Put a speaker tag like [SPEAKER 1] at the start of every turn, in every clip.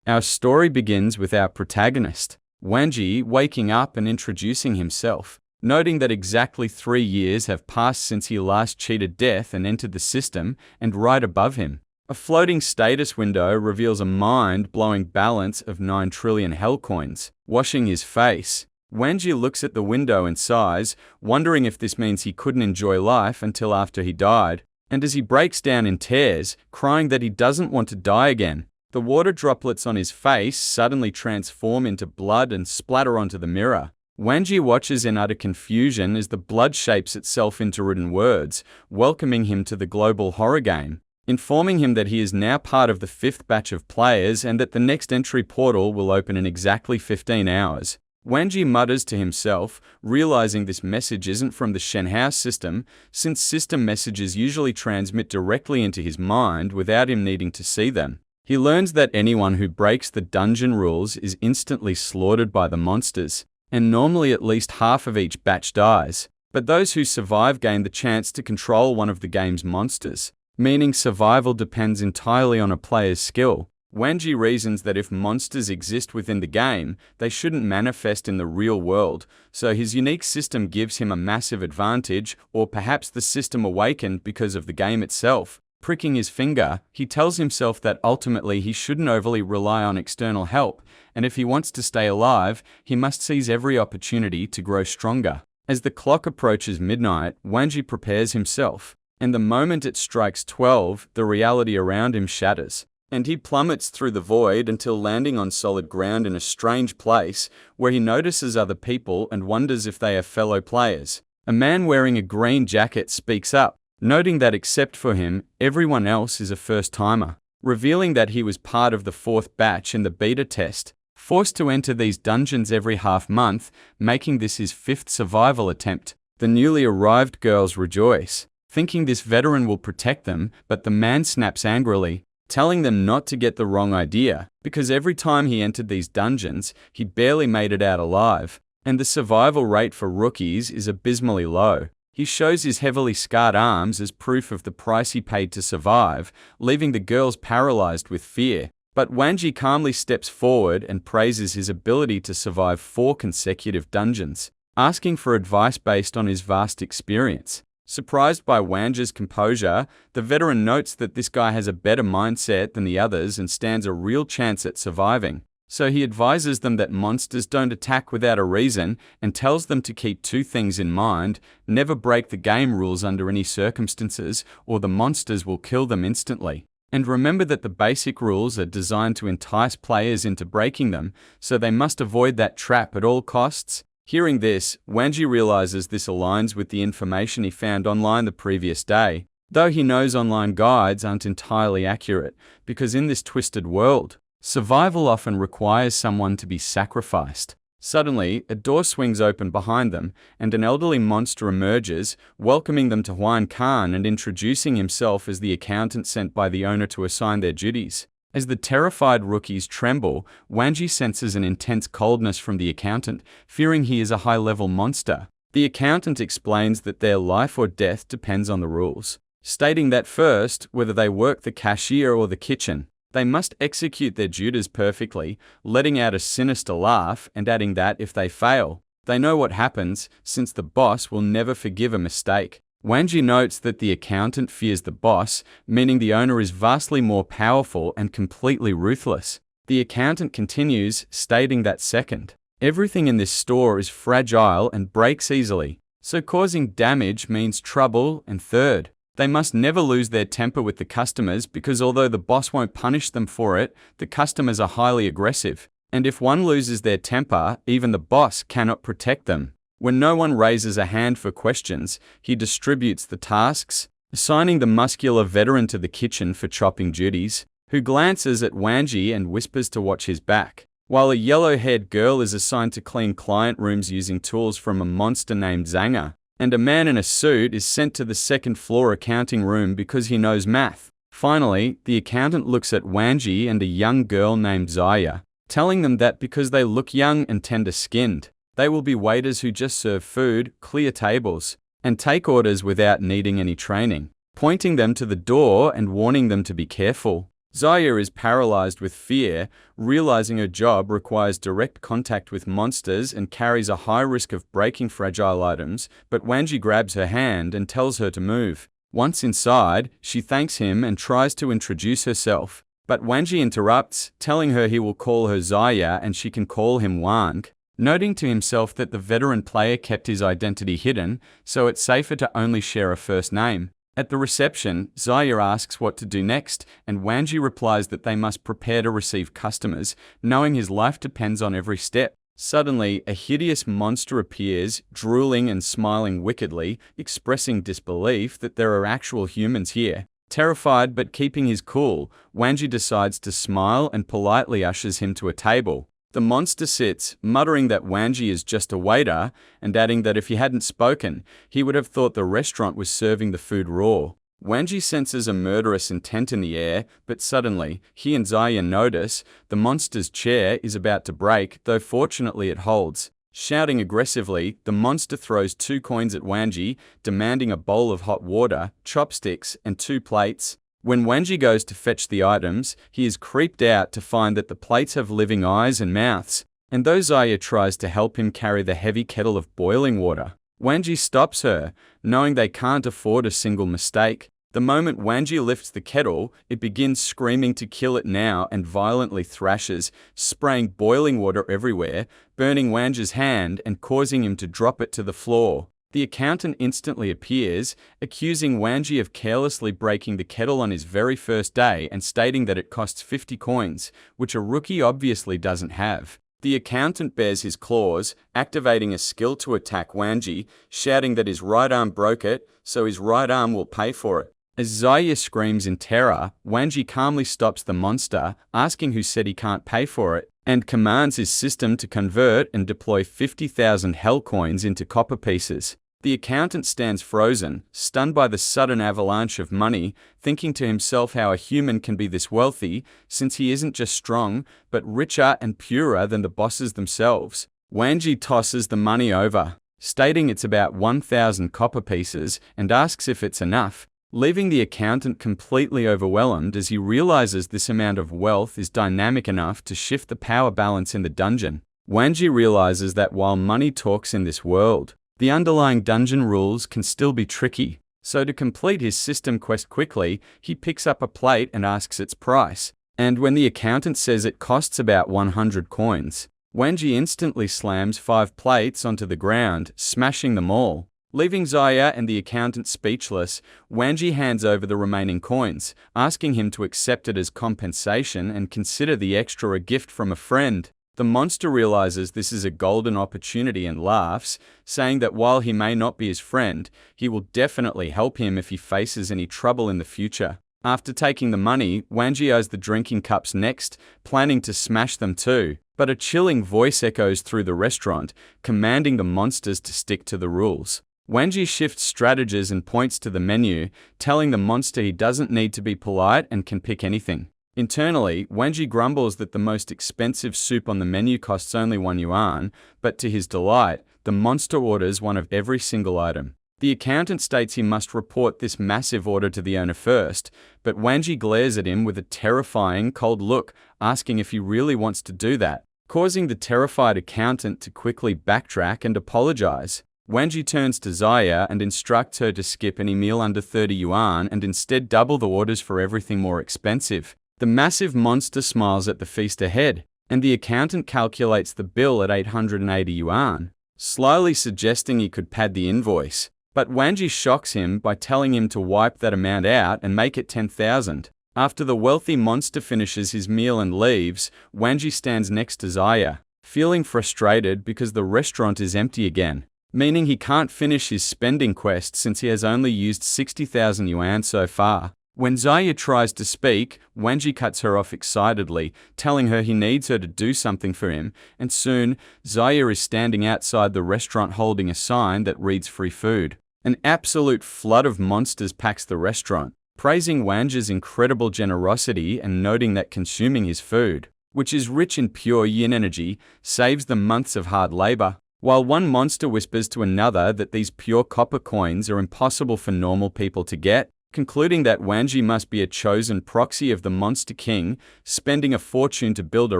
[SPEAKER 1] Our story begins with our protagonist, Wang, waking up and introducing himself, noting that exactly 3 years have passed since he last cheated death and entered the system, and right above him, a floating status window reveals a mind-blowing balance of 9 trillion hell coins. Washing his face, Wang looks at the window and sighs, wondering if this means he couldn't enjoy life until after he died. And as he breaks down in tears, crying that he doesn't want to die again, the water droplets on his face suddenly transform into blood and splatter onto the mirror. Wang watches in utter confusion as the blood shapes itself into written words, welcoming him to the global horror game, informing him that he is now part of the 5th batch of players and that the next entry portal will open in exactly 15 hours. Wang mutters to himself, realizing this message isn't from the Shenhouse system, since system messages usually transmit directly into his mind without him needing to see them. He learns that anyone who breaks the dungeon rules is instantly slaughtered by the monsters, and normally at least half of each batch dies, but those who survive gain the chance to control one of the game's monsters, meaning survival depends entirely on a player's skill. Wang reasons that if monsters exist within the game, they shouldn't manifest in the real world, so his unique system gives him a massive advantage, or perhaps the system awakened because of the game itself. Pricking his finger, he tells himself that ultimately he shouldn't overly rely on external help, and if he wants to stay alive, he must seize every opportunity to grow stronger. As the clock approaches midnight, Wang prepares himself, and the moment it strikes 12, the reality around him shatters, and he plummets through the void until landing on solid ground in a strange place where he notices other people and wonders if they are fellow players. A man wearing a green jacket speaks up, noting that except for him, everyone else is a first-timer, revealing that he was part of the 4th batch in the beta test, forced to enter these dungeons every half-month, making this his 5th survival attempt. The newly arrived girls rejoice, thinking this veteran will protect them, but the man snaps angrily, telling them not to get the wrong idea, because every time he entered these dungeons, he barely made it out alive, and the survival rate for rookies is abysmally low. He shows his heavily scarred arms as proof of the price he paid to survive, leaving the girls paralyzed with fear. But Wang calmly steps forward and praises his ability to survive 4 consecutive dungeons, asking for advice based on his vast experience. Surprised by Wang's composure, the veteran notes that this guy has a better mindset than the others and stands a real chance at surviving. So he advises them that monsters don't attack without a reason and tells them to keep 2 things in mind: never break the game rules under any circumstances, or the monsters will kill them instantly. And remember that the basic rules are designed to entice players into breaking them, so they must avoid that trap at all costs. Hearing this, Wang realizes this aligns with the information he found online the previous day, though he knows online guides aren't entirely accurate, because in this twisted world, survival often requires someone to be sacrificed. Suddenly, a door swings open behind them, and an elderly monster emerges, welcoming them to Huan Khan and introducing himself as the accountant sent by the owner to assign their duties. As the terrified rookies tremble, Wang senses an intense coldness from the accountant, fearing he is a high-level monster. The accountant explains that their life or death depends on the rules, stating that first, whether they work the cashier or the kitchen, they must execute their duties perfectly, letting out a sinister laugh and adding that if they fail, they know what happens, since the boss will never forgive a mistake. Wang notes that the accountant fears the boss, meaning the owner is vastly more powerful and completely ruthless. The accountant continues, stating that second, everything in this store is fragile and breaks easily, so causing damage means trouble, and third, they must never lose their temper with the customers because although the boss won't punish them for it, the customers are highly aggressive, and if one loses their temper, even the boss cannot protect them. When no one raises a hand for questions, he distributes the tasks, assigning the muscular veteran to the kitchen for chopping duties, who glances at Wang and whispers to watch his back, while a yellow-haired girl is assigned to clean client rooms using tools from a monster named Zanger, and a man in a suit is sent to the 2nd floor accounting room because he knows math. Finally, the accountant looks at Wang and a young girl named Zaya, telling them that because they look young and tender-skinned, they will be waiters who just serve food, clear tables, and take orders without needing any training, pointing them to the door and warning them to be careful. Zaya is paralyzed with fear, realizing her job requires direct contact with monsters and carries a high risk of breaking fragile items, but Wanji grabs her hand and tells her to move. Once inside, she thanks him and tries to introduce herself, but Wanji interrupts, telling her he will call her Zaya and she can call him Wang. Noting to himself that the veteran player kept his identity hidden, so it's safer to only share a first name. At the reception, Zaya asks what to do next, and Wanji replies that they must prepare to receive customers, knowing his life depends on every step. Suddenly, a hideous monster appears, drooling and smiling wickedly, expressing disbelief that there are actual humans here. Terrified but keeping his cool, Wanji decides to smile and politely ushers him to a table. The monster sits, muttering that Wanji is just a waiter, and adding that if he hadn't spoken, he would have thought the restaurant was serving the food raw. Wanji senses a murderous intent in the air, but suddenly, he and Zaya notice the monster's chair is about to break, though fortunately it holds. Shouting aggressively, the monster throws 2 coins at Wanji, demanding a bowl of hot water, chopsticks, and 2 plates. When Wanji goes to fetch the items, he is creeped out to find that the plates have living eyes and mouths, and though Zaya tries to help him carry the heavy kettle of boiling water, Wanji stops her, knowing they can't afford a single mistake. The moment Wanji lifts the kettle, it begins screaming to kill it now and violently thrashes, spraying boiling water everywhere, burning Wanji's hand and causing him to drop it to the floor. The accountant instantly appears, accusing Wanji of carelessly breaking the kettle on his very first day and stating that it costs 50 coins, which a rookie obviously doesn't have. The accountant bares his claws, activating a skill to attack Wanji, shouting that his right arm broke it, so his right arm will pay for it. As Zaya screams in terror, Wanji calmly stops the monster, asking who said he can't pay for it, and commands his system to convert and deploy 50,000 hell coins into copper pieces. The accountant stands frozen, stunned by the sudden avalanche of money, thinking to himself how a human can be this wealthy, since he isn't just strong, but richer and purer than the bosses themselves. Wanji tosses the money over, stating it's about 1,000 copper pieces, and asks if it's enough, leaving the accountant completely overwhelmed as he realizes this amount of wealth is dynamic enough to shift the power balance in the dungeon. Wanji realizes that while money talks in this world, the underlying dungeon rules can still be tricky, so to complete his system quest quickly, he picks up a plate and asks its price. And when the accountant says it costs about 100 coins, Wanji instantly slams 5 plates onto the ground, smashing them all. Leaving Zaya and the accountant speechless, Wanji hands over the remaining coins, asking him to accept it as compensation and consider the extra a gift from a friend. The monster realizes this is a golden opportunity and laughs, saying that while he may not be his friend, he will definitely help him if he faces any trouble in the future. After taking the money, Wanji eyes the drinking cups next, planning to smash them too, but a chilling voice echoes through the restaurant, commanding the monsters to stick to the rules. Wanji shifts strategies and points to the menu, telling the monster he doesn't need to be polite and can pick anything. Internally, Wanji grumbles that the most expensive soup on the menu costs only 1 yuan, but to his delight, the monster orders one of every single item. The accountant states he must report this massive order to the owner first, but Wanji glares at him with a terrifying, cold look, asking if he really wants to do that, causing the terrified accountant to quickly backtrack and apologize. Wanji turns to Zaya and instructs her to skip any meal under 30 yuan and instead double the orders for everything more expensive. The massive monster smiles at the feast ahead, and the accountant calculates the bill at 880 yuan, slyly suggesting he could pad the invoice. But Wanji shocks him by telling him to wipe that amount out and make it 10,000. After the wealthy monster finishes his meal and leaves, Wanji stands next to Zaya, feeling frustrated because the restaurant is empty again, meaning he can't finish his spending quest since he has only used 60,000 yuan so far. When Zaya tries to speak, Wanji cuts her off excitedly, telling her he needs her to do something for him, and soon, Zaya is standing outside the restaurant holding a sign that reads free food. An absolute flood of monsters packs the restaurant, praising Wanji's incredible generosity and noting that consuming his food, which is rich in pure yin energy, saves them months of hard labor. While one monster whispers to another that these pure copper coins are impossible for normal people to get, concluding that Wang must be a chosen proxy of the Monster King, spending a fortune to build a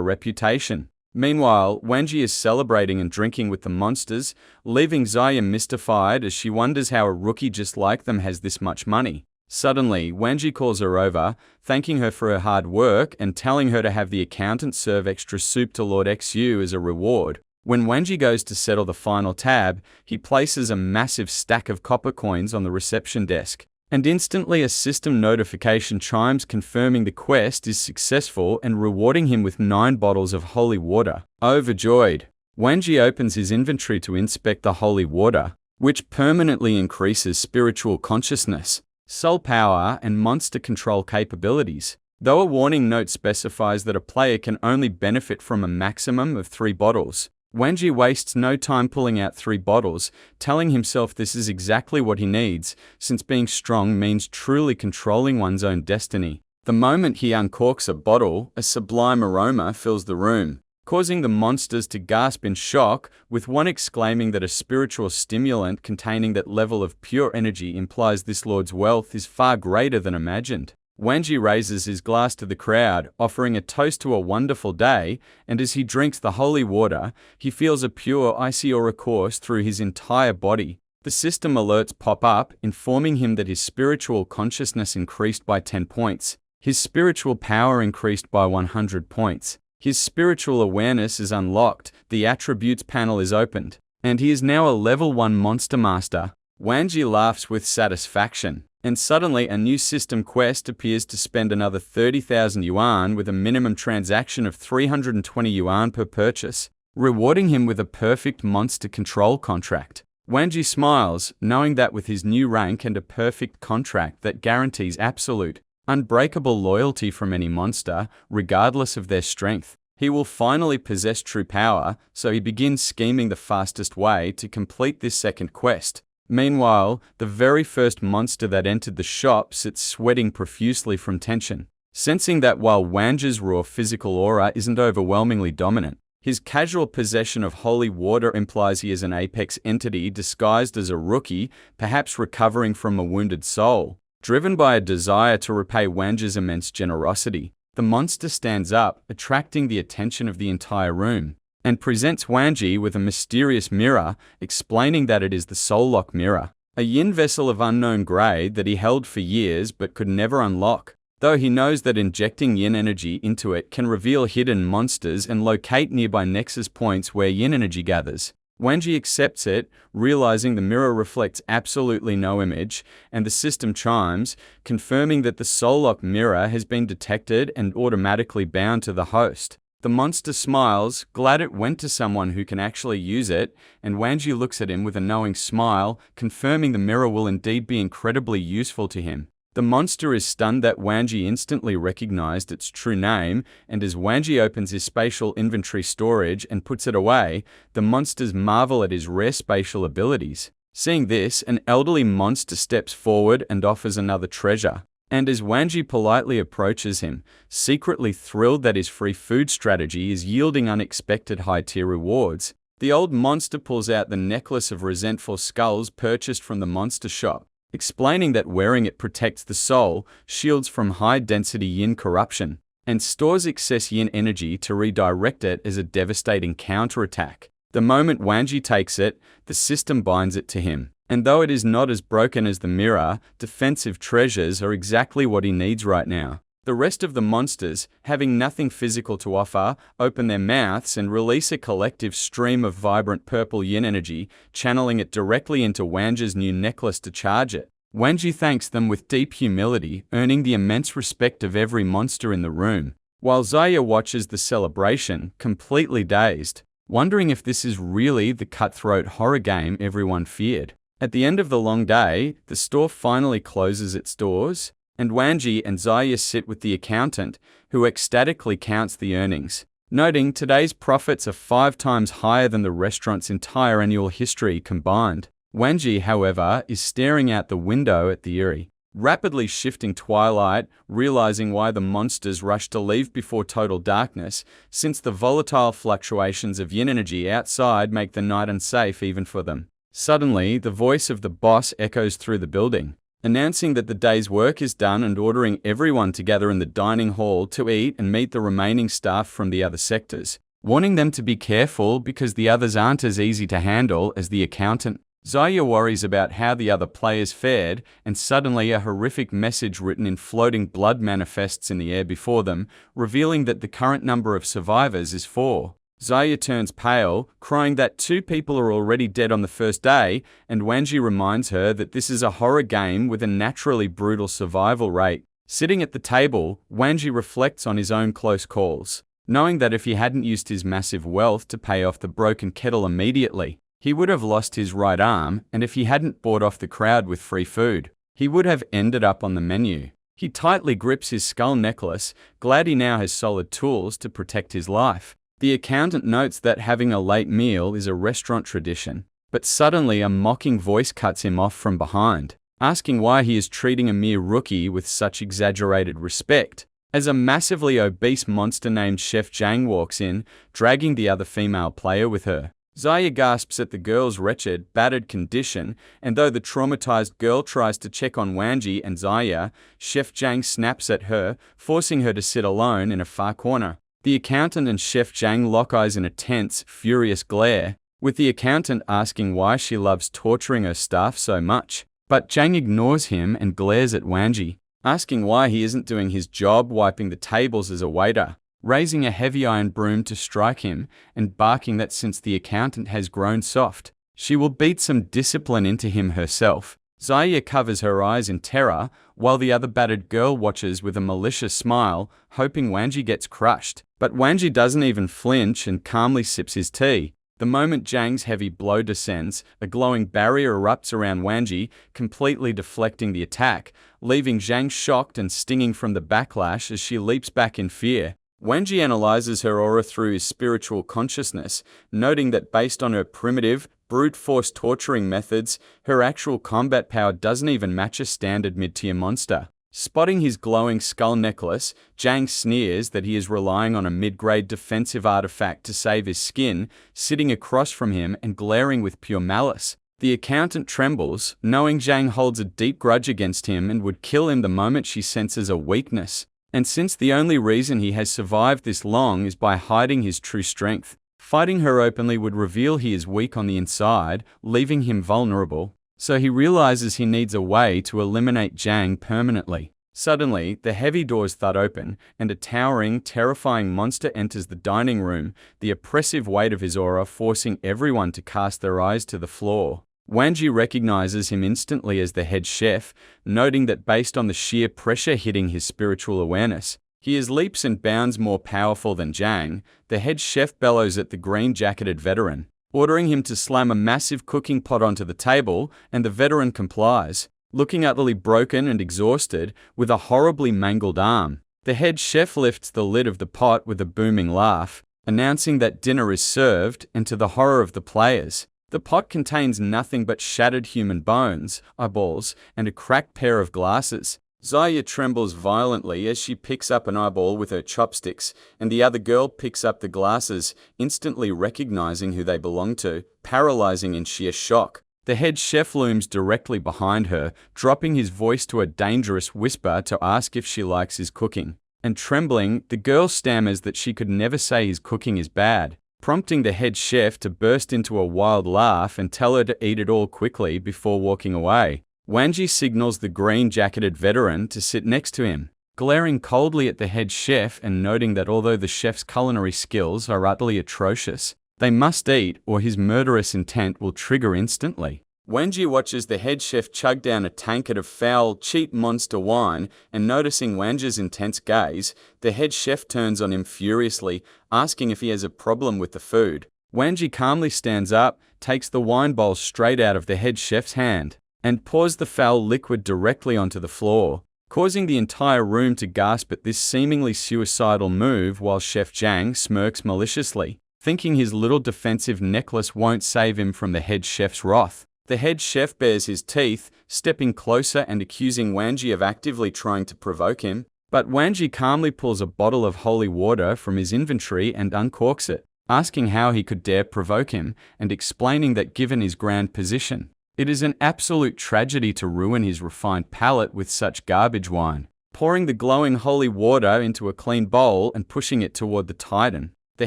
[SPEAKER 1] reputation. Meanwhile, Wang is celebrating and drinking with the monsters, leaving Xia mystified as she wonders how a rookie just like them has this much money. Suddenly, Wang calls her over, thanking her for her hard work and telling her to have the accountant serve extra soup to Lord Xu as a reward. When Wang goes to settle the final tab, he places a massive stack of copper coins on the reception desk. And instantly a system notification chimes confirming the quest is successful and rewarding him with 9 bottles of holy water. Overjoyed, Wang opens his inventory to inspect the holy water, which permanently increases spiritual consciousness, soul power, and monster control capabilities. Though a warning note specifies that a player can only benefit from a maximum of 3 bottles, Wang wastes no time pulling out 3 bottles, telling himself this is exactly what he needs, since being strong means truly controlling one's own destiny. The moment he uncorks a bottle, a sublime aroma fills the room, causing the monsters to gasp in shock, with one exclaiming that a spiritual stimulant containing that level of pure energy implies this lord's wealth is far greater than imagined. Wang raises his glass to the crowd, offering a toast to a wonderful day, and as he drinks the holy water, he feels a pure icy aura course through his entire body. The system alerts pop up, informing him that his spiritual consciousness increased by 10 points, his spiritual power increased by 100 points, his spiritual awareness is unlocked, the attributes panel is opened, and he is now a level 1 monster master. Wang laughs with satisfaction. And suddenly a new system quest appears to spend another 30,000 yuan with a minimum transaction of 320 yuan per purchase, rewarding him with a perfect monster control contract. Wang smiles, knowing that with his new rank and a perfect contract that guarantees absolute, unbreakable loyalty from any monster, regardless of their strength, he will finally possess true power, so he begins scheming the fastest way to complete this second quest. Meanwhile, the very first monster that entered the shop sits sweating profusely from tension, sensing that while Wang's raw physical aura isn't overwhelmingly dominant, his casual possession of holy water implies he is an apex entity disguised as a rookie, perhaps recovering from a wounded soul. Driven by a desire to repay Wang's immense generosity, the monster stands up, attracting the attention of the entire room, and presents Wang with a mysterious mirror, explaining that it is the Soul Lock mirror, a yin vessel of unknown grade that he held for years but could never unlock, though he knows that injecting yin energy into it can reveal hidden monsters and locate nearby nexus points where yin energy gathers. Wang accepts it, realizing the mirror reflects absolutely no image, and the system chimes, confirming that the Soul Lock mirror has been detected and automatically bound to the host. The monster smiles, glad it went to someone who can actually use it, and Wang looks at him with a knowing smile, confirming the mirror will indeed be incredibly useful to him. The monster is stunned that Wang instantly recognized its true name, and as Wang opens his spatial inventory storage and puts it away, the monsters marvel at his rare spatial abilities. Seeing this, an elderly monster steps forward and offers another treasure. And as Wang politely approaches him, secretly thrilled that his free food strategy is yielding unexpected high-tier rewards, the old monster pulls out the necklace of resentful skulls purchased from the monster shop, explaining that wearing it protects the soul, shields from high-density yin corruption, and stores excess yin energy to redirect it as a devastating counterattack. The moment Wang takes it, the system binds it to him. And though it is not as broken as the mirror, defensive treasures are exactly what he needs right now. The rest of the monsters, having nothing physical to offer, open their mouths and release a collective stream of vibrant purple yin energy, channeling it directly into Wang's new necklace to charge it. Wang thanks them with deep humility, earning the immense respect of every monster in the room, while Xia watches the celebration, completely dazed, wondering if this is really the cutthroat horror game everyone feared. At the end of the long day, the store finally closes its doors, and Wang and Xia sit with the accountant, who ecstatically counts the earnings, noting today's profits are 5 times higher than the restaurant's entire annual history combined. Wang, however, is staring out the window at the eerie, rapidly shifting twilight, realizing why the monsters rush to leave before total darkness, since the volatile fluctuations of yin energy outside make the night unsafe even for them. Suddenly, the voice of the boss echoes through the building, announcing that the day's work is done and ordering everyone to gather in the dining hall to eat and meet the remaining staff from the other sectors, warning them to be careful because the others aren't as easy to handle as the accountant. Zaya worries about how the other players fared, and suddenly a horrific message written in floating blood manifests in the air before them, revealing that the current number of survivors is 4. Zaya turns pale, crying that 2 people are already dead on the first day, and Wanji reminds her that this is a horror game with a naturally brutal survival rate. Sitting at the table, Wanji reflects on his own close calls, knowing that if he hadn't used his massive wealth to pay off the broken kettle immediately, he would have lost his right arm, and if he hadn't bought off the crowd with free food, he would have ended up on the menu. He tightly grips his skull necklace, glad he now has solid tools to protect his life. The accountant notes that having a late meal is a restaurant tradition, but suddenly a mocking voice cuts him off from behind, asking why he is treating a mere rookie with such exaggerated respect. As a massively obese monster named Chef Zhang walks in, dragging the other female player with her. Zaya gasps at the girl's wretched, battered condition, and though the traumatized girl tries to check on Wanji and Zaya, Chef Zhang snaps at her, forcing her to sit alone in a far corner. The accountant and Chef Zhang lock eyes in a tense, furious glare, with the accountant asking why she loves torturing her staff so much. But Zhang ignores him and glares at Wanji, asking why he isn't doing his job wiping the tables as a waiter, raising a heavy iron broom to strike him, and barking that since the accountant has grown soft, she will beat some discipline into him herself. Zaya covers her eyes in terror, while the other battered girl watches with a malicious smile, hoping Wanji gets crushed. But Wanji doesn't even flinch and calmly sips his tea. The moment Zhang's heavy blow descends, a glowing barrier erupts around Wanji, completely deflecting the attack, leaving Zhang shocked and stinging from the backlash as she leaps back in fear. Wanji analyzes her aura through his spiritual consciousness, noting that based on her primitive, brute force torturing methods, her actual combat power doesn't even match a standard mid-tier monster. Spotting his glowing skull necklace, Zhang sneers that he is relying on a mid-grade defensive artifact to save his skin, sitting across from him and glaring with pure malice. The accountant trembles, knowing Zhang holds a deep grudge against him and would kill him the moment she senses a weakness. And since the only reason he has survived this long is by hiding his true strength, fighting her openly would reveal he is weak on the inside, leaving him vulnerable. So he realizes he needs a way to eliminate Zhang permanently. Suddenly, the heavy doors thud open, and a towering, terrifying monster enters the dining room, the oppressive weight of his aura forcing everyone to cast their eyes to the floor. Wanji recognizes him instantly as the head chef, noting that based on the sheer pressure hitting his spiritual awareness, he is leaps and bounds more powerful than Zhang. The head chef bellows at the green-jacketed veteran, ordering him to slam a massive cooking pot onto the table, and the veteran complies, looking utterly broken and exhausted, with a horribly mangled arm. The head chef lifts the lid of the pot with a booming laugh, announcing that dinner is served, and to the horror of the players, the pot contains nothing but shattered human bones, eyeballs, and a cracked pair of glasses. Zaya trembles violently as she picks up an eyeball with her chopsticks, and the other girl picks up the glasses, instantly recognizing who they belong to, paralyzing in sheer shock. The head chef looms directly behind her, dropping his voice to a dangerous whisper to ask if she likes his cooking. And trembling, the girl stammers that she could never say his cooking is bad, prompting the head chef to burst into a wild laugh and tell her to eat it all quickly before walking away. Wanji signals the green-jacketed veteran to sit next to him, glaring coldly at the head chef and noting that although the chef's culinary skills are utterly atrocious, they must eat or his murderous intent will trigger instantly. Wanji watches the head chef chug down a tankard of foul, cheap monster wine, and noticing Wanji's intense gaze, the head chef turns on him furiously, asking if he has a problem with the food. Wanji calmly stands up, takes the wine bowl straight out of the head chef's hand, and pours the foul liquid directly onto the floor, causing the entire room to gasp at this seemingly suicidal move while Chef Zhang smirks maliciously, thinking his little defensive necklace won't save him from the head chef's wrath. The head chef bares his teeth, stepping closer and accusing Wanji of actively trying to provoke him, but Wanji calmly pulls a bottle of holy water from his inventory and uncorks it, asking how he could dare provoke him, and explaining that given his grand position, It is an absolute tragedy to ruin his refined palate with such garbage wine. Pouring the glowing holy water into a clean bowl and pushing it toward the Titan. The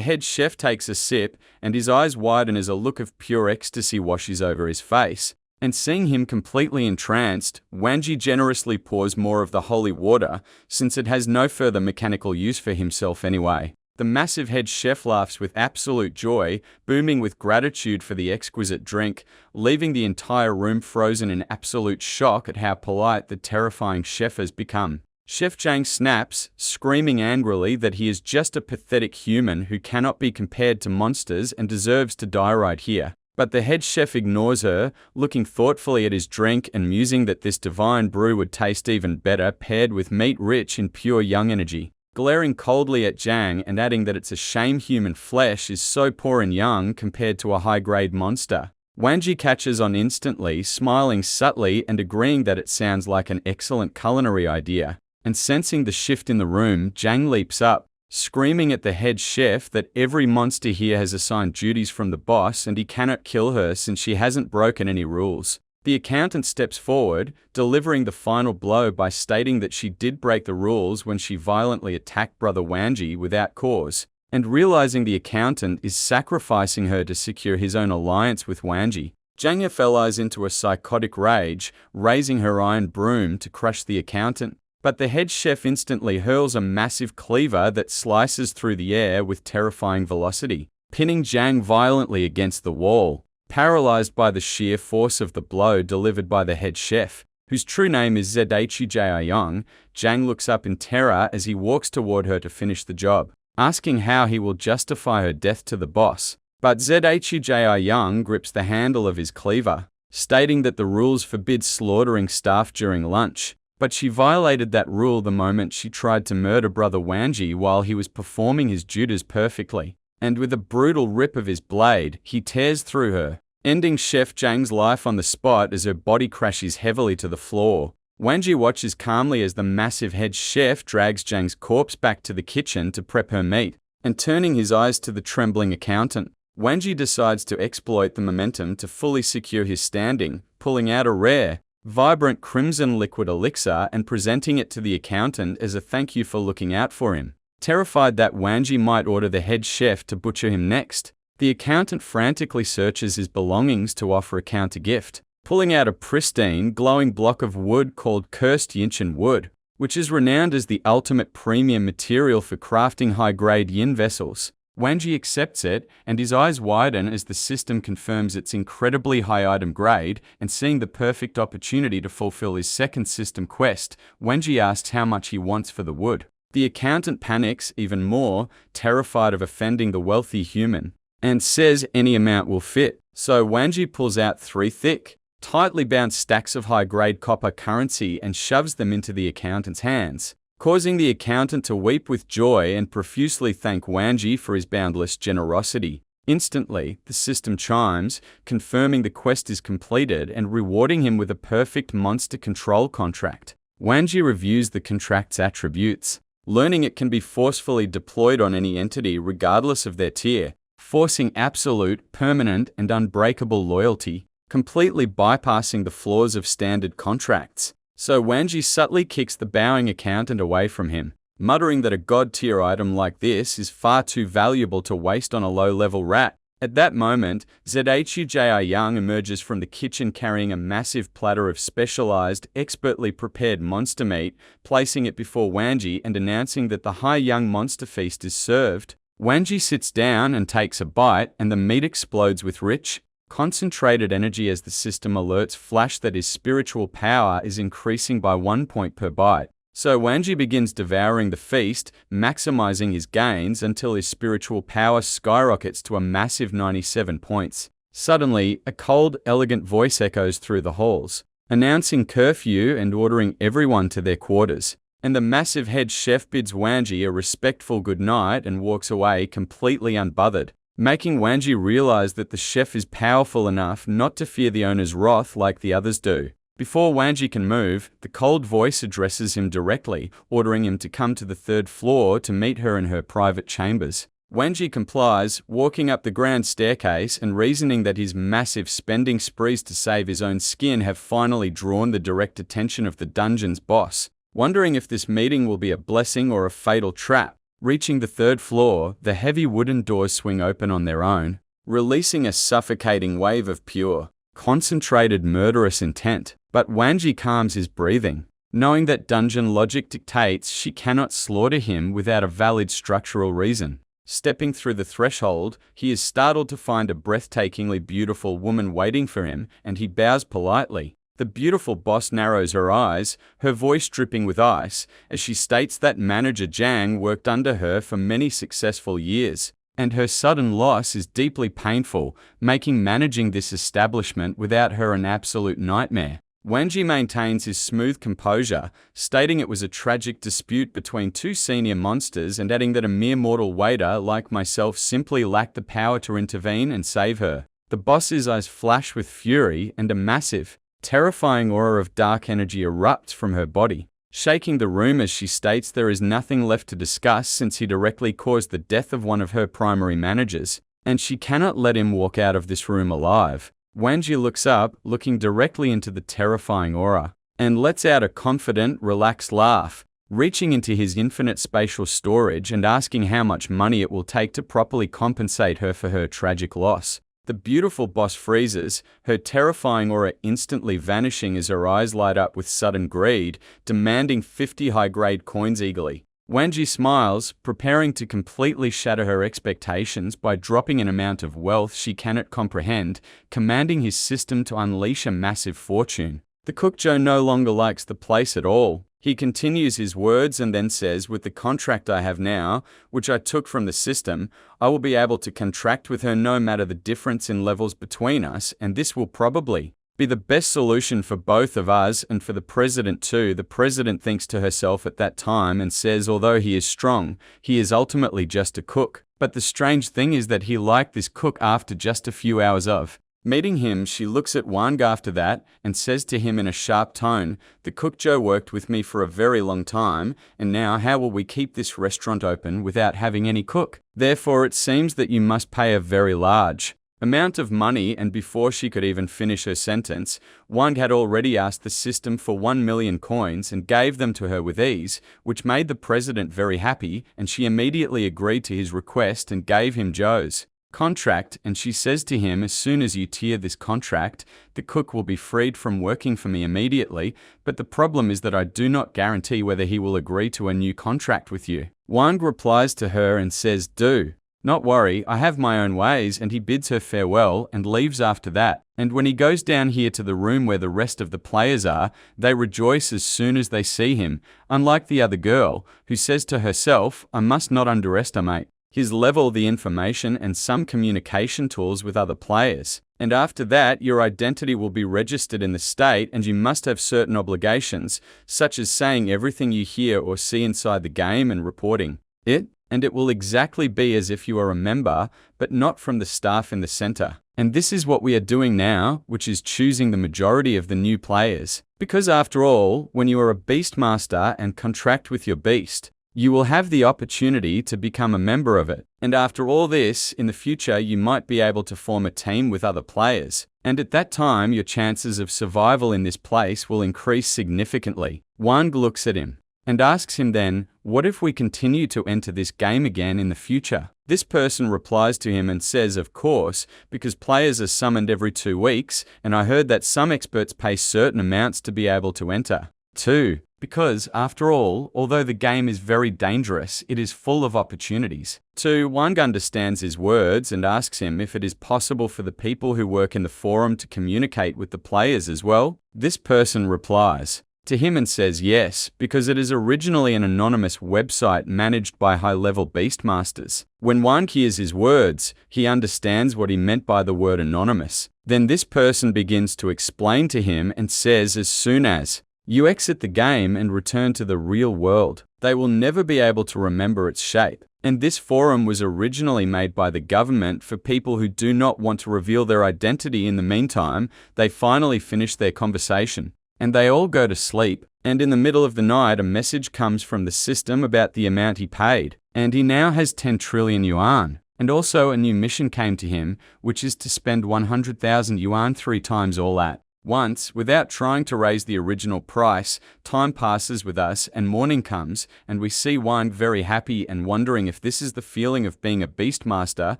[SPEAKER 1] head chef takes a sip, and his eyes widen as a look of pure ecstasy washes over his face. And seeing him completely entranced, Wang generously pours more of the holy water, since it has no further mechanical use for himself anyway. The massive head chef laughs with absolute joy, booming with gratitude for the exquisite drink, leaving the entire room frozen in absolute shock at how polite the terrifying chef has become. Chef Zhang snaps, screaming angrily that he is just a pathetic human who cannot be compared to monsters and deserves to die right here. But the head chef ignores her, looking thoughtfully at his drink and musing that this divine brew would taste even better paired with meat rich in pure young energy. Glaring coldly at Zhang and adding that it's a shame human flesh is so poor and young compared to a high-grade monster. Wang catches on instantly, smiling subtly and agreeing that it sounds like an excellent culinary idea. And sensing the shift in the room, Zhang leaps up, screaming at the head chef that every monster here has assigned duties from the boss and he cannot kill her since she hasn't broken any rules. The accountant steps forward, delivering the final blow by stating that she did break the rules when she violently attacked Brother Wang without cause, and realizing the accountant is sacrificing her to secure his own alliance with Wang. Zhang flies into a psychotic rage, raising her iron broom to crush the accountant. But the head chef instantly hurls a massive cleaver that slices through the air with terrifying velocity, pinning Zhang violently against the wall. Paralyzed by the sheer force of the blow delivered by the head chef, whose true name is Zhang, Zhang looks up in terror as he walks toward her to finish the job, asking how he will justify her death to the boss. But Zhang grips the handle of his cleaver, stating that the rules forbid slaughtering staff during lunch. But she violated that rule the moment she tried to murder Brother Wang while he was performing his duties perfectly. And with a brutal rip of his blade, he tears through her, ending Chef Zhang's life on the spot as her body crashes heavily to the floor. Wang watches calmly as the massive head chef drags Zhang's corpse back to the kitchen to prep her meat, and turning his eyes to the trembling accountant, Wang decides to exploit the momentum to fully secure his standing, pulling out a rare, vibrant crimson liquid elixir and presenting it to the accountant as a thank you for looking out for him. Terrified that Wang might order the head chef to butcher him next, the accountant frantically searches his belongings to offer a counter-gift, pulling out a pristine, glowing block of wood called cursed Yinshan wood, which is renowned as the ultimate premium material for crafting high-grade yin vessels. Wang accepts it, and his eyes widen as the system confirms its incredibly high item grade, and seeing the perfect opportunity to fulfill his second system quest, Wang asks how much he wants for the wood. The accountant panics even more, terrified of offending the wealthy human, and says any amount will fit. So Wang pulls out 3 thick, tightly bound stacks of high-grade copper currency and shoves them into the accountant's hands, causing the accountant to weep with joy and profusely thank Wang for his boundless generosity. Instantly, the system chimes, confirming the quest is completed and rewarding him with a perfect monster control contract. Wang reviews the contract's attributes, learning it can be forcefully deployed on any entity regardless of their tier, forcing absolute, permanent, and unbreakable loyalty, completely bypassing the flaws of standard contracts. So Wang subtly kicks the bowing accountant away from him, muttering that a god-tier item like this is far too valuable to waste on a low-level rat. At that moment, Zhang emerges from the kitchen carrying a massive platter of specialized, expertly prepared monster meat, placing it before Wang and announcing that the high young monster feast is served. Wang sits down and takes a bite, and the meat explodes with rich, concentrated energy as the system alerts Flash that his spiritual power is increasing by 1 point per bite. So Wang begins devouring the feast, maximizing his gains until his spiritual power skyrockets to a massive 97 points. Suddenly, a cold, elegant voice echoes through the halls, announcing curfew and ordering everyone to their quarters. And the massive head chef bids Wang a respectful goodnight and walks away completely unbothered, making Wang realize that the chef is powerful enough not to fear the owner's wrath like the others do. Before Wang can move, the cold voice addresses him directly, ordering him to come to the 3rd floor to meet her in her private chambers. Wanji complies, walking up the grand staircase and reasoning that his massive spending sprees to save his own skin have finally drawn the direct attention of the dungeon's boss. Wondering if this meeting will be a blessing or a fatal trap, reaching the third floor, the heavy wooden doors swing open on their own, releasing a suffocating wave of pure, concentrated murderous intent. But Wanji calms his breathing, knowing that dungeon logic dictates she cannot slaughter him without a valid structural reason. Stepping through the threshold, he is startled to find a breathtakingly beautiful woman waiting for him, and he bows politely. The beautiful boss narrows her eyes, her voice dripping with ice, as she states that manager Wang worked under her for many successful years, and her sudden loss is deeply painful, making managing this establishment without her an absolute nightmare. Wanji maintains his smooth composure, stating it was a tragic dispute between two senior monsters and adding that a mere mortal waiter like myself simply lacked the power to intervene and save her. The boss's eyes flash with fury and a massive, terrifying aura of dark energy erupts from her body, shaking the room as she states there is nothing left to discuss since he directly caused the death of one of her primary managers, and she cannot let him walk out of this room alive. Wanji looks up, looking directly into the terrifying aura, and lets out a confident, relaxed laugh, reaching into his infinite spatial storage and asking how much money it will take to properly compensate her for her tragic loss. The beautiful boss freezes, her terrifying aura instantly vanishing as her eyes light up with sudden greed, demanding 50 high-grade coins eagerly. Wanji smiles, preparing to completely shatter her expectations by dropping an amount of wealth she cannot comprehend, commanding his system to unleash a massive fortune. The cookjo no longer likes the place at all. He continues his words and then says, with the contract I have now, which I took from the system, I will be able to contract with her no matter the difference in levels between us, and this will probably be the best solution for both of us and for the president too. The president thinks to herself at that time and says although he is strong, he is ultimately just a cook. But the strange thing is that he liked this cook after just a few hours of meeting him. She looks at Wang after that and says to him in a sharp tone, the cookjo worked with me for a very long time, and now how will we keep this restaurant open without having any cook? Therefore it seems that you must pay a very large amount of money. And before she could even finish her sentence, Wang had already asked the system for 1 million coins and gave them to her with ease, which made the president very happy, and she immediately agreed to his request and gave him Joe's contract. And she says to him, as soon as you tear this contract, the cook will be freed from working for me immediately, but the problem is that I do not guarantee whether he will agree to a new contract with you. Wang replies to her and says, do not worry, I have my own ways, and he bids her farewell and leaves after that. And when he goes down here to the room where the rest of the players are, they rejoice as soon as they see him, unlike the other girl, who says to herself, I must not underestimate his level, the information and some communication tools with other players. And after that, your identity will be registered in the state, and you must have certain obligations, such as saying everything you hear or see inside the game and reporting it. And it will exactly be as if you are a member, but not from the staff in the center. And this is what we are doing now, which is choosing the majority of the new players. Because after all, when you are a Beastmaster and contract with your beast, you will have the opportunity to become a member of it. And after all this, in the future you might be able to form a team with other players. And at that time, your chances of survival in this place will increase significantly. Wang looks at him and asks him then, what if we continue to enter this game again in the future? This person replies to him and says, of course, because players are summoned every 2 weeks, and I heard that some experts pay certain amounts to be able to enter. 2. Because, after all, although the game is very dangerous, it is full of opportunities. 2. Wang understands his words and asks him if it is possible for the people who work in the forum to communicate with the players as well. This person replies to him and says yes, because it is originally an anonymous website managed by high-level Beastmasters. When Wang hears his words, he understands what he meant by the word anonymous. Then this person begins to explain to him and says as soon as you exit the game and return to the real world, they will never be able to remember its shape. And this forum was originally made by the government for people who do not want to reveal their identity. In the meantime, they finally finish their conversation. and they all go to sleep. And in the middle of the night, a message comes from the system about the amount he paid, and he now has 10 trillion yuan. And also a new mission came to him, which is to spend 100,000 yuan 3 times all at once, without trying to raise the original price. Time passes with us, and morning comes, and we see Wang very happy and wondering if this is the feeling of being a beastmaster,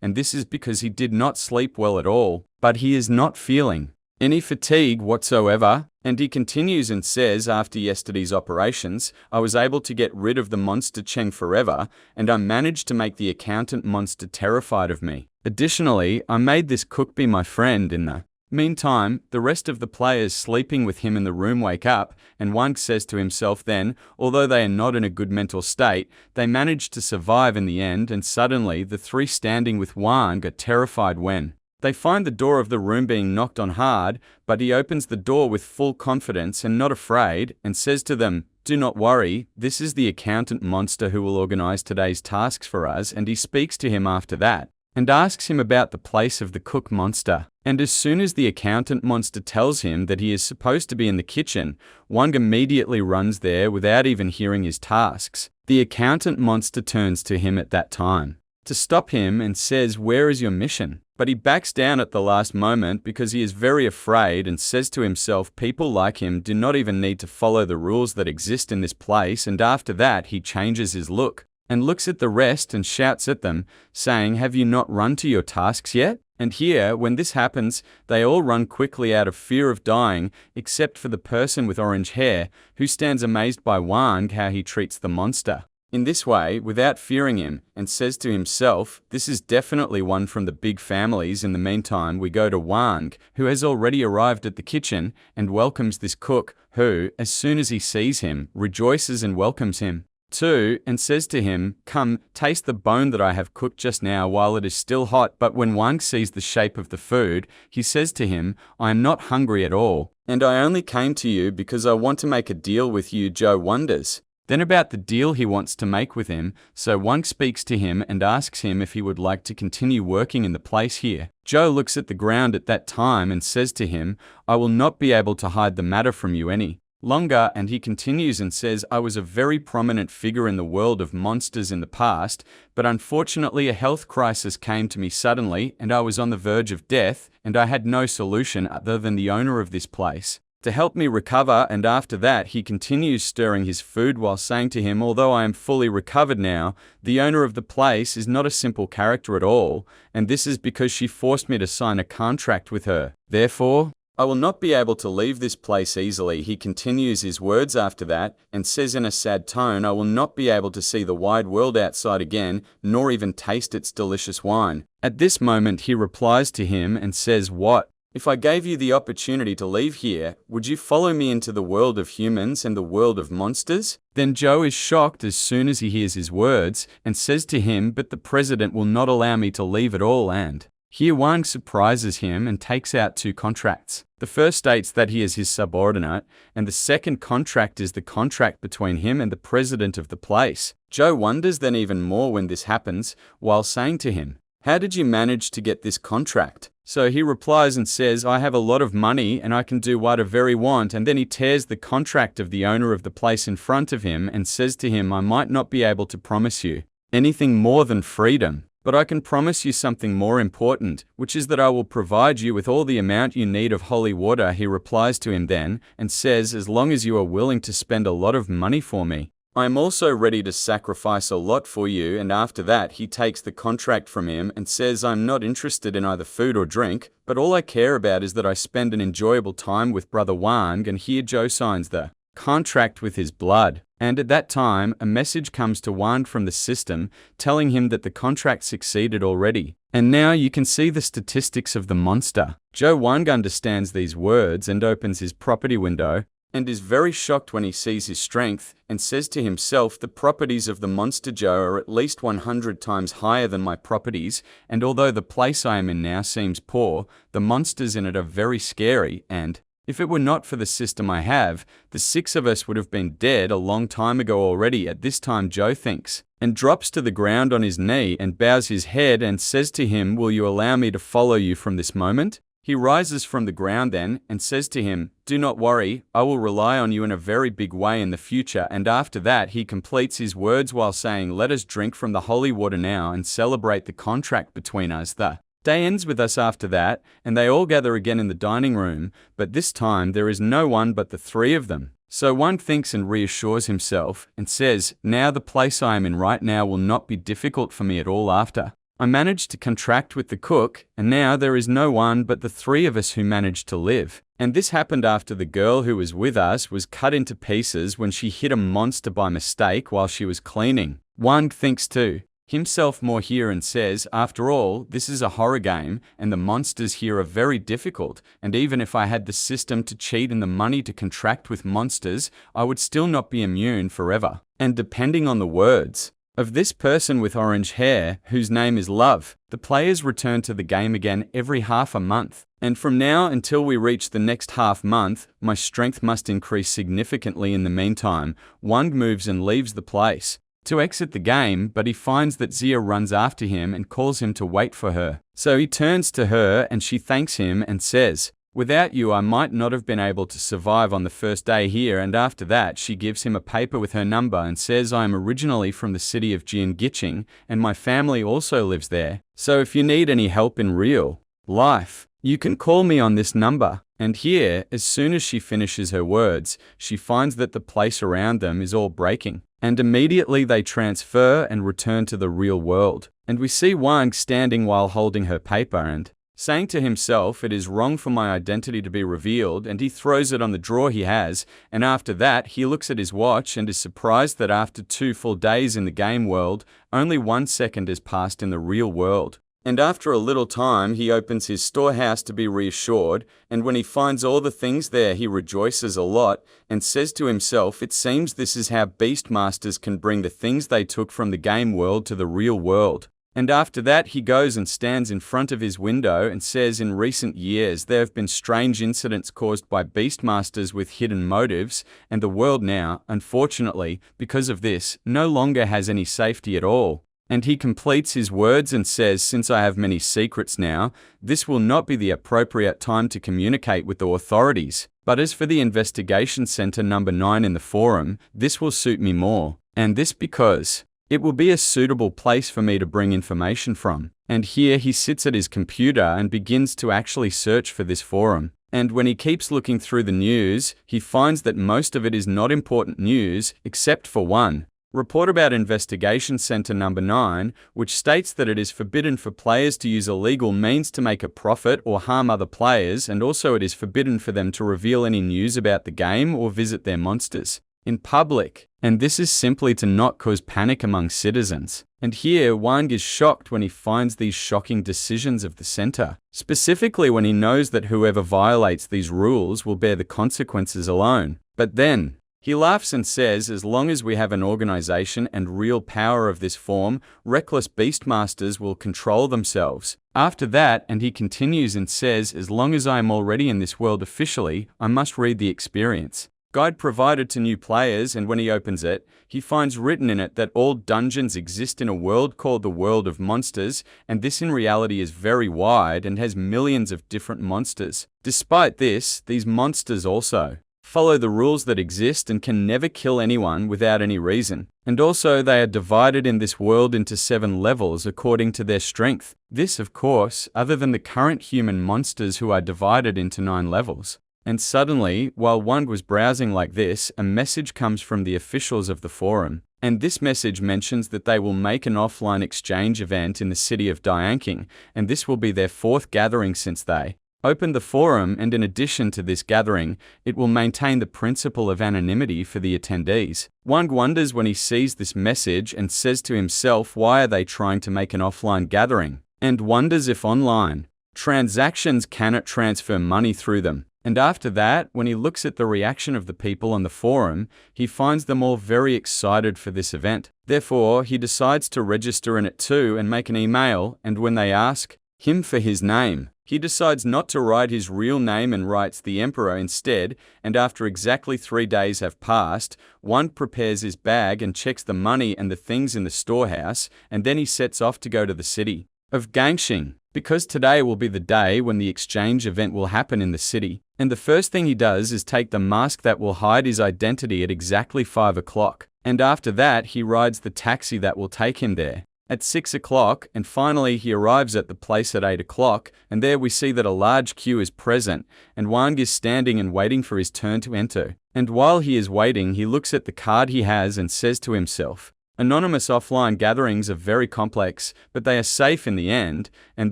[SPEAKER 1] and this is because he did not sleep well at all, but he is not feeling any fatigue whatsoever. And he continues and says, after yesterday's operations, I was able to get rid of the monster Cheng forever, and I managed to make the accountant monster terrified of me. Additionally, I made this cook be my friend. In the meantime, the rest of the players sleeping with him in the room wake up, and Wang says to himself then, although they are not in a good mental state, they manage to survive in the end, and suddenly the 3 standing with Wang are terrified when they find the door of the room being knocked on hard, but he opens the door with full confidence and not afraid, and says to them, do not worry, this is the accountant monster who will organize today's tasks for us. And he speaks to him after that, and asks him about the place of the cook monster. And as soon as the accountant monster tells him that he is supposed to be in the kitchen, Wang immediately runs there without even hearing his tasks. The accountant monster turns to him at that time to stop him and says, where is your mission? But he backs down at the last moment because he is very afraid and says to himself, people like him do not even need to follow the rules that exist in this place. And after that he changes his look and looks at the rest and shouts at them, saying, have you not run to your tasks yet? And here, when this happens, they all run quickly out of fear of dying, except for the person with orange hair, who stands amazed by Wang how he treats the monster in this way, without fearing him, and says to himself, this is definitely one from the big families. In the meantime, we go to Wang, who has already arrived at the kitchen, and welcomes this cook, who, as soon as he sees him, rejoices and welcomes him too, and says to him, come, taste the bone that I have cooked just now while it is still hot. But when Wang sees the shape of the food, he says to him, I am not hungry at all, and I only came to you because I want to make a deal with you. Joe wonders then about the deal he wants to make with him, so Wang speaks to him and asks him if he would like to continue working in the place here. Joe looks at the ground at that time and says to him, I will not be able to hide the matter from you any longer. And he continues and says, I was a very prominent figure in the world of monsters in the past, but unfortunately a health crisis came to me suddenly, and I was on the verge of death, and I had no solution other than the owner of this place to help me recover. And after that he continues stirring his food while saying to him, although I am fully recovered now, the owner of the place is not a simple character at all, and this is because she forced me to sign a contract with her. Therefore, I will not be able to leave this place easily. He continues his words after that and says in a sad tone, I will not be able to see the wide world outside again, nor even taste its delicious wine. At this moment he replies to him and says, what? If I gave you the opportunity to leave here, would you follow me into the world of humans and the world of monsters? Then Joe is shocked as soon as he hears his words and says to him, but the president will not allow me to leave at all. And here Wang surprises him and takes out 2 contracts. The first states that he is his subordinate, and the second contract is the contract between him and the president of the place. Joe wonders then even more when this happens, while saying to him, how did you manage to get this contract? So he replies and says, I have a lot of money and I can do whatever I want. And then he tears the contract of the owner of the place in front of him and says to him, I might not be able to promise you anything more than freedom, but I can promise you something more important, which is that I will provide you with all the amount you need of holy water. He replies to him then and says, as long as you are willing to spend a lot of money for me, I am also ready to sacrifice a lot for you. And after that he takes the contract from him and says, I'm not interested in either food or drink, but all I care about is that I spend an enjoyable time with brother Wang. And here Joe signs the contract with his blood. And at that time a message comes to Wang from the system telling him that the contract succeeded already. And now you can see the statistics of the monster. Joe Wang understands these words and opens his property window and is very shocked when he sees his strength, and says to himself, the properties of the monster Joe are at least 100 times higher than my properties, and although the place I am in now seems poor, the monsters in it are very scary, and if it were not for the system I have, the 6 of us would have been dead a long time ago already. At this time Joe thinks, and drops to the ground on his knee and bows his head and says to him, will you allow me to follow you from this moment? He rises from the ground then and says to him, "Do not worry, I will rely on you in a very big way in the future." And after that he completes his words while saying, "Let us drink from the holy water now and celebrate the contract between us." The day ends with us after that, and they all gather again in the dining room, but this time there is no one but the three of them. So Wang thinks and reassures himself and says, "Now the place I am in right now will not be difficult for me at all after I managed to contract with the cook, and now there is no one but the three of us who managed to live." And this happened after the girl who was with us was cut into pieces when she hit a monster by mistake while she was cleaning. Wang thinks to himself more here and says, "After all, this is a horror game, and the monsters here are very difficult, and even if I had the system to cheat and the money to contract with monsters, I would still not be immune forever." And depending on the words of this person with orange hair, whose name is Love, the players return to the game again every half a month. And from now until we reach the next half month, my strength must increase significantly. In the meantime, Wang moves and leaves the place to exit the game, but he finds that Zia runs after him and calls him to wait for her. So he turns to her and she thanks him and says, "Without you, I might not have been able to survive on the first day here." And after that, she gives him a paper with her number and says, "I am originally from the city of Jiangicheng, and my family also lives there. So if you need any help in real life, you can call me on this number." And here, as soon as she finishes her words, she finds that the place around them is all breaking. And immediately they transfer and return to the real world. And we see Wang standing while holding her paper and saying to himself, "It is wrong for my identity to be revealed," and he throws it on the drawer he has, and after that he looks at his watch and is surprised that after 2 full days in the game world, only 1 second has passed in the real world. And after a little time he opens his storehouse to be reassured, and when he finds all the things there he rejoices a lot, and says to himself, "It seems this is how Beastmasters can bring the things they took from the game world to the real world." And after that he goes and stands in front of his window and says, "In recent years there have been strange incidents caused by Beastmasters with hidden motives, and the world now, unfortunately, because of this, no longer has any safety at all." And he completes his words and says, "Since I have many secrets now, this will not be the appropriate time to communicate with the authorities. But as for the investigation center number 9 in the forum, this will suit me more. And this because it will be a suitable place for me to bring information from." And here he sits at his computer and begins to actually search for this forum. And when he keeps looking through the news, he finds that most of it is not important news, except for one report about Investigation Center number 9, which states that it is forbidden for players to use illegal means to make a profit or harm other players, and also it is forbidden for them to reveal any news about the game or visit their monsters in public. And this is simply to not cause panic among citizens. And here, Wang is shocked when he finds these shocking decisions of the center, specifically when he knows that whoever violates these rules will bear the consequences alone. But then he laughs and says, "As long as we have an organization and real power of this form, reckless Beastmasters will control themselves." After that, and he continues and says, "As long as I am already in this world officially, I must read the experience guide provided to new players," and when he opens it, he finds written in it that all dungeons exist in a world called the World of Monsters, and this in reality is very wide and has millions of different monsters. Despite this, these monsters also follow the rules that exist and can never kill anyone without any reason. And also they are divided in this world into 7 levels according to their strength. This, of course, other than the current human monsters who are divided into 9 levels. And suddenly, while Wang was browsing like this, a message comes from the officials of the forum. And this message mentions that they will make an offline exchange event in the city of Dianking, and this will be their 4th gathering since they opened the forum, and in addition to this gathering, it will maintain the principle of anonymity for the attendees. Wang wonders when he sees this message and says to himself, why are they trying to make an offline gathering? And wonders if online transactions cannot transfer money through them. And after that, when he looks at the reaction of the people on the forum, he finds them all very excited for this event. Therefore, he decides to register in it too and make an email, and when they ask him for his name, he decides not to write his real name and writes the Emperor instead, and after exactly 3 days have passed, Wang prepares his bag and checks the money and the things in the storehouse, and then he sets off to go to the city of Gangxing. because today will be the day when the exchange event will happen in the city. And the first thing he does is take the mask that will hide his identity at exactly 5 o'clock. And after that, he rides the taxi that will take him there at 6 o'clock, and finally he arrives at the place at 8 o'clock, and there we see that a large queue is present, and Wang is standing and waiting for his turn to enter. And while he is waiting, he looks at the card he has and says to himself, "Anonymous offline gatherings are very complex, but they are safe in the end, and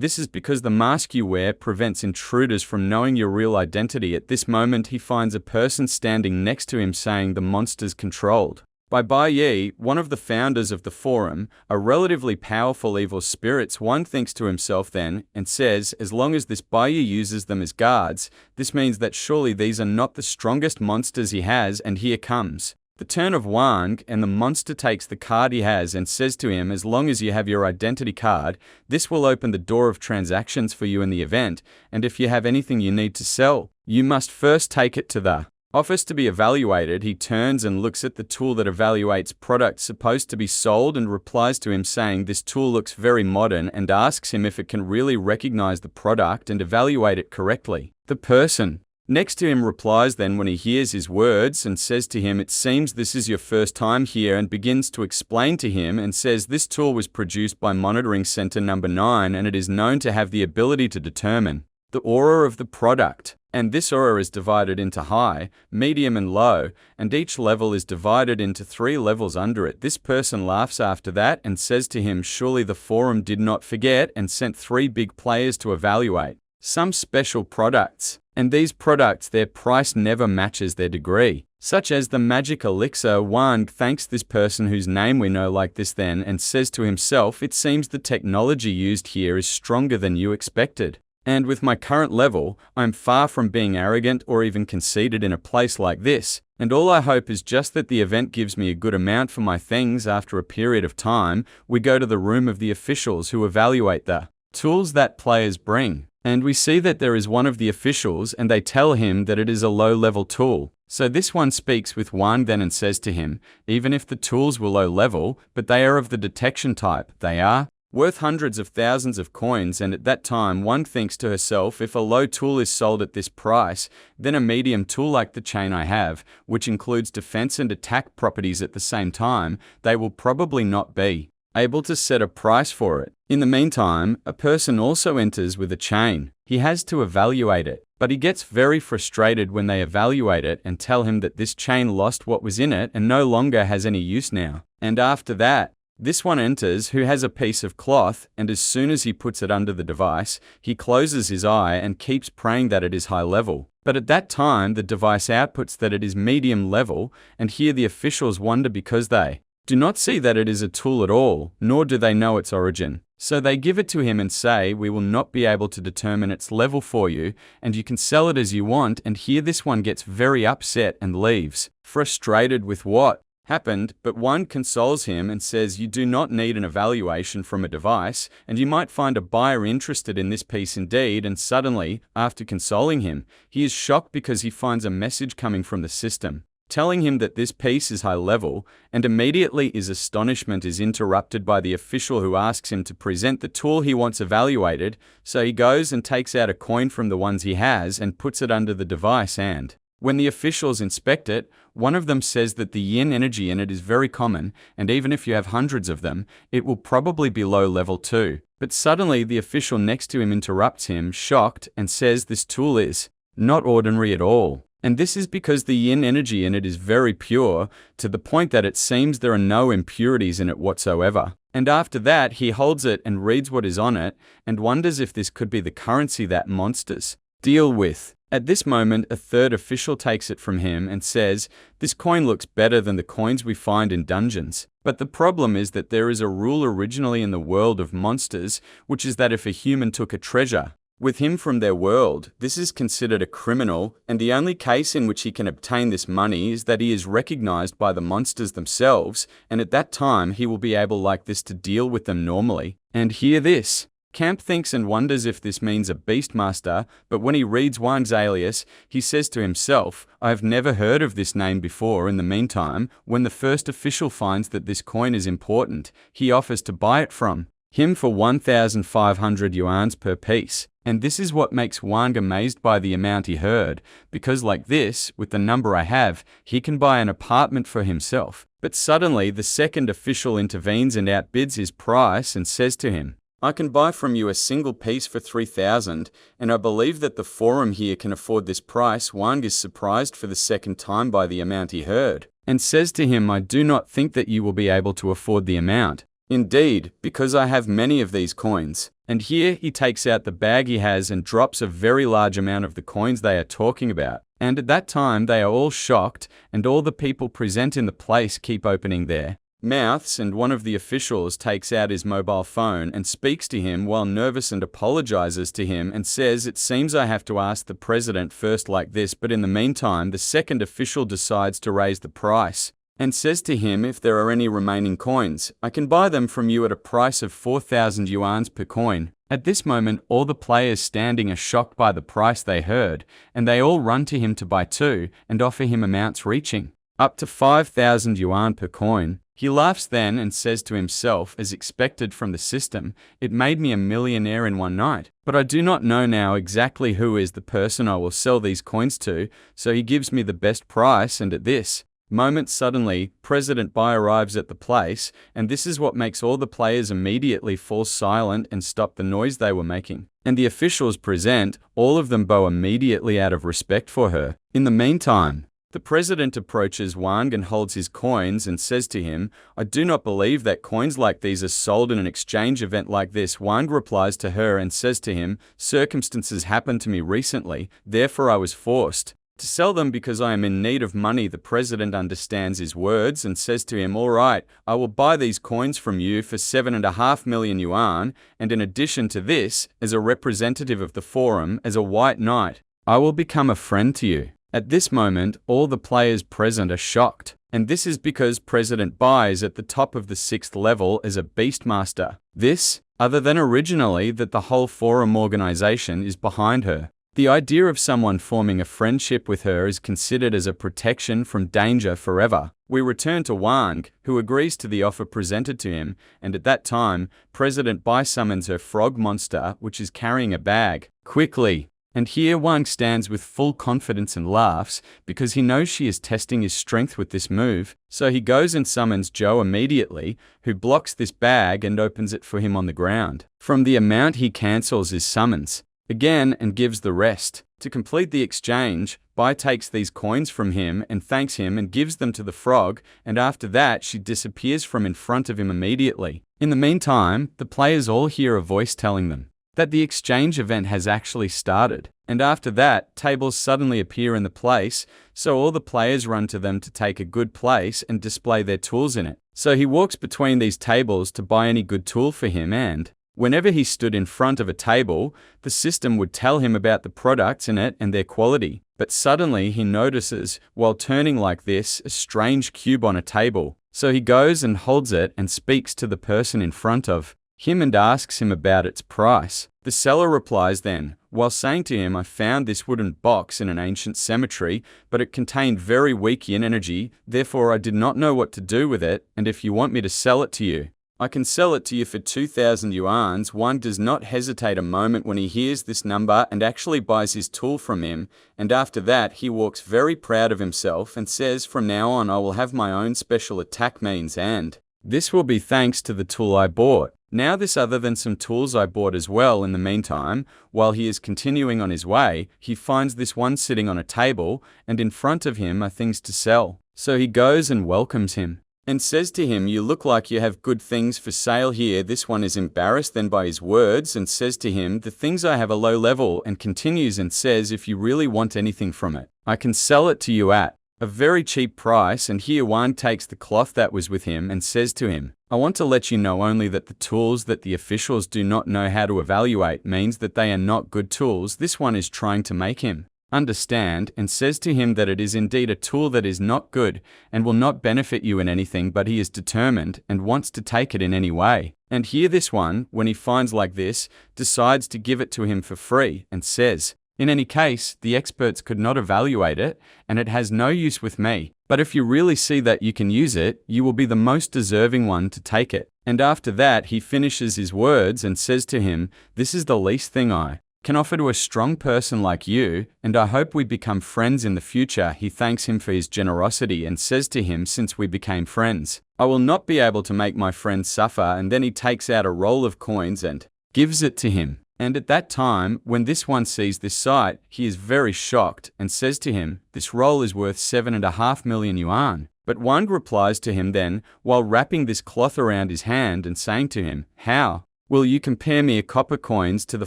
[SPEAKER 1] this is because the mask you wear prevents intruders from knowing your real identity." At this moment, he finds a person standing next to him saying the monster's controlled by Bai Yi, one of the founders of the forum, are relatively powerful evil spirits. One thinks to himself then, and says, as long as this Bai Yi uses them as guards, this means that surely these are not the strongest monsters he has, and here comes the turn of Wang, and the monster takes the card he has and says to him, as long as you have your identity card, this will open the door of transactions for you in the event, and if you have anything you need to sell, you must first take it to the office to be evaluated. He turns and looks at the tool that evaluates products supposed to be sold and replies to him saying this tool looks very modern, and asks him if it can really recognize the product and evaluate it correctly. The person next to him replies then when he hears his words and says to him, "It seems this is your first time here," and begins to explain to him and says this tool was produced by Monitoring Center Number 9, and it is known to have the ability to determine the aura of the product. And this aura is divided into high, medium and low, and each level is divided into 3 levels under it. This person laughs after that and says to him, surely the forum did not forget and sent 3 big players to evaluate some special products. And these products, their price never matches their degree, such as the magic elixir. Wang thanks this person whose name we know like this then, and says to himself, it seems the technology used here is stronger than you expected. And with my current level, I'm far from being arrogant or even conceited in a place like this, and all I hope is just that the event gives me a good amount for my things. After a period of time, we go to the room of the officials who evaluate the tools that players bring, and we see that there is one of the officials, and they tell him that it is a low-level tool. So this one speaks with Wang then and says to him, even if the tools were low level, but they are of the detection type, they are worth hundreds of thousands of coins. And at that time, one thinks to herself, if a low tool is sold at this price, then a medium tool like the chain I have, which includes defense and attack properties at the same time, they will probably not be able to set a price for it. In the meantime, a person also enters with a chain. He has to evaluate it, but he gets very frustrated when they evaluate it and tell him that this chain lost what was in it and no longer has any use now. And after that, this one enters who has a piece of cloth, and as soon as he puts it under the device, he closes his eye and keeps praying that it is high level. But at that time, the device outputs that it is medium level, and here the officials wonder because they do not see that it is a tool at all, nor do they know its origin. So they give it to him and say, we will not be able to determine its level for you, and you can sell it as you want. And here this one gets very upset and leaves, frustrated with what happened, but one consoles him and says you do not need an evaluation from a device, and you might find a buyer interested in this piece indeed. And suddenly, after consoling him, he is shocked because he finds a message coming from the system, telling him that this piece is high level, and immediately his astonishment is interrupted by the official who asks him to present the tool he wants evaluated. So he goes and takes out a coin from the ones he has and puts it under the device, and when the officials inspect it, one of them says that the yin energy in it is very common, and even if you have hundreds of them, it will probably be low level too. But suddenly the official next to him interrupts him, shocked, and says this tool is not ordinary at all. And this is because the yin energy in it is very pure, to the point that it seems there are no impurities in it whatsoever. And after that, he holds it and reads what is on it, and wonders if this could be the currency that monsters deal with. At this moment, a third official takes it from him and says, this coin looks better than the coins we find in dungeons. But the problem is that there is a rule originally in the world of monsters, which is that if a human took a treasure with him from their world, this is considered a criminal, and the only case in which he can obtain this money is that he is recognized by the monsters themselves, and at that time he will be able like this to deal with them normally. And hear this. Camp thinks and wonders if this means a beastmaster, but when he reads Wang's alias, he says to himself, I have never heard of this name before. In the meantime, when the first official finds that this coin is important, he offers to buy it from him for 1,500 yuans per piece. And this is what makes Wang amazed by the amount he heard, because like this, with the number I have, he can buy an apartment for himself. But suddenly the second official intervenes and outbids his price and says to him, I can buy from you a single piece for 3,000, and I believe that the forum here can afford this price. Wang is surprised for the second time by the amount he heard, and says to him, I do not think that you will be able to afford the amount. Indeed, because I have many of these coins. And here he takes out the bag he has and drops a very large amount of the coins they are talking about. And at that time they are all shocked, and all the people present in the place keep opening their mouths, and one of the officials takes out his mobile phone and speaks to him while nervous and apologizes to him and says, it seems I have to ask the president first like this, but in the meantime the second official decides to raise the price and says to him, if there are any remaining coins, I can buy them from you at a price of 4,000 yuans per coin. At this moment, all the players standing are shocked by the price they heard, and they all run to him to buy too, and offer him amounts reaching up to 5,000 yuan per coin. He laughs then and says to himself, as expected from the system, it made me a millionaire in one night. But I do not know now exactly who is the person I will sell these coins to, so he gives me the best price, and at this moment suddenly, President Bai arrives at the place, and this is what makes all the players immediately fall silent and stop the noise they were making. And the officials present, all of them bow immediately out of respect for her. In the meantime, the president approaches Wang and holds his coins and says to him, I do not believe that coins like these are sold in an exchange event like this. Wang replies to her and says to him, circumstances happened to me recently, therefore I was forced to sell them because I am in need of money. The president understands his words and says to him, all right, I will buy these coins from you for 7.5 million yuan, and in addition to this, as a representative of the forum, as a white knight, I will become a friend to you. At this moment, all the players present are shocked, and this is because President Bai is at the top of the 6th level as a beastmaster. This, other than originally that the whole forum organization is behind her. The idea of someone forming a friendship with her is considered as a protection from danger forever. We return to Wang, who agrees to the offer presented to him, and at that time, President Bai summons her frog monster, which is carrying a bag, quickly. And here Wang stands with full confidence and laughs, because he knows she is testing his strength with this move. So he goes and summons Zhou immediately, who blocks this bag and opens it for him on the ground. From the amount he cancels his summons again and gives the rest. To complete the exchange, Bai takes these coins from him and thanks him and gives them to the frog, and after that she disappears from in front of him immediately. In the meantime, the players all hear a voice telling them that the exchange event has actually started, and after that, tables suddenly appear in the place, so all the players run to them to take a good place and display their tools in it. So he walks between these tables to buy any good tool for him, and whenever he stood in front of a table, the system would tell him about the products in it and their quality. But suddenly he notices, while turning like this, a strange cube on a table. So he goes and holds it and speaks to the person in front of him and asks him about its price. The seller replies then, while saying to him, I found this wooden box in an ancient cemetery, but it contained very weak yin energy, therefore I did not know what to do with it, and if you want me to sell it to you, I can sell it to you for 2,000 yuans. Wang does not hesitate a moment when he hears this number and actually buys his tool from him, and after that he walks very proud of himself and says, from now on I will have my own special attack means, and this will be thanks to the tool I bought. Now this other than some tools I bought as well. In the meantime, while he is continuing on his way, he finds this one sitting on a table, and in front of him are things to sell. So he goes and welcomes him and says to him, you look like you have good things for sale here. This one is embarrassed then by his words and says to him, the things I have are low level, and continues and says, if you really want anything from it, I can sell it to you at a very cheap price. And here Wang takes the cloth that was with him and says to him, I want to let you know only that the tools that the officials do not know how to evaluate means that they are not good tools. This one is trying to make him understand, and says to him that it is indeed a tool that is not good and will not benefit you in anything, but he is determined and wants to take it in any way. And here this one, when he finds like this, decides to give it to him for free and says, in any case, the experts could not evaluate it, and it has no use with me. But if you really see that you can use it, you will be the most deserving one to take it. And after that he finishes his words and says to him, "This is the least thing I can offer to a strong person like you, and I hope we become friends in the future." He thanks him for his generosity and says to him, "Since we became friends, I will not be able to make my friend suffer." And then he takes out a roll of coins and gives it to him. And at that time, when this one sees this sight, he is very shocked and says to him, "This roll is worth 7.5 million yuan. But Wang replies to him then, while wrapping this cloth around his hand and saying to him, "How will you compare mere copper coins to the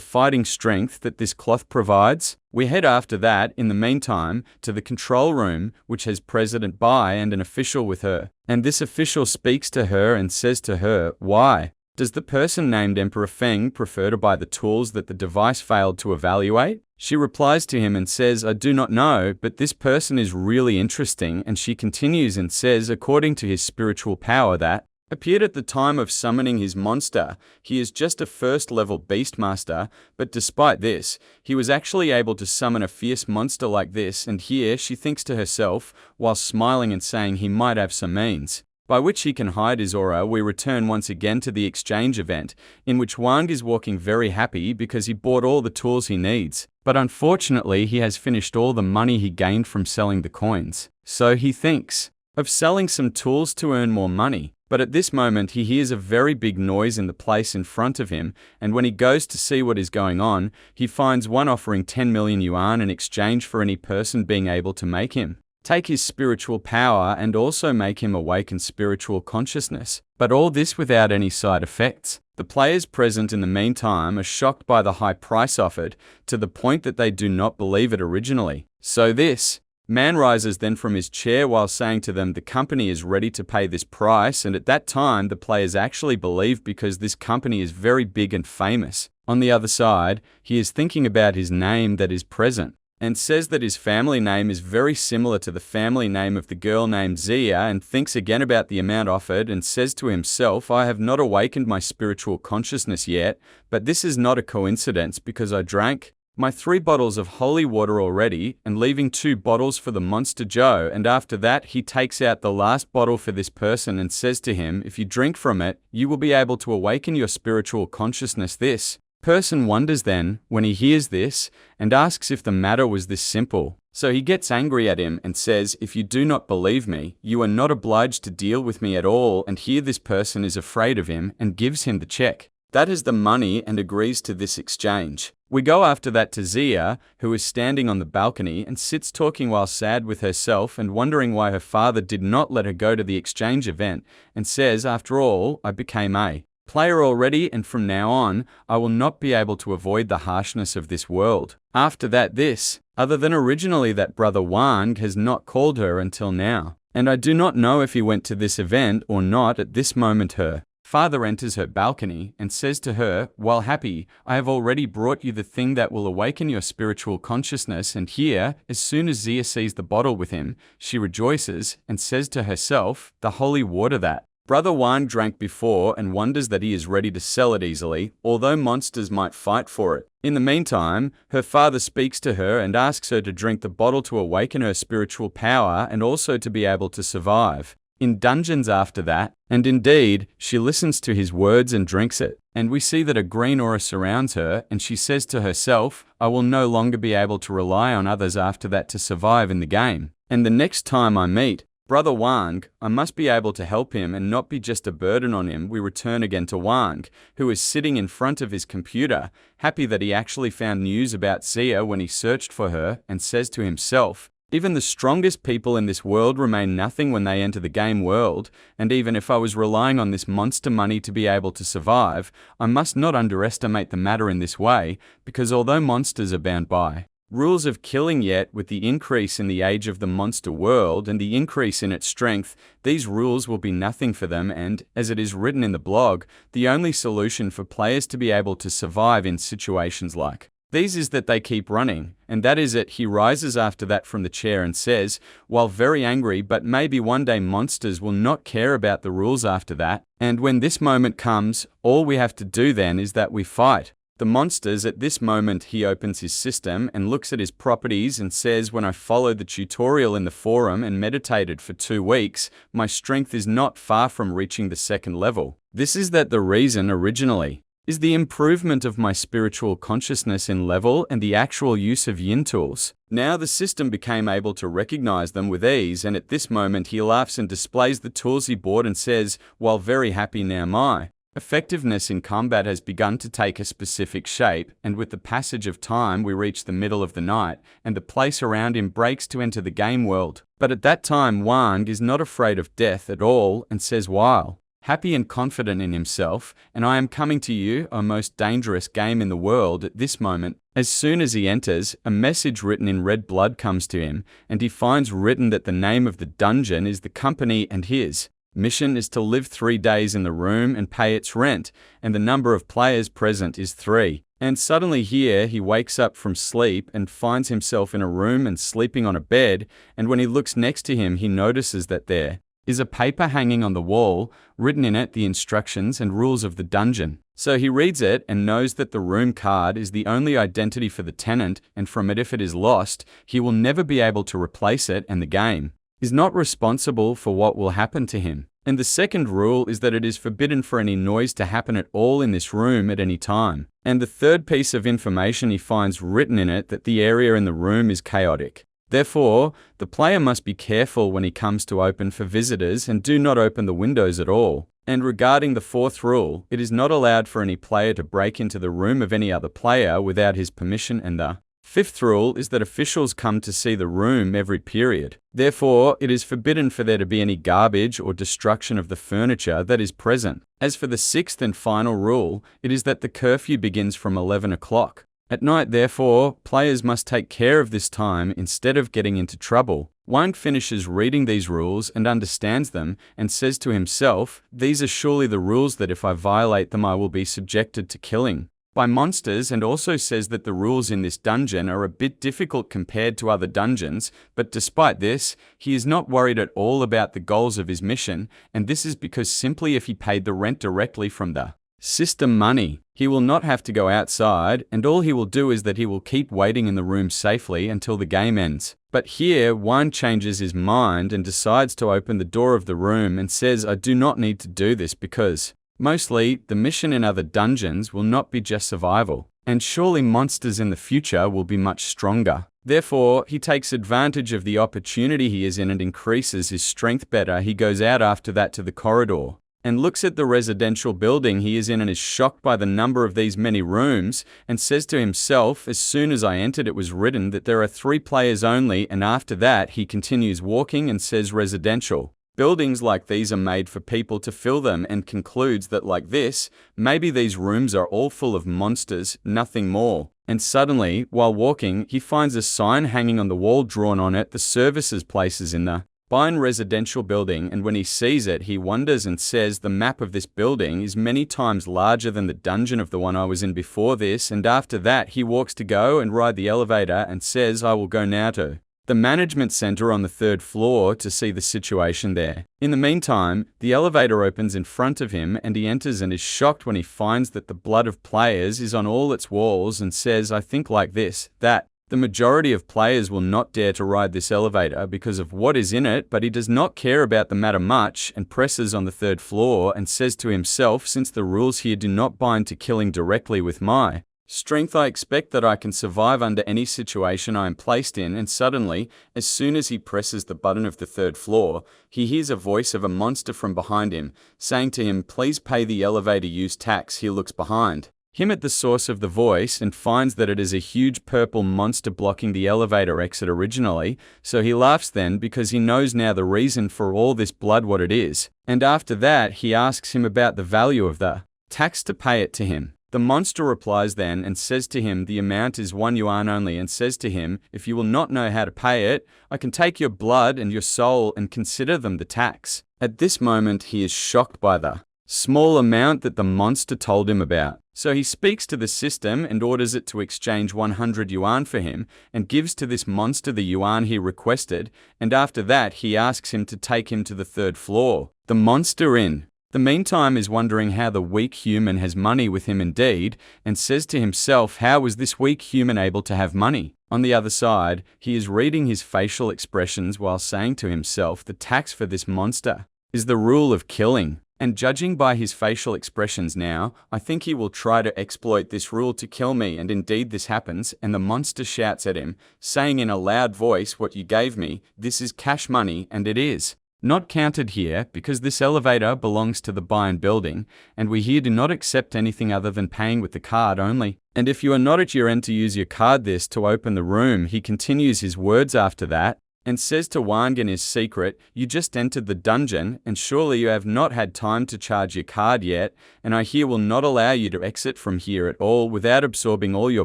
[SPEAKER 1] fighting strength that this cloth provides?" We head after that, in the meantime, to the control room, which has President Bai and an official with her. And this official speaks to her and says to her, "Why does the person named Emperor Feng prefer to buy the tools that the device failed to evaluate?" She replies to him and says, "I do not know, but this person is really interesting." And she continues and says, according to his spiritual power that appeared at the time of summoning his monster, he is just a first-level beastmaster, but despite this, he was actually able to summon a fierce monster like this. And here she thinks to herself, while smiling and saying he might have some means by which he can hide his aura. We return once again to the exchange event, in which Wang is walking very happy because he bought all the tools he needs. But unfortunately, he has finished all the money he gained from selling the coins. So he thinks of selling some tools to earn more money. But at this moment he hears a very big noise in the place in front of him, and when he goes to see what is going on, he finds one offering 10 million yuan in exchange for any person being able to make him take his spiritual power and also make him awaken spiritual consciousness. But all this without any side effects. The players present in the meantime are shocked by the high price offered, to the point that they do not believe it originally. So this man rises then from his chair while saying to them the company is ready to pay this price, and at that time the players actually believe because this company is very big and famous. On the other side, he is thinking about his name that is present, and says that his family name is very similar to the family name of the girl named Zia, and thinks again about the amount offered and says to himself, "I have not awakened my spiritual consciousness yet, but this is not a coincidence because I drank my 3 bottles of holy water already, and leaving 2 bottles for the monster Joe." And after that he takes out the last bottle for this person and says to him, "If you drink from it, you will be able to awaken your spiritual consciousness." This person wonders then, when he hears this, and asks if the matter was this simple. So he gets angry at him and says, "If you do not believe me, you are not obliged to deal with me at all." And here this person is afraid of him and gives him the check that is the money and agrees to this exchange. We go after that to Zia, who is standing on the balcony and sits talking while sad with herself and wondering why her father did not let her go to the exchange event, and says, "After all, I became a player already, and from now on, I will not be able to avoid the harshness of this world." After that this, other than originally that brother Wang has not called her until now. And I do not know if he went to this event or not. At this moment her father enters her balcony and says to her, while happy, "I have already brought you the thing that will awaken your spiritual consciousness." And here, as soon as Zia sees the bottle with him, she rejoices and says to herself, "The holy water that brother Wang drank before," and wonders that he is ready to sell it easily, although monsters might fight for it. In the meantime, her father speaks to her and asks her to drink the bottle to awaken her spiritual power and also to be able to survive in dungeons after that. And indeed, she listens to his words and drinks it. And we see that a green aura surrounds her, and she says to herself, "I will no longer be able to rely on others after that to survive in the game. And the next time I meet brother Wang, I must be able to help him and not be just a burden on him." We return again to Wang, who is sitting in front of his computer, happy that he actually found news about Zia when he searched for her, and says to himself, "Even the strongest people in this world remain nothing when they enter the game world, and even if I was relying on this monster money to be able to survive, I must not underestimate the matter in this way, because although monsters are bound by rules of killing, yet with the increase in the age of the monster world and the increase in its strength, these rules will be nothing for them, and, as it is written in the blog, the only solution for players to be able to survive in situations like these is that they keep running." And that is it. He rises after that from the chair and says, while very angry, "But maybe one day monsters will not care about the rules after that, and when this moment comes, all we have to do then is that we fight The monsters. At this moment he opens his system and looks at his properties and says, when I followed the tutorial in the forum and meditated for 2 weeks, my strength is not far from reaching the 2nd level. This is that the reason originally is the improvement of my spiritual consciousness in level and the actual use of yin tools. Now the system became able to recognize them with ease, and at this moment he laughs and displays the tools he bought and says, while very happy now my effectiveness in combat has begun to take a specific shape, and with the passage of time we reach the middle of the night, and the place around him breaks to enter the game world. But at that time Wang is not afraid of death at all and says, while happy and confident in himself, and I am coming to you, O most dangerous game in the world at this moment. As soon as he enters, a message written in red blood comes to him, and he finds written that the name of the dungeon is the company and his mission is to live 3 days in the room and pay its rent, and the number of players present is 3. And suddenly here he wakes up from sleep and finds himself in a room and sleeping on a bed, and when he looks next to him he notices that there is a paper hanging on the wall, written in it the instructions and rules of the dungeon. So he reads it and knows that the room card is the only identity for the tenant, and from it if it is lost, he will never be able to replace it, and the game is not responsible for what will happen to him. And the second rule is that it is forbidden for any noise to happen at all in this room at any time. And the third piece of information he finds written in it that the area in the room is chaotic. Therefore, the player must be careful when he comes to open for visitors and do not open the windows at all. And regarding the fourth rule, it is not allowed for any player to break into the room of any other player without his permission, and the fifth rule is that officials come to see the room every period. Therefore, it is forbidden for there to be any garbage or destruction of the furniture that is present. As for the sixth and final rule, it is that the curfew begins from 11 o'clock. At night, therefore, players must take care of this time instead of getting into trouble. Wang finishes reading these rules and understands them and says to himself, these are surely the rules that if I violate them I will be subjected to killing by monsters, and also says that the rules in this dungeon are a bit difficult compared to other dungeons, but despite this, he is not worried at all about the goals of his mission, and this is because simply if he paid the rent directly from the system money, he will not have to go outside, and all he will do is that he will keep waiting in the room safely until the game ends. But here, Wang changes his mind and decides to open the door of the room and says, I do not need to do this because mostly, the mission in other dungeons will not be just survival, and surely monsters in the future will be much stronger. Therefore, he takes advantage of the opportunity he is in and increases his strength better. He goes out after that to the corridor and looks at the residential building he is in and is shocked by the number of these many rooms and says to himself, as soon as I entered it was written that there are 3 players only, and after that he continues walking and says residential buildings like these are made for people to fill them, and concludes that like this, maybe these rooms are all full of monsters, nothing more. And suddenly, while walking, he finds a sign hanging on the wall drawn on it the services places in the Bine residential building, and when he sees it, he wonders and says the map of this building is many times larger than the dungeon of the one I was in before this, and after that he walks to go and ride the elevator and says I will go now to the management center on the 3rd floor to see the situation there. In the meantime, the elevator opens in front of him and he enters and is shocked when he finds that the blood of players is on all its walls and says, I think like this, that the majority of players will not dare to ride this elevator because of what is in it, but he does not care about the matter much and presses on the 3rd floor and says to himself, since the rules here do not bind to killing directly with my strength, I expect that I can survive under any situation I am placed in. And suddenly, as soon as he presses the button of the 3rd floor, he hears a voice of a monster from behind him, saying to him, please pay the elevator use tax. He looks behind him at the source of the voice and finds that it is a huge purple monster blocking the elevator exit originally, so he laughs then because he knows now the reason for all this blood what it is. And after that, he asks him about the value of the tax to pay it to him. The monster replies then and says to him the amount is 1 yuan only, and says to him, if you will not know how to pay it, I can take your blood and your soul and consider them the tax. At this moment he is shocked by the small amount that the monster told him about. So he speaks to the system and orders it to exchange 100 yuan for him and gives to this monster the yuan he requested, and after that he asks him to take him to the 3rd floor. The monster in The meantime is wondering how the weak human has money with him indeed, and says to himself, how was this weak human able to have money? On the other side, he is reading his facial expressions while saying to himself, the tax for this monster is the rule of killing. And judging by his facial expressions now, I think he will try to exploit this rule to kill me, and indeed this happens, and the monster shouts at him, saying in a loud voice, what you gave me, this is cash money, and it is not counted here, because this elevator belongs to the buy-in building, and we here do not accept anything other than paying with the card only. And if you are not at your end to use your card this to open the room, he continues his words after that, and says to Wang in his secret, you just entered the dungeon, and surely you have not had time to charge your card yet, and I here will not allow you to exit from here at all without absorbing all your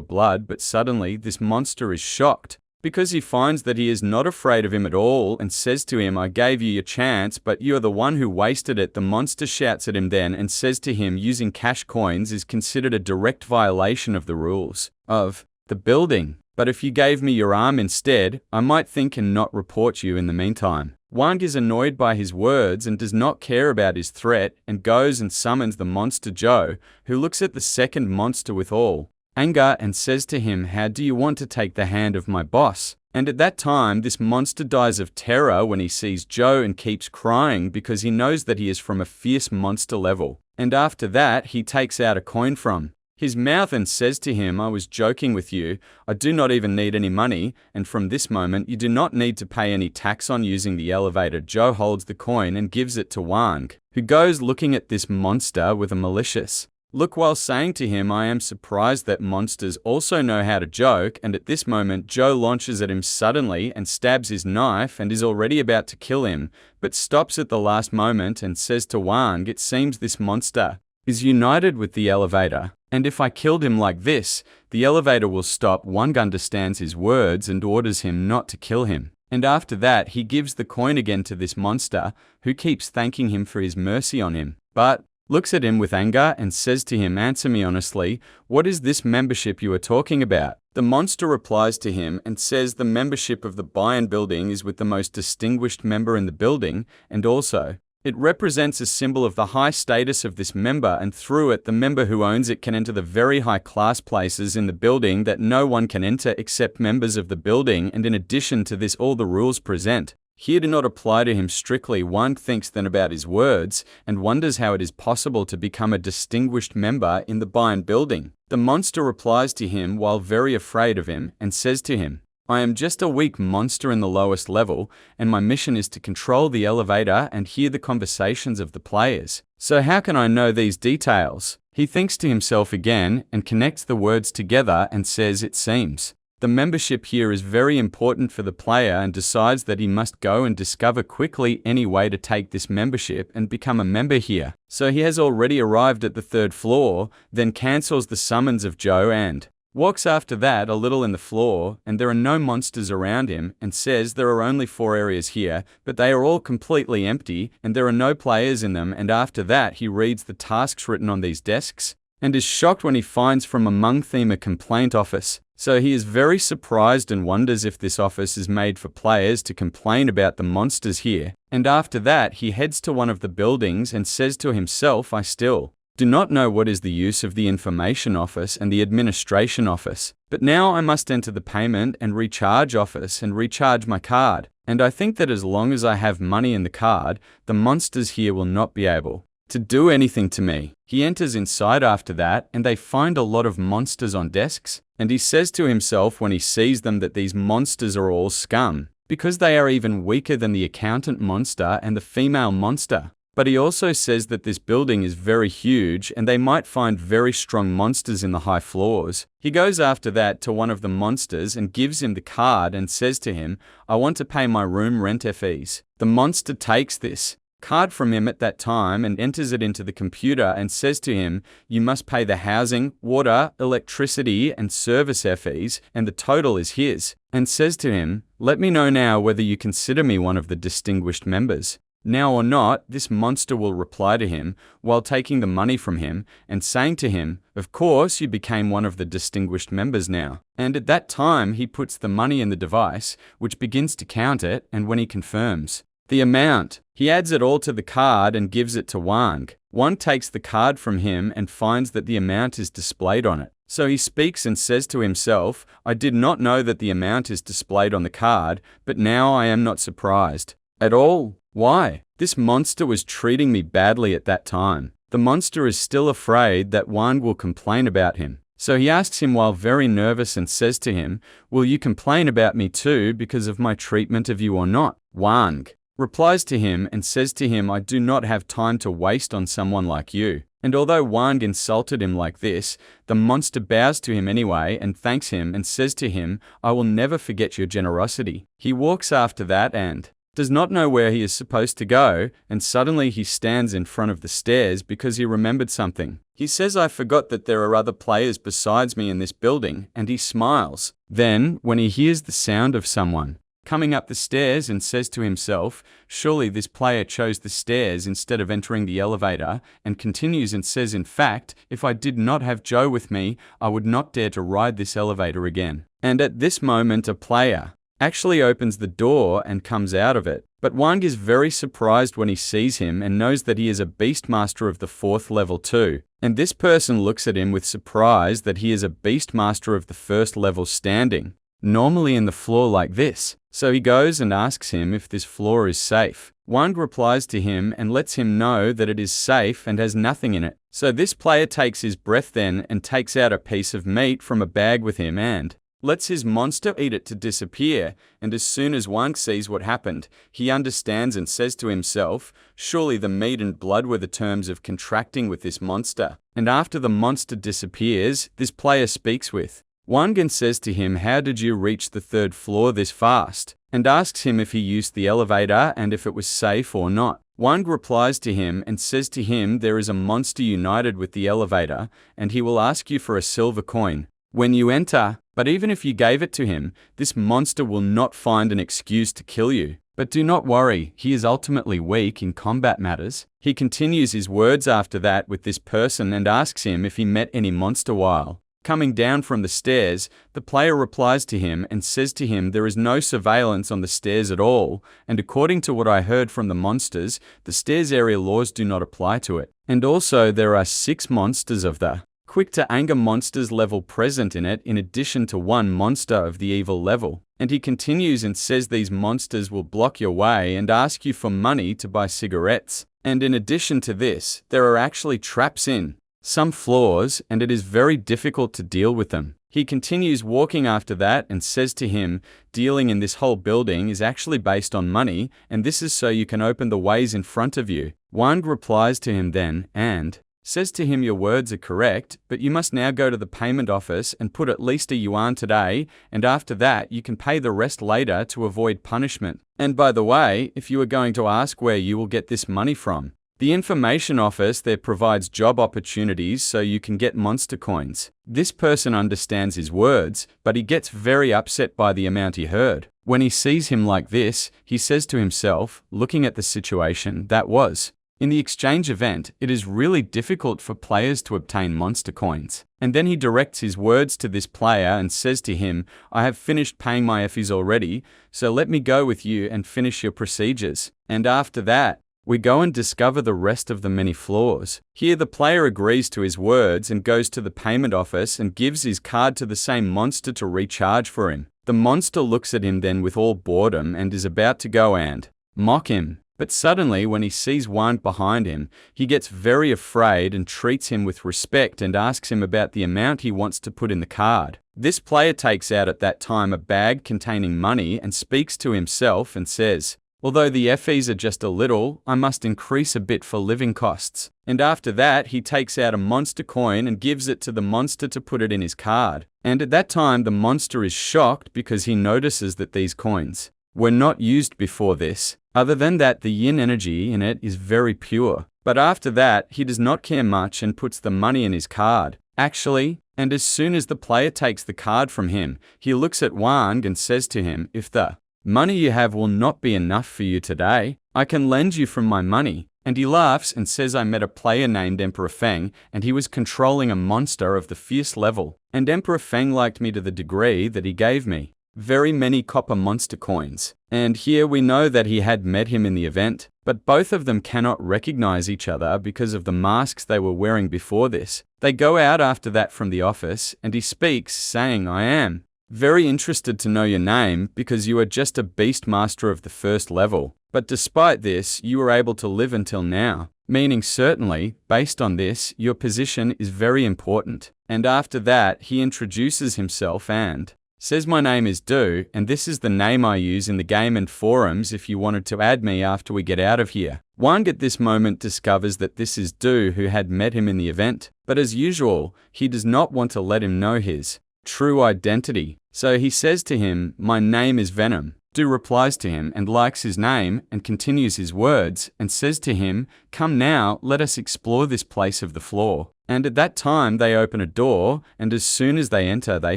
[SPEAKER 1] blood. But suddenly this monster is shocked, because he finds that he is not afraid of him at all, and says to him, I gave you your chance, but you are the one who wasted it. The monster shouts at him then and says to him, using cash coins is considered a direct violation of the rules of the building. But if you gave me your arm instead, I might think and not report you in the meantime. Wang is annoyed by his words and does not care about his threat, and goes and summons the monster Joe, who looks at the second monster with all anger and says to him, how do you want to take the hand of my boss? And at that time, this monster dies of terror when he sees Joe and keeps crying because he knows that he is from a fierce monster level. And after that, he takes out a coin from his mouth and says to him, I was joking with you, I do not even need any money, and from this moment you do not need to pay any tax on using the elevator. Joe holds the coin and gives it to Wang, who goes looking at this monster with a malicious look while saying to him, I am surprised that monsters also know how to joke. And at this moment Joe launches at him suddenly and stabs his knife and is already about to kill him, but stops at the last moment and says to Wang, it seems this monster is united with the elevator, and if I killed him like this, the elevator will stop. Wang understands his words and orders him not to kill him. And after that, he gives the coin again to this monster, who keeps thanking him for his mercy on him, but looks at him with anger and says to him, answer me honestly, what is this membership you are talking about? The monster replies to him and says the membership of the buy-in building is with the most distinguished member in the building, and also it represents a symbol of the high status of this member, and through it the member who owns it can enter the very high class places in the building that no one can enter except members of the building. And in addition to this, all the rules present here do not apply to him strictly. Wang thinks then about his words and wonders how it is possible to become a distinguished member in the buy-in building. The monster replies to him while very afraid of him and says to him, I am just a weak monster in the lowest level, and my mission is to control the elevator and hear the conversations of the players. So how can I know these details? He thinks to himself again and connects the words together and says, it seems the membership here is very important for the player, and decides that he must go and discover quickly any way to take this membership and become a member here. So he has already arrived at the 3rd floor, then cancels the summons of Joe and walks after that a little in the floor, and there are no monsters around him, and says there are only 4 areas here, but they are all completely empty and there are no players in them. And after that he reads the tasks written on these desks and is shocked when he finds from among them a complaint office. So he is very surprised and wonders if this office is made for players to complain about the monsters here. And after that he heads to one of the buildings and says to himself, I still do not know what is the use of the information office and the administration office, but now I must enter the payment and recharge office and recharge my card. And I think that as long as I have money in the card, the monsters here will not be able to do anything to me. He enters inside after that, and they find a lot of monsters on desks, and he says to himself when he sees them that these monsters are all scum, because they are even weaker than the accountant monster and the female monster. But he also says that this building is very huge and they might find very strong monsters in the high floors. He goes after that to one of the monsters and gives him the card and says to him, I want to pay my room rent fees. The monster takes this card from him at that time and enters it into the computer and says to him, you must pay the housing, water, electricity and service fees, and the total is his, and says to him, let me know now whether you consider me one of the distinguished members. Now or not, this monster will reply to him while taking the money from him and saying to him, of course you became one of the distinguished members now. And at that time he puts the money in the device, which begins to count it, and when he confirms The amount. He adds it all to the card and gives it to Wang. Wang takes the card from him and finds that the amount is displayed on it. So he speaks and says to himself, I did not know that the amount is displayed on the card, but now I am not surprised at all. Why? This monster was treating me badly at that time. The monster is still afraid that Wang will complain about him. So he asks him while very nervous and says to him, will you complain about me too because of my treatment of you or not? Wang replies to him and says to him, I do not have time to waste on someone like you. And although Wang insulted him like this, the monster bows to him anyway and thanks him and says to him, I will never forget your generosity. He walks after that and does not know where he is supposed to go, and suddenly he stands in front of the stairs because he remembered something. He says, I forgot that there are other players besides me in this building, and he smiles. Then, when he hears the sound of someone coming up the stairs and says to himself, surely this player chose the stairs instead of entering the elevator, and continues and says, in fact, if I did not have Joe with me, I would not dare to ride this elevator again. And at this moment, a player actually opens the door and comes out of it. But Wang is very surprised when he sees him and knows that he is a Beastmaster of the 4th level too. And this person looks at him with surprise that he is a Beastmaster of the 1st level standing normally in the floor like this. So he goes and asks him if this floor is safe. Wang replies to him and lets him know that it is safe and has nothing in it. So this player takes his breath then and takes out a piece of meat from a bag with him and lets his monster eat it to disappear, and as soon as Wang sees what happened, he understands and says to himself, surely the meat and blood were the terms of contracting with this monster. And after the monster disappears, this player speaks with Wang and says to him, how did you reach the 3rd floor this fast? And asks him if he used the elevator and if it was safe or not. Wang replies to him and says to him there is a monster united with the elevator, and he will ask you for a silver coin when you enter. But even if you gave it to him, this monster will not find an excuse to kill you. But do not worry, he is ultimately weak in combat matters. He continues his words after that with this person and asks him if he met any monster while coming down from the stairs. The player replies to him and says to him there is no surveillance on the stairs at all, and according to what I heard from the monsters, the stairs area laws do not apply to it. And also there are 6 monsters of the quick to anger monsters level present in it, in addition to 1 monster of the evil level. And he continues and says these monsters will block your way and ask you for money to buy cigarettes. And in addition to this, there are actually traps in some floors, and it is very difficult to deal with them. He continues walking after that and says to him, dealing in this whole building is actually based on money, and this is so you can open the ways in front of you. Wang replies to him then and says to him, your words are correct, but you must now go to the payment office and put at least a yuan today, and after that you can pay the rest later to avoid punishment. And by the way, if you are going to ask where you will get this money from, the information office there provides job opportunities so you can get monster coins. This person understands his words, but he gets very upset by the amount he heard. When he sees him like this, he says to himself, looking at the situation that was in the exchange event, it is really difficult for players to obtain monster coins. And then he directs his words to this player and says to him, I have finished paying my fees already, so let me go with you and finish your procedures. And after that, we go and discover the rest of the many floors. Here the player agrees to his words and goes to the payment office and gives his card to the same monster to recharge for him. The monster looks at him then with all boredom and is about to go and mock him. But suddenly, when he sees Wang behind him, he gets very afraid and treats him with respect and asks him about the amount he wants to put in the card. This player takes out at that time a bag containing money and speaks to himself and says, although the fees are just a little, I must increase a bit for living costs. And after that, he takes out a monster coin and gives it to the monster to put it in his card. And at that time, the monster is shocked because he notices that these coins were not used before this. Other than that, the yin energy in it is very pure. But after that, he does not care much and puts the money in his card. Actually, and as soon as the player takes the card from him, he looks at Wang and says to him, if the money you have will not be enough for you today, I can lend you from my money. And he laughs and says, I met a player named Emperor Feng, and he was controlling a monster of the fierce level. And Emperor Feng liked me to the degree that he gave me very many copper monster coins. And here we know that he had met him in the event, but both of them cannot recognize each other because of the masks they were wearing before this. They go out after that from the office, and he speaks, saying, "I am very interested to know your name because you are just a beast master of the first level. But despite this, you were able to live until now." Meaning certainly, based on this, your position is very important. And after that, he introduces himself and says, "My name is Do, and this is the name I use in the game and forums if you wanted to add me after we get out of here." Wang at this moment discovers that this is Do who had met him in the event, but as usual, he does not want to let him know his true identity. So he says to him, "My name is Venom." Do replies to him and likes his name and continues his words and says to him, "Come now, let us explore this place of the floor." And at that time they open a door, and as soon as they enter they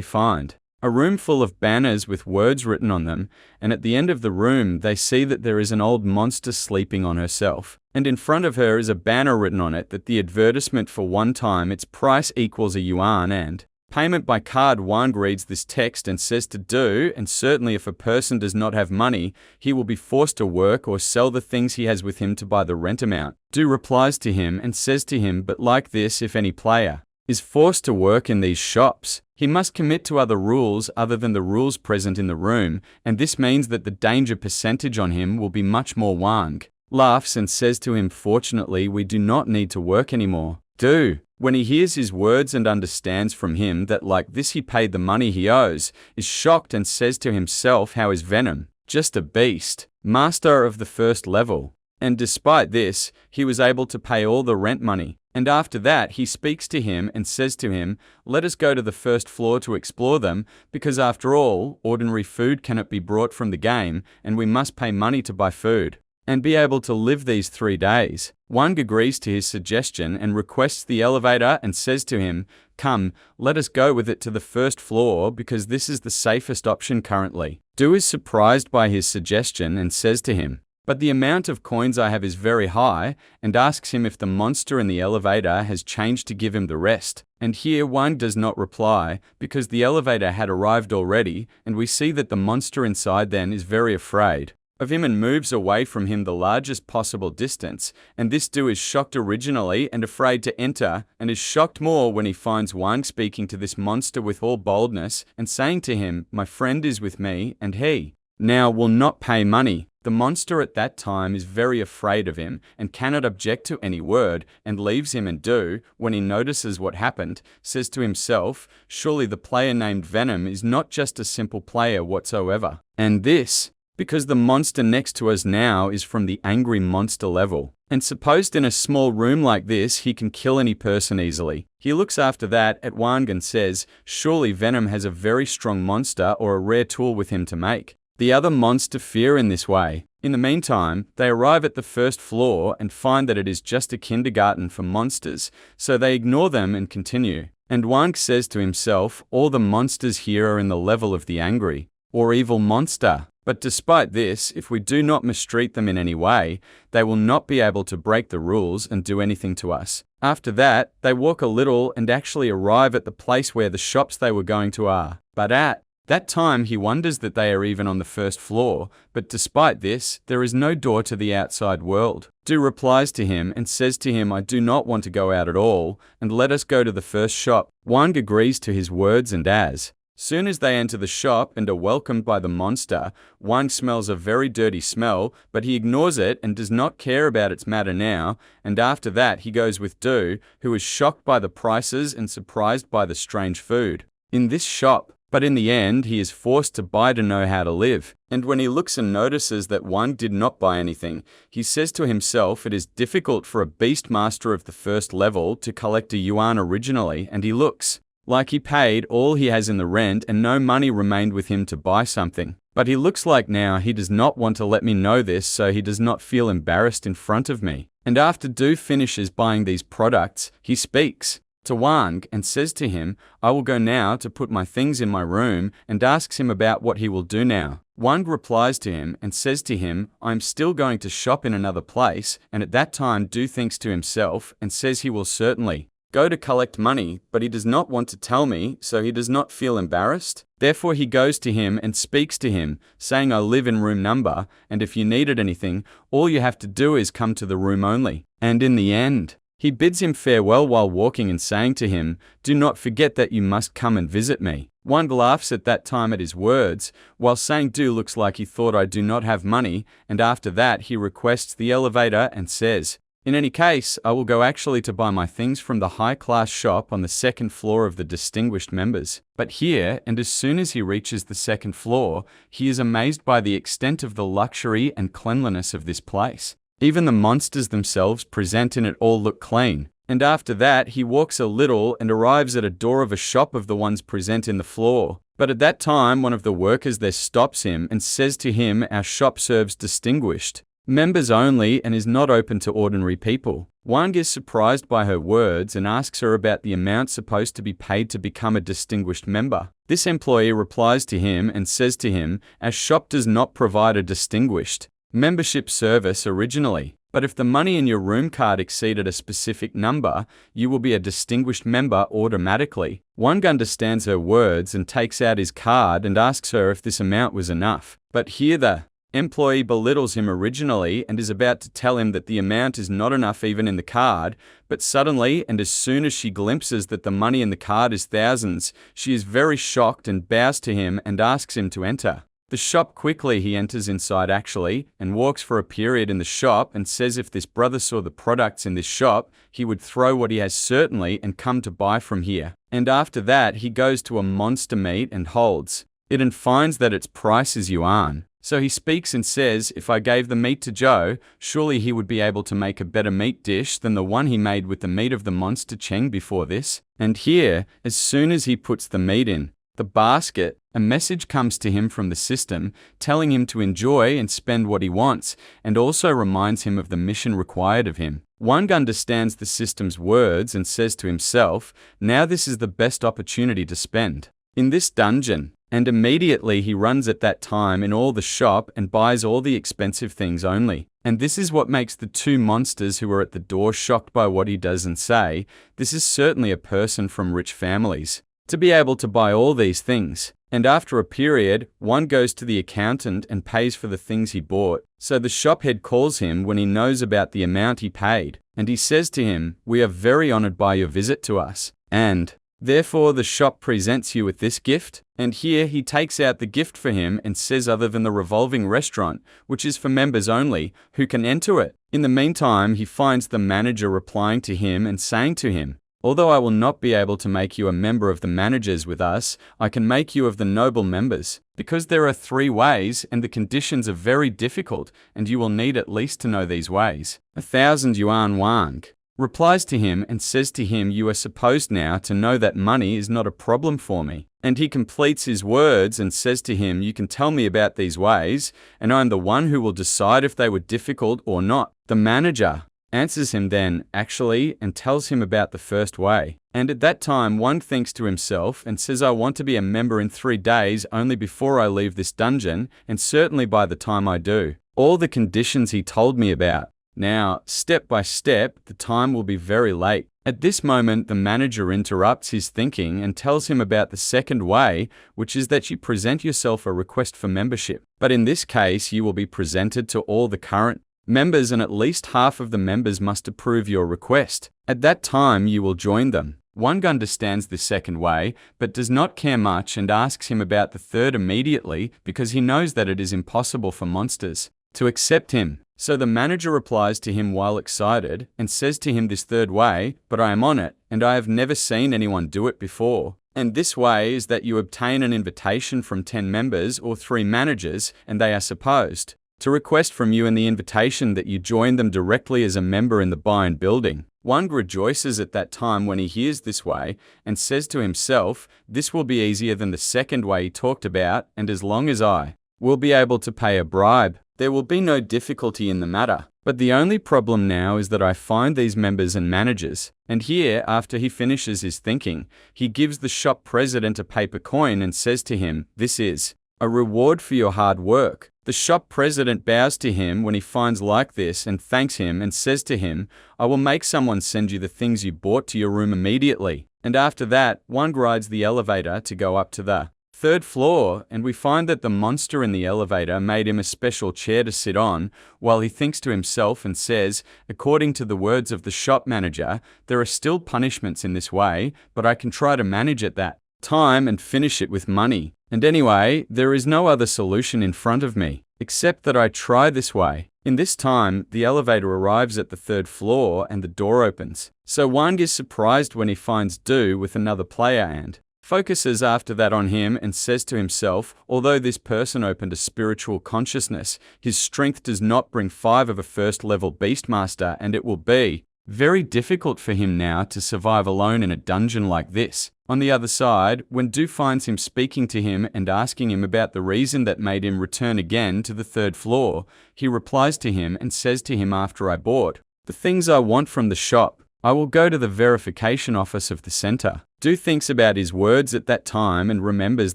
[SPEAKER 1] find a room full of banners with words written on them, and at the end of the room they see that there is an old monster sleeping on herself. And in front of her is a banner written on it that the advertisement for one time its price equals a yuan and payment by card. Wang reads this text and says to Do, and certainly if a person does not have money, he will be forced to work or sell the things he has with him to buy the rent amount. Do replies to him and says to him, "But like this, if any player is forced to work in these shops, he must commit to other rules other than the rules present in the room, and this means that the danger percentage on him will be much more." Wang laughs and says to him, "Fortunately, we do not need to work anymore." Do, when he hears his words and understands from him that like this he paid the money he owes, is shocked and says to himself, "How is Venom just a beast master of the first level?" And despite this, he was able to pay all the rent money. And after that, he speaks to him and says to him, "Let us go to the first floor to explore them, because after all, ordinary food cannot be brought from the game, and we must pay money to buy food and be able to live these 3 days." Wang agrees to his suggestion and requests the elevator and says to him, "Come, let us go with it to the first floor because this is the safest option currently." Do is surprised by his suggestion and says to him, "But the amount of coins I have is very high," and asks him if the monster in the elevator has changed to give him the rest. And here Wang does not reply because the elevator had arrived already, and we see that the monster inside then is very afraid of him and moves away from him the largest possible distance, and this Do is shocked originally and afraid to enter, and is shocked more when he finds Wang speaking to this monster with all boldness and saying to him, "My friend is with me, and he now will not pay money." The monster at that time is very afraid of him and cannot object to any word and leaves him, and Do, when he notices what happened, says to himself, "Surely the player named Venom is not just a simple player whatsoever." And this because the monster next to us now is from the angry monster level. And supposed in a small room like this, he can kill any person easily. He looks after that at Wang and says, "Surely Venom has a very strong monster or a rare tool with him to make the other monster fear in this way." In the meantime, they arrive at the first floor and find that it is just a kindergarten for monsters, so they ignore them and continue. And Wang says to himself, "All the monsters here are in the level of the angry or evil monster. But despite this, if we do not mistreat them in any way, they will not be able to break the rules and do anything to us." After that, they walk a little and actually arrive at the place where the shops they were going to are. But at that time, he wonders that they are even on the first floor, but despite this, there is no door to the outside world. Do replies to him and says to him, "I do not want to go out at all, and let us go to the first shop." Wang agrees to his words, and as soon as they enter the shop and are welcomed by the monster, Wang smells a very dirty smell, but he ignores it and does not care about its matter now, and after that he goes with Do, who is shocked by the prices and surprised by the strange food in this shop. But in the end, he is forced to buy to know how to live. And when he looks and notices that Wang did not buy anything, he says to himself it is difficult for a beast master of the first level to collect a yuan originally, and he looks like he paid all he has in the rent and no money remained with him to buy something. But he looks like now he does not want to let me know this, so he does not feel embarrassed in front of me. And after Do finishes buying these products, he speaks to Wang and says to him, "I will go now to put my things in my room," and asks him about what he will do now. Wang replies to him and says to him, "I am still going to shop in another place," and at that time Do thinks to himself and says he will certainly go to collect money, but he does not want to tell me, so he does not feel embarrassed. Therefore he goes to him and speaks to him, saying, I live in room number, and if you needed anything, all you have to do is come to the room only. And in the end, he bids him farewell while walking and saying to him, do not forget that you must come and visit me. Wang laughs at that time at his words, while saying do looks like he thought I do not have money, and after that he requests the elevator and says, in any case, I will go actually to buy my things from the high-class shop on the second floor of the distinguished members. But here, and as soon as he reaches the second floor, he is amazed by the extent of the luxury and cleanliness of this place. Even the monsters themselves present in it all look clean. And after that, he walks a little and arrives at a door of a shop of the ones present in the floor. But at that time, one of the workers there stops him and says to him, our shop serves distinguished members only and is not open to ordinary people. Wang is surprised by her words and asks her about the amount supposed to be paid to become a distinguished member. This employee replies to him and says to him, our shop does not provide a distinguished membership service originally, but if the money in your room card exceeded a specific number, you will be a distinguished member automatically. Wang understands her words and takes out his card and asks her if this amount was enough. But here the employee belittles him originally and is about to tell him that the amount is not enough even in the card, but suddenly, and as soon as she glimpses that the money in the card is thousands, she is very shocked and bows to him and asks him to enter the shop quickly. He enters inside actually and walks for a period in the shop and says if this brother saw the products in this shop, he would throw what he has certainly and come to buy from here. And after that, he goes to a monster meat and holds it and finds that its price is yuan. So he speaks and says, if I gave the meat to Joe, surely he would be able to make a better meat dish than the one he made with the meat of the monster Cheng before this. And here, as soon as he puts the meat in the basket, a message comes to him from the system, telling him to enjoy and spend what he wants, and also reminds him of the mission required of him. Wang understands the system's words and says to himself, now this is the best opportunity to spend in this dungeon. And immediately he runs at that time in all the shop and buys all the expensive things only. And this is what makes the two monsters who are at the door shocked by what he does and say, this is certainly a person from rich families to be able to buy all these things. And after a period, one goes to the accountant and pays for the things he bought. So the shop head calls him when he knows about the amount he paid. And he says to him, we are very honored by your visit to us. And therefore the shop presents you with this gift. And here he takes out the gift for him and says other than the revolving restaurant, which is for members only, who can enter it. In the meantime, he finds the manager replying to him and saying to him, although I will not be able to make you a member of the managers with us, I can make you of the noble members, because there are 3 ways and the conditions are very difficult and you will need at least to know these ways. 1,000 yuan. Wang replies to him and says to him, you are supposed now to know that money is not a problem for me. And he completes his words and says to him, you can tell me about these ways, and I am the one who will decide if they were difficult or not. The manager answers him then, actually, and tells him about the first way. And at that time, Wang thinks to himself and says, I want to be a member in 3 days only before I leave this dungeon, and certainly by the time I do, all the conditions he told me about. Now, step by step, the time will be very late. At this moment, the manager interrupts his thinking and tells him about the second way, which is that you present yourself a request for membership. But in this case, you will be presented to all the current members and at least half of the members must approve your request. At that time, you will join them. Wang understands the second way, but does not care much and asks him about the third immediately because he knows that it is impossible for monsters to accept him. So the manager replies to him while excited and says to him this third way, but I am on it, and I have never seen anyone do it before. And this way is that you obtain an invitation from 10 members or 3 managers, and they are supposed to request from you in the invitation that you join them directly as a member in the buy-in building. Wang rejoices at that time when he hears this way and says to himself, this will be easier than the second way he talked about, and as long as I will be able to pay a bribe, there will be no difficulty in the matter. But the only problem now is that I find these members and managers. And here, after he finishes his thinking, he gives the shop president a paper coin and says to him, this is a reward for your hard work. The shop president bows to him when he finds like this and thanks him and says to him, I will make someone send you the things you bought to your room immediately. And after that, Wang rides the elevator to go up to the third floor, and we find that the monster in the elevator made him a special chair to sit on, while he thinks to himself and says, according to the words of the shop manager, there are still punishments in this way, but I can try to manage it that time and finish it with money. And anyway, there is no other solution in front of me, except that I try this way. In this time, the elevator arrives at the third floor and the door opens. So Wang is surprised when he finds Du with another player and focuses after that on him and says to himself, although this person opened a spiritual consciousness, his strength does not bring 5 of a first-level Beastmaster, and it will be very difficult for him now to survive alone in a dungeon like this. On the other side, when Du finds him speaking to him and asking him about the reason that made him return again to the third floor, he replies to him and says to him after I bought the things I want from the shop, I will go to the verification office of the center. Du thinks about his words at that time and remembers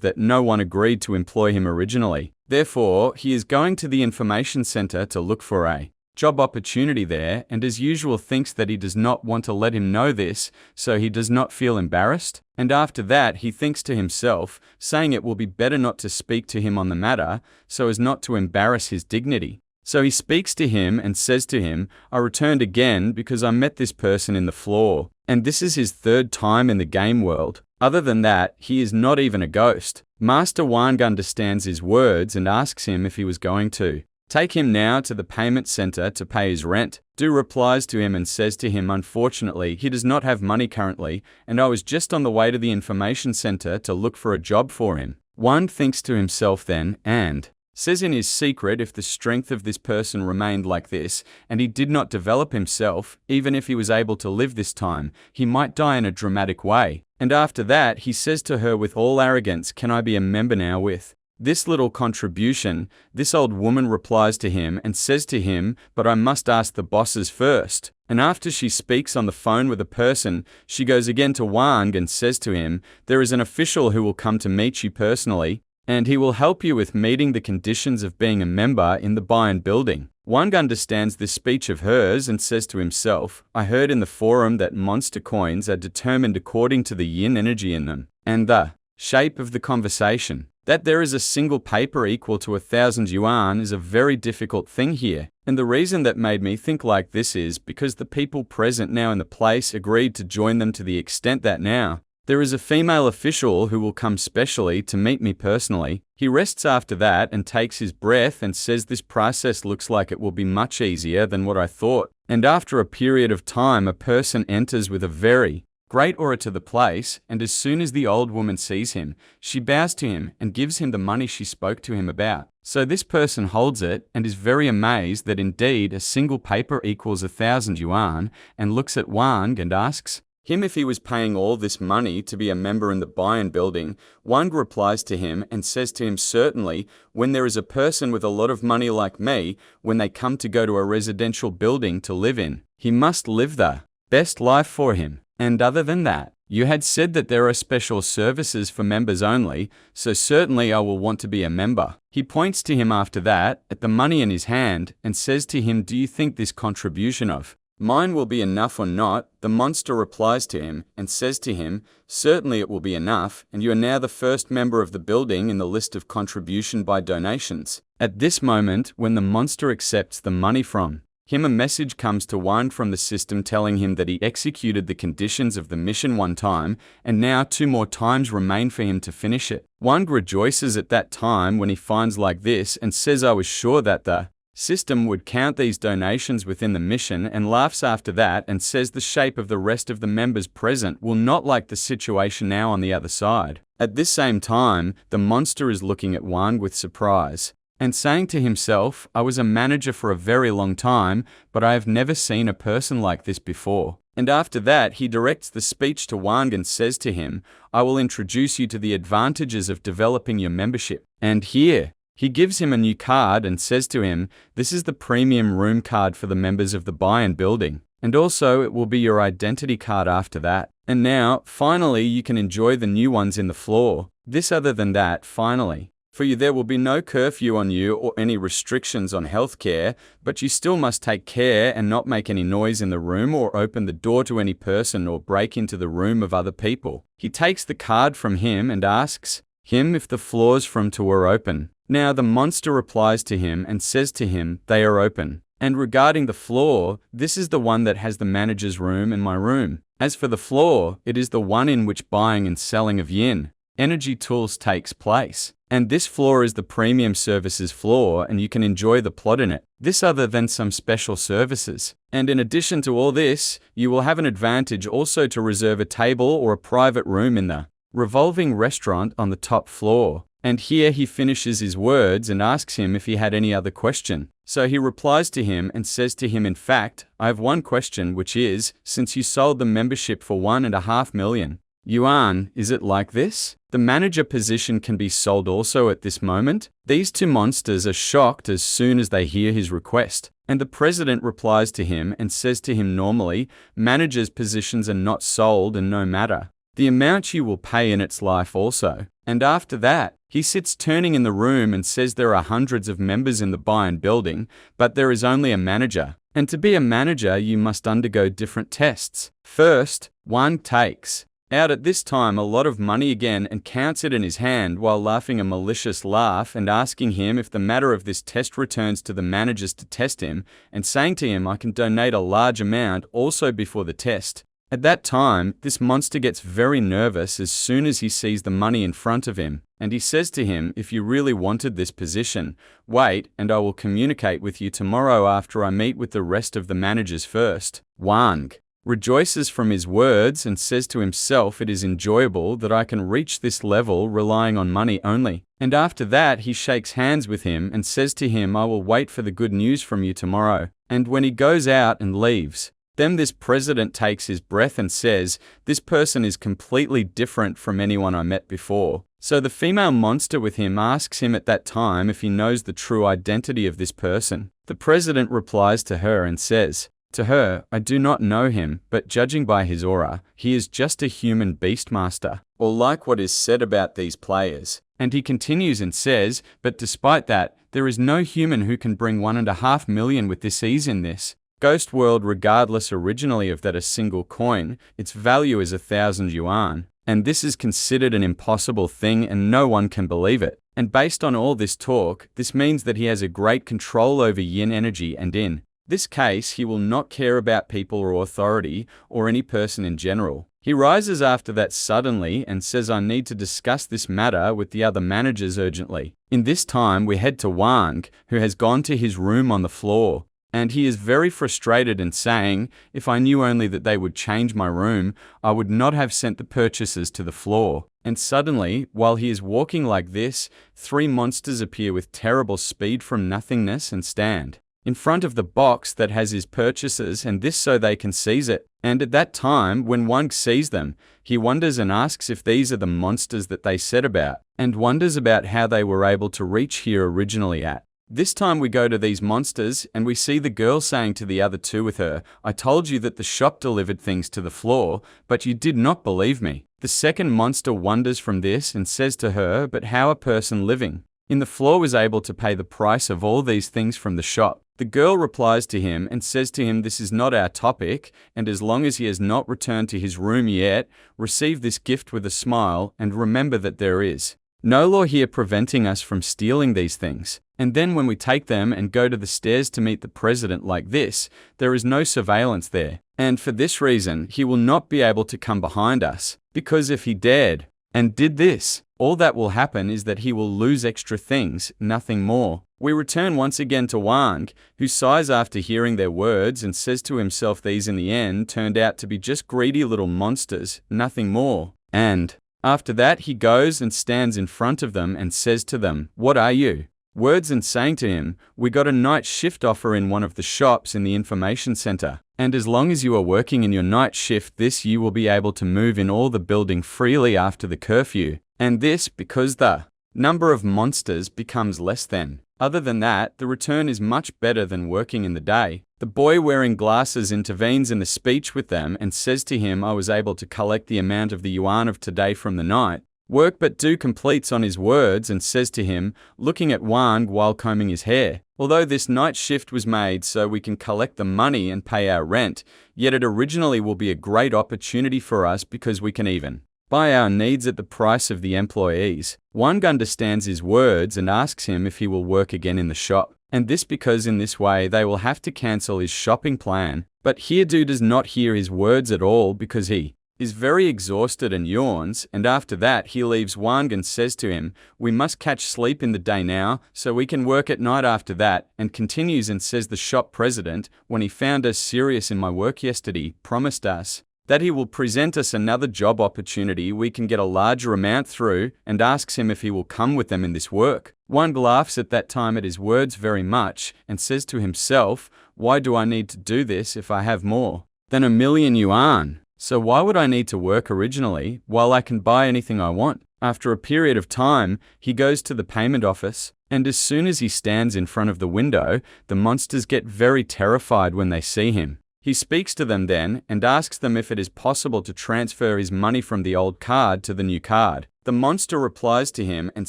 [SPEAKER 1] that no one agreed to employ him originally. Therefore, he is going to the information center to look for a job opportunity there, and as usual thinks that he does not want to let him know this, so he does not feel embarrassed. And after that, he thinks to himself, saying it will be better not to speak to him on the matter, so as not to embarrass his dignity. So he speaks to him and says to him, I returned again because I met this person in the floor, and this is his 3rd time in the game world. Other than that, he is not even a ghost. Master Wang understands his words and asks him if he was going to take him now to the payment center to pay his rent. Du replies to him and says to him, unfortunately, he does not have money currently, and I was just on the way to the information center to look for a job for him. Wang thinks to himself then, and says in his secret if the strength of this person remained like this, and he did not develop himself, even if he was able to live this time, he might die in a dramatic way. And after that, he says to her with all arrogance, can I be a member now with this little contribution? This old woman replies to him and says to him, but I must ask the bosses first. And after she speaks on the phone with a person, she goes again to Wang and says to him, there is an official who will come to meet you personally, and he will help you with meeting the conditions of being a member in the buy-in building. Wang understands this speech of hers and says to himself, I heard in the forum that monster coins are determined according to the yin energy in them, and the shape of the conversation. That there is a single paper equal to 1,000 yuan is a very difficult thing here. And the reason that made me think like this is because the people present now in the place agreed to join them to the extent that now there is a female official who will come specially to meet me personally. He rests after that and takes his breath and says this process looks like it will be much easier than what I thought. And after a period of time, a person enters with a very great aura to the place, and as soon as the old woman sees him, she bows to him and gives him the money she spoke to him about. So this person holds it and is very amazed that indeed a single paper equals 1,000 yuan, and looks at Wang and asks him if he was paying all this money to be a member in the buy-in building. Wang replies to him and says to him, certainly, when there is a person with a lot of money like me, when they come to go to a residential building to live in, he must live the best life for him. And other than that, you had said that there are special services for members only, so certainly I will want to be a member. He points to him after that, at the money in his hand, and says to him, do you think this contribution of mine will be enough or not? The monster replies to him and says to him, certainly it will be enough, and you are now the first member of the building in the list of contribution by donations. At this moment, when the monster accepts the money from him, a message comes to Wang from the system telling him that he executed the conditions of the mission 1 time, and now 2 more times remain for him to finish it. Wang rejoices at that time when he finds like this and says I was sure that the system would count these donations within the mission, and laughs after that and says the shape of the rest of the members present will not like the situation now on the other side. At this same time, the monster is looking at Wang with surprise and saying to himself, I was a manager for a very long time, but I have never seen a person like this before. And after that, he directs the speech to Wang and says to him, I will introduce you to the advantages of developing your membership. And here, he gives him a new card and says to him, this is the premium room card for the members of the buy-in building. And also, it will be your identity card after that. And now, finally, you can enjoy the new ones in the floor. This other than that, finally. For you there will be no curfew on you or any restrictions on healthcare, but you still must take care and not make any noise in the room or open the door to any person or break into the room of other people. He takes the card from him and asks him if the floors from to are open. Now the monster replies to him and says to him, they are open. And regarding the floor, this is the one that has the manager's room and my room. As for the floor, it is the one in which buying and selling of yin energy tools takes place. And this floor is the premium services floor, and you can enjoy the plot in it. This other than some special services. And in addition to all this, you will have an advantage also to reserve a table or a private room in the revolving restaurant on the top floor. And here he finishes his words and asks him if he had any other question. So he replies to him and says to him, in fact, I have one question, which is, since you sold the membership for 1.5 million yuan, is it like this? The manager position can be sold also at this moment. These two monsters are shocked as soon as they hear his request. And the president replies to him and says to him, normally, managers' positions are not sold and no matter the amount you will pay in its life also. And after that, he sits turning in the room and says there are hundreds of members in the buy-in building, but there is only a manager. And to be a manager, you must undergo different tests. First, Wang takes out at this time a lot of money again and counts it in his hand while laughing a malicious laugh and asking him if the matter of this test returns to the managers to test him and saying to him, I can donate a large amount also before the test. At that time, this monster gets very nervous as soon as he sees the money in front of him, and he says to him, if you really wanted this position, wait and I will communicate with you tomorrow after I meet with the rest of the managers first. Wang rejoices from his words and says to himself, it is enjoyable that I can reach this level relying on money only. And after that, he shakes hands with him and says to him, I will wait for the good news from you tomorrow. And when he goes out and leaves, then this president takes his breath and says, this person is completely different from anyone I met before. So the female monster with him asks him at that time if he knows the true identity of this person. The president replies to her and says to her, I do not know him, but judging by his aura, he is just a human beastmaster, or like what is said about these players. And he continues and says, but despite that, there is no human who can bring 1.5 million with this ease in this Ghost world, regardless originally of that a single coin, its value is 1,000 yuan, and this is considered an impossible thing and no one can believe it. And based on all this talk, this means that he has a great control over yin energy, and in this case, he will not care about people or authority or any person in general. He rises after that suddenly and says, I need to discuss this matter with the other managers urgently. In this time, we head to Wang, who has gone to his room on the floor. And he is very frustrated and saying, if I knew only that they would change my room, I would not have sent the purchases to the floor. And suddenly, while he is walking like this, 3 monsters appear with terrible speed from nothingness and stand in front of the box that has his purchases, and this so they can seize it. And at that time, when Wang sees them, he wonders and asks if these are the monsters that they said about, and wonders about how they were able to reach here originally at. This time we go to these monsters and we see the girl saying to the other two with her, I told you that the shop delivered things to the floor, but you did not believe me. The second monster wonders from this and says to her, but how a person living in the floor was able to pay the price of all these things from the shop. The girl replies to him and says to him, this is not our topic, and as long as he has not returned to his room yet, receive this gift with a smile and remember that there is no law here preventing us from stealing these things. And then when we take them and go to the stairs to meet the president like this, there is no surveillance there. And for this reason, he will not be able to come behind us, because if he dared and did this, all that will happen is that he will lose extra things, nothing more. We return once again to Wang, who sighs after hearing their words and says to himself these in the end turned out to be just greedy little monsters, nothing more. And after that he goes and stands in front of them and says to them, what are you? Words and saying to him, we got a night shift offer in one of the shops in the information center. And as long as you are working in your night shift, this you will be able to move in all the building freely after the curfew. And this because the number of monsters becomes less than. Other than that, the return is much better than working in the day. The boy wearing glasses intervenes in the speech with them and says to him, I was able to collect the amount of the yuan of today from the night. Work but do completes on his words and says to him, looking at Wang while combing his hair, although this night shift was made so we can collect the money and pay our rent, yet it originally will be a great opportunity for us because we can even buy our needs at the price of the employees. Wang understands his words and asks him if he will work again in the shop. And this because in this way they will have to cancel his shopping plan. But Hyedu does not hear his words at all because he is very exhausted and yawns, and after that he leaves Wang and says to him, we must catch sleep in the day now, so we can work at night after that, and continues and says the shop president, when he found us serious in my work yesterday, promised us that he will present us another job opportunity we can get a larger amount through, and asks him if he will come with them in this work. Wang laughs at that time at his words very much, and says to himself, why do I need to do this if I have more than 1,000,000 yuan? So why would I need to work originally, while I can buy anything I want? After a period of time, he goes to the payment office, and as soon as he stands in front of the window, the monsters get very terrified when they see him. He speaks to them then, and asks them if it is possible to transfer his money from the old card to the new card. The monster replies to him and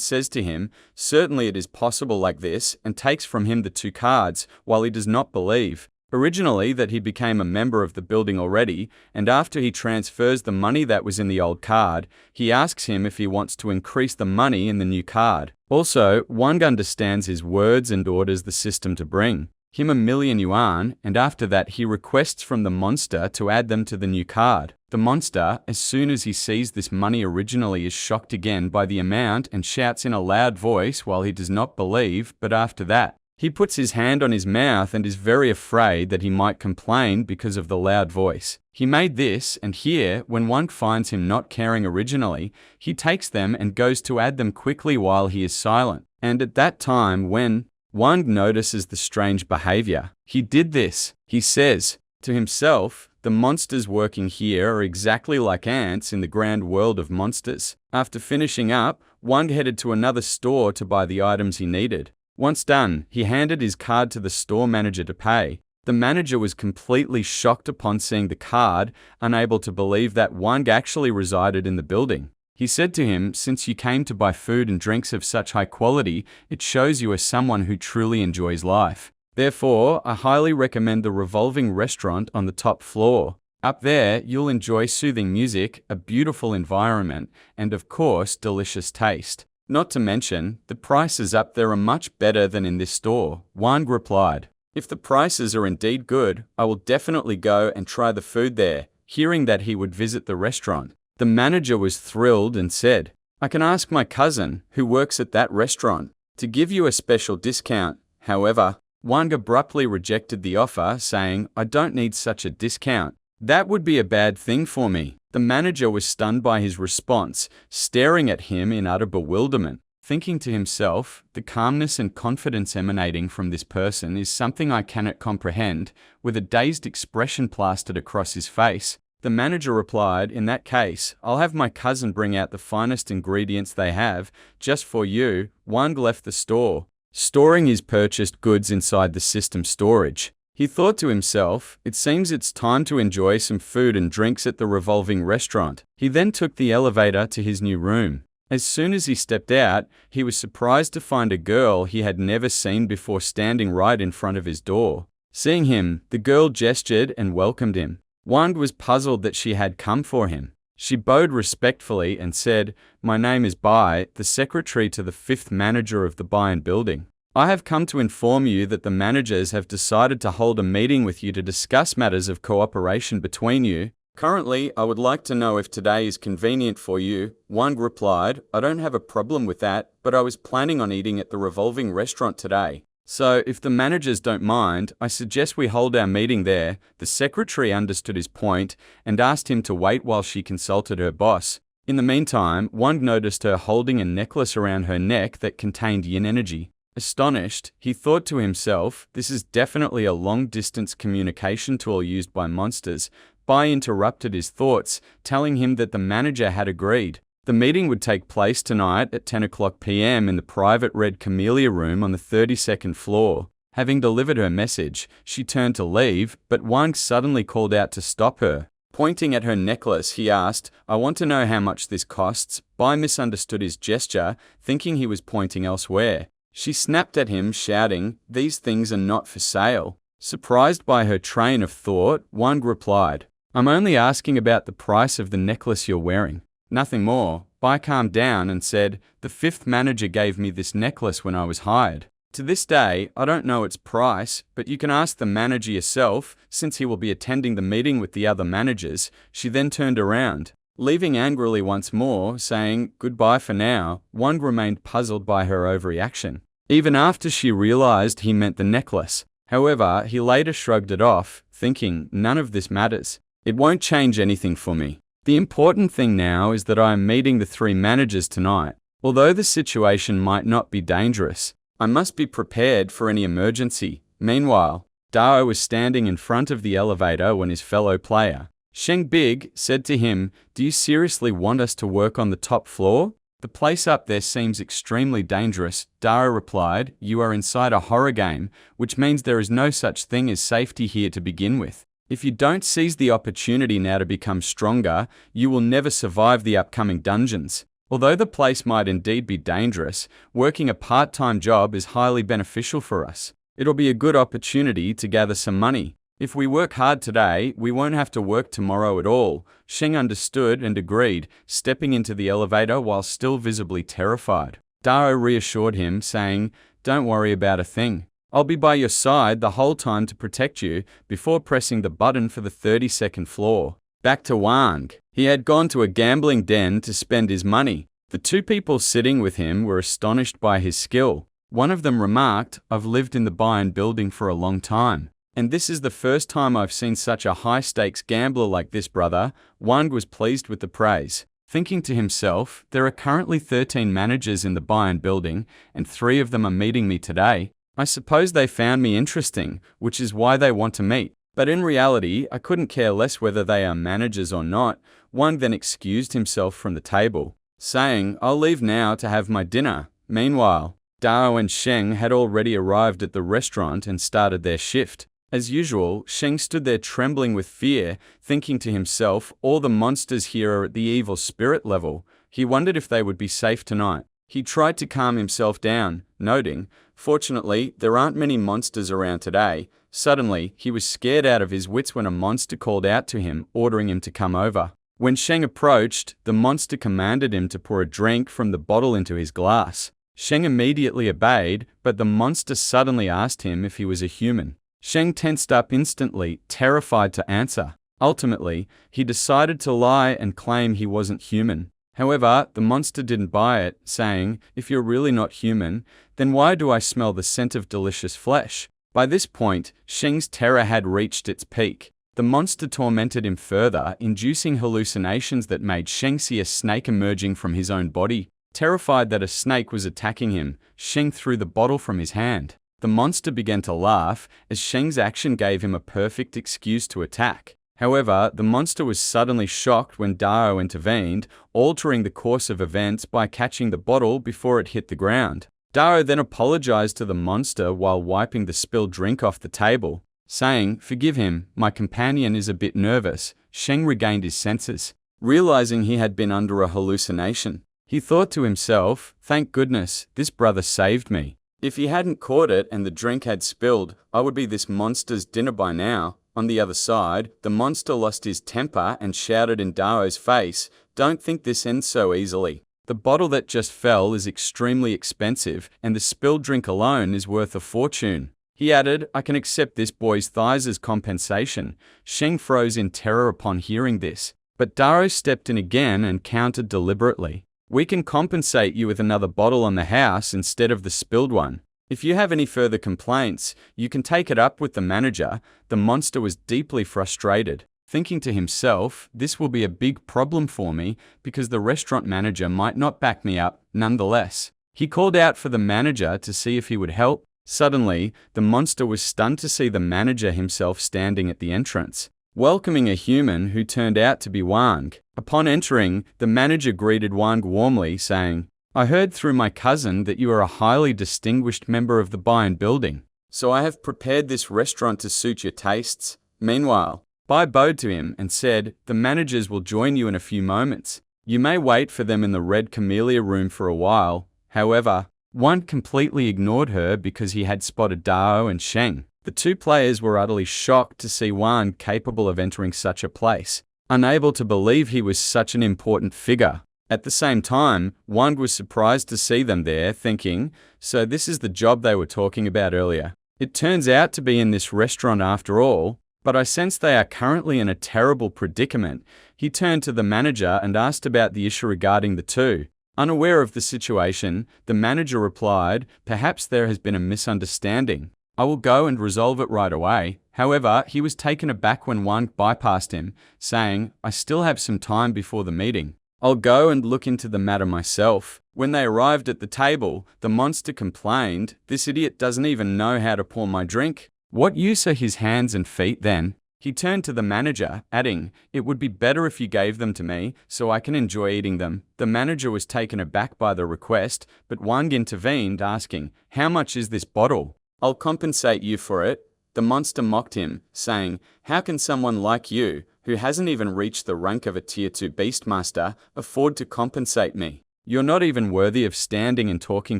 [SPEAKER 1] says to him, certainly it is possible like this, and takes from him the 2 cards, while he does not believe originally that he became a member of the building already, and after he transfers the money that was in the old card, he asks him if he wants to increase the money in the new card. Also, Wang understands his words and orders the system to bring him 1,000,000 yuan, and after that he requests from the monster to add them to the new card. The monster, as soon as he sees this money originally, is shocked again by the amount and shouts in a loud voice while he does not believe, but after that, he puts his hand on his mouth and is very afraid that he might complain because of the loud voice. He made this, and here, when Wang finds him not caring originally, he takes them and goes to add them quickly while he is silent. And at that time when Wang notices the strange behavior, he did this. He says to himself, the monsters working here are exactly like ants in the grand world of monsters. After finishing up, Wang headed to another store to buy the items he needed. Once done, he handed his card to the store manager to pay. The manager was completely shocked upon seeing the card, unable to believe that Wang actually resided in the building. He said to him, since you came to buy food and drinks of such high quality, it shows you are someone who truly enjoys life. Therefore, I highly recommend the revolving restaurant on the top floor. Up there, you'll enjoy soothing music, a beautiful environment, and of course, delicious taste. Not to mention, the prices up there are much better than in this store. Wang replied, if the prices are indeed good, I will definitely go and try the food there. Hearing that he would visit the restaurant, the manager was thrilled and said, I can ask my cousin, who works at that restaurant, to give you a special discount. However, Wang abruptly rejected the offer, saying, I don't need such a discount. That would be a bad thing for me. The manager was stunned by his response, staring at him in utter bewilderment, thinking to himself, the calmness and confidence emanating from this person is something I cannot comprehend. With a dazed expression plastered across his face, the manager replied, in that case, I'll have my cousin bring out the finest ingredients they have, just for you. Wang left the store, storing his purchased goods inside the system storage. He thought to himself, it seems it's time to enjoy some food and drinks at the revolving restaurant. He then took the elevator to his new room. As soon as he stepped out, he was surprised to find a girl he had never seen before standing right in front of his door. Seeing him, the girl gestured and welcomed him. Wang was puzzled that she had come for him. She bowed respectfully and said, my name is Bai, the secretary to the 5th manager of the Bayan building. I have come to inform you that the managers have decided to hold a meeting with you to discuss matters of cooperation between you. Currently, I would like to know if today is convenient for you. Wang replied, I don't have a problem with that, but I was planning on eating at the revolving restaurant today. So, if the managers don't mind, I suggest we hold our meeting there. The secretary understood his point and asked him to wait while she consulted her boss. In the meantime, Wang noticed her holding a necklace around her neck that contained yin energy. Astonished, he thought to himself, this is definitely a long-distance communication tool used by monsters. Bai interrupted his thoughts, telling him that the manager had agreed. The meeting would take place tonight at 10 o'clock p.m. in the private Red Camellia room on the 32nd floor. Having delivered her message, she turned to leave, but Wang suddenly called out to stop her, Pointing at her necklace, he asked, "I want to know how much this costs." Bai misunderstood his gesture, thinking he was pointing elsewhere. She snapped at him, shouting, "These things are not for sale." Surprised by her train of thought, Wang replied, "I'm only asking about the price of the necklace you're wearing. Nothing more." Bai calmed down and said, "The fifth manager gave me this necklace when I was hired. To this day, I don't know its price, but you can ask the manager yourself, since he will be attending the meeting with the other managers." She then turned around, leaving angrily once more, saying, "Goodbye for now." Wang remained puzzled by her overreaction, even after she realized he meant the necklace. However, he later shrugged it off, thinking, "None of this matters. It won't change anything for me. The important thing now is that I am meeting the three managers tonight. Although the situation might not be dangerous, I must be prepared for any emergency." Meanwhile, Dao was standing in front of the elevator when his fellow player, Sheng Big, said to him, "Do you seriously want us to work on the top floor? The place up there seems extremely dangerous." Dao replied, "You are inside a horror game, which means there is no such thing as safety here to begin with. If you don't seize the opportunity now to become stronger, you will never survive the upcoming dungeons. Although the place might indeed be dangerous, working a part-time job is highly beneficial for us. It'll be a good opportunity to gather some money. If we work hard today, we won't have to work tomorrow at all." Sheng understood and agreed, stepping into the elevator while still visibly terrified. Dao reassured him, saying, "Don't worry about a thing. I'll be by your side the whole time to protect you," before pressing the button for the 32nd floor. Back to Wang. He had gone to a gambling den to spend his money. The two people sitting with him were astonished by his skill. One of them remarked, "I've lived in the Bayern building for a long time, and this is the first time I've seen such a high-stakes gambler like this, brother." Wang was pleased with the praise, thinking to himself, "There are currently 13 managers in the Bayern building, and 3 of them are meeting me today. I suppose they found me interesting, which is why they want to meet. But in reality, I couldn't care less whether they are managers or not." Wang then excused himself from the table, saying, "I'll leave now to have my dinner." Meanwhile, Dao and Sheng had already arrived at the restaurant and started their shift. As usual, Sheng stood there trembling with fear, thinking to himself, "All the monsters here are at the evil spirit level." He wondered if they would be safe tonight. He tried to calm himself down, noting, "Fortunately, there aren't many monsters around today." Suddenly, he was scared out of his wits when a monster called out to him, ordering him to come over. When Sheng approached, the monster commanded him to pour a drink from the bottle into his glass. Sheng immediately obeyed, but the monster suddenly asked him if he was a human. Sheng tensed up instantly, terrified to answer. Ultimately, he decided to lie and claim he wasn't human. However, the monster didn't buy it, saying, "If you're really not human, then why do I smell the scent of delicious flesh?" By this point, Sheng's terror had reached its peak. The monster tormented him further, inducing hallucinations that made Sheng see a snake emerging from his own body. Terrified that a snake was attacking him, Sheng threw the bottle from his hand. The monster began to laugh, as Sheng's action gave him a perfect excuse to attack. However, the monster was suddenly shocked when Dao intervened, altering the course of events by catching the bottle before it hit the ground. Dao then apologized to the monster while wiping the spilled drink off the table, saying, "Forgive him, my companion is a bit nervous." Sheng regained his senses, realizing he had been under a hallucination. He thought to himself, "Thank goodness, this brother saved me. If he hadn't caught it and the drink had spilled, I would be this monster's dinner by now." On the other side, the monster lost his temper and shouted in Dao's face, "Don't think this ends so easily. The bottle that just fell is extremely expensive, and the spilled drink alone is worth a fortune." He added, "I can accept this boy's thighs as compensation." Sheng froze in terror upon hearing this, but Dao stepped in again and countered deliberately, "We can compensate you with another bottle on the house instead of the spilled one. If you have any further complaints, you can take it up with the manager." The monster was deeply frustrated, thinking to himself, "This will be a big problem for me because the restaurant manager might not back me up." Nonetheless, he called out for the manager to see if he would help. Suddenly, the monster was stunned to see the manager himself standing at the entrance, welcoming a human who turned out to be Wang. Upon entering, the manager greeted Wang warmly, saying, "I heard through my cousin that you are a highly distinguished member of the Bayern building, so I have prepared this restaurant to suit your tastes." Meanwhile, Bai bowed to him and said, "The managers will join you in a few moments. You may wait for them in the red camellia room for a while." However, Wang completely ignored her because he had spotted Dao and Sheng. The two players were utterly shocked to see Wang capable of entering such a place, unable to believe he was such an important figure. At the same time, Wang was surprised to see them there, thinking, so this is the job they were talking about earlier. It turns out to be in this restaurant after all, but I sense they are currently in a terrible predicament. He turned to the manager and asked about the issue regarding the two. Unaware of the situation, the manager replied, "Perhaps there has been a misunderstanding. I will go and resolve it right away." However, he was taken aback when Wang bypassed him, saying, "I still have some time before the meeting. I'll go and look into the matter myself." When they arrived at the table, the monster complained, "This idiot doesn't even know how to pour my drink. What use are his hands and feet then?" He turned to the manager, adding, "It would be better if you gave them to me, so I can enjoy eating them." The manager was taken aback by the request, but Wang intervened, asking, "How much is this bottle? I'll compensate you for it." The monster mocked him, saying, "How can someone like you, who hasn't even reached the rank of a Tier 2 Beastmaster, afford to compensate me? You're not even worthy of standing and talking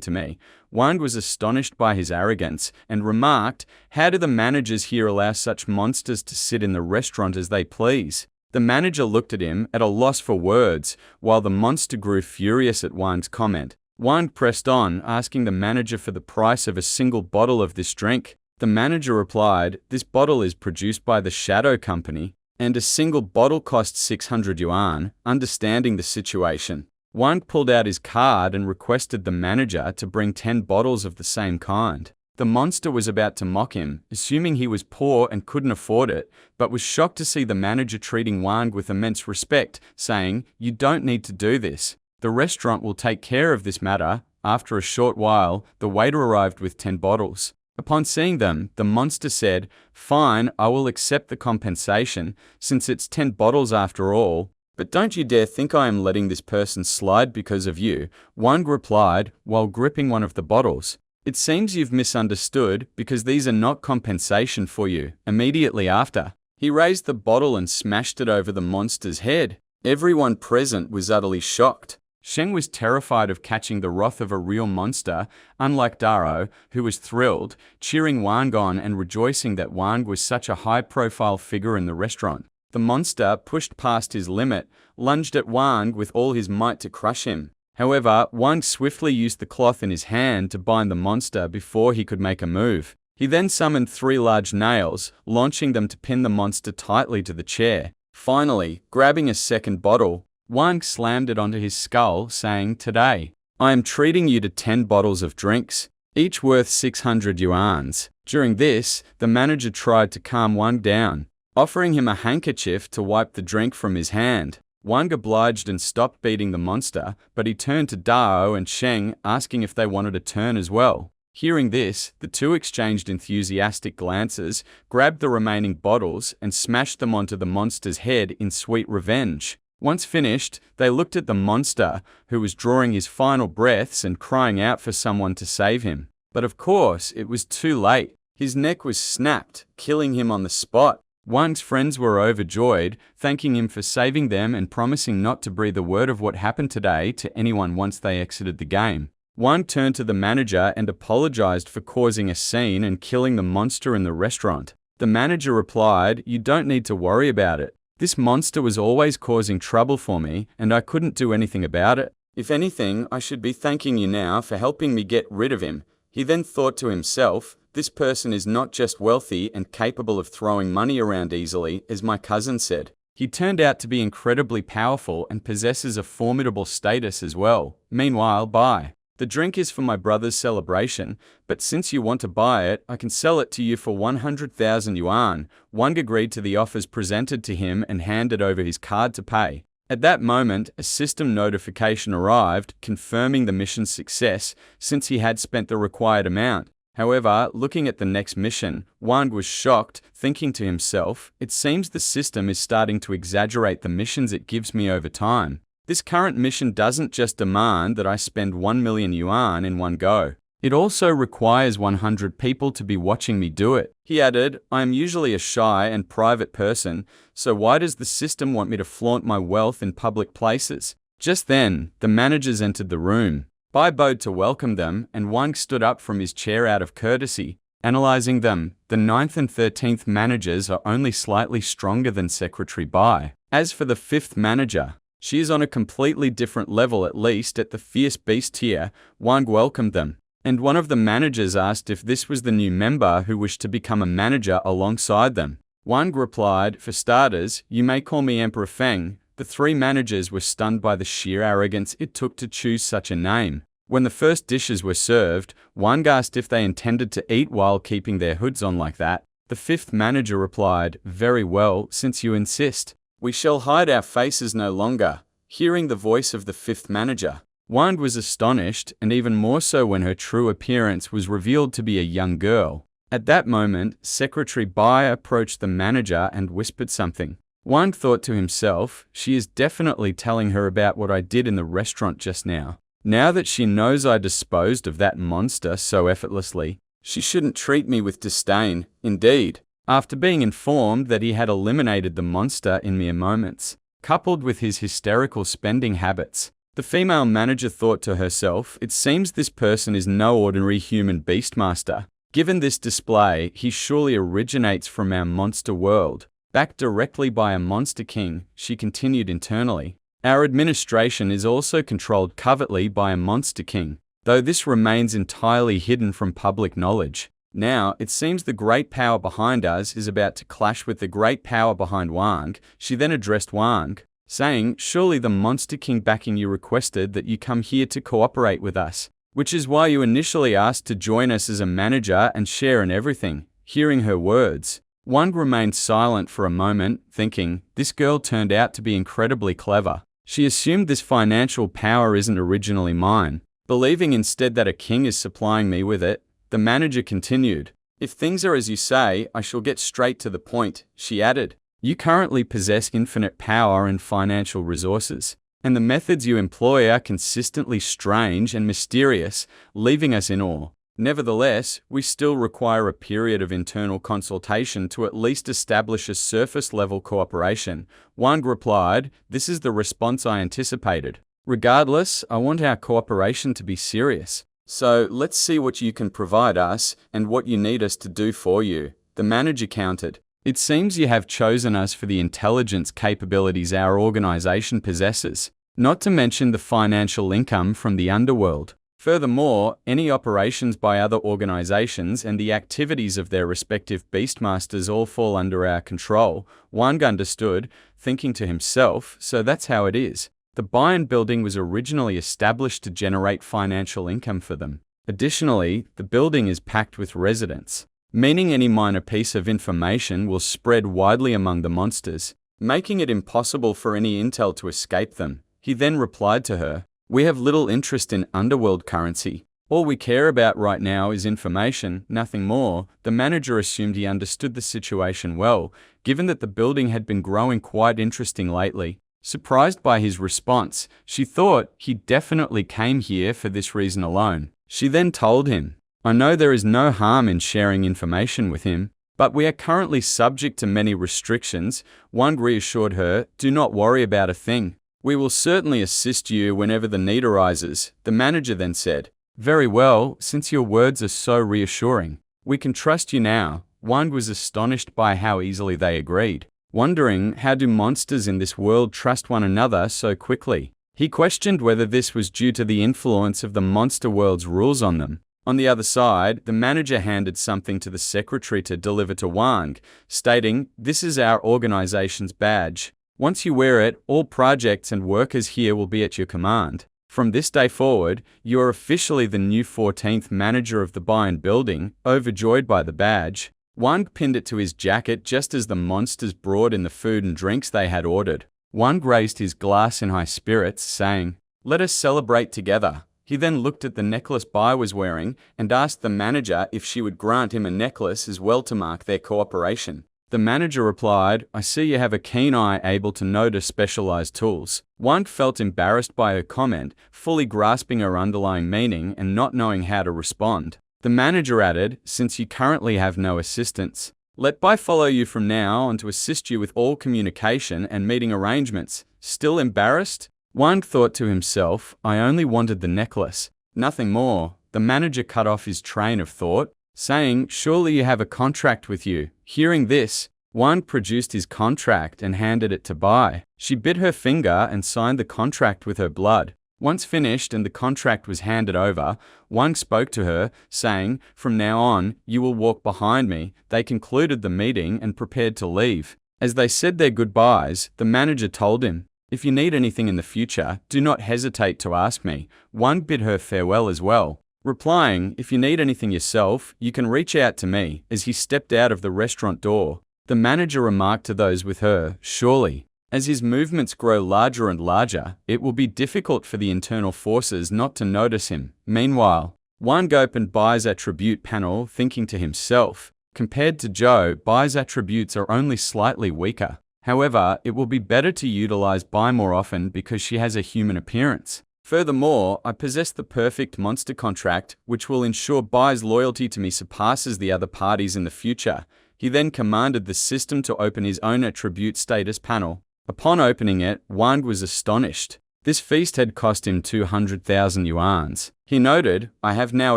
[SPEAKER 1] to me." Wang was astonished by his arrogance and remarked, "How do the managers here allow such monsters to sit in the restaurant as they please?" The manager looked at him at a loss for words, while the monster grew furious at Wang's comment. Wang pressed on, asking the manager for the price of a single bottle of this drink. The manager replied, "This bottle is produced by the Shadow Company, and a single bottle costs 600 yuan." Understanding the situation, Wang pulled out his card and requested the manager to bring 10 bottles of the same kind. The monster was about to mock him, assuming he was poor and couldn't afford it, but was shocked to see the manager treating Wang with immense respect, saying, "You don't need to do this. The restaurant will take care of this matter." After a short while, the waiter arrived with 10 bottles. Upon seeing them, the monster said, "Fine, I will accept the compensation, since it's 10 bottles after all. But don't you dare think I am letting this person slide because of you." Wang replied, while gripping one of the bottles, "It seems you've misunderstood, because these are not compensation for you." Immediately after, he raised the bottle and smashed it over the monster's head. Everyone present was utterly shocked. Sheng was terrified of catching the wrath of a real monster, unlike Daro, who was thrilled, cheering Wang on and rejoicing that Wang was such a high-profile figure in the restaurant. The monster pushed past his limit, lunged at Wang with all his might to crush him. However, Wang swiftly used the cloth in his hand to bind the monster before he could make a move. He then summoned 3 large nails, launching them to pin the monster tightly to the chair. Finally, grabbing a second bottle, Wang slammed it onto his skull, saying, "Today, I am treating you to 10 bottles of drinks, each worth 600 yuans." During this, the manager tried to calm Wang down, offering him a handkerchief to wipe the drink from his hand. Wang obliged and stopped beating the monster, but he turned to Dao and Sheng, asking if they wanted a turn as well. Hearing this, the two exchanged enthusiastic glances, grabbed the remaining bottles, and smashed them onto the monster's head in sweet revenge. Once finished, they looked at the monster, who was drawing his final breaths and crying out for someone to save him. But of course, it was too late. His neck was snapped, killing him on the spot. Wang's friends were overjoyed, thanking him for saving them and promising not to breathe a word of what happened today to anyone once they exited the game. Wang turned to the manager and apologized for causing a scene and killing the monster in the restaurant. The manager replied, "You don't need to worry about it. This monster was always causing trouble for me, and I couldn't do anything about it. If anything, I should be thanking you now for helping me get rid of him." He then thought to himself, "This person is not just wealthy and capable of throwing money around easily, as my cousin said. He turned out to be incredibly powerful and possesses a formidable status as well." Meanwhile, Bai, "The drink is for my brother's celebration, but since you want to buy it, I can sell it to you for 100,000 yuan. Wang agreed to the offers presented to him and handed over his card to pay. At that moment, a system notification arrived, confirming the mission's success, since he had spent the required amount. However, looking at the next mission, Wang was shocked, thinking to himself, "It seems the system is starting to exaggerate the missions it gives me over time. This current mission doesn't just demand that I spend 1 million yuan in one go. It also requires 100 people to be watching me do it. He added, I am usually a shy and private person, so why does the system want me to flaunt my wealth in public places? Just then, the managers entered the room. Bai bowed to welcome them, and Wang stood up from his chair out of courtesy. Analyzing them, the 9th and 13th managers are only slightly stronger than Secretary Bai. As for the 5th manager, she is on a completely different level, at least at the fierce beast tier. Wang welcomed them, and one of the managers asked if this was the new member who wished to become a manager alongside them. Wang replied, for starters, you may call me Emperor Feng. The 3 managers were stunned by the sheer arrogance it took to choose such a name. When the first dishes were served, Wang asked if they intended to eat while keeping their hoods on like that. The 5th manager replied, very well, since you insist. We shall hide our faces no longer. Hearing the voice of the 5th manager, Wang was astonished, and even more so when her true appearance was revealed to be a young girl. At that moment, Secretary Bai approached the manager and whispered something. Wang thought to himself, she is definitely telling her about what I did in the restaurant just now. Now that she knows I disposed of that monster so effortlessly, she shouldn't treat me with disdain. Indeed, after being informed that he had eliminated the monster in mere moments, coupled with his hysterical spending habits, the female manager thought to herself, it seems this person is no ordinary human beastmaster. Given this display, he surely originates from our monster world. Backed directly by a monster king, she continued internally. Our administration is also controlled covertly by a monster king, though this remains entirely hidden from public knowledge. Now, it seems the great power behind us is about to clash with the great power behind Wang. She then addressed Wang, saying, surely the monster king backing you requested that you come here to cooperate with us, which is why you initially asked to join us as a manager and share in everything. Hearing her words, Wang remained silent for a moment, thinking, this girl turned out to be incredibly clever. She assumed this financial power isn't originally mine, believing instead that a king is supplying me with it. The manager continued, if things are as you say, I shall get straight to the point. She added, you currently possess infinite power and financial resources, and the methods you employ are consistently strange and mysterious, leaving us in awe. Nevertheless, we still require a period of internal consultation to at least establish a surface-level cooperation. Wang replied, this is the response I anticipated. Regardless, I want our cooperation to be serious. So, let's see what you can provide us and what you need us to do for you. The manager countered. It seems you have chosen us for the intelligence capabilities our organization possesses, not to mention the financial income from the underworld. Furthermore, any operations by other organizations and the activities of their respective beastmasters all fall under our control. Wang understood, thinking to himself, so that's how it is. The Bayan building was originally established to generate financial income for them. Additionally, the building is packed with residents, meaning any minor piece of information will spread widely among the monsters, making it impossible for any intel to escape them. He then replied to her, we have little interest in underworld currency. All we care about right now is information, nothing more. The manager assumed he understood the situation well, given that the building had been growing quite interesting lately. Surprised by his response, she thought he definitely came here for this reason alone. She then told him, I know there is no harm in sharing information with him, but we are currently subject to many restrictions. Wang reassured her, do not worry about a thing. We will certainly assist you whenever the need arises. The manager then said, very well, since your words are so reassuring, we can trust you now. Wang was astonished by how easily they agreed, wondering how do monsters in this world trust one another so quickly. He questioned whether this was due to the influence of the monster world's rules on them. On the other side, the manager handed something to the secretary to deliver to Wang, stating, this is our organization's badge. Once you wear it, all projects and workers here will be at your command. From this day forward, you are officially the new 14th manager of the Bayan building. Overjoyed by the badge, Wang pinned it to his jacket just as the monsters brought in the food and drinks they had ordered. Wang raised his glass in high spirits, saying, let us celebrate together. He then looked at the necklace Bai was wearing and asked the manager if she would grant him a necklace as well to mark their cooperation. The manager replied, "I see you have a keen eye able to notice specialized tools." Wang felt embarrassed by her comment, fully grasping her underlying meaning and not knowing how to respond. The manager added, "Since you currently have no assistants, let Bai follow you from now on to assist you with all communication and meeting arrangements." Still embarrassed, Wang thought to himself, "I only wanted the necklace, nothing more." The manager cut off his train of thought, saying, "Surely you have a contract with you." Hearing this, Wang produced his contract and handed it to Bai. She bit her finger and signed the contract with her blood. Once finished and the contract was handed over, Wang spoke to her, saying, "From now on, you will walk behind me." They concluded the meeting and prepared to leave. As they said their goodbyes, the manager told him, "If you need anything in the future, do not hesitate to ask me." Wang bid her farewell as well, replying, "If you need anything yourself, you can reach out to me." As he stepped out of the restaurant door, the manager remarked to those with her, "Surely, as his movements grow larger and larger, it will be difficult for the internal forces not to notice him." Meanwhile, Wang opened Bai's attribute panel, thinking to himself, compared to Zhou, Bai's attributes are only slightly weaker. However, it will be better to utilize Bai more often because she has a human appearance. Furthermore, I possess the perfect monster contract, which will ensure Bai's loyalty to me surpasses the other parties in the future. He then commanded the system to open his own attribute status panel. Upon opening it, Wang was astonished. This feast had cost him 200,000 yuans. He noted, "I have now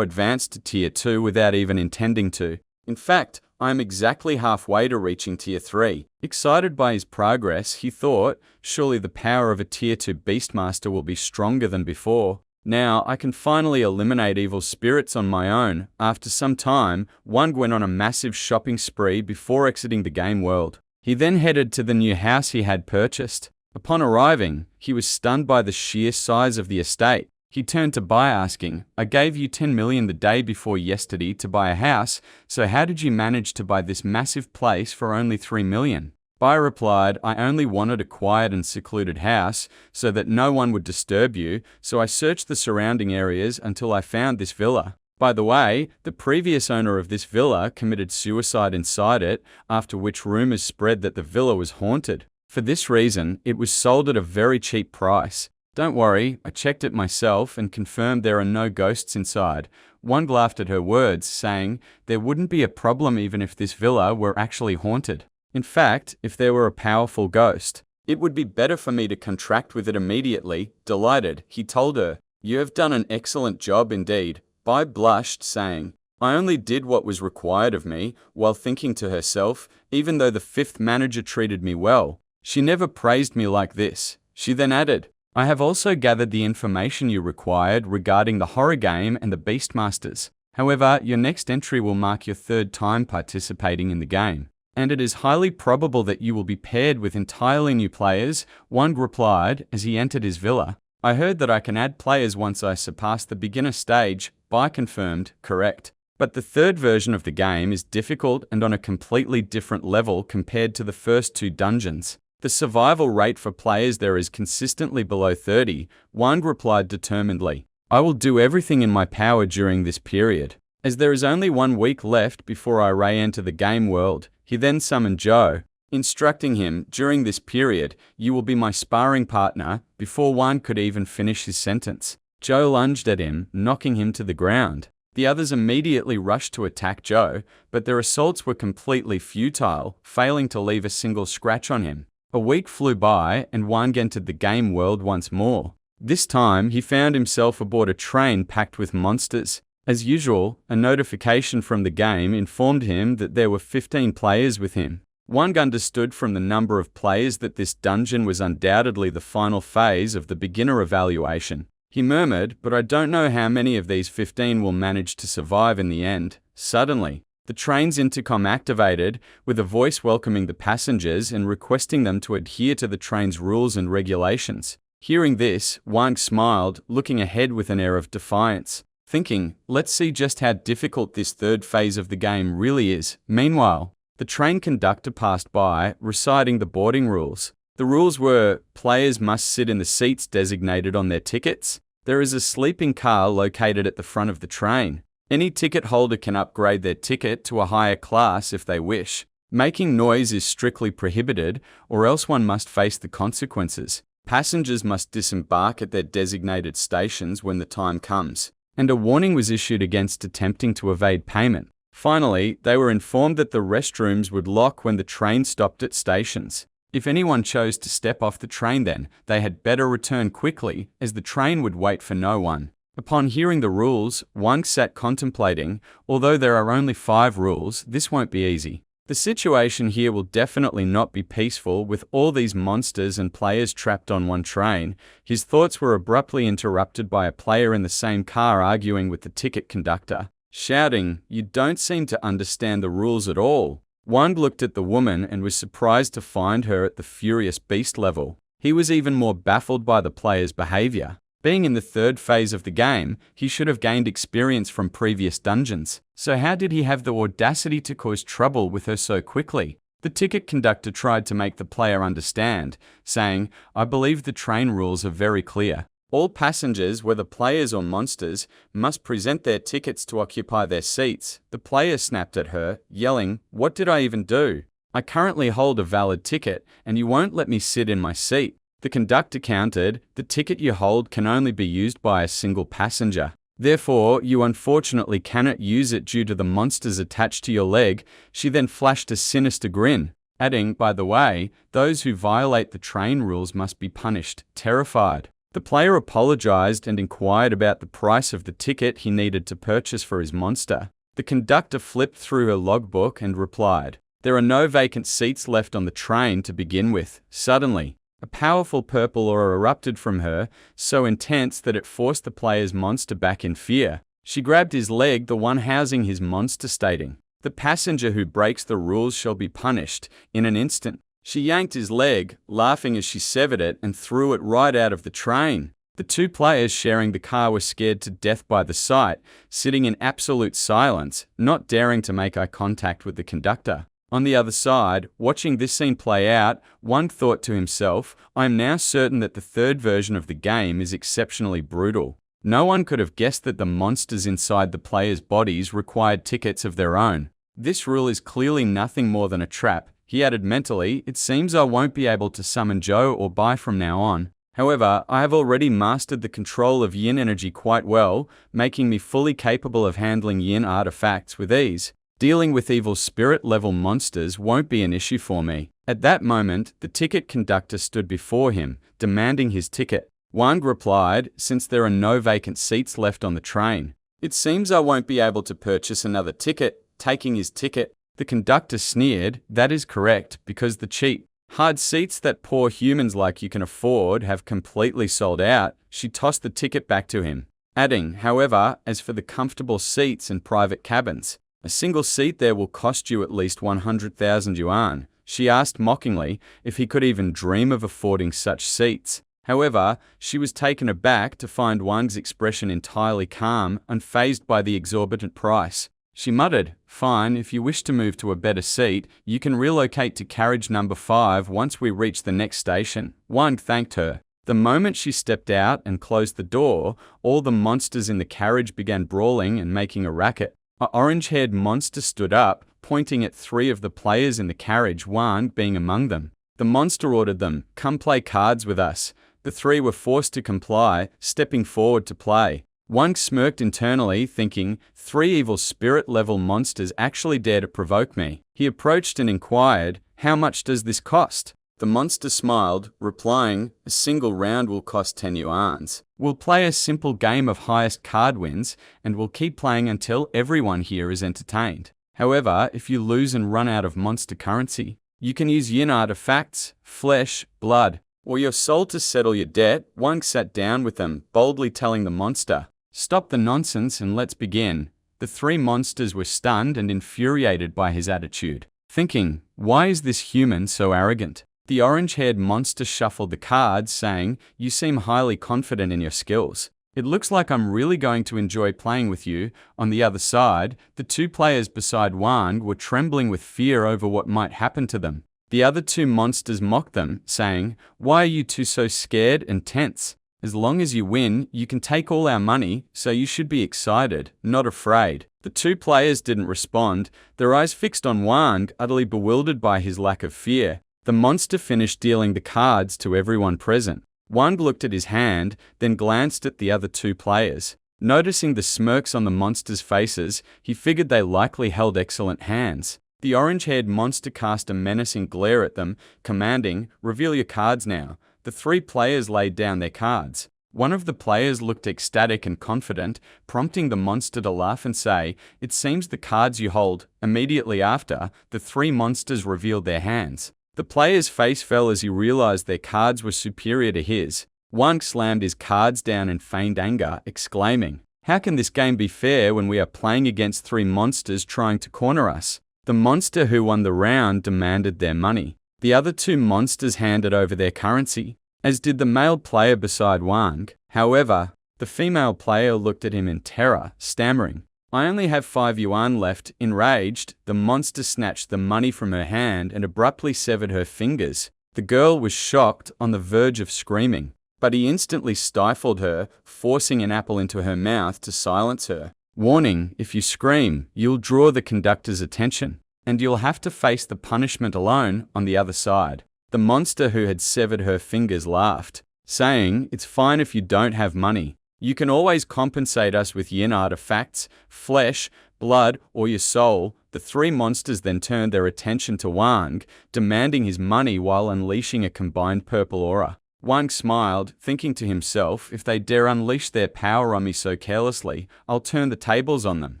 [SPEAKER 1] advanced to Tier 2 without even intending to. In fact, I am exactly halfway to reaching Tier 3. Excited by his progress, he thought, "Surely the power of a Tier 2 Beastmaster will be stronger than before. Now I can finally eliminate evil spirits on my own." After some time, Wang went on a massive shopping spree before exiting the game world. He then headed to the new house he had purchased. Upon arriving, he was stunned by the sheer size of the estate. He turned to Bai asking, "I gave you 10 million the day before yesterday to buy a house, so how did you manage to buy this massive place for only 3 million? Bai replied, "I only wanted a quiet and secluded house so that no one would disturb you, so I searched the surrounding areas until I found this villa. By the way, the previous owner of this villa committed suicide inside it, after which rumors spread that the villa was haunted. For this reason, it was sold at a very cheap price. Don't worry, I checked it myself and confirmed there are no ghosts inside." Wang laughed at her words, saying, "There wouldn't be a problem even if this villa were actually haunted. In fact, if there were a powerful ghost, it would be better for me to contract with it immediately." Delighted, he told her, "You have done an excellent job indeed." Bai blushed, saying, "I only did what was required of me," while thinking to herself, "Even though the fifth manager treated me well, she never praised me like this." She then added, "I have also gathered the information you required regarding the horror game and the Beastmasters. However, your next entry will mark your third time participating in the game, and it is highly probable that you will be paired with entirely new players." Wang replied as he entered his villa, "I heard that I can add players once I surpass the beginner stage." Bai confirmed, "Correct. But the third version of the game is difficult and on a completely different level compared to the first two dungeons. The survival rate for players there is consistently below 30. Wang replied determinedly, "I will do everything in my power during this period." As there is only 1 week left before I re-enter the game world, he then summoned Zhou, instructing him, "During this period, you will be my sparring partner." Before Wang could even finish his sentence, Zhou lunged at him, knocking him to the ground. The others immediately rushed to attack Zhou, but their assaults were completely futile, failing to leave a single scratch on him. A week flew by and Wang entered the game world once more. This time, he found himself aboard a train packed with monsters. As usual, a notification from the game informed him that there were 15 players with him. Wang understood from the number of players that this dungeon was undoubtedly the final phase of the beginner evaluation. He murmured, "But I don't know how many of these 15 will manage to survive in the end." Suddenly, the train's intercom activated, with a voice welcoming the passengers and requesting them to adhere to the train's rules and regulations. Hearing this, Wang smiled, looking ahead with an air of defiance, thinking, "Let's see just how difficult this third phase of the game really is." Meanwhile, the train conductor passed by, reciting the boarding rules. The rules were, players must sit in the seats designated on their tickets. There is a sleeping car located at the front of the train. Any ticket holder can upgrade their ticket to a higher class if they wish. Making noise is strictly prohibited, or else one must face the consequences. Passengers must disembark at their designated stations when the time comes, and a warning was issued against attempting to evade payment. Finally, they were informed that the restrooms would lock when the train stopped at stations. If anyone chose to step off the train then, they had better return quickly, as the train would wait for no one. Upon hearing the rules, Wang sat contemplating. Although there are only 5 rules, this won't be easy. The situation here will definitely not be peaceful with all these monsters and players trapped on one train. His thoughts were abruptly interrupted by a player in the same car arguing with the ticket conductor, shouting, "You don't seem to understand the rules at all." Wang looked at the woman and was surprised to find her at the furious beast level. He was even more baffled by the player's behavior. Being in the 3rd phase of the game, he should have gained experience from previous dungeons. So how did he have the audacity to cause trouble with her so quickly? The ticket conductor tried to make the player understand, saying, "I believe the train rules are very clear. All passengers, whether players or monsters, must present their tickets to occupy their seats." The player snapped at her, yelling, "What did I even do? I currently hold a valid ticket, and you won't let me sit in my seat." The conductor countered, "The ticket you hold can only be used by a single passenger. Therefore, you unfortunately cannot use it due to the monsters attached to your leg." She then flashed a sinister grin, adding, "By the way, those who violate the train rules must be punished." Terrified, the player apologized and inquired about the price of the ticket he needed to purchase for his monster. The conductor flipped through her logbook and replied, "There are no vacant seats left on the train to begin with." Suddenly, a powerful purple aura erupted from her, so intense that it forced the player's monster back in fear. She grabbed his leg, the one housing his monster, stating, "The passenger who breaks the rules shall be punished." In an instant, she yanked his leg, laughing as she severed it and threw it right out of the train. The 2 players sharing the car were scared to death by the sight, sitting in absolute silence, not daring to make eye contact with the conductor. On the other side, watching this scene play out, Wang thought to himself, "I am now certain that the 3rd version of the game is exceptionally brutal. No one could have guessed that the monsters inside the players' bodies required tickets of their own. This rule is clearly nothing more than a trap." He added mentally, "It seems I won't be able to summon Joe or Bai from now on. However, I have already mastered the control of yin energy quite well, making me fully capable of handling yin artifacts with ease. Dealing with evil spirit-level monsters won't be an issue for me." At that moment, the ticket conductor stood before him, demanding his ticket. Wang replied, "Since there are no vacant seats left on the train, it seems I won't be able to purchase another ticket." Taking his ticket, the conductor sneered, "That is correct, because the cheap, hard seats that poor humans like you can afford have completely sold out." She tossed the ticket back to him, adding, "However, as for the comfortable seats and private cabins, a single seat there will cost you at least 100,000 yuan." She asked mockingly if he could even dream of affording such seats. However, she was taken aback to find Wang's expression entirely calm, unfazed by the exorbitant price. She muttered, "Fine, if you wish to move to a better seat, you can relocate to carriage number 5 once we reach the next station." Wang thanked her. The moment she stepped out and closed the door, all the monsters in the carriage began brawling and making a racket. An orange-haired monster stood up, pointing at 3 of the players in the carriage, Wang being among them. The monster ordered them, "Come play cards with us." The 3 were forced to comply, stepping forward to play. Wang smirked internally, thinking, 3 evil spirit-level monsters actually dare to provoke me. He approached and inquired, "How much does this cost?" The monster smiled, replying, "A single round will cost 10 yuans. We'll play a simple game of highest card wins, and we'll keep playing until everyone here is entertained. However, if you lose and run out of monster currency, you can use yin artifacts, flesh, blood, or your soul to settle your debt." Wang sat down with them, boldly telling the monster, "Stop the nonsense and let's begin." The 3 monsters were stunned and infuriated by his attitude, thinking, "Why is this human so arrogant?" The orange-haired monster shuffled the cards, saying, "You seem highly confident in your skills. It looks like I'm really going to enjoy playing with you." On the other side, the 2 players beside Wang were trembling with fear over what might happen to them. The other 2 monsters mocked them, saying, "Why are you 2 so scared and tense?" As long as you win, you can take all our money, so you should be excited, not afraid." The two players didn't respond, their eyes fixed on Wang, utterly bewildered by his lack of fear. The monster finished dealing the cards to everyone present. Wang looked at his hand, then glanced at the other two players. Noticing the smirks on the monsters' faces, he figured they likely held excellent hands. The orange-haired monster cast a menacing glare at them, commanding, "Reveal your cards now." The three players laid down their cards. One of the players looked ecstatic and confident, prompting the monster to laugh and say, "It seems the cards you hold." Immediately after, the three monsters revealed their hands. The player's face fell as he realized their cards were superior to his. Wang slammed his cards down in feigned anger, exclaiming, "How can this game be fair when we are playing against three monsters trying to corner us?" The monster who won the round demanded their money. The other two monsters handed over their currency, as did the male player beside Wang. However, the female player looked at him in terror, stammering, "I only have 5 yuan left." Enraged, the monster snatched the money from her hand and abruptly severed her fingers. The girl was shocked, on the verge of screaming, but he instantly stifled her, forcing an apple into her mouth to silence her. Warning, if you scream, you'll draw the conductor's attention, and you'll have to face the punishment alone on the other side. The monster who had severed her fingers laughed, saying, "It's fine if you don't have money. You can always compensate us with yin artifacts, flesh, blood, or your soul." The three monsters then turned their attention to Wang, demanding his money while unleashing a combined purple aura. Wang smiled, thinking to himself, "If they dare unleash their power on me so carelessly, I'll turn the tables on them."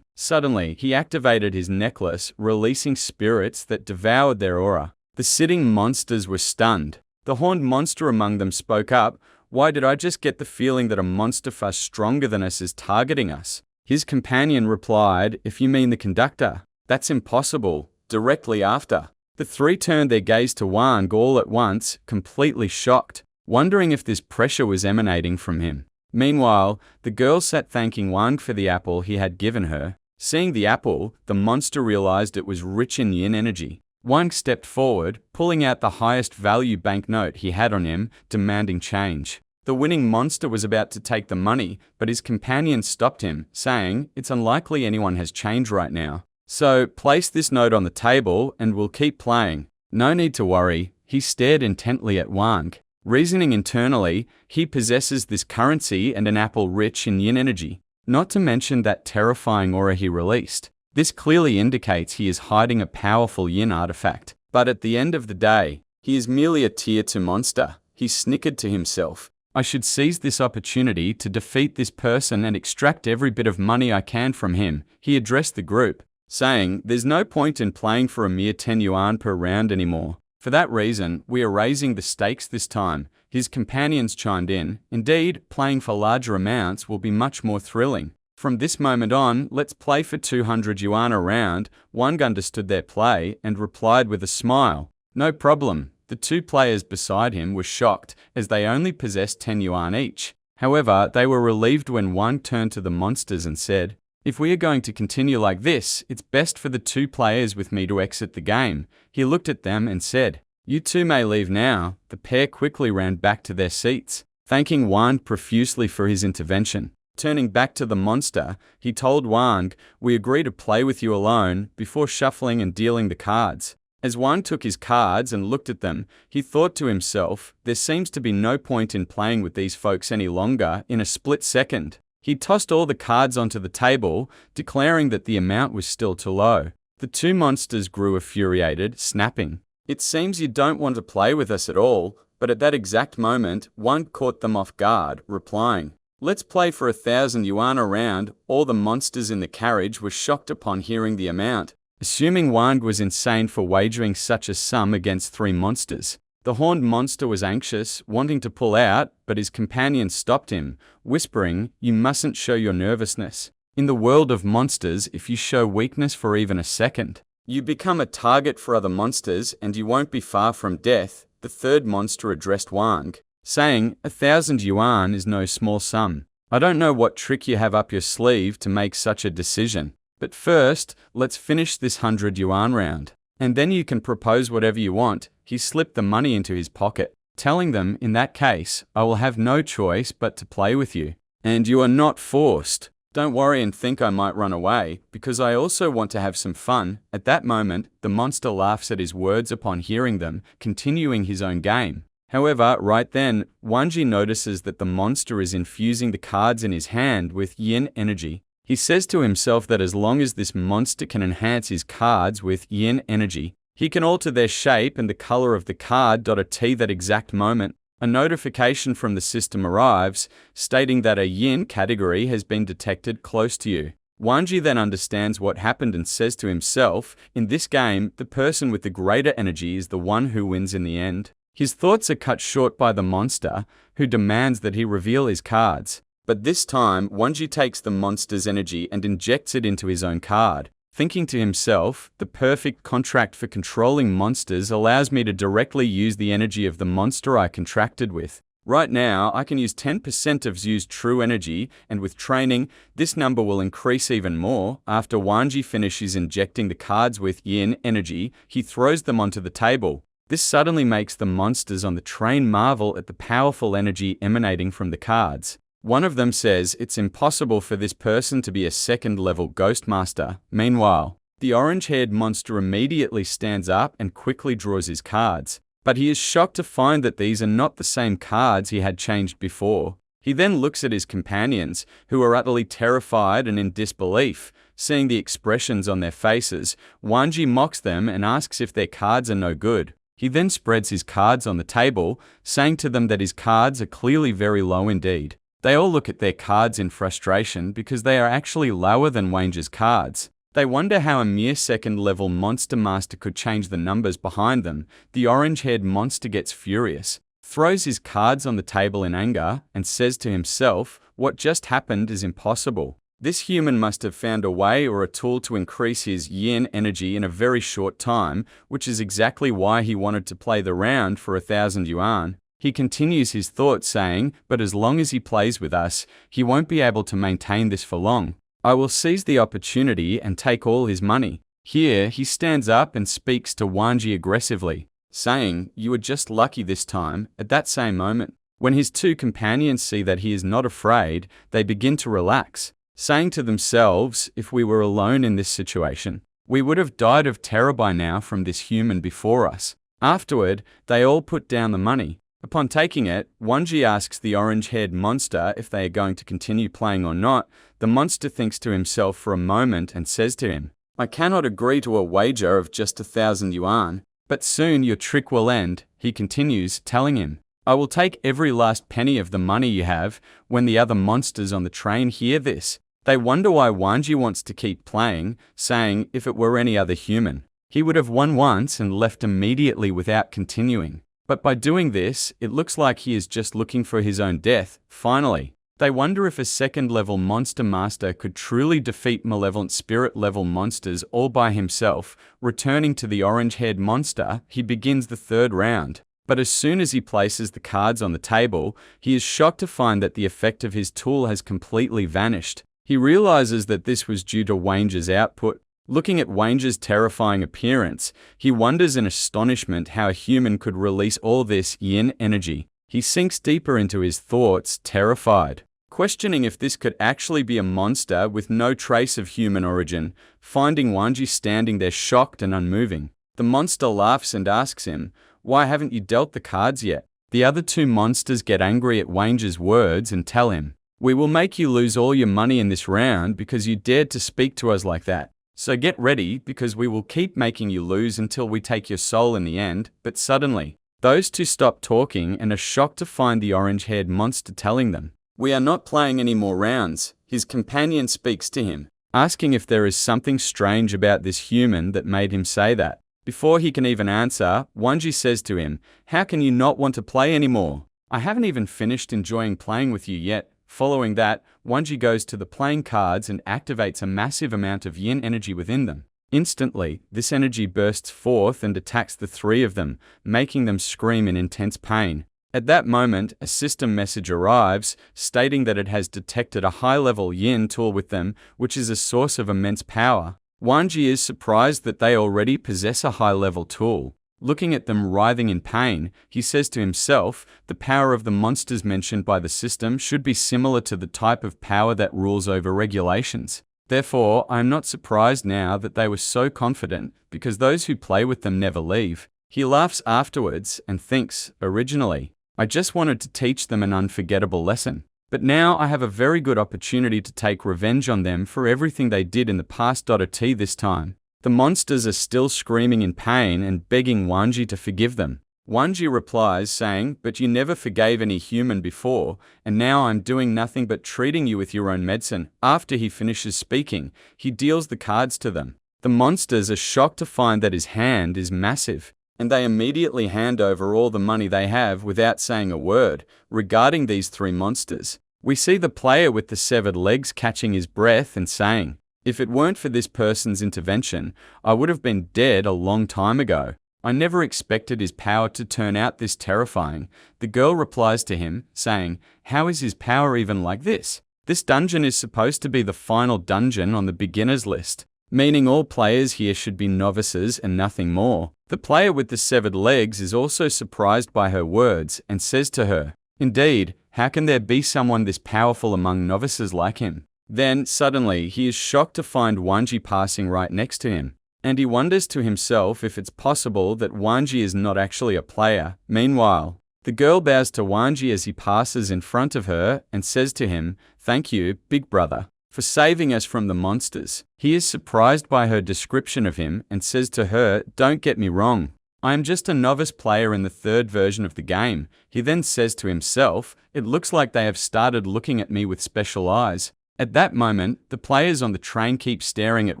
[SPEAKER 1] Suddenly, he activated his necklace, releasing spirits that devoured their aura. The sitting monsters were stunned. The horned monster among them spoke up, "Why did I just get the feeling that a monster far stronger than us is targeting us?" His companion replied, "If you mean the conductor, that's impossible." Directly after, the three turned their gaze to Wang all at once, completely shocked, wondering if this pressure was emanating from him. Meanwhile, the girl sat thanking Wang for the apple he had given her. Seeing the apple, the monster realized it was rich in yin energy. Wang stepped forward, pulling out the highest value banknote he had on him, demanding change. The winning monster was about to take the money, but his companion stopped him, saying, "It's unlikely anyone has change right now. So, place this note on the table and we'll keep playing." "No need to worry." He stared intently at Wang. Reasoning internally, he possesses this currency and an apple rich in yin energy, not to mention that terrifying aura he released. This clearly indicates he is hiding a powerful yin artifact. But at the end of the day, he is merely a tier 2 monster. He snickered to himself, "I should seize this opportunity to defeat this person and extract every bit of money I can from him." He addressed the group, saying, "There's no point in playing for a mere 10 yuan per round anymore. For that reason, we are raising the stakes this time." His companions chimed in, "Indeed, playing for larger amounts will be much more thrilling. From this moment on, let's play for 200 yuan a round." Wang understood their play and replied with a smile, "No problem." The two players beside him were shocked, as they only possessed 10 yuan each. However, they were relieved when Wang turned to the monsters and said, "If we are going to continue like this, it's best for the two players with me to exit the game." He looked at them and said, "You two may leave now." The pair quickly ran back to their seats, thanking Wang profusely for his intervention. Turning back to the monster, he told Wang, "We agree to play with you alone," before shuffling and dealing the cards. As Wang took his cards and looked at them, he thought to himself, "There seems to be no point in playing with these folks any longer." In a split second, he tossed all the cards onto the table, declaring that the amount was still too low. The two monsters grew infuriated, snapping, "It seems you don't want to play with us at all." But at that exact moment, Wang caught them off guard, replying, "Let's play for 1,000 yuan a round." All the monsters in the carriage were shocked upon hearing the amount, assuming Wang was insane for wagering such a sum against three monsters. The horned monster was anxious, wanting to pull out, but his companion stopped him, whispering, "You mustn't show your nervousness. In the world of monsters, if you show weakness for even a second, you become a target for other monsters and you won't be far from death." The third monster addressed Wang, saying, 1,000 yuan is no small sum. I don't know what trick you have up your sleeve to make such a decision. But first, let's finish this 100 yuan round. And then you can propose whatever you want." He slipped the money into his pocket. telling them, in that case, I will have no choice but to play with you. And you are not forced. Don't worry and think I might run away, because I also want to have some fun. At that moment, the monster laughs at his words upon hearing them, continuing his own game. However, right then, Wanji notices that the monster is infusing the cards in his hand with yin energy. He says to himself that as long as this monster can enhance his cards with yin energy, he can alter their shape and the color of the card. At that exact moment, a notification from the system arrives, stating that a yin category has been detected close to you. Wanji then understands what happened and says to himself, in this game, the person with the greater energy is the one who wins in the end. His thoughts are cut short by the monster, who demands that he reveal his cards. But this time, Wanji takes the monster's energy and injects it into his own card, thinking to himself, the perfect contract for controlling monsters allows me to directly use the energy of the monster I contracted with. Right now, I can use 10% of Zu's true energy, and with training, this number will increase even more. After Wanji finishes injecting the cards with yin energy, he throws them onto the table. This suddenly makes the monsters on the train marvel at the powerful energy emanating from the cards. One of them says it's impossible for this person to be a second-level ghost master. Meanwhile, the orange-haired monster immediately stands up and quickly draws his cards. But he is shocked to find that these are not the same cards he had changed before. He then looks at his companions, who are utterly terrified and in disbelief. Seeing the expressions on their faces, Wanji mocks them and asks if their cards are no good. He then spreads his cards on the table, saying to them that his cards are clearly very low indeed. They all look at their cards in frustration because they are actually lower than Wang's cards. They wonder how a mere second-level monster master could change the numbers behind them. The orange-haired monster gets furious, throws his cards on the table in anger, and says to himself, what just happened is impossible. This human must have found a way or a tool to increase his yin energy in a very short time, which is exactly why he wanted to play the round for 1,000 yuan. He continues his thoughts saying, but as long as he plays with us, he won't be able to maintain this for long. I will seize the opportunity and take all his money. Here, he stands up and speaks to Wanji aggressively, saying, you are just lucky this time. At that same moment, when his two companions see that he is not afraid, they begin to relax, saying to themselves, if we were alone in this situation, we would have died of terror by now from this human before us. Afterward, they all put down the money. Upon taking it, Wanji asks the orange-haired monster if they are going to continue playing or not. The monster thinks to himself for a moment and says to him, I cannot agree to a wager of just 1,000 yuan, but soon your trick will end. He continues, telling him, I will take every last penny of the money you have. When the other monsters on the train hear this, they wonder why Wanji wants to keep playing, saying if it were any other human, he would have won once and left immediately without continuing. But by doing this, it looks like he is just looking for his own death. Finally, they wonder if a second-level monster master could truly defeat malevolent spirit-level monsters all by himself. Returning to the orange-haired monster, he begins the third round. But as soon as he places the cards on the table, he is shocked to find that the effect of his tool has completely vanished. He realizes that this was due to Wang's output. Looking at Wang's terrifying appearance, he wonders in astonishment how a human could release all this yin energy. He sinks deeper into his thoughts, terrified, questioning if this could actually be a monster with no trace of human origin. Finding Wanji standing there shocked and unmoving, the monster laughs and asks him, why haven't you dealt the cards yet? The other two monsters get angry at Wang's words and tell him, we will make you lose all your money in this round because you dared to speak to us like that. So get ready, because we will keep making you lose until we take your soul in the end. But suddenly, those two stop talking and are shocked to find the orange-haired monster telling them, we are not playing any more rounds. His companion speaks to him, asking if there is something strange about this human that made him say that. Before he can even answer, Wanji says to him, how can you not want to play anymore? I haven't even finished enjoying playing with you yet. Following that, Wanji goes to the playing cards and activates a massive amount of yin energy within them. Instantly, this energy bursts forth and attacks the three of them, making them scream in intense pain. At that moment, a system message arrives, stating that it has detected a high-level yin tool with them, which is a source of immense power. Wanji is surprised that they already possess a high-level tool. Looking at them writhing in pain, he says to himself, the power of the monsters mentioned by the system should be similar to the type of power that rules over regulations. Therefore, I am not surprised now that they were so confident, because those who play with them never leave. He laughs afterwards and thinks, originally, I just wanted to teach them an unforgettable lesson. But now I have a very good opportunity to take revenge on them for everything they did in the past. This time. The monsters are still screaming in pain and begging Wang to forgive them. Wang replies saying, but you never forgave any human before, and now I'm doing nothing but treating you with your own medicine. After he finishes speaking, he deals the cards to them. The monsters are shocked to find that his hand is massive, and they immediately hand over all the money they have without saying a word. Regarding these three monsters, we see the player with the severed legs catching his breath and saying, if it weren't for this person's intervention, I would have been dead a long time ago. I never expected his power to turn out this terrifying. The girl replies to him, saying, how is his power even like this? This dungeon is supposed to be the final dungeon on the beginner's list, meaning all players here should be novices and nothing more. The player with the severed legs is also surprised by her words and says to her, indeed, how can there be someone this powerful among novices like him? Then, suddenly, he is shocked to find Wang passing right next to him, and he wonders to himself if it's possible that Wang is not actually a player. Meanwhile, the girl bows to Wang as he passes in front of her and says to him, thank you, big brother, for saving us from the monsters. He is surprised by her description of him and says to her, don't get me wrong, I am just a novice player in the third version of the game. He then says to himself, it looks like they have started looking at me with special eyes. At that moment, the players on the train keep staring at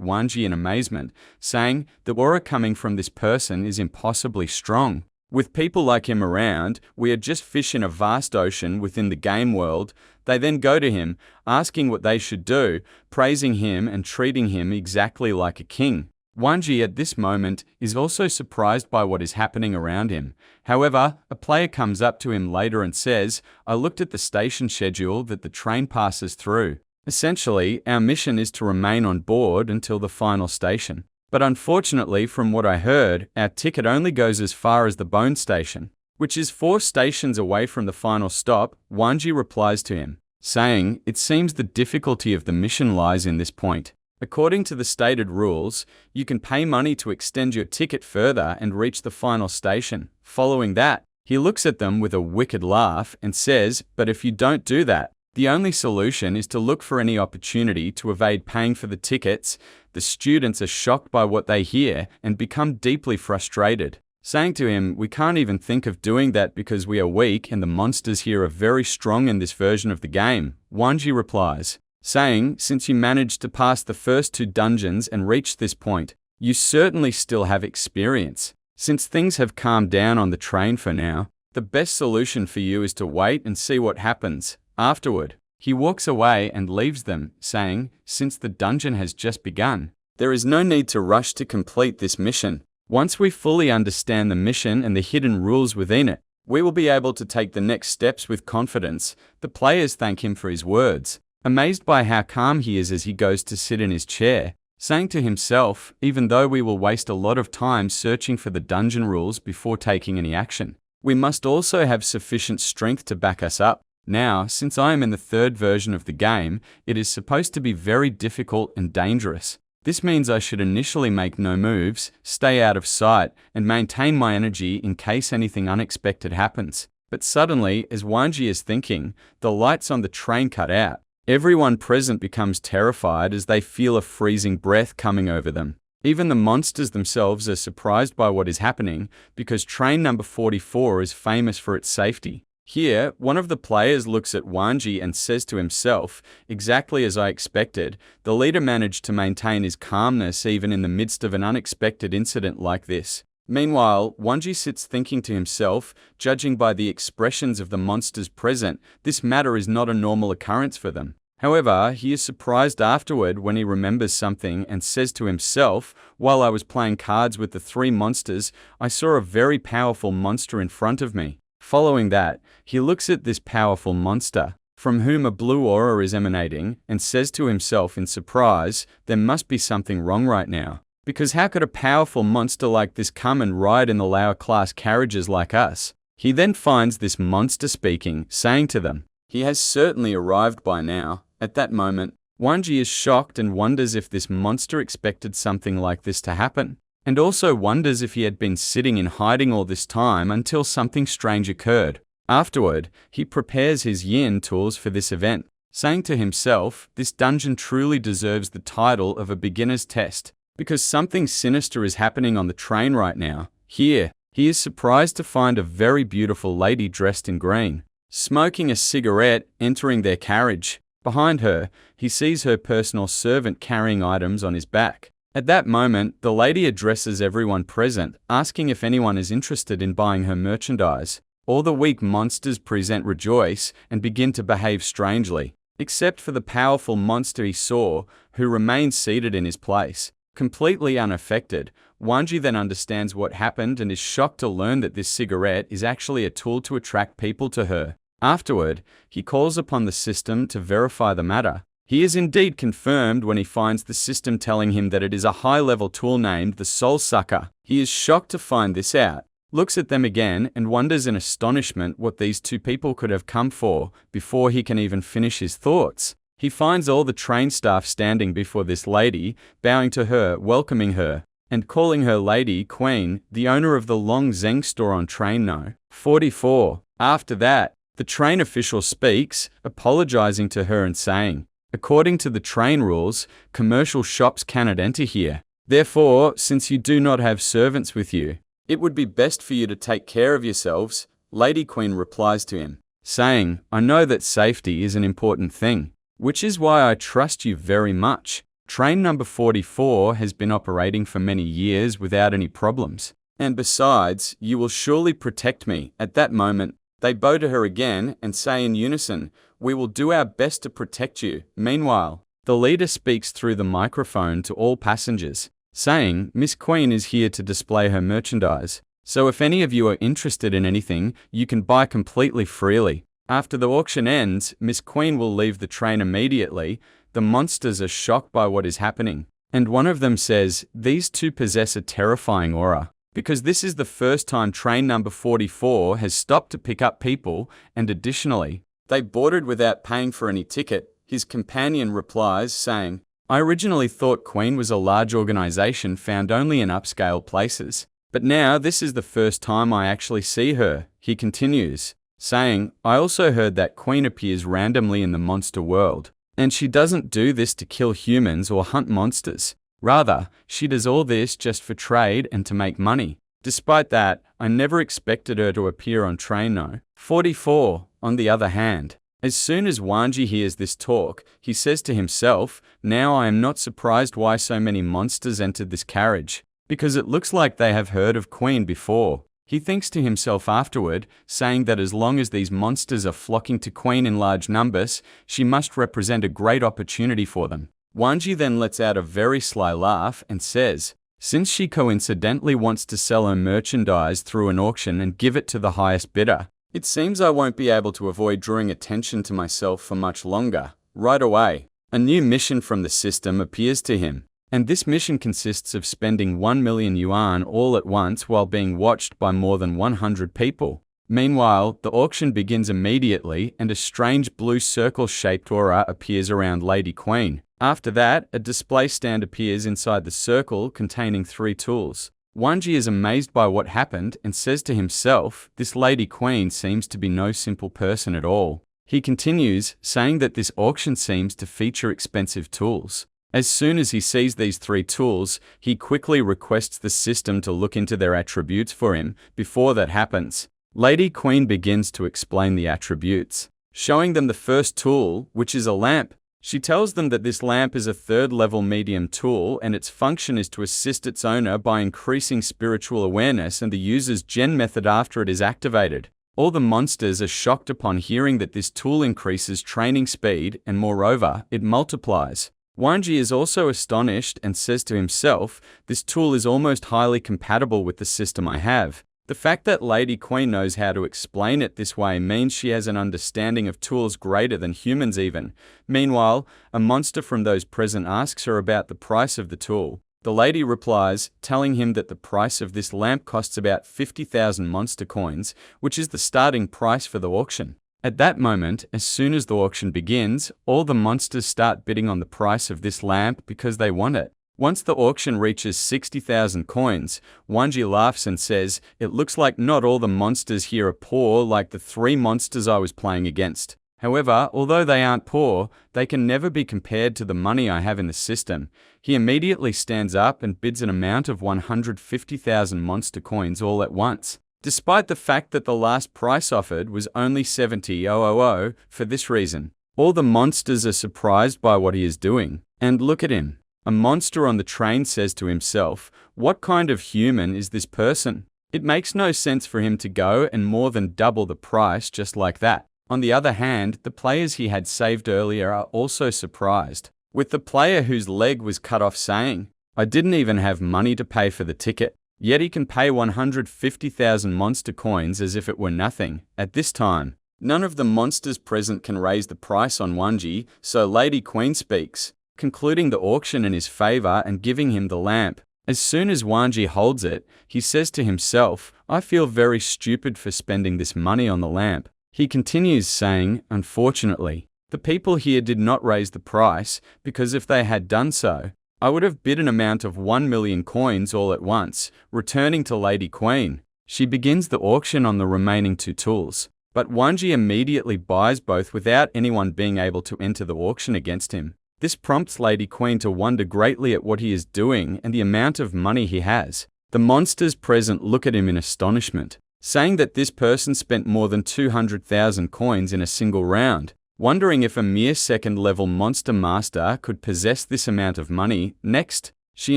[SPEAKER 1] Wang in amazement, saying, the aura coming from this person is impossibly strong. With people like him around, we are just fish in a vast ocean within the game world. They then go to him, asking what they should do, praising him and treating him exactly like a king. Wang at this moment is also surprised by what is happening around him. However, a player comes up to him later and says, I looked at the station schedule that the train passes through. Essentially, our mission is to remain on board until the final station. But unfortunately, from what I heard, our ticket only goes as far as the Bone Station, which is 4 stations away from the final stop. Wang replies to him, saying, it seems the difficulty of the mission lies in this point. According to the stated rules, you can pay money to extend your ticket further and reach the final station. Following that, he looks at them with a wicked laugh and says, but if you don't do that, the only solution is to look for any opportunity to evade paying for the tickets. The students are shocked by what they hear and become deeply frustrated, saying to him, we can't even think of doing that because we are weak and the monsters here are very strong in this version of the game. Wang replies, saying, since you managed to pass the first 2 dungeons and reach this point, you certainly still have experience. Since things have calmed down on the train for now, the best solution for you is to wait and see what happens. Afterward, he walks away and leaves them, saying, since the dungeon has just begun, there is no need to rush to complete this mission. Once we fully understand the mission and the hidden rules within it, we will be able to take the next steps with confidence. The players thank him for his words, amazed by how calm he is as he goes to sit in his chair, saying to himself, even though we will waste a lot of time searching for the dungeon rules before taking any action, we must also have sufficient strength to back us up. Now, since I am in the third version of the game, it is supposed to be very difficult and dangerous. This means I should initially make no moves, stay out of sight, and maintain my energy in case anything unexpected happens. But suddenly, as Wang is thinking, the lights on the train cut out. Everyone present becomes terrified as they feel a freezing breath coming over them. Even the monsters themselves are surprised by what is happening because train number 44 is famous for its safety. Here, one of the players looks at Wang and says to himself, exactly as I expected, the leader managed to maintain his calmness even in the midst of an unexpected incident like this. Meanwhile, Wang sits thinking to himself, judging by the expressions of the monsters present, this matter is not a normal occurrence for them. However, he is surprised afterward when he remembers something and says to himself, while I was playing cards with the 3 monsters, I saw a very powerful monster in front of me. Following that, he looks at this powerful monster, from whom a blue aura is emanating, and says to himself in surprise, there must be something wrong right now. Because how could a powerful monster like this come and ride in the lower class carriages like us? He then finds this monster speaking, saying to them, "He has certainly arrived by now." At that moment, Wang is shocked and wonders if this monster expected something like this to happen, and also wonders if he had been sitting in hiding all this time until something strange occurred. Afterward, he prepares his yin tools for this event, saying to himself, "This dungeon truly deserves the title of a beginner's test, because something sinister is happening on the train right now." Here, he is surprised to find a very beautiful lady dressed in green, smoking a cigarette, entering their carriage. Behind her, he sees her personal servant carrying items on his back. At that moment, the lady addresses everyone present, asking if anyone is interested in buying her merchandise. All the weak monsters present rejoice and begin to behave strangely, except for the powerful monster he saw, who remains seated in his place. Completely unaffected, Wanji then understands what happened and is shocked to learn that this cigarette is actually a tool to attract people to her. Afterward, he calls upon the system to verify the matter. He is indeed confirmed when he finds the system telling him that it is a high-level tool named the Soul Sucker. He is shocked to find this out, looks at them again and wonders in astonishment what these two people could have come for before he can even finish his thoughts. He finds all the train staff standing before this lady, bowing to her, welcoming her, and calling her Lady Queen, the owner of the Long Zeng store on train No. 44. After that, the train official speaks, apologizing to her and saying, "According to the train rules, commercial shops cannot enter here. Therefore, since you do not have servants with you, it would be best for you to take care of yourselves." Lady Queen replies to him, saying, "I know that safety is an important thing, which is why I trust you very much. Train number 44 has been operating for many years without any problems. And besides, you will surely protect me." At that moment, they bow to her again and say in unison, "We will do our best to protect you." Meanwhile, the leader speaks through the microphone to all passengers, saying, "Miss Queen is here to display her merchandise. So if any of you are interested in anything, you can buy completely freely." After the auction ends, Miss Queen will leave the train immediately. The monsters are shocked by what is happening, and one of them says, "These two possess a terrifying aura, because this is the first time train number 44 has stopped to pick up people, and additionally, they boarded without paying for any ticket." His companion replies, saying, "I originally thought Queen was a large organization found only in upscale places, but now this is the first time I actually see her." He continues, saying, "I also heard that Queen appears randomly in the monster world, and she doesn't do this to kill humans or hunt monsters. Rather, she does all this just for trade and to make money. Despite that, I never expected her to appear on train No. 44. On the other hand, as soon as Wanji hears this talk, he says to himself, "Now I am not surprised why so many monsters entered this carriage, because it looks like they have heard of Queen before." He thinks to himself afterward, saying that as long as these monsters are flocking to Queen in large numbers, she must represent a great opportunity for them. Wanji then lets out a very sly laugh and says, "Since she coincidentally wants to sell her merchandise through an auction and give it to the highest bidder, it seems I won't be able to avoid drawing attention to myself for much longer." Right away, a new mission from the system appears to him, and this mission consists of spending 1 million yuan all at once while being watched by more than 100 people. Meanwhile, the auction begins immediately and a strange blue circle-shaped aura appears around Lady Queen. After that, a display stand appears inside the circle containing 3 tools. Wanji is amazed by what happened and says to himself, "This Lady Queen seems to be no simple person at all." He continues, saying that this auction seems to feature expensive tools. As soon as he sees these 3 tools, he quickly requests the system to look into their attributes for him. Before that happens, Lady Queen begins to explain the attributes, showing them the first tool, which is a lamp. She tells them that this lamp is a 3rd-level medium tool and its function is to assist its owner by increasing spiritual awareness and the user's gen method after it is activated. All the monsters are shocked upon hearing that this tool increases training speed and moreover, it multiplies. Wanji is also astonished and says to himself, "This tool is almost highly compatible with the system I have." The fact that Lady Queen knows how to explain it this way means she has an understanding of tools greater than humans even. Meanwhile, a monster from those present asks her about the price of the tool. The lady replies, telling him that the price of this lamp costs about 50,000 monster coins, which is the starting price for the auction. At that moment, as soon as the auction begins, all the monsters start bidding on the price of this lamp because they want it. Once the auction reaches 60,000 coins, Wang laughs and says, "It looks like not all the monsters here are poor like the 3 monsters I was playing against. However, although they aren't poor, they can never be compared to the money I have in the system." He immediately stands up and bids an amount of 150,000 monster coins all at once, despite the fact that the last price offered was only 70,000. For this reason, all the monsters are surprised by what he is doing. And look at him. A monster on the train says to himself, "What kind of human is this person?" It makes no sense for him to go and more than double the price just like that. On the other hand, the players he had saved earlier are also surprised, with the player whose leg was cut off saying, "I didn't even have money to pay for the ticket." Yet he can pay 150,000 monster coins as if it were nothing. At this time, none of the monsters present can raise the price on Wang, so Lady Queen speaks, concluding the auction in his favor and giving him the lamp. As soon as Wang holds it, he says to himself, "I feel very stupid for spending this money on the lamp." He continues saying, "Unfortunately, the people here did not raise the price, because if they had done so, I would have bid an amount of 1 million coins all at once." Returning to Lady Queen, she begins the auction on the remaining 2 tools, but Wang immediately buys both without anyone being able to enter the auction against him. This prompts Lady Queen to wonder greatly at what he is doing and the amount of money he has. The monsters present look at him in astonishment, saying that this person spent more than 200,000 coins in a single round, wondering if a mere second-level monster master could possess this amount of money. Next, she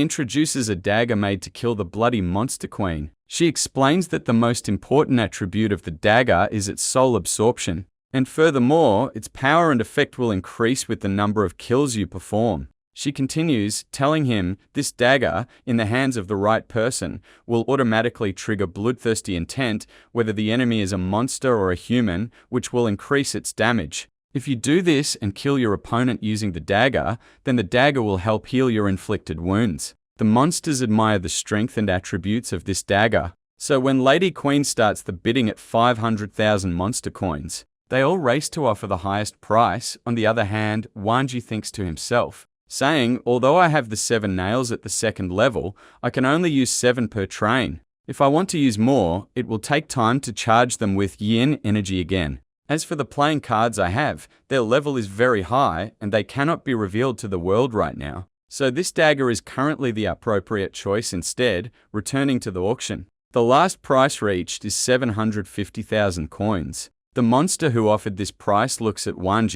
[SPEAKER 1] introduces a dagger made to kill the bloody monster queen. She explains that the most important attribute of the dagger is its soul absorption, and furthermore, its power and effect will increase with the number of kills you perform. She continues, telling him this dagger, in the hands of the right person, will automatically trigger bloodthirsty intent, whether the enemy is a monster or a human, which will increase its damage. If you do this and kill your opponent using the dagger, then the dagger will help heal your inflicted wounds. The monsters admire the strength and attributes of this dagger. So when Lady Queen starts the bidding at 500,000 monster coins, they all race to offer the highest price. On the other hand, Wang thinks to himself, saying, "Although I have the 7 nails at the second level, I can only use 7 per train. If I want to use more, it will take time to charge them with yin energy again. As for the playing cards I have, their level is very high and they cannot be revealed to the world right now. So this dagger is currently the appropriate choice instead." Returning to the auction, the last price reached is 750,000 coins. The monster who offered this price looks at Wang,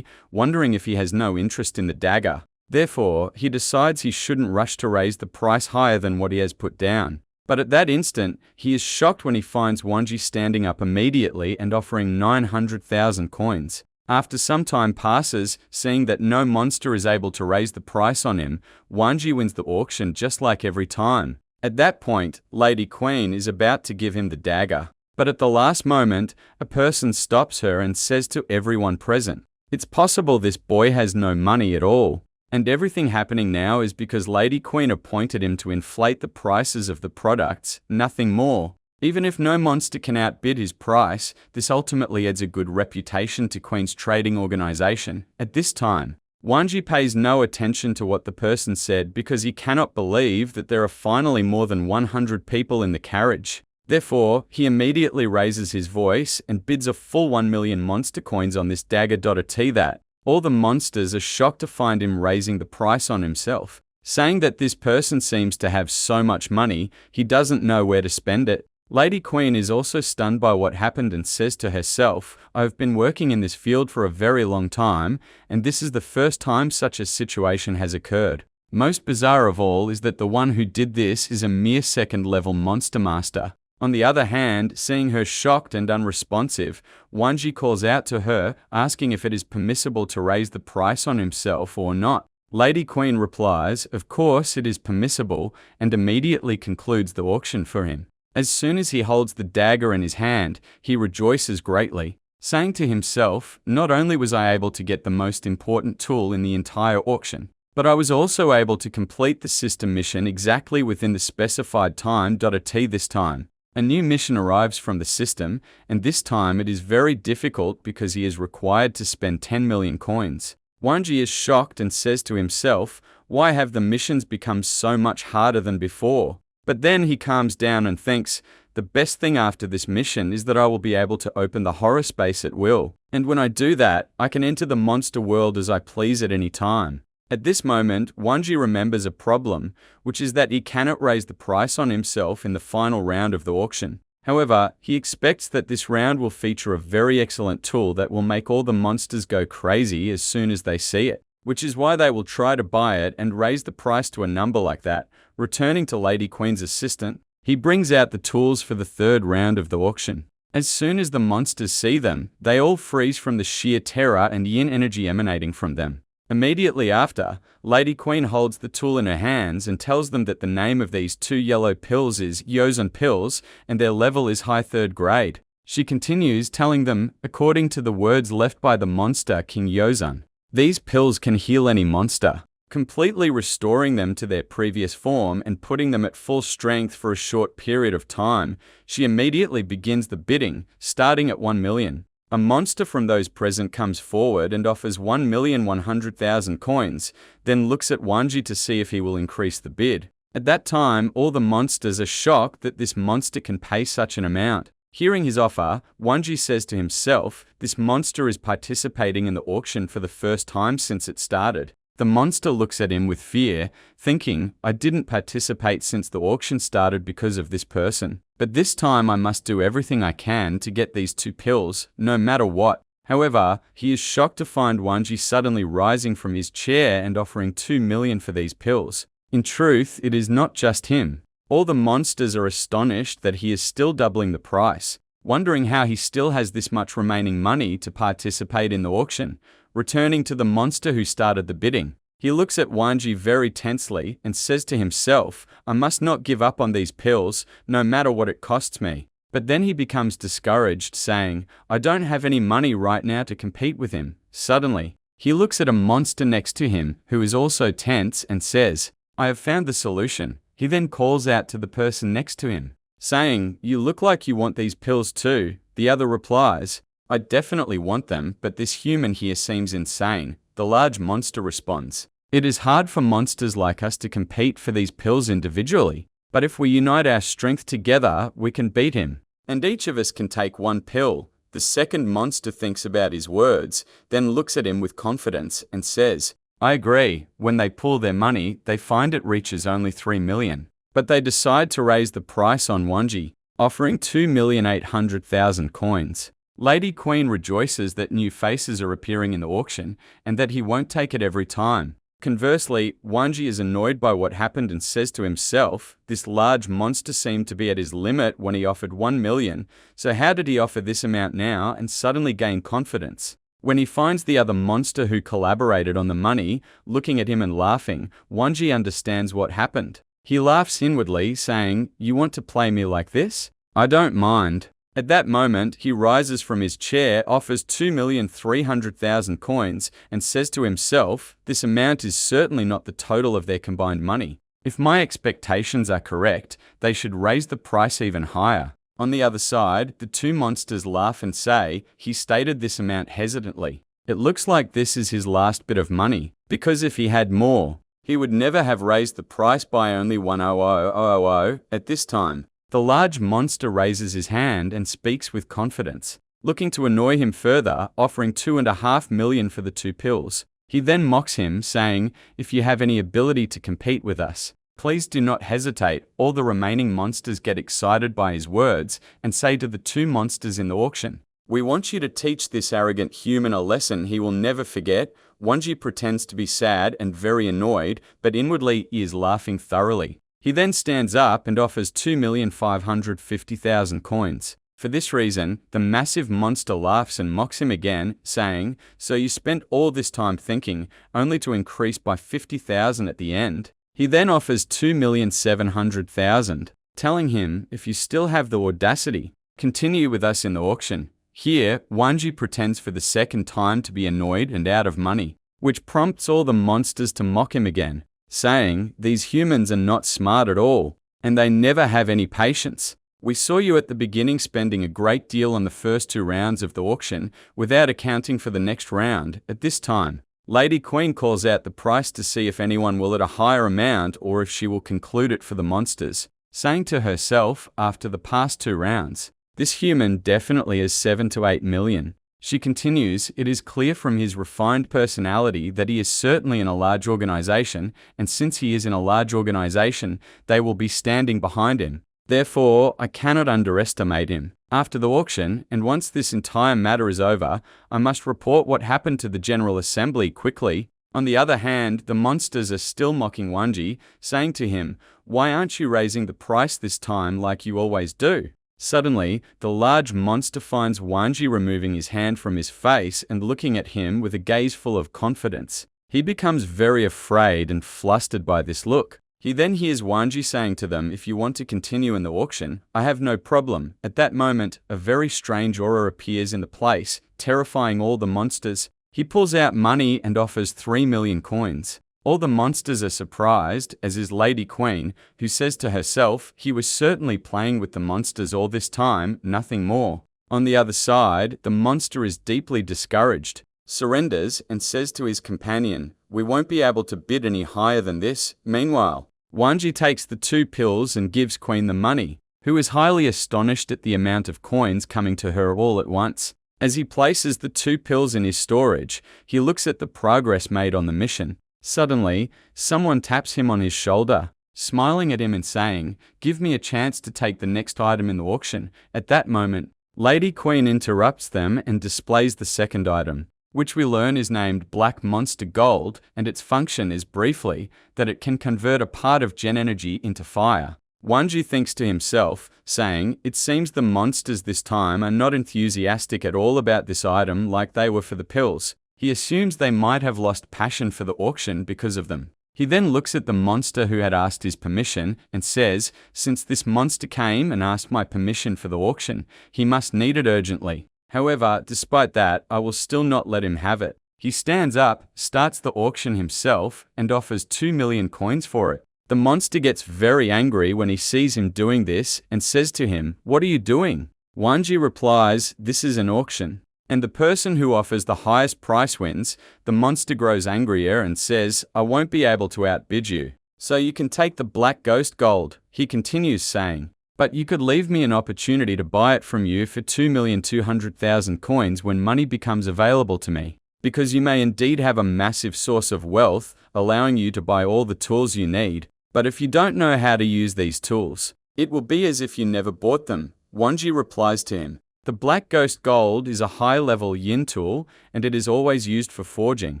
[SPEAKER 1] wondering if he has no interest in the dagger. Therefore, he decides he shouldn't rush to raise the price higher than what he has put down. But at that instant, he is shocked when he finds Wang standing up immediately and offering 900,000 coins. After some time passes, seeing that no monster is able to raise the price on him, Wang wins the auction just like every time. At that point, Lady Queen is about to give him the dagger. But at the last moment, a person stops her and says to everyone present, "It's possible this boy has no money at all. And everything happening now is because Lady Queen appointed him to inflate the prices of the products, nothing more. Even if no monster can outbid his price, this ultimately adds a good reputation to Queen's trading organization." At this time, Wang pays no attention to what the person said because he cannot believe that there are finally more than 100 people in the carriage. Therefore, he immediately raises his voice and bids a full 1 million monster coins on this dagger. That all the monsters are shocked to find him raising the price on himself, saying that this person seems to have so much money, he doesn't know where to spend it. Lady Queen is also stunned by what happened and says to herself, "I have been working in this field for a very long time, and this is the first time such a situation has occurred. Most bizarre of all is that the one who did this is a mere second-level monster master." On the other hand, seeing her shocked and unresponsive, Wang calls out to her, asking if it is permissible to raise the price on himself or not. Lady Queen replies, "Of course it is permissible," and immediately concludes the auction for him. As soon as he holds the dagger in his hand, he rejoices greatly, saying to himself, "Not only was I able to get the most important tool in the entire auction, But I was also able to complete the system mission exactly within the specified time. This time, a new mission arrives from the system, and this time it is very difficult because he is required to spend 10 million coins. Wang is shocked and says to himself, why have the missions become so much harder than before? But then he calms down and thinks, the best thing after this mission is that I will be able to open the horror space at will. And when I do that, I can enter the monster world as I please at any time. At this moment, Wang remembers a problem, which is that he cannot raise the price on himself in the final round of the auction. However, he expects that this round will feature a very excellent tool that will make all the monsters go crazy as soon as they see it, which is why they will try to buy it and raise the price to a number like that. Returning to Lady Queen's assistant, he brings out the tools for the third round of the auction. As soon as the monsters see them, they all freeze from the sheer terror and yin energy emanating from them. Immediately after, Lady Queen holds the tool in her hands and tells them that the name of these 2 yellow pills is Yozan pills and their level is high 3rd grade. She continues telling them, according to the words left by the monster King Yozan, these pills can heal any monster, completely restoring them to their previous form and putting them at full strength for a short period of time. She immediately begins the bidding, starting at 1 million. A monster from those present comes forward and offers 1,100,000 coins, then looks at Wang to see if he will increase the bid. At that time, all the monsters are shocked that this monster can pay such an amount. Hearing his offer, Wang says to himself, this monster is participating in the auction for the first time since it started. The monster looks at him with fear, thinking, I didn't participate since the auction started because of this person. But this time I must do everything I can to get these 2 pills, no matter what. However, he is shocked to find Wang suddenly rising from his chair and offering 2 million for these pills. In truth, it is not just him. All the monsters are astonished that he is still doubling the price, wondering how he still has this much remaining money to participate in the auction. Returning to the monster who started the bidding, he looks at Wang very tensely and says to himself, I must not give up on these pills, no matter what it costs me. But then he becomes discouraged, saying, I don't have any money right now to compete with him. Suddenly, he looks at a monster next to him, who is also tense, and says, I have found the solution. He then calls out to the person next to him, saying, you look like you want these pills too. The other replies, I definitely want them, but this human here seems insane. The large monster responds, it is hard for monsters like us to compete for these pills individually, but if we unite our strength together, we can beat him. And each of us can take 1 pill. The second monster thinks about his words, then looks at him with confidence and says, I agree. When they pull their money, they find it reaches only 3 million. But they decide to raise the price on Wang, offering 2,800,000 coins. Lady Queen rejoices that new faces are appearing in the auction and that he won't take it every time. Conversely, Wang is annoyed by what happened and says to himself, this large monster seemed to be at his limit when he offered 1 million, so how did he offer this amount now and suddenly gain confidence? When he finds the other monster who collaborated on the money, looking at him and laughing, Wang understands what happened. He laughs inwardly, saying, you want to play me like this? I don't mind. At that moment, he rises from his chair, offers 2,300,000 coins, and says to himself, this amount is certainly not the total of their combined money. If my expectations are correct, they should raise the price even higher. On the other side, the 2 monsters laugh and say, he stated this amount hesitantly. It looks like this is his last bit of money, because if he had more, he would never have raised the price by only 100,000 at this time. The large monster raises his hand and speaks with confidence, looking to annoy him further, offering 2.5 million for the 2 pills. He then mocks him, saying, if you have any ability to compete with us, please do not hesitate. All the remaining monsters get excited by his words and say to the 2 monsters in the auction, we want you to teach this arrogant human a lesson he will never forget. Wang pretends to be sad and very annoyed, but inwardly he is laughing thoroughly. He then stands up and offers 2,550,000 coins. For this reason, the massive monster laughs and mocks him again, saying, so you spent all this time thinking, only to increase by 50,000 at the end? He then offers 2,700,000, telling him, if you still have the audacity, continue with us in the auction. Here, Wang pretends for the second time to be annoyed and out of money. which prompts all the monsters to mock him again, saying, "These humans are not smart at all, and they never have any patience. We saw you at the beginning spending a great deal on the first 2 rounds of the auction without accounting for the next round. At this time, Lady Queen calls out the price to see if anyone will at a higher amount or if she will conclude it for the monsters, saying to herself after the past 2 rounds, "This human definitely is 7 to 8 million. She continues, "It is clear from his refined personality that he is certainly in a large organization, and since he is in a large organization, they will be standing behind him. Therefore, I cannot underestimate him. After the auction, and once this entire matter is over, I must report what happened to the General Assembly quickly." On the other hand, the monsters are still mocking Wang, saying to him, "Why aren't you raising the price this time like you always do?" Suddenly, the large monster finds Wang removing his hand from his face and looking at him with a gaze full of confidence. He becomes very afraid and flustered by this look. He then hears Wang saying to them, "If you want to continue in the auction, I have no problem." At that moment, a very strange aura appears in the place, terrifying all the monsters. He pulls out money and offers 3 million coins. All the monsters are surprised, as is Lady Queen, who says to herself, "He was certainly playing with the monsters all this time, nothing more." On the other side, the monster is deeply discouraged, surrenders, and says to his companion, "We won't be able to bid any higher than this." Meanwhile, Wang takes the 2 pills and gives Queen the money, who is highly astonished at the amount of coins coming to her all at once. As he places the 2 pills in his storage, he looks at the progress made on the mission. Suddenly, someone taps him on his shoulder, smiling at him and saying, "Give me a chance to take the next item in the auction." At that moment, Lady Queen interrupts them and displays the second item, which we learn is named Black Monster Gold, and its function is briefly that it can convert a part of gen energy into fire. Wang thinks to himself, saying, "It seems the monsters this time are not enthusiastic at all about this item like they were for the pills." He assumes they might have lost passion for the auction because of them. He then looks at the monster who had asked his permission and says, "Since this monster came and asked my permission for the auction, he must need it urgently. However, despite that, I will still not let him have it." He stands up, starts the auction himself, and offers 2 million coins for it. The monster gets very angry when he sees him doing this and says to him, "What are you doing?" Wang replies, "This is an auction, and the person who offers the highest price wins." The monster grows angrier and says, "I won't be able to outbid you, so you can take the Black Ghost Gold." He continues saying, "But you could leave me an opportunity to buy it from you for 2,200,000 coins when money becomes available to me, because you may indeed have a massive source of wealth, allowing you to buy all the tools you need. But if you don't know how to use these tools, it will be as if you never bought them." Wang replies to him, "The Black Ghost Gold is a high-level yin tool, and it is always used for forging.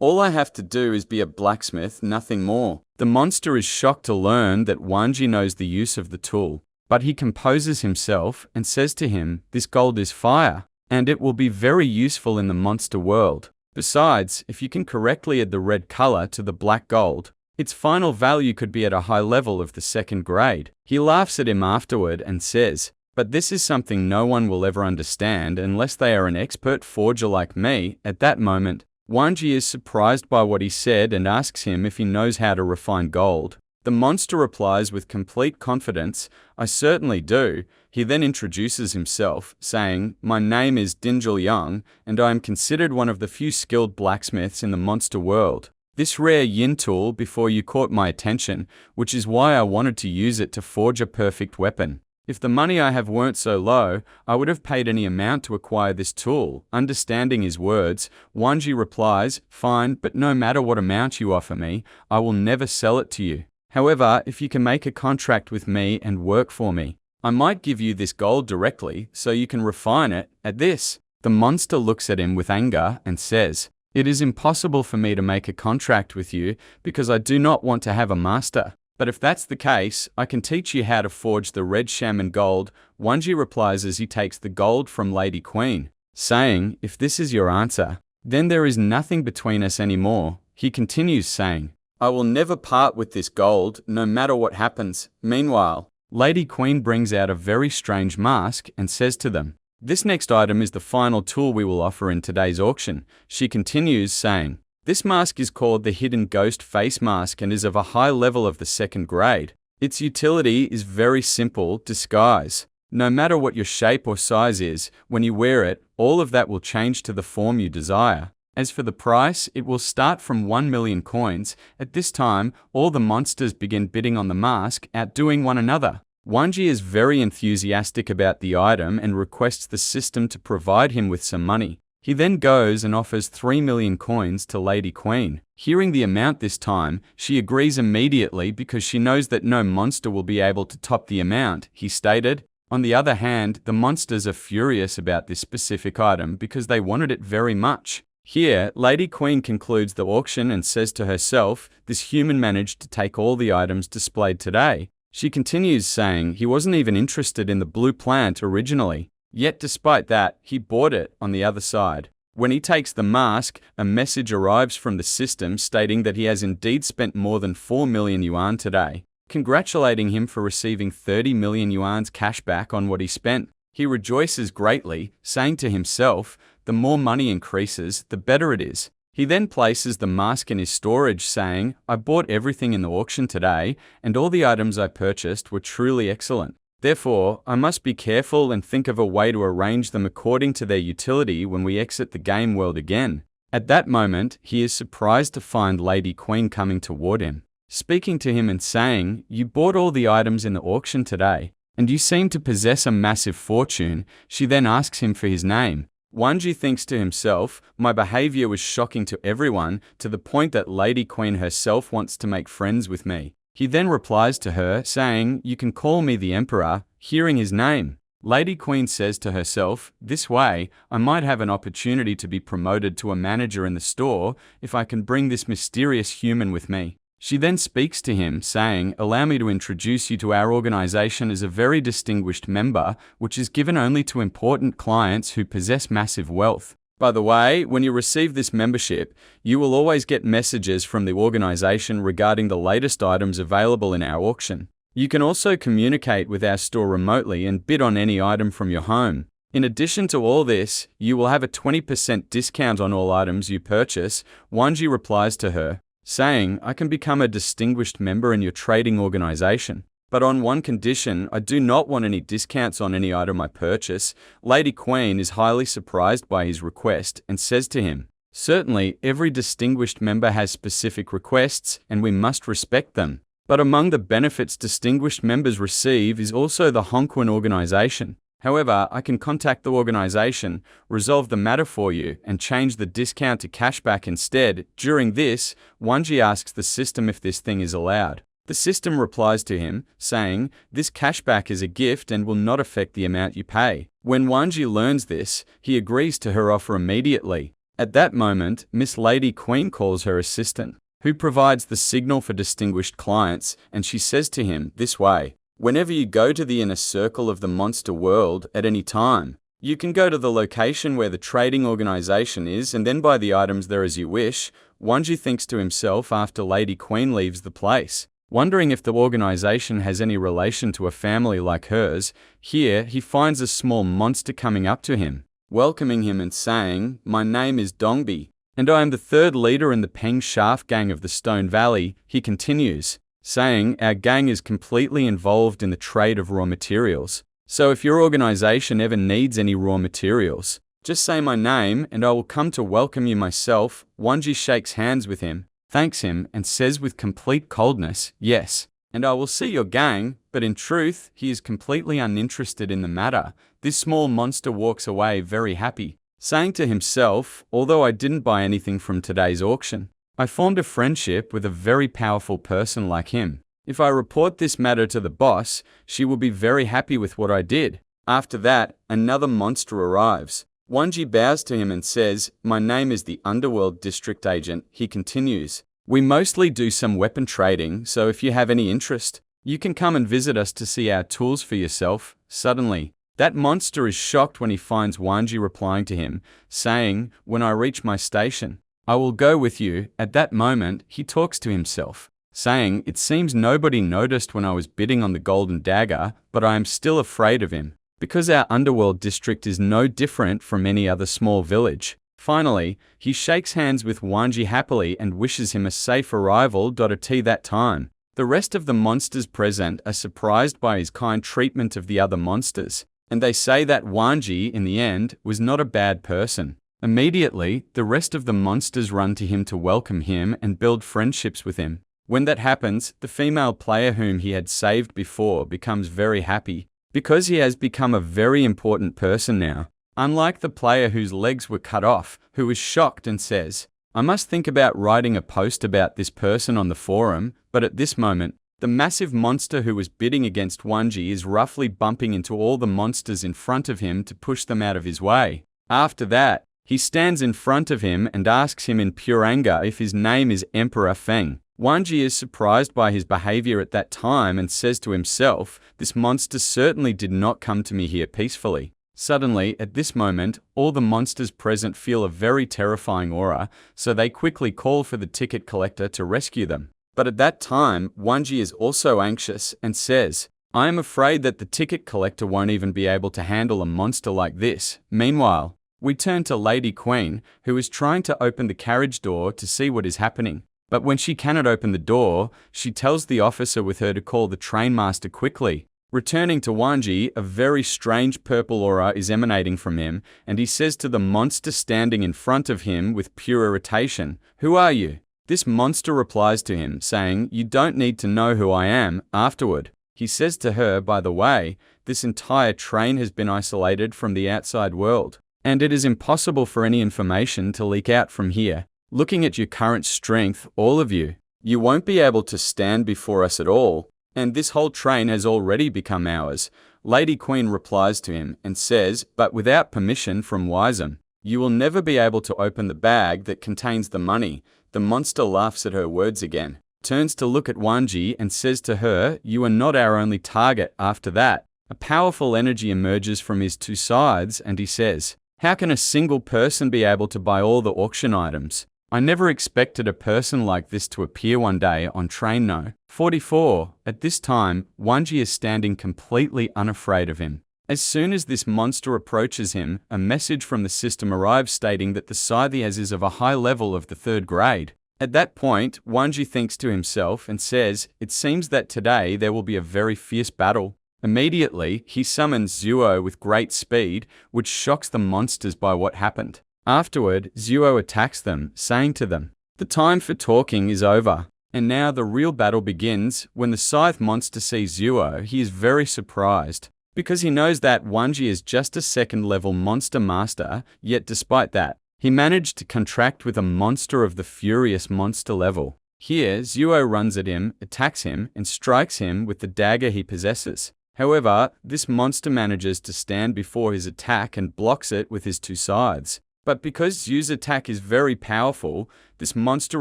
[SPEAKER 1] All I have to do is be a blacksmith, nothing more." The monster is shocked to learn that Wang knows the use of the tool, but he composes himself and says to him, "This gold is fire, and it will be very useful in the monster world. Besides, if you can correctly add the red color to the black gold, its final value could be at a high level of the 2nd grade." He laughs at him afterward and says, "But this is something no one will ever understand unless they are an expert forger like me." At that moment, Wang is surprised by what he said and asks him if he knows how to refine gold. The monster replies with complete confidence, "I certainly do." He then introduces himself, saying, "My name is Dinjil Young, and I am considered one of the few skilled blacksmiths in the monster world. This rare yin tool before you caught my attention, which is why I wanted to use it to forge a perfect weapon. If the money I have weren't so low, I would have paid any amount to acquire this tool." Understanding his words, Wang replies, "Fine, but no matter what amount you offer me, I will never sell it to you. However, if you can make a contract with me and work for me, I might give you this gold directly so you can refine it." At this, the monster looks at him with anger and says, "It is impossible for me to make a contract with you because I do not want to have a master. But if that's the case, I can teach you how to forge the red shaman gold." Wang replies as he takes the gold from Lady Queen, saying, "If this is your answer, then there is nothing between us anymore." He continues saying, "I will never part with this gold, no matter what happens." Meanwhile, Lady Queen brings out a very strange mask and says to them, "This next item is the final tool we will offer in today's auction." She continues saying, This mask is called the hidden ghost face mask and is of a high level of the second grade. Its utility is very simple: disguise. No matter what your shape or size is, when you wear it, all of that will change to the form you desire. As for the price, it will start from 1 million coins. At this time, all the monsters begin bidding on the mask, outdoing one another. Wang is very enthusiastic about the item and requests the system to provide him with some money. He then goes and offers 3 million coins to Lady Queen. Hearing the amount this time, she agrees immediately because she knows that no monster will be able to top the amount, he stated. On the other hand, the monsters are furious about this specific item because they wanted it very much. Here, Lady Queen concludes the auction and says to herself, this human managed to take all the items displayed today. She continues saying he wasn't even interested in the blue plant originally. Yet despite that, he bought it on the other side. When he takes the mask, a message arrives from the system stating that he has indeed spent more than 4 million yuan today, congratulating him for receiving 30 million yuan's cash back on what he spent. He rejoices greatly, saying to himself, the more money increases, the better it is. He then places the mask in his storage, saying, I bought everything in the auction today, and all the items I purchased were truly excellent. Therefore, I must be careful and think of a way to arrange them according to their utility when we exit the game world again. At that moment, he is surprised to find Lady Queen coming toward him, speaking to him and saying, you bought all the items in the auction today, and you seem to possess a massive fortune. She then asks him for his name. Wang thinks to himself, my behavior was shocking to everyone, to the point that Lady Queen herself wants to make friends with me. He then replies to her, saying, you can call me the Emperor. Hearing his name, Lady Queen says to herself, this way, I might have an opportunity to be promoted to a manager in the store if I can bring this mysterious human with me. She then speaks to him, saying, allow me to introduce you to our organization as a very distinguished member, which is given only to important clients who possess massive wealth. By the way, when you receive this membership, you will always get messages from the organization regarding the latest items available in our auction. You can also communicate with our store remotely and bid on any item from your home. In addition to all this, you will have a 20% discount on all items you purchase. Wang replies to her, saying, I can become a distinguished member in your trading organization, but on one condition: I do not want any discounts on any item I purchase. Lady Queen is highly surprised by his request and says to him, certainly, every distinguished member has specific requests and we must respect them. But among the benefits distinguished members receive is also the Hongquan organization. However, I can contact the organization, resolve the matter for you, and change the discount to cashback instead. During this, Wang asks the system if this thing is allowed. The system replies to him, saying, this cashback is a gift and will not affect the amount you pay. When Wang learns this, he agrees to her offer immediately. At that moment, Miss Lady Queen calls her assistant, who provides the signal for distinguished clients, and she says to him, this way, whenever you go to the inner circle of the monster world at any time, you can go to the location where the trading organization is and then buy the items there as you wish. Wang thinks to himself after Lady Queen leaves the place, wondering if the organization has any relation to a family like hers. Here, he finds a small monster coming up to him, welcoming him and saying, my name is Dongbi, and I am the third leader in the Peng Shaft gang of the Stone Valley. He continues, saying, our gang is completely involved in the trade of raw materials. So if your organization ever needs any raw materials, just say my name and I will come to welcome you myself. Wang shakes hands with him, thanks him, and says with complete coldness, yes, and I will see your gang. But in truth, he is completely uninterested in the matter. This small monster walks away very happy, saying to himself, although I didn't buy anything from today's auction, I formed a friendship with a very powerful person like him. If I report this matter to the boss, she will be very happy with what I did. After that, another monster arrives. Wang bows to him and says, my name is the Underworld District Agent. He continues, we mostly do some weapon trading, so if you have any interest, you can come and visit us to see our tools for yourself. Suddenly, that monster is shocked when he finds Wang replying to him, saying, when I reach my station, I will go with you. At that moment, he talks to himself, saying, it seems nobody noticed when I was bidding on the golden dagger, but I am still afraid of him, because our underworld district is no different from any other small village. Finally, he shakes hands with Wang happily and wishes him a safe arrival. At that time, the rest of the monsters present are surprised by his kind treatment of the other monsters, and they say that Wang, in the end, was not a bad person. Immediately, the rest of the monsters run to him to welcome him and build friendships with him. When that happens, the female player whom he had saved before becomes very happy, because he has become a very important person now. Unlike the player whose legs were cut off, who is shocked and says, "I must think about writing a post about this person on the forum," but at this moment, the massive monster who was bidding against Wang is roughly bumping into all the monsters in front of him to push them out of his way. After that, he stands in front of him and asks him in pure anger if his name is Emperor Feng. Wang is surprised by his behavior at that time and says to himself, "This monster certainly did not come to me here peacefully." Suddenly, at this moment, all the monsters present feel a very terrifying aura, so they quickly call for the ticket collector to rescue them. But at that time, Wang is also anxious and says, "I am afraid that the ticket collector won't even be able to handle a monster like this." Meanwhile, we turn to Lady Queen, who is trying to open the carriage door to see what is happening. But when she cannot open the door, she tells the officer with her to call the trainmaster quickly. Returning to Wang, a very strange purple aura is emanating from him, and he says to the monster standing in front of him with pure irritation, "Who are you?" This monster replies to him, saying, "You don't need to know who I am." Afterward, he says to her, "By the way, this entire train has been isolated from the outside world, and it is impossible for any information to leak out from here. Looking at your current strength, all of you, you won't be able to stand before us at all. And this whole train has already become ours." Lady Queen replies to him and says, "But without permission from Wisem, you will never be able to open the bag that contains the money." The monster laughs at her words again, turns to look at Wang and says to her, "You are not our only target." After that, a powerful energy emerges from his two sides and he says, "How can a single person be able to buy all the auction items? I never expected a person like this to appear one day on train No. 44. At this time, Wang is standing completely unafraid of him. As soon as this monster approaches him, a message from the system arrives stating that the Scythias is of a high level of the 3rd grade. At that point, Wang thinks to himself and says, "It seems that today there will be a very fierce battle." Immediately, he summons Zuo with great speed, which shocks the monsters by what happened. Afterward, Zuo attacks them, saying to them, "The time for talking is over." And now the real battle begins. When the Scythe monster sees Zuo, he is very surprised, because he knows that Wang is just a 2nd level monster master, yet despite that, he managed to contract with a monster of the furious monster level. Here, Zuo runs at him, attacks him, and strikes him with the dagger he possesses. However, this monster manages to stand before his attack and blocks it with his two sides. But because Zuo's attack is very powerful, this monster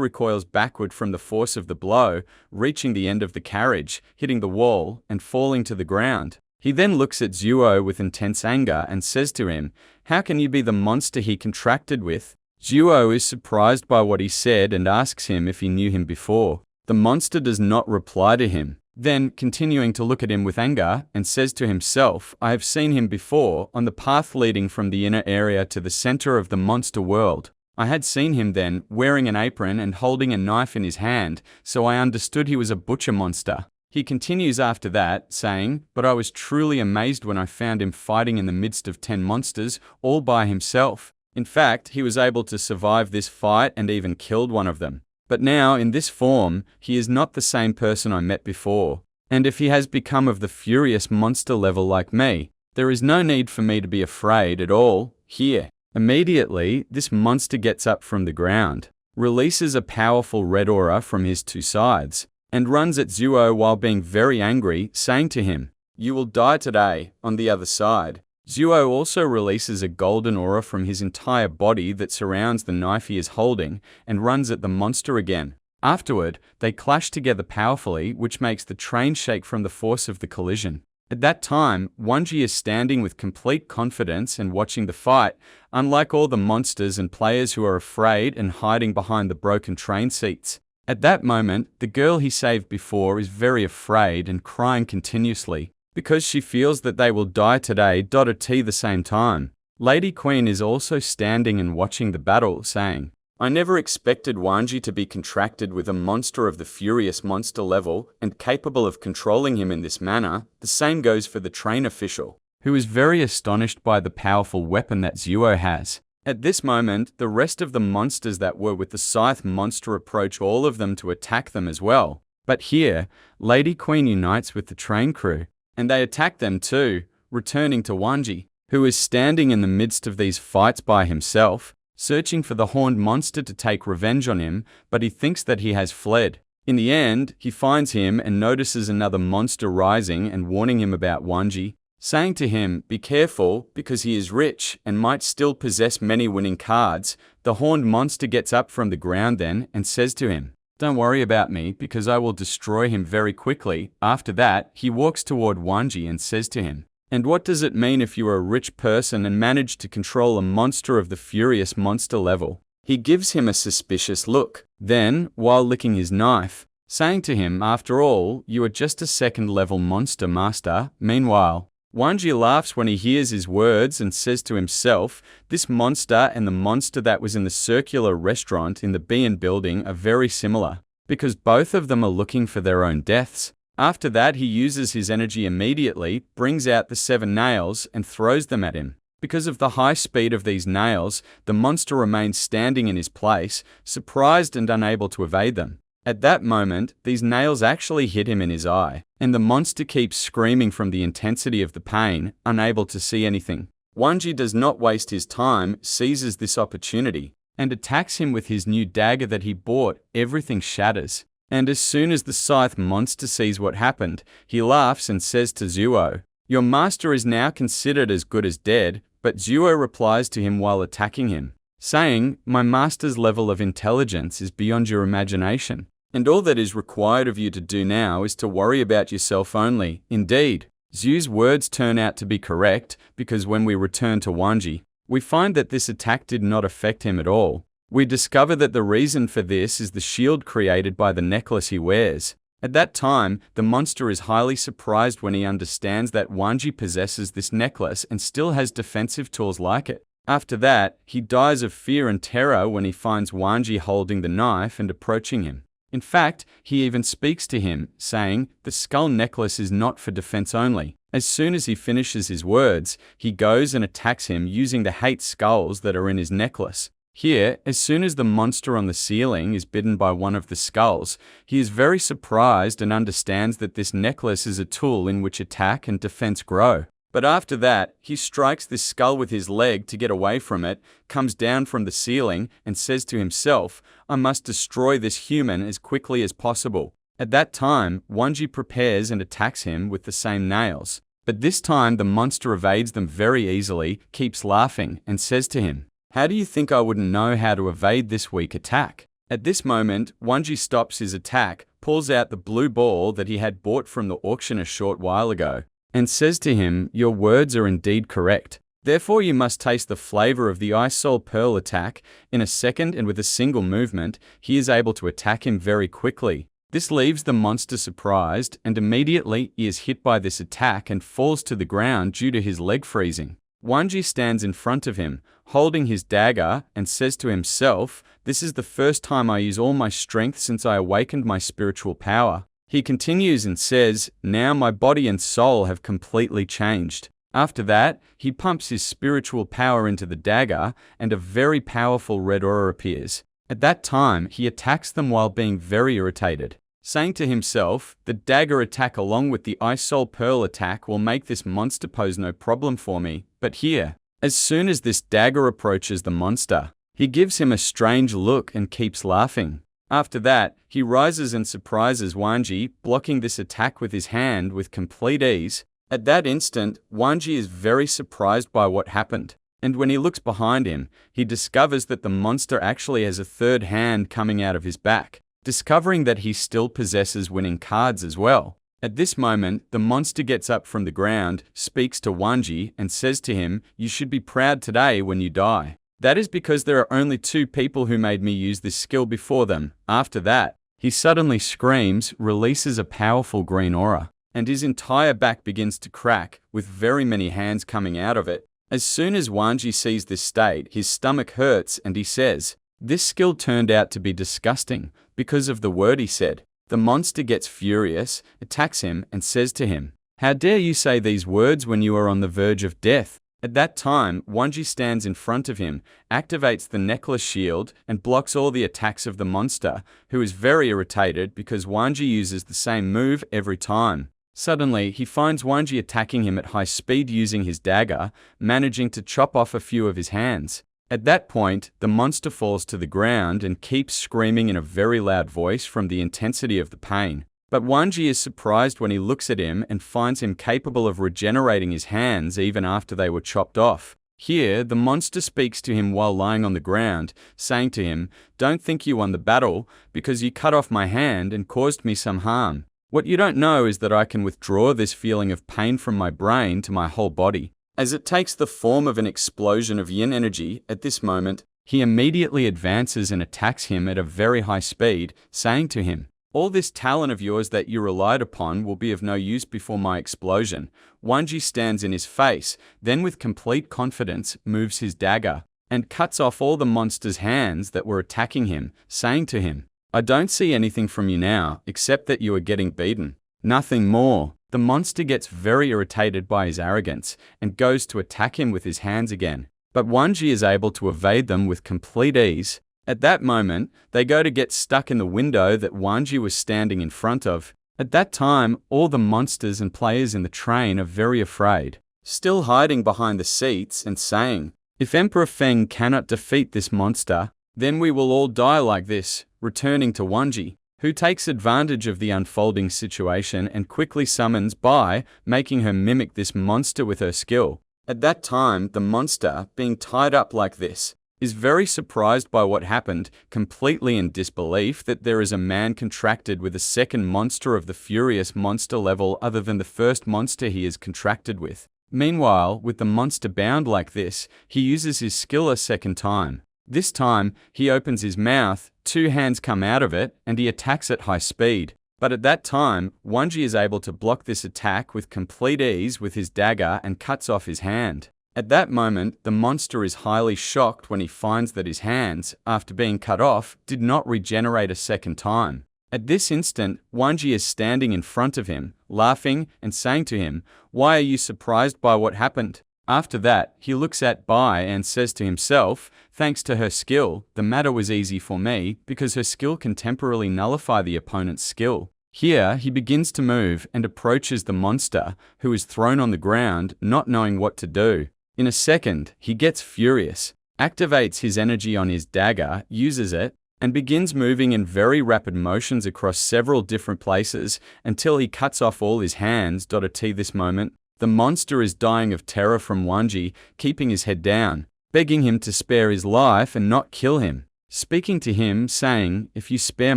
[SPEAKER 1] recoils backward from the force of the blow, reaching the end of the carriage, hitting the wall, and falling to the ground. He then looks at Zuo with intense anger and says to him, "How can you be the monster he contracted with?" Zuo is surprised by what he said and asks him if he knew him before. The monster does not reply to him. Then, continuing to look at him with anger, and says to himself, "I have seen him before, on the path leading from the inner area to the center of the monster world. I had seen him then, wearing an apron and holding a knife in his hand, so I understood he was a butcher monster." He continues after that, saying, "But I was truly amazed when I found him fighting in the midst of 10 monsters, all by himself. In fact, he was able to survive this fight and even killed one of them. But now, in this form, he is not the same person I met before. And if he has become of the furious monster level like me, there is no need for me to be afraid at all. Here." Immediately, this monster gets up from the ground, releases a powerful red aura from his two sides, and runs at Zuo while being very angry, saying to him, "You will die today, on the other side." Zuo also releases a golden aura from his entire body that surrounds the knife he is holding and runs at the monster again. Afterward, they clash together powerfully, which makes the train shake from the force of the collision. At that time, Wang is standing with complete confidence and watching the fight, unlike all the monsters and players who are afraid and hiding behind the broken train seats. At that moment, the girl he saved before is very afraid and crying continuously, because she feels that they will die today. At the same time, Lady Queen is also standing and watching the battle, saying, "I never expected Wang to be contracted with a monster of the furious monster level and capable of controlling him in this manner." The same goes for the train official, who is very astonished by the powerful weapon that Zuo has. At this moment, the rest of the monsters that were with the scythe monster approach all of them to attack them as well. But here, Lady Queen unites with the train crew, and they attack them too, returning to Wang, who is standing in the midst of these fights by himself, searching for the horned monster to take revenge on him, but he thinks that he has fled. In the end, he finds him and notices another monster rising and warning him about Wang, saying to him, "Be careful, because he is rich and might still possess many winning cards." The horned monster gets up from the ground then and says to him, "Don't worry about me, because I will destroy him very quickly." After that, he walks toward Wang and says to him, "And what does it mean if you are a rich person and manage to control a monster of the furious monster level?" He gives him a suspicious look. Then, while licking his knife, saying to him, "After all, you are just a second-level monster, master." Meanwhile, Wang laughs when he hears his words and says to himself, "This monster and the monster that was in the circular restaurant in the B&B building are very similar, because both of them are looking for their own deaths." After that, he uses his energy immediately, brings out the 7 nails, and throws them at him. Because of the high speed of these nails, the monster remains standing in his place, surprised and unable to evade them. At that moment, these nails actually hit him in his eye, and the monster keeps screaming from the intensity of the pain, unable to see anything. Wang does not waste his time, seizes this opportunity, and attacks him with his new dagger that he bought. Everything shatters. And as soon as the scythe monster sees what happened, he laughs and says to Zuo, "Your master is now considered as good as dead." But Zuo replies to him while attacking him, saying, "My master's level of intelligence is beyond your imagination, and all that is required of you to do now is to worry about yourself only." Indeed, Zuo's words turn out to be correct, because when we return to Wang, we find that this attack did not affect him at all. We discover that the reason for this is the shield created by the necklace he wears. At that time, the monster is highly surprised when he understands that Wang possesses this necklace and still has defensive tools like it. After that, he dies of fear and terror when he finds Wang holding the knife and approaching him. In fact, he even speaks to him, saying, "The skull necklace is not for defense only." As soon as he finishes his words, he goes and attacks him using the 8 skulls that are in his necklace. Here, as soon as the monster on the ceiling is bitten by one of the skulls, he is very surprised and understands that this necklace is a tool in which attack and defense grow. But after that, he strikes this skull with his leg to get away from it, comes down from the ceiling, and says to himself, "I must destroy this human as quickly as possible." At that time, Wang prepares and attacks him with the same nails. But this time the monster evades them very easily, keeps laughing, and says to him, "How do you think I wouldn't know how to evade this weak attack?" At this moment, Wang stops his attack, pulls out the blue ball that he had bought from the auction a short while ago, and says to him, "Your words are indeed correct. Therefore you must taste the flavor of the Ice Soul Pearl attack." In a second and with a single movement, he is able to attack him very quickly. This leaves the monster surprised, and immediately he is hit by this attack and falls to the ground due to his leg freezing. Wang stands in front of him, holding his dagger, and says to himself, "This is the first time I use all my strength since I awakened my spiritual power." He continues and says, "Now my body and soul have completely changed." After that, he pumps his spiritual power into the dagger, and a very powerful red aura appears. At that time, he attacks them while being very irritated, saying to himself, "The dagger attack along with the Ice Soul Pearl attack will make this monster pose no problem for me." But here, as soon as this dagger approaches the monster, he gives him a strange look and keeps laughing. After that, he rises and surprises Wang, blocking this attack with his hand with complete ease. At that instant, Wang is very surprised by what happened, and when he looks behind him, he discovers that the monster actually has a third hand coming out of his back, discovering that he still possesses winning cards as well. At this moment, the monster gets up from the ground, speaks to Wang, and says to him, "You should be proud today when you die. That is because there are only 2 people who made me use this skill before them." After that, he suddenly screams, releases a powerful green aura, and his entire back begins to crack, with very many hands coming out of it. As soon as Wanji sees this state, his stomach hurts and he says, "This skill turned out to be disgusting because of the word he said." The monster gets furious, attacks him, and says to him, "How dare you say these words when you are on the verge of death?" At that time, Wanji stands in front of him, activates the necklace shield, and blocks all the attacks of the monster, who is very irritated because Wanji uses the same move every time. Suddenly, he finds Wanji attacking him at high speed using his dagger, managing to chop off a few of his hands. At that point, the monster falls to the ground and keeps screaming in a very loud voice from the intensity of the pain. But Wanji is surprised when he looks at him and finds him capable of regenerating his hands even after they were chopped off. Here, the monster speaks to him while lying on the ground, saying to him, "Don't think you won the battle, because you cut off my hand and caused me some harm. What you don't know is that I can withdraw this feeling of pain from my brain to my whole body." As it takes the form of an explosion of yin energy at this moment, he immediately advances and attacks him at a very high speed, saying to him, "All this talent of yours that you relied upon will be of no use before my explosion." Wanji stands in his face, then with complete confidence moves his dagger, and cuts off all the monster's hands that were attacking him, saying to him, "I don't see anything from you now, except that you are getting beaten. Nothing more." The monster gets very irritated by his arrogance, and goes to attack him with his hands again. But Wanji is able to evade them with complete ease. At that moment, they go to get stuck in the window that Wanji was standing in front of. At that time, all the monsters and players in the train are very afraid, still hiding behind the seats and saying, "If Emperor Feng cannot defeat this monster, then we will all die like this," returning to Wanji, who takes advantage of the unfolding situation and quickly summons Bai, making her mimic this monster with her skill. At that time, the monster, being tied up like this, is very surprised by what happened, completely in disbelief that there is a man contracted with a second monster of the furious monster level other than the first monster he is contracted with. Meanwhile, with the monster bound like this, he uses his skill a second time. This time, he opens his mouth, 2 hands come out of it, and he attacks at high speed. But at that time, Wanji is able to block this attack with complete ease with his dagger and cuts off his hand. At that moment, the monster is highly shocked when he finds that his hands, after being cut off, did not regenerate a second time. At this instant, Wanji is standing in front of him, laughing and saying to him, "Why are you surprised by what happened?" After that, he looks at Bai and says to himself, "Thanks to her skill, the matter was easy for me, because her skill can temporarily nullify the opponent's skill." Here, he begins to move and approaches the monster, who is thrown on the ground, not knowing what to do. In a second, he gets furious, activates his energy on his dagger, uses it, and begins moving in very rapid motions across several different places until he cuts off all his hands. At this moment, the monster is dying of terror from Wanji, keeping his head down, begging him to spare his life and not kill him, speaking to him, saying, "If you spare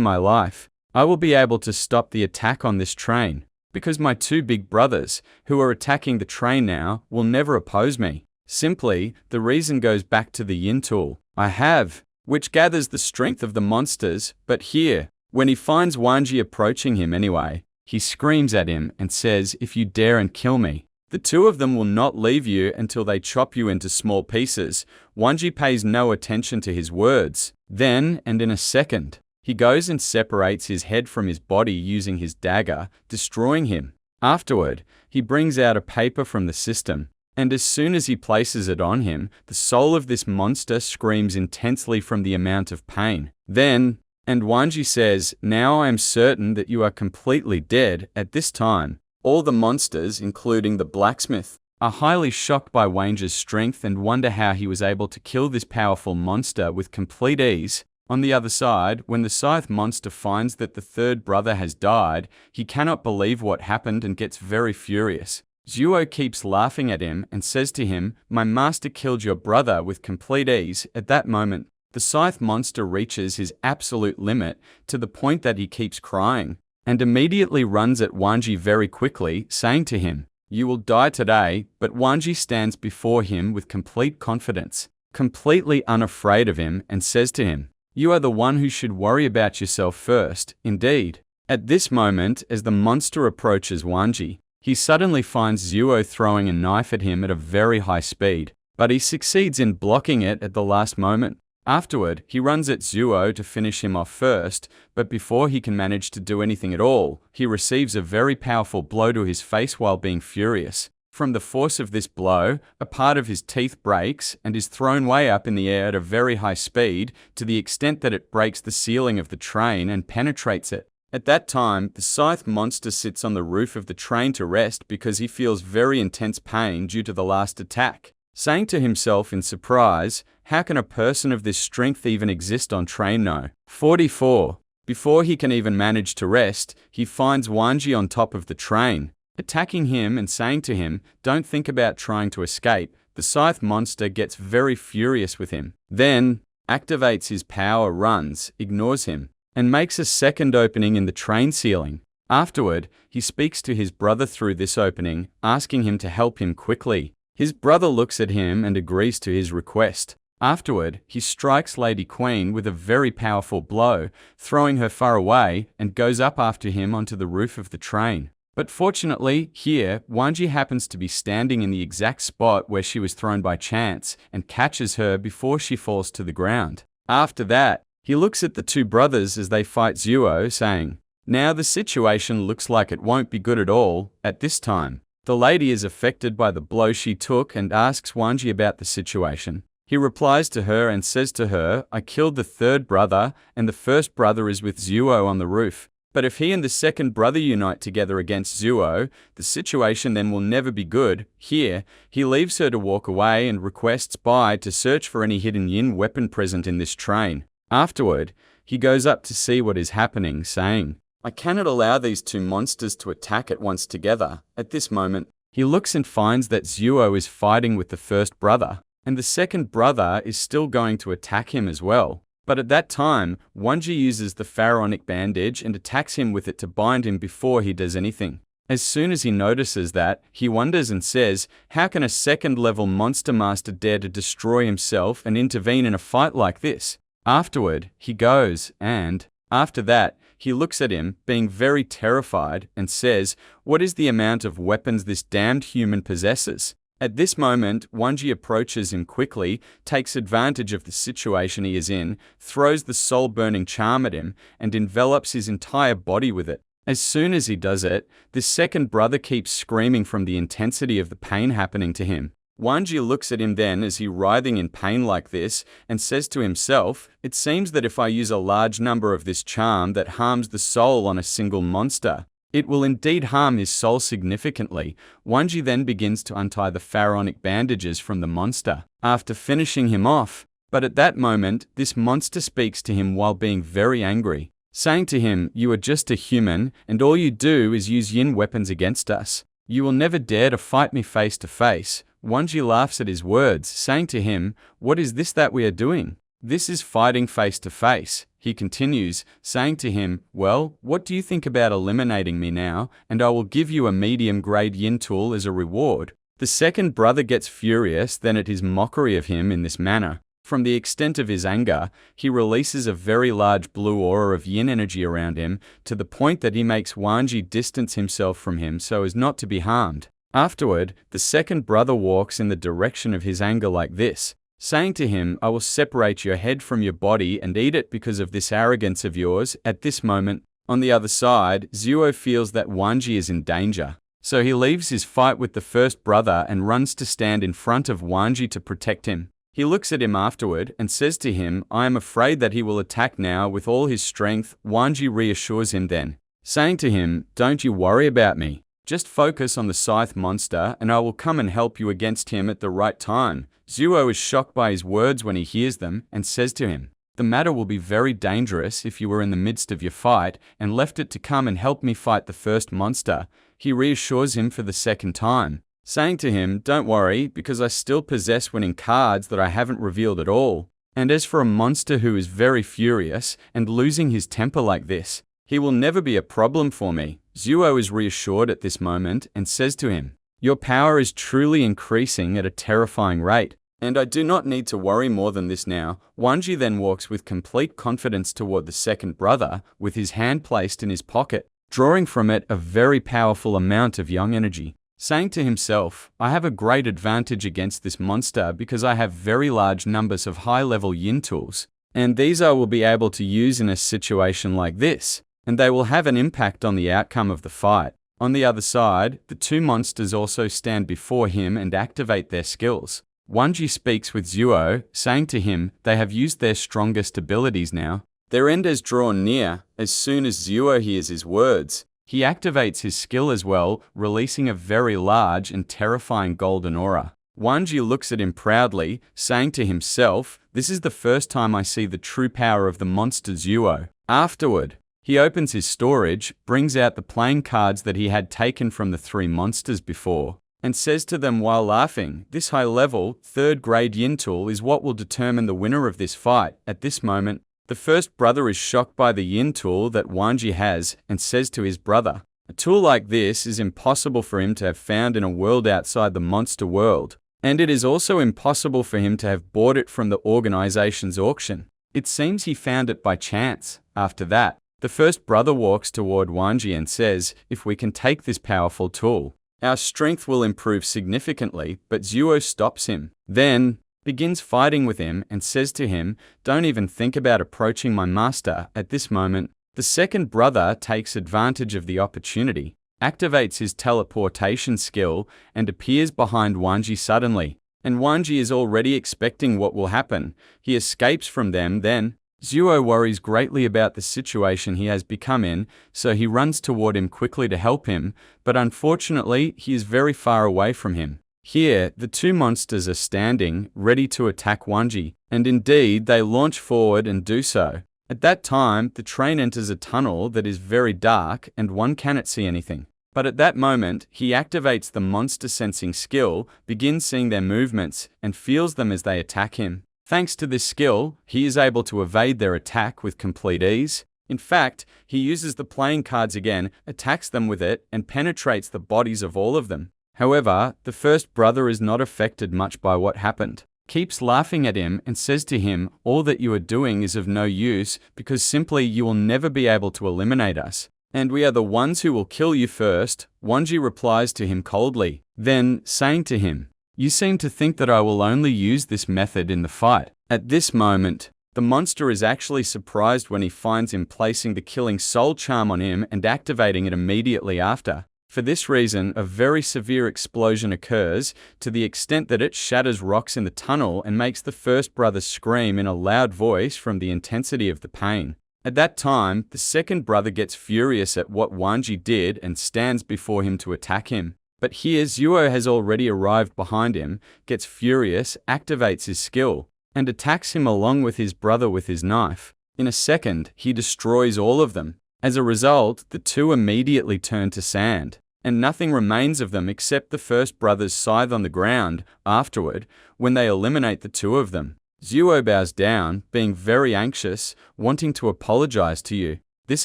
[SPEAKER 1] my life, I will be able to stop the attack on this train, because my 2 big brothers, who are attacking the train now, will never oppose me." Simply, the reason goes back to the yin tool I have, which gathers the strength of the monsters. But here, when he finds Wanji approaching him anyway, he screams at him and says, "If you dare and kill me, the 2 of them will not leave you until they chop you into small pieces." Wanji pays no attention to his words. Then, and in a second, he goes and separates his head from his body using his dagger, destroying him. Afterward, he brings out a paper from the system, and as soon as he places it on him, the soul of this monster screams intensely from the amount of pain. Then, and Wanji says, "Now I am certain that you are completely dead." At this time, all the monsters, including the blacksmith, are highly shocked by Wang's strength and wonder how he was able to kill this powerful monster with complete ease. On the other side, when the scythe monster finds that the 3rd brother has died, he cannot believe what happened and gets very furious. Zuo keeps laughing at him and says to him, "My master killed your brother with complete ease." At that moment, the scythe monster reaches his absolute limit to the point that he keeps crying, and immediately runs at Wanji very quickly, saying to him, "You will die today." But Wanji stands before him with complete confidence, completely unafraid of him, and says to him, "You are the one who should worry about yourself first." Indeed, at this moment, as the monster approaches Wanji, he suddenly finds Zuo throwing a knife at him at a very high speed. but he succeeds in blocking it at the last moment. Afterward, he runs at Zuo to finish him off first, but before he can manage to do anything at all, he receives a very powerful blow to his face while being furious. From the force of this blow, a part of his teeth breaks and is thrown way up in the air at a very high speed, to the extent that it breaks the ceiling of the train and penetrates it. At that time, the scythe monster sits on the roof of the train to rest because he feels very intense pain due to the last attack, saying to himself in surprise, "How can a person of this strength even exist on train no?" 44. Before he can even manage to rest, he finds Wang on top of the train, attacking him and saying to him, "Don't think about trying to escape." The scythe monster gets very furious with him, then activates his power, runs, ignores him, and makes a second opening in the train ceiling. Afterward, he speaks to his brother through this opening, asking him to help him quickly. His brother looks at him and agrees to his request. Afterward, he strikes Lady Queen with a very powerful blow, throwing her far away, and goes up after him onto the roof of the train. But fortunately, here, Wanji happens to be standing in the exact spot where she was thrown by chance and catches her before she falls to the ground. After that, he looks at the two brothers as they fight Zuo, saying, "Now the situation looks like it won't be good at all at this time." The lady is affected by the blow she took and asks Wanji about the situation. He replies to her and says to her, "I killed the third brother, and the first brother is with Zuo on the roof. But if he and the second brother unite together against Zuo, the situation then will never be good." Here, he leaves her to walk away and requests Bai to search for any hidden yin weapon present in this train. Afterward, he goes up to see what is happening, saying, "I cannot allow these two monsters to attack at once together." At this moment, he looks and finds that Zuo is fighting with the first brother, and the second brother is still going to attack him as well. But at that time, Wanji uses the pharaonic bandage and attacks him with it to bind him before he does anything. As soon as he notices that, he wonders and says, "How can a second-level monster master dare to destroy himself and intervene in a fight like this?" Afterward, he goes, and, after that, he looks at him, being very terrified, and says, "What is the amount of weapons this damned human possesses?" At this moment, Wanji approaches him quickly, takes advantage of the situation he is in, throws the soul-burning charm at him, and envelops his entire body with it. As soon as he does it, this second brother keeps screaming from the intensity of the pain happening to him. Wanji looks at him then as he writhing in pain like this, and says to himself, "It seems that if I use a large number of this charm that harms the soul on a single monster, it will indeed harm his soul significantly." Wanji then begins to untie the pharaonic bandages from the monster, after finishing him off. But at that moment, this monster speaks to him while being very angry, saying to him, "You are just a human, and all you do is use yin weapons against us. You will never dare to fight me face to face." Wanji laughs at his words, saying to him, "What is this that we are doing? This is fighting face to face." He continues, saying to him, "Well, what do you think about eliminating me now, and I will give you a medium-grade yin tool as a reward?" The second brother gets furious then at his mockery of him in this manner. From the extent of his anger, he releases a very large blue aura of yin energy around him, to the point that he makes Wanji distance himself from him so as not to be harmed. Afterward, the second brother walks in the direction of his anger like this, saying to him, "I will separate your head from your body and eat it because of this arrogance of yours." At this moment, on the other side, Zuo feels that Wanji is in danger. So he leaves his fight with the first brother and runs to stand in front of Wanji to protect him. He looks at him afterward and says to him, "I am afraid that he will attack now with all his strength." Wanji reassures him then, saying to him, "Don't you worry about me. Just focus on the scythe monster and I will come and help you against him at the right time." Zuo is shocked by his words when he hears them and says to him, "The matter will be very dangerous if you were in the midst of your fight and left it to come and help me fight the first monster." He reassures him for the second time, saying to him, "Don't worry, because I still possess winning cards that I haven't revealed at all. And as for a monster who is very furious and losing his temper like this, he will never be a problem for me." Zuo is reassured at this moment and says to him, "Your power is truly increasing at a terrifying rate, and I do not need to worry more than this now." Wanji then walks with complete confidence toward the second brother, with his hand placed in his pocket, drawing from it a very powerful amount of yang energy. saying to himself, I have a great advantage against this monster because I have very large numbers of high-level yin tools, and these I will be able to use in a situation like this, and they will have an impact on the outcome of the fight. On the other side, the two monsters also stand before him and activate their skills. Wang speaks with Zuo, saying to him they have used their strongest abilities now. Their end has drawn near. As soon as Zuo hears his words, he activates his skill as well, releasing a very large and terrifying golden aura. Wang looks at him proudly, saying to himself, this is the first time I see the true power of the monster Zuo. Afterward, he opens his storage, brings out the playing cards that he had taken from the three monsters before, and says to them while laughing, this high-level, third-grade yin tool is what will determine the winner of this fight. At this moment, the first brother is shocked by the yin tool that Wang has and says to his brother, a tool like this is impossible for him to have found in a world outside the monster world, and it is also impossible for him to have bought it from the organization's auction. It seems he found it by chance. After that, the first brother walks toward Wang and says, if we can take this powerful tool, our strength will improve significantly, but Zuo stops him. Then, begins fighting with him and says to him, don't even think about approaching my master. At this moment, the second brother takes advantage of the opportunity, activates his teleportation skill, and appears behind Wang suddenly. And Wang is already expecting what will happen. He escapes from them then. Zuo worries greatly about the situation he has become in, so he runs toward him quickly to help him, but unfortunately, he is very far away from him. Here, the two monsters are standing, ready to attack Wang, and indeed, they launch forward and do so. At that time, the train enters a tunnel that is very dark and one cannot see anything. But at that moment, he activates the monster sensing skill, begins seeing their movements, and feels them as they attack him. Thanks to this skill, he is able to evade their attack with complete ease. In fact, he uses the playing cards again, attacks them with it, and penetrates the bodies of all of them. However, the first brother is not affected much by what happened, keeps laughing at him and says to him, all that you are doing is of no use because simply you will never be able to eliminate us, and we are the ones who will kill you first. Wang replies to him coldly, then saying to him, you seem to think that I will only use this method in the fight. At this moment, the monster is actually surprised when he finds him placing the killing soul charm on him and activating it immediately after. For this reason, a very severe explosion occurs, to the extent that it shatters rocks in the tunnel and makes the first brother scream in a loud voice from the intensity of the pain. At that time, the second brother gets furious at what Wang did and stands before him to attack him. But here Zuo has already arrived behind him, gets furious, activates his skill, and attacks him along with his brother with his knife. In a second, he destroys all of them. As a result, the two immediately turn to sand, and nothing remains of them except the first brother's scythe on the ground. Afterward, when they eliminate the two of them, Zuo bows down, being very anxious, wanting to apologize to you. This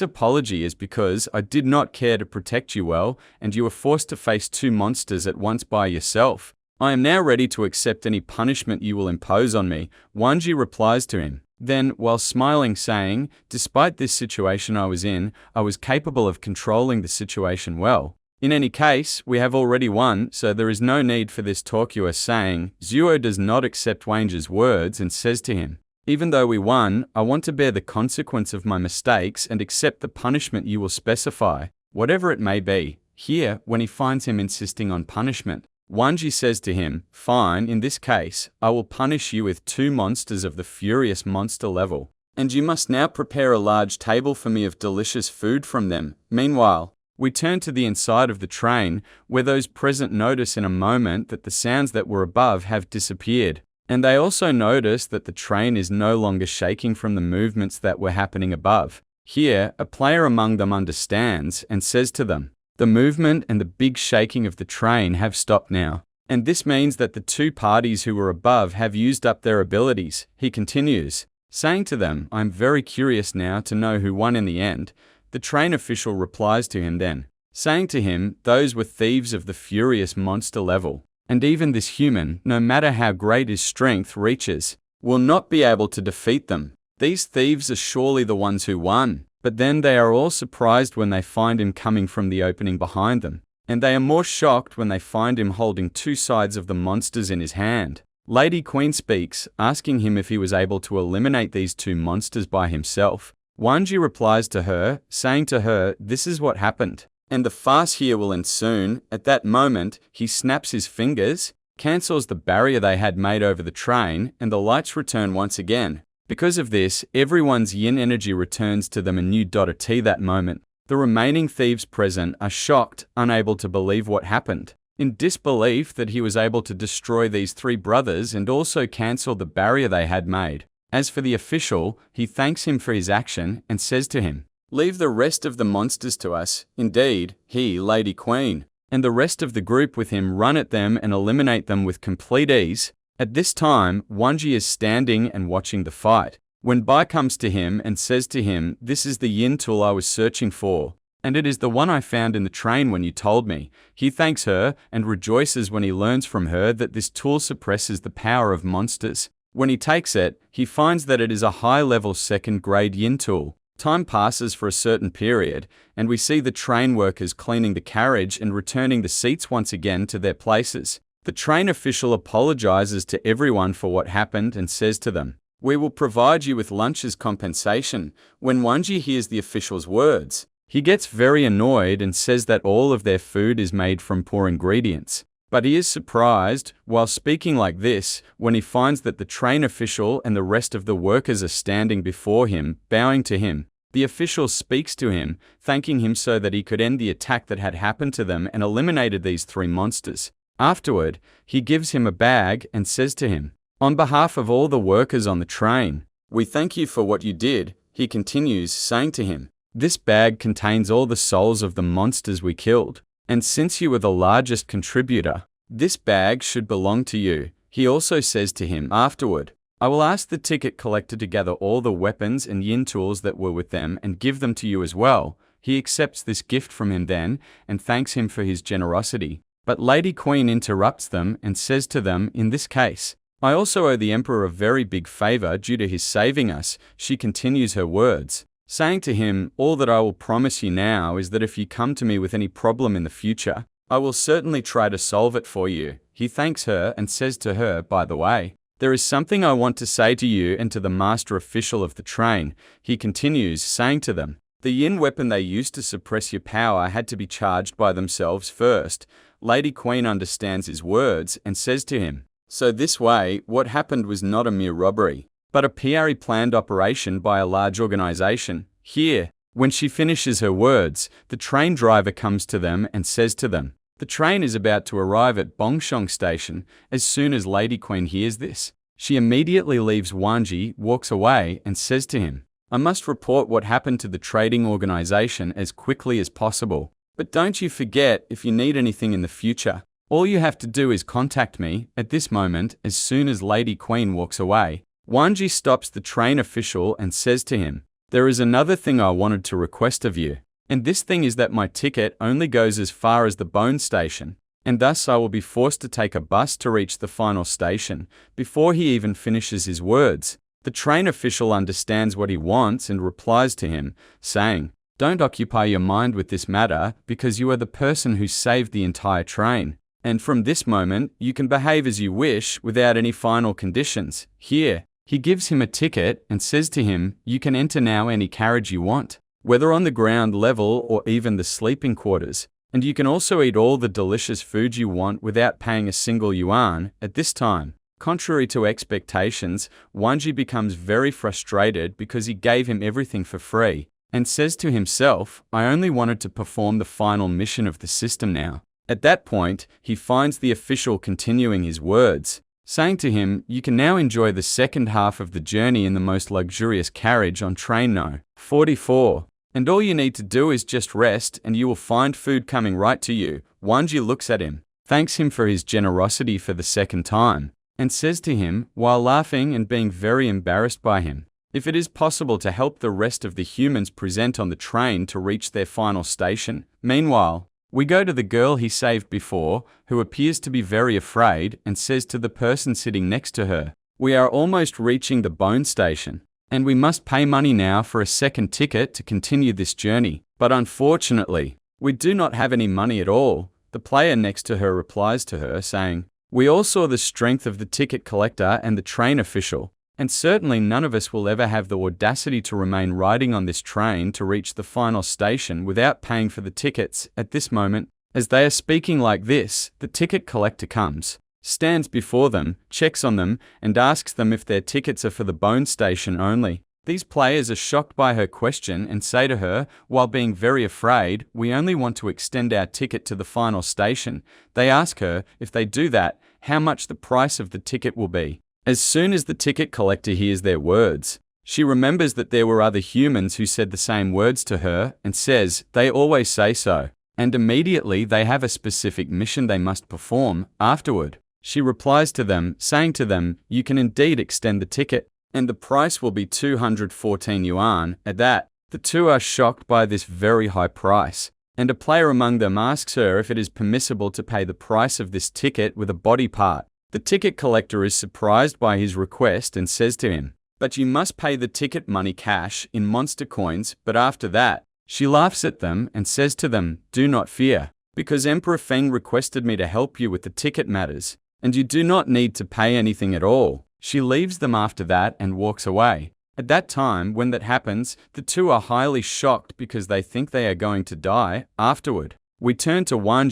[SPEAKER 1] apology is because I did not care to protect you well, and you were forced to face two monsters at once by yourself. I am now ready to accept any punishment you will impose on me. Wang replies to him. Then, while smiling, saying, despite this situation I was in, I was capable of controlling the situation well. In any case, we have already won, so there is no need for this talk you are saying. Zuo does not accept Wang's words and says to him, even though we won, I want to bear the consequence of my mistakes and accept the punishment you will specify, whatever it may be. Here, when he finds him insisting on punishment, Wang says to him, fine, in this case, I will punish you with two monsters of the furious monster level, and you must now prepare a large table for me of delicious food from them. Meanwhile, we turn to the inside of the train, where those present notice in a moment that the sounds that were above have disappeared. And they also notice that the train is no longer shaking from the movements that were happening above. Here, a player among them understands and says to them, the movement and the big shaking of the train have stopped now. And this means that the two parties who were above have used up their abilities. He continues, saying to them, I'm very curious now to know who won in the end. The train official replies to him then, saying to him, those were thieves of the furious monster level. And even this human, no matter how great his strength reaches, will not be able to defeat them. These thieves are surely the ones who won. But then they are all surprised when they find him coming from the opening behind them. and they are more shocked when they find him holding two sides of the monsters in his hand. Lady Queen speaks, asking him if he was able to eliminate these two monsters by himself. Wang replies to her, saying to her, "This is what happened, and the farce here will end soon." At that moment, he snaps his fingers, cancels the barrier they had made over the train, and the lights return once again. Because of this, everyone's yin energy returns to them a new T that moment. The remaining thieves present are shocked, unable to believe what happened. In disbelief that he was able to destroy these three brothers and also cancel the barrier they had made. As for the official, he thanks him for his action and says to him, "Leave the rest of the monsters to us." Indeed, he, Lady Queen, and the rest of the group with him run at them and eliminate them with complete ease. At this time, Wang is standing and watching the fight, when Bai comes to him and says to him, "This is the yin tool I was searching for, and it is the one I found in the train when you told me." He thanks her and rejoices when he learns from her that this tool suppresses the power of monsters. When he takes it, he finds that it is a high-level second-grade yin tool. Time passes for a certain period, and we see the train workers cleaning the carriage and returning the seats once again to their places. The train official apologizes to everyone for what happened and says to them, "We will provide you with lunch as compensation." When Wang hears the official's words, he gets very annoyed and says that all of their food is made from poor ingredients. But he is surprised, while speaking like this, when he finds that the train official and the rest of the workers are standing before him, bowing to him. The official speaks to him, thanking him so that he could end the attack that had happened to them and eliminated these three monsters. Afterward, he gives him a bag and says to him, "On behalf of all the workers on the train, we thank you for what you did." He continues, saying to him, "This bag contains all the souls of the monsters we killed. And since you were the largest contributor, this bag should belong to you." He also says to him afterward, "I will ask the ticket collector to gather all the weapons and yin tools that were with them and give them to you as well." He accepts this gift from him then and thanks him for his generosity. But Lady Queen interrupts them and says to them, "In this case, I also owe the Emperor a very big favor due to his saving us." She continues her words, saying to him, "All that I will promise you now is that if you come to me with any problem in the future, I will certainly try to solve it for you." He thanks her and says to her, "By the way, there is something I want to say to you and to the master official of the train." He continues, saying to them, "The yin weapon they used to suppress your power had to be charged by themselves first." Lady Queen understands his words and says to him, "So this way, what happened was not a mere robbery, but a planned operation by a large organization." Here, when she finishes her words, the train driver comes to them and says to them, "The train is about to arrive at Bongshong Station." As soon as Lady Queen hears this, she immediately leaves Wang, walks away, and says to him, "I must report what happened to the trading organization as quickly as possible. But don't you forget, if you need anything in the future, all you have to do is contact me." At this moment, as soon as Lady Queen walks away, Wang stops the train official and says to him, "There is another thing I wanted to request of you, and this thing is that my ticket only goes as far as the Bone Station, and thus I will be forced to take a bus to reach the final station." Before he even finishes his words, the train official understands what he wants and replies to him, saying, "Don't occupy your mind with this matter, because you are the person who saved the entire train. And from this moment, you can behave as you wish without any final conditions." Here, he gives him a ticket and says to him, "You can enter now any carriage you want, whether on the ground level or even the sleeping quarters, and you can also eat all the delicious food you want without paying a single yuan." At this time, contrary to expectations, Wang becomes very frustrated because he gave him everything for free, and says to himself, "I only wanted to perform the final mission of the system now." At that point, he finds the official continuing his words, saying to him, "You can now enjoy the second half of the journey in the most luxurious carriage on train No. 44. And all you need to do is just rest and you will find food coming right to you." Wang looks at him, thanks him for his generosity for the second time, and says to him, while laughing and being very embarrassed by him, if it is possible to help the rest of the humans present on the train to reach their final station. Meanwhile, we go to the girl he saved before, who appears to be very afraid and says to the person sitting next to her, "We are almost reaching the Bone Station, and we must pay money now for a second ticket to continue this journey. But unfortunately, we do not have any money at all." The player next to her replies to her, saying, "We all saw the strength of the ticket collector and the train official, and certainly none of us will ever have the audacity to remain riding on this train to reach the final station without paying for the tickets." At this moment, as they are speaking like this, the ticket collector comes, stands before them, checks on them, and asks them if their tickets are for the bone station only. These players are shocked by her question and say to her, while being very afraid, "We only want to extend our ticket to the final station." They ask her, if they do that, how much the price of the ticket will be. As soon as the ticket collector hears their words, she remembers that there were other humans who said the same words to her and says, "They always say so." And immediately they have a specific mission they must perform afterward. She replies to them, saying to them, "You can indeed extend the ticket, and the price will be 214 yuan." At that, the two are shocked by this very high price, and a player among them asks her if it is permissible to pay the price of this ticket with a body part. The ticket collector is surprised by his request and says to him, "But you must pay the ticket money cash in monster coins." But after that, she laughs at them and says to them, "Do not fear, because Emperor Feng requested me to help you with the ticket matters, and you do not need to pay anything at all." She leaves them after that and walks away. At that time, when that happens, the two are highly shocked because they think they are going to die afterward. We turn to Wang,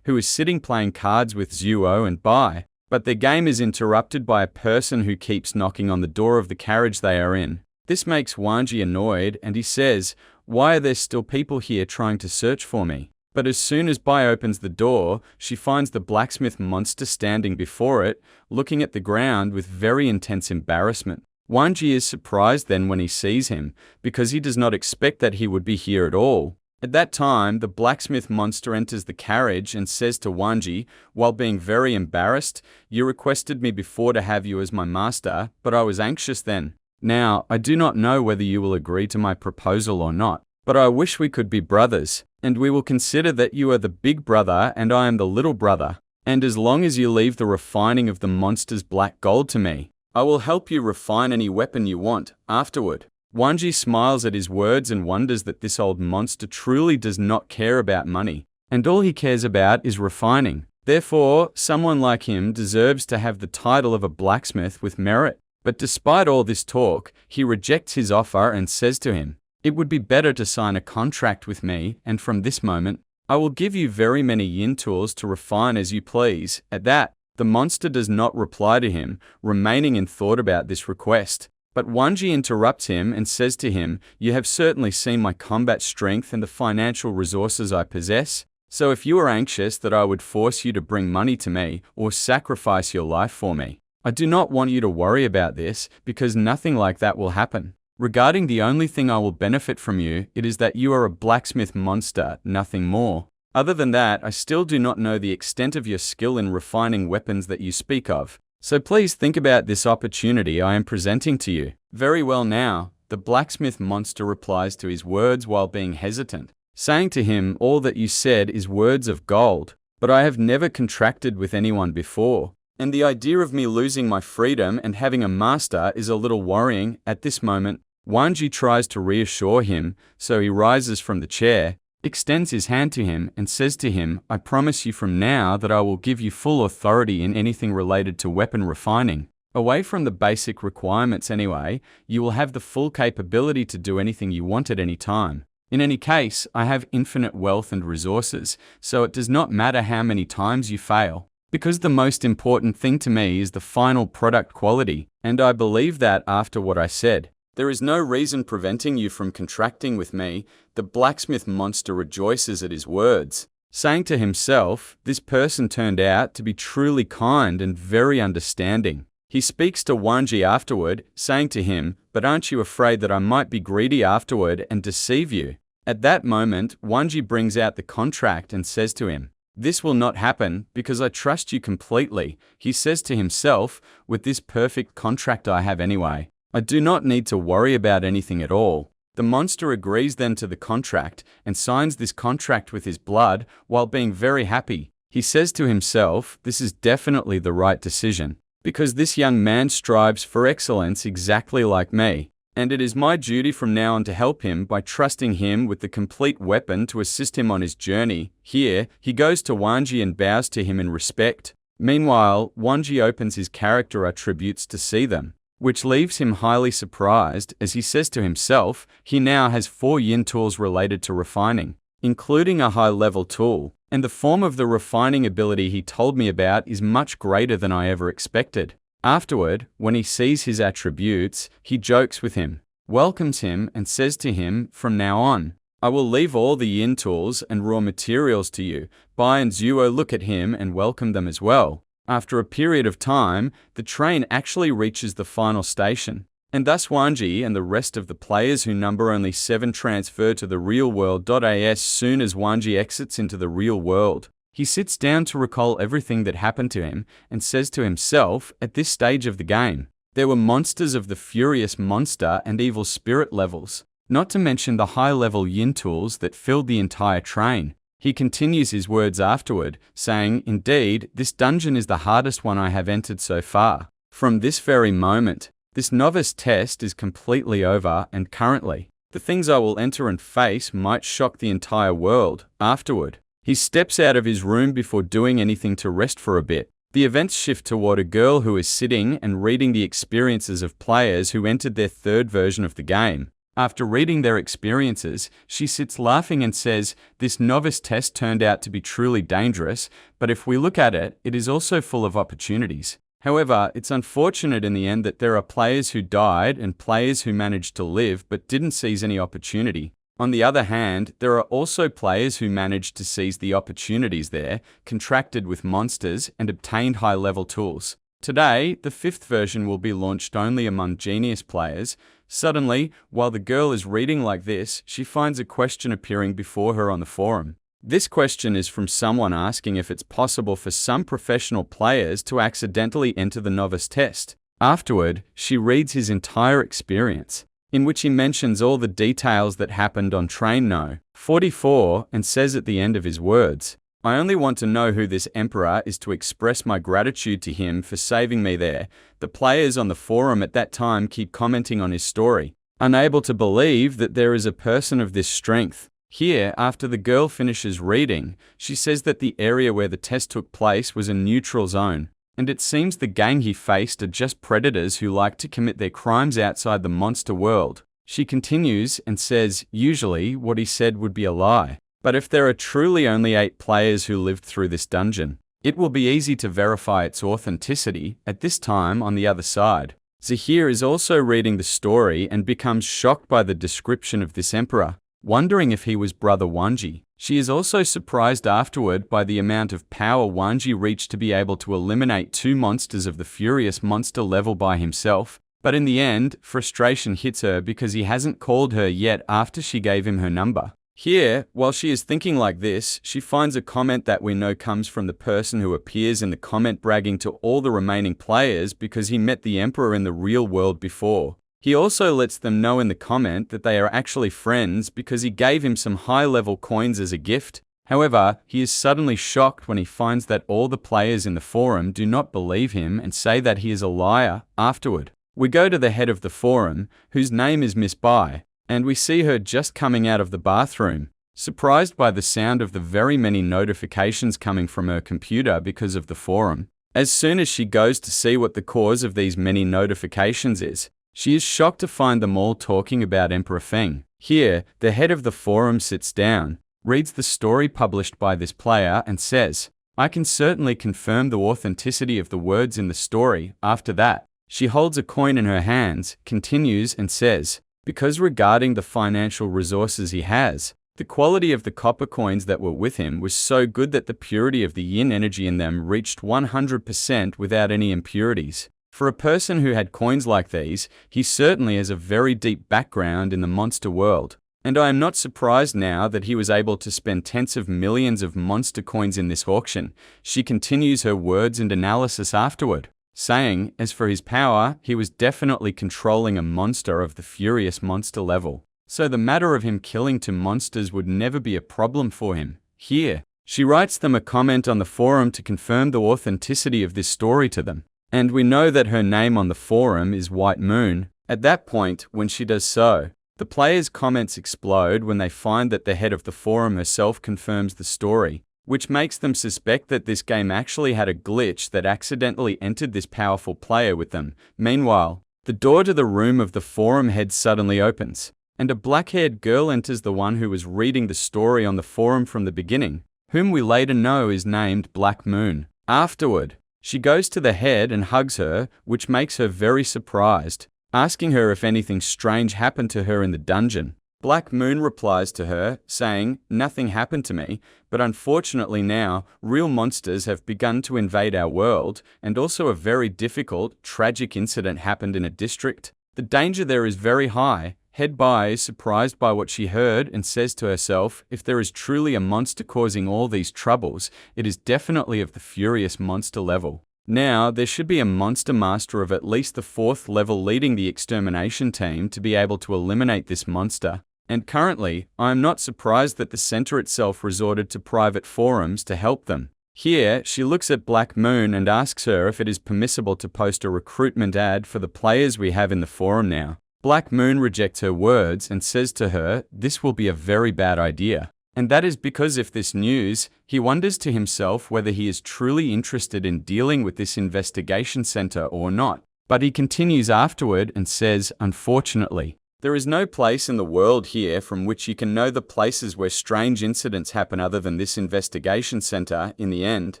[SPEAKER 1] who is sitting playing cards with Zhuo and Bai, but their game is interrupted by a person who keeps knocking on the door of the carriage they are in. This makes Wang annoyed, and he says, "Why are there still people here trying to search for me?" But as soon as Bai opens the door, she finds the blacksmith monster standing before it, looking at the ground with very intense embarrassment. Wang is surprised then when he sees him, because he does not expect that he would be here at all. At that time, the blacksmith monster enters the carriage and says to Wang, while being very embarrassed, "You requested me before to have you as my master, but I was anxious then. Now, I do not know whether you will agree to my proposal or not, but I wish we could be brothers, and we will consider that you are the big brother and I am the little brother. And as long as you leave the refining of the monster's black gold to me, I will help you refine any weapon you want afterward." Wang smiles at his words and wonders that this old monster truly does not care about money, and all he cares about is refining. Therefore, someone like him deserves to have the title of a blacksmith with merit. But despite all this talk, he rejects his offer and says to him, "It would be better to sign a contract with me, and from this moment, I will give you very many yin tools to refine as you please." At that, the monster does not reply to him, remaining in thought about this request. But Wang interrupts him and says to him, "You have certainly seen my combat strength and the financial resources I possess. So if you are anxious that I would force you to bring money to me or sacrifice your life for me, I do not want you to worry about this, because nothing like that will happen. Regarding the only thing I will benefit from you, it is that you are a blacksmith monster, nothing more. Other than that, I still do not know the extent of your skill in refining weapons that you speak of. So please think about this opportunity I am presenting to you." "Very well now," the blacksmith monster replies to his words while being hesitant, saying to him, "All that you said is words of gold, but I have never contracted with anyone before, and the idea of me losing my freedom and having a master is a little worrying." At this moment, Wang tries to reassure him, so he rises from the chair, extends his hand to him, and says to him, "I promise you from now that I will give you full authority in anything related to weapon refining. Away from the basic requirements anyway, you will have the full capability to do anything you want at any time. In any case, I have infinite wealth and resources, so it does not matter how many times you fail, because the most important thing to me is the final product quality, and I believe that after what I said. There is no reason preventing you from contracting with me." The blacksmith monster rejoices at his words, saying to himself, "This person turned out to be truly kind and very understanding." He speaks to Wang afterward, saying to him, "But aren't you afraid that I might be greedy afterward and deceive you?" At that moment, Wang brings out the contract and says to him, "This will not happen, because I trust you completely." He says to himself, "With this perfect contract I have anyway, I do not need to worry about anything at all." The monster agrees then to the contract and signs this contract with his blood while being very happy. He says to himself, "This is definitely the right decision, because this young man strives for excellence exactly like me." and it is my duty from now on to help him by trusting him with the complete weapon to assist him on his journey. Here, he goes to Wangji and bows to him in respect. Meanwhile, Wangji opens his character attributes to see them, which leaves him highly surprised as he says to himself he now has 4 yin tools related to refining, including a high-level tool, and the form of the refining ability he told me about is much greater than I ever expected. Afterward, when he sees his attributes, he jokes with him, welcomes him, and says to him, from now on, I will leave all the yin tools and raw materials to you. Bai and Zuo look at him and welcome them as well. After a period of time, the train actually reaches the final station, and thus Wangji and the rest of the players who number only 7 transfer to the real world. As soon as Wangji exits into the real world, he sits down to recall everything that happened to him and says to himself, at this stage of the game, there were monsters of the furious monster and evil spirit levels, not to mention the high-level yin tools that filled the entire train. He continues his words afterward, saying, indeed, this dungeon is the hardest one I have entered so far. From this very moment, this novice test is completely over, and currently, the things I will enter and face might shock the entire world. Afterward, he steps out of his room before doing anything to rest for a bit. The events shift toward a girl who is sitting and reading the experiences of players who entered their 3rd version of the game. After reading their experiences, she sits laughing and says, this novice test turned out to be truly dangerous, but if we look at it, it is also full of opportunities. However, it's unfortunate in the end that there are players who died and players who managed to live but didn't seize any opportunity. On the other hand, there are also players who managed to seize the opportunities there, contracted with monsters, and obtained high-level tools. Today, the 5th version will be launched only among genius players. Suddenly, while the girl is reading like this, she finds a question appearing before her on the forum. This question is from someone asking if it's possible for some professional players to accidentally enter the novice test. Afterward, she reads his entire experience, in which he mentions all the details that happened on train No. 44 and says at the end of his words, I only want to know who this emperor is to express my gratitude to him for saving me there. The players on the forum at that time keep commenting on his story, unable to believe that there is a person of this strength. Here, after the girl finishes reading, she says that the area where the test took place was a neutral zone, and it seems the gang he faced are just predators who like to commit their crimes outside the monster world. She continues and says, usually what he said would be a lie. But if there are truly only 8 players who lived through this dungeon, it will be easy to verify its authenticity. At this time, on the other side, Zahir is also reading the story and becomes shocked by the description of this emperor, wondering if he was brother Wangji. She is also surprised afterward by the amount of power Wangji reached to be able to eliminate 2 monsters of the furious monster level by himself. But in the end, frustration hits her because he hasn't called her yet after she gave him her number. Here, while she is thinking like this, she finds a comment that we know comes from the person who appears in the comment bragging to all the remaining players because he met the emperor in the real world before. He also lets them know in the comment that they are actually friends because he gave him some high-level coins as a gift. However, he is suddenly shocked when he finds that all the players in the forum do not believe him and say that he is a liar. Afterward, we go to the head of the forum, whose name is Miss Bai, and we see her just coming out of the bathroom, surprised by the sound of the very many notifications coming from her computer because of the forum. As soon as she goes to see what the cause of these many notifications is, she is shocked to find them all talking about Emperor Feng. Here, the head of the forum sits down, reads the story published by this player and says, I can certainly confirm the authenticity of the words in the story. After that, she holds a coin in her hands, continues and says, because regarding the financial resources he has, the quality of the copper coins that were with him was so good that the purity of the yin energy in them reached 100% without any impurities. For a person who had coins like these, he certainly has a very deep background in the monster world. And I am not surprised now that he was able to spend tens of millions of monster coins in this auction. She continues her words and analysis afterward, saying, as for his power, he was definitely controlling a monster of the furious monster level. So the matter of him killing 2 monsters would never be a problem for him. Here, she writes them a comment on the forum to confirm the authenticity of this story to them. And we know that her name on the forum is White Moon. At that point, when she does so, the players' comments explode when they find that the head of the forum herself confirms the story, which makes them suspect that this game actually had a glitch that accidentally entered this powerful player with them. Meanwhile, the door to the room of the forum head suddenly opens, and a black-haired girl enters, the one who was reading the story on the forum from the beginning, whom we later know is named Black Moon. Afterward, she goes to the head and hugs her, which makes her very surprised, asking her if anything strange happened to her in the dungeon. Black Moon replies to her, saying, "Nothing happened to me, but unfortunately now, real monsters have begun to invade our world, and also a very difficult, tragic incident happened in a district. The danger there is very high." Head Bai is surprised by what she heard and says to herself, if there is truly a monster causing all these troubles, it is definitely of the furious monster level. Now, there should be a monster master of at least the 4th level leading the extermination team to be able to eliminate this monster. And currently, I am not surprised that the center itself resorted to private forums to help them. Here, she looks at Black Moon and asks her if it is permissible to post a recruitment ad for the players we have in the forum now. Black Moon rejects her words and says to her, this will be a very bad idea. And that is because of this news, he wonders to himself whether he is truly interested in dealing with this investigation center or not. But he continues afterward and says, unfortunately, there is no place in the world here from which you can know the places where strange incidents happen other than this investigation center. In the end,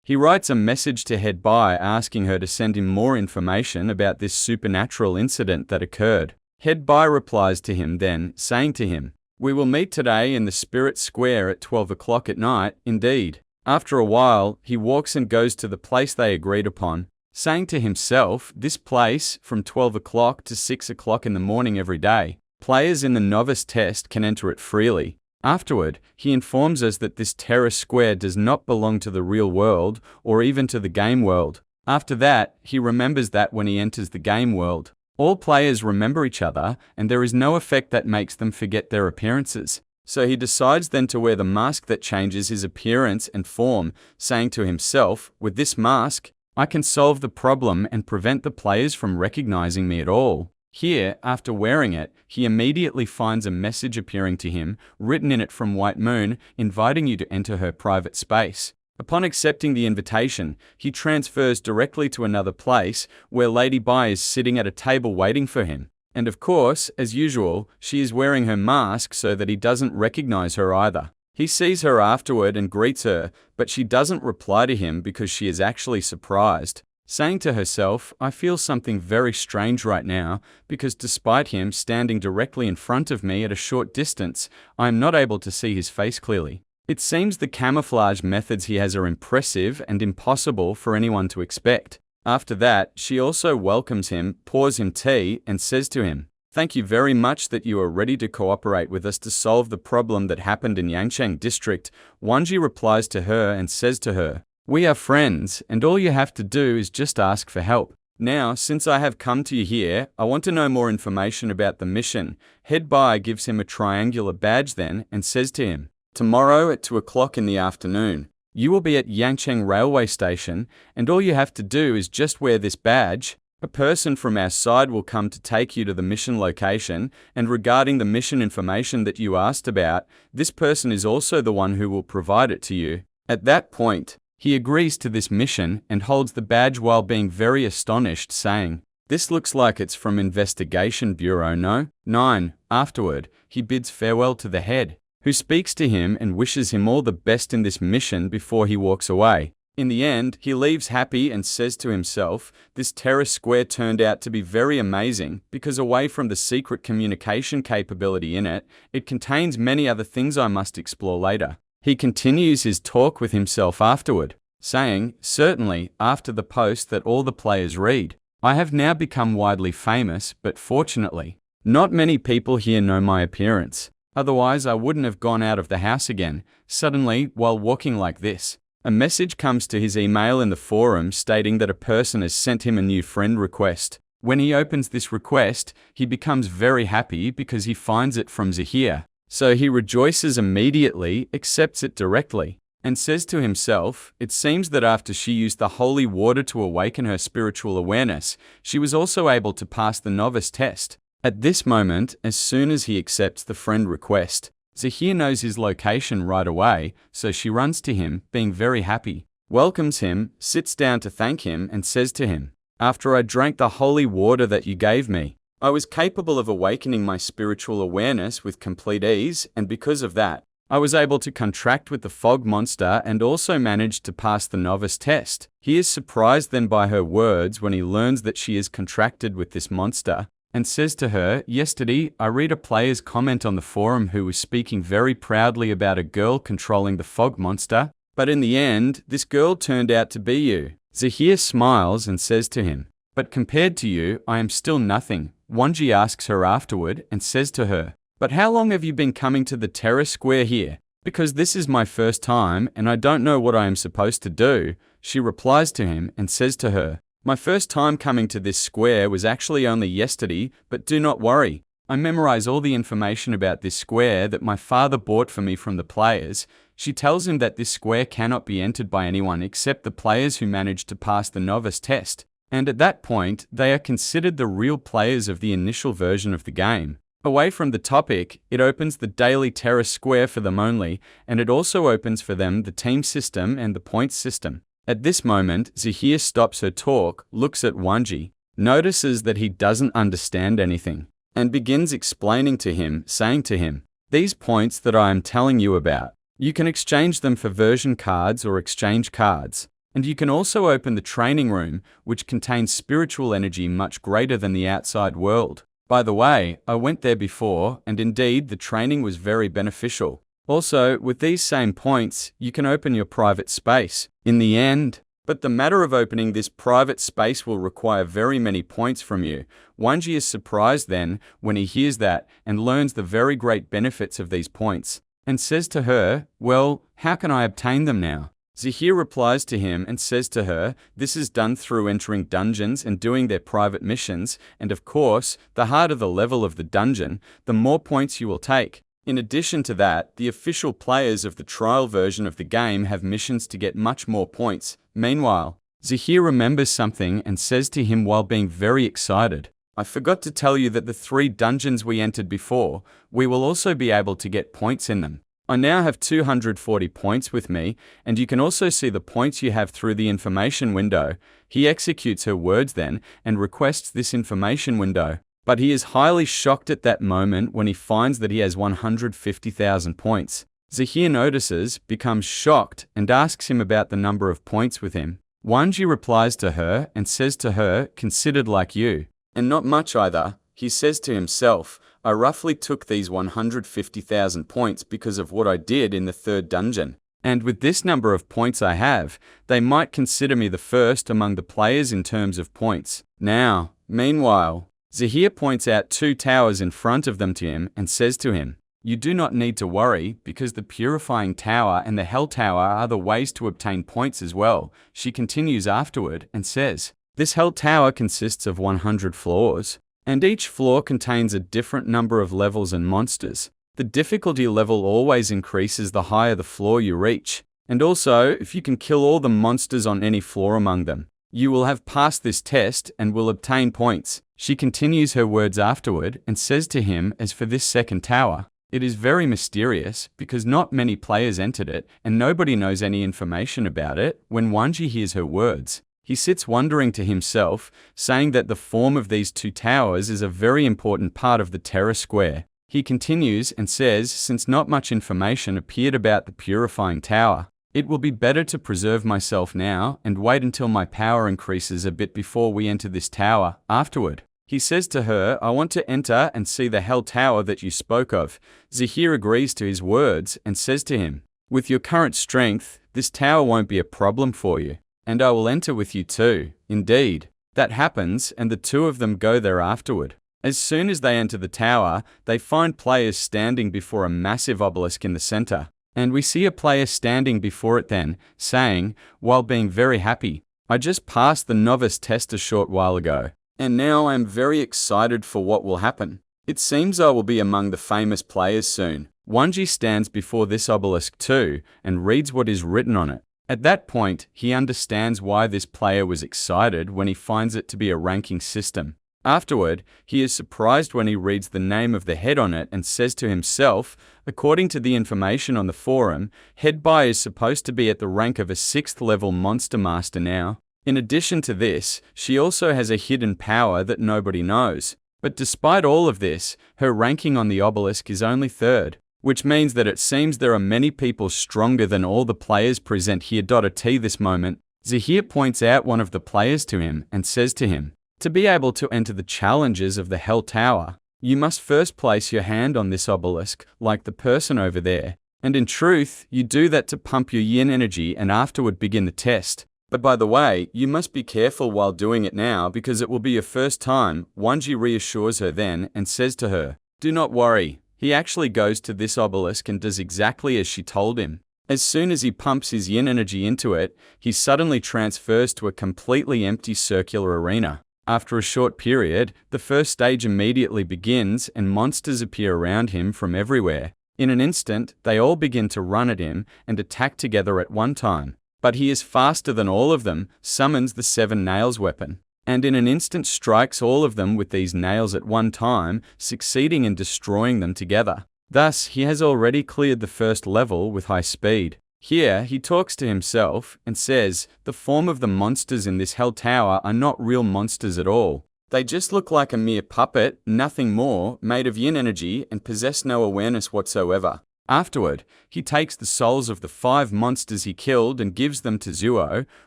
[SPEAKER 1] he writes a message to Head Bai asking her to send him more information about this supernatural incident that occurred. Head Bai replies to him then, saying to him, "We will meet today in the Spirit Square at 12 o'clock at night, indeed." After a while, he walks and goes to the place they agreed upon, saying to himself, this place, from 12 o'clock to 6 o'clock in the morning every day, players in the novice test can enter it freely. Afterward, he informs us that this terrace square does not belong to the real world or even to the game world. After that, he remembers that when he enters the game world, all players remember each other, and there is no effect that makes them forget their appearances. So he decides then to wear the mask that changes his appearance and form, saying to himself, with this mask, I can solve the problem and prevent the players from recognizing me at all. Here, after wearing it, he immediately finds a message appearing to him, written in it from White Moon, inviting you to enter her private space. Upon accepting the invitation, he transfers directly to another place where Lady Bai is sitting at a table waiting for him. And of course, as usual, she is wearing her mask so that he doesn't recognize her either. He sees her afterward and greets her, but she doesn't reply to him because she is actually surprised, saying to herself, I feel something very strange right now because despite him standing directly in front of me at a short distance, I am not able to see his face clearly. It seems the camouflage methods he has are impressive and impossible for anyone to expect. After that, she also welcomes him, pours him tea, and says to him, "Thank you very much that you are ready to cooperate with us to solve the problem that happened in Yangcheng district." Wanji replies to her and says to her, "We are friends, and all you have to do is just ask for help. Now, since I have come to you here, I want to know more information about the mission." Head Bai gives him a triangular badge then and says to him, "Tomorrow at 2 o'clock in the afternoon, you will be at Yangcheng railway station, and all you have to do is just wear this badge. A person from our side will come to take you to the mission location, and regarding the mission information that you asked about, this person is also the one who will provide it to you." At that point, he agrees to this mission and holds the badge while being very astonished, saying, "This looks like it's from Investigation Bureau, no?" 9. Afterward, he bids farewell to the head, who speaks to him and wishes him all the best in this mission before he walks away. In the end, he leaves happy and says to himself, this terrace square turned out to be very amazing because away from the secret communication capability in it, it contains many other things I must explore later. He continues his talk with himself afterward, saying, certainly, after the post that all the players read, I have now become widely famous, but fortunately, not many people here know my appearance. Otherwise, I wouldn't have gone out of the house again. Suddenly, while walking like this, a message comes to his email in the forum stating that a person has sent him a new friend request. When he opens this request, he becomes very happy because he finds it from Zahir. So he rejoices immediately, accepts it directly. and says to himself, it seems that after she used the holy water to awaken her spiritual awareness, she was also able to pass the novice test. At this moment, as soon as he accepts the friend request, Zahir knows his location right away, so she runs to him, being very happy, welcomes him, sits down to thank him, and says to him, after I drank the holy water that you gave me, I was capable of awakening my spiritual awareness with complete ease, and because of that, I was able to contract with the fog monster and also managed to pass the novice test. He is surprised then by her words when he learns that she is contracted with this monster, and says to her, yesterday I read a player's comment on the forum who was speaking very proudly about a girl controlling the fog monster, but in the end, this girl turned out to be you. Zahir smiles and says to him, but compared to you, I am still nothing. Wanji asks her afterward and says to her, but how long have you been coming to the terrace square here? Because this is my first time and I don't know what I am supposed to do. She replies to him and says to her, my first time coming to this square was actually only yesterday, but do not worry. I memorize all the information about this square that my father bought for me from the players. She tells him that this square cannot be entered by anyone except the players who manage to pass the novice test. And at that point, they are considered the real players of the initial version of the game. Away from the topic, it opens the daily terrace square for them only, and it also opens for them the team system and the points system. At this moment, Zahir stops her talk, looks at Wanji, notices that he doesn't understand anything, and begins explaining to him, saying to him, these points that I am telling you about, you can exchange them for version cards or exchange cards. And you can also open the training room, which contains spiritual energy much greater than the outside world. By the way, I went there before, and indeed the training was very beneficial. Also, with these same points, you can open your private space, in the end. But the matter of opening this private space will require very many points from you. Wanji is surprised then, when he hears that, and learns the very great benefits of these points, and says to her, well, how can I obtain them now? Zahir replies to him and says to her, this is done through entering dungeons and doing their private missions, and of course, the harder the level of the dungeon, the more points you will take. In addition to that, the official players of the trial version of the game have missions to get much more points. Meanwhile, Zahir remembers something and says to him while being very excited, I forgot to tell you that the 3 dungeons we entered before, we will also be able to get points in them. I now have 240 points with me, and you can also see the points you have through the information window. He executes her words then, and requests this information window. But he is highly shocked at that moment when he finds that he has 150,000 points. Zahir notices, becomes shocked, and asks him about the number of points with him. Wanji replies to her, and says to her, considered like you. And not much either. He says to himself, I roughly took these 150,000 points because of what I did in the 3rd dungeon. And with this number of points I have, they might consider me the first among the players in terms of points. Now, meanwhile, Zahir points out 2 towers in front of them to him and says to him, you do not need to worry because the purifying tower and the hell tower are the ways to obtain points as well. She continues afterward and says, this hell tower consists of 100 floors. And each floor contains a different number of levels and monsters. The difficulty level always increases the higher the floor you reach. And also, if you can kill all the monsters on any floor among them, you will have passed this test and will obtain points. She continues her words afterward and says to him, as for this 2nd tower, it is very mysterious because not many players entered it and nobody knows any information about it. When Wanji hears her words, he sits wondering to himself, saying that the form of these 2 towers is a very important part of the terrace square. He continues and says, since not much information appeared about the purifying tower, it will be better to preserve myself now and wait until my power increases a bit before we enter this tower. Afterward, he says to her, I want to enter and see the hell tower that you spoke of. Zahir agrees to his words and says to him, with your current strength, this tower won't be a problem for you. And I will enter with you too. Indeed, that happens, and the 2 of them go there afterward. As soon as they enter the tower, they find players standing before a massive obelisk in the center. And we see a player standing before it then, saying, while being very happy, I just passed the novice test a short while ago, and now I am very excited for what will happen. It seems I will be among the famous players soon. Wanji stands before this obelisk too and reads what is written on it. At that point, he understands why this player was excited when he finds it to be a ranking system. Afterward, he is surprised when he reads the name of the head on it and says to himself, according to the information on the forum, Head Bai is supposed to be at the rank of a 6th level monster master now. In addition to this, she also has a hidden power that nobody knows. But despite all of this, her ranking on the obelisk is only 3rd, which means that it seems there are many people stronger than all the players present here. At this moment, Zahir points out one of the players to him and says to him, to be able to enter the challenges of the Hell Tower, you must first place your hand on this obelisk, like the person over there. And in truth, you do that to pump your yin energy and afterward begin the test. But by the way, you must be careful while doing it now because it will be your first time. Wanji reassures her then and says to her, do not worry. He actually goes to this obelisk and does exactly as she told him. As soon as he pumps his yin energy into it, he suddenly transfers to a completely empty circular arena. After a short period, the first stage immediately begins and monsters appear around him from everywhere. In an instant, they all begin to run at him and attack together at one time. But he is faster than all of them, summons the 7 nails weapon, and in an instant strikes all of them with these nails at one time, succeeding in destroying them together. Thus, he has already cleared the first level with high speed. Here, he talks to himself and says, the form of the monsters in this Hell Tower are not real monsters at all. They just look like a mere puppet, nothing more, made of yin energy and possess no awareness whatsoever. Afterward, he takes the souls of the 5 monsters he killed and gives them to Zuo,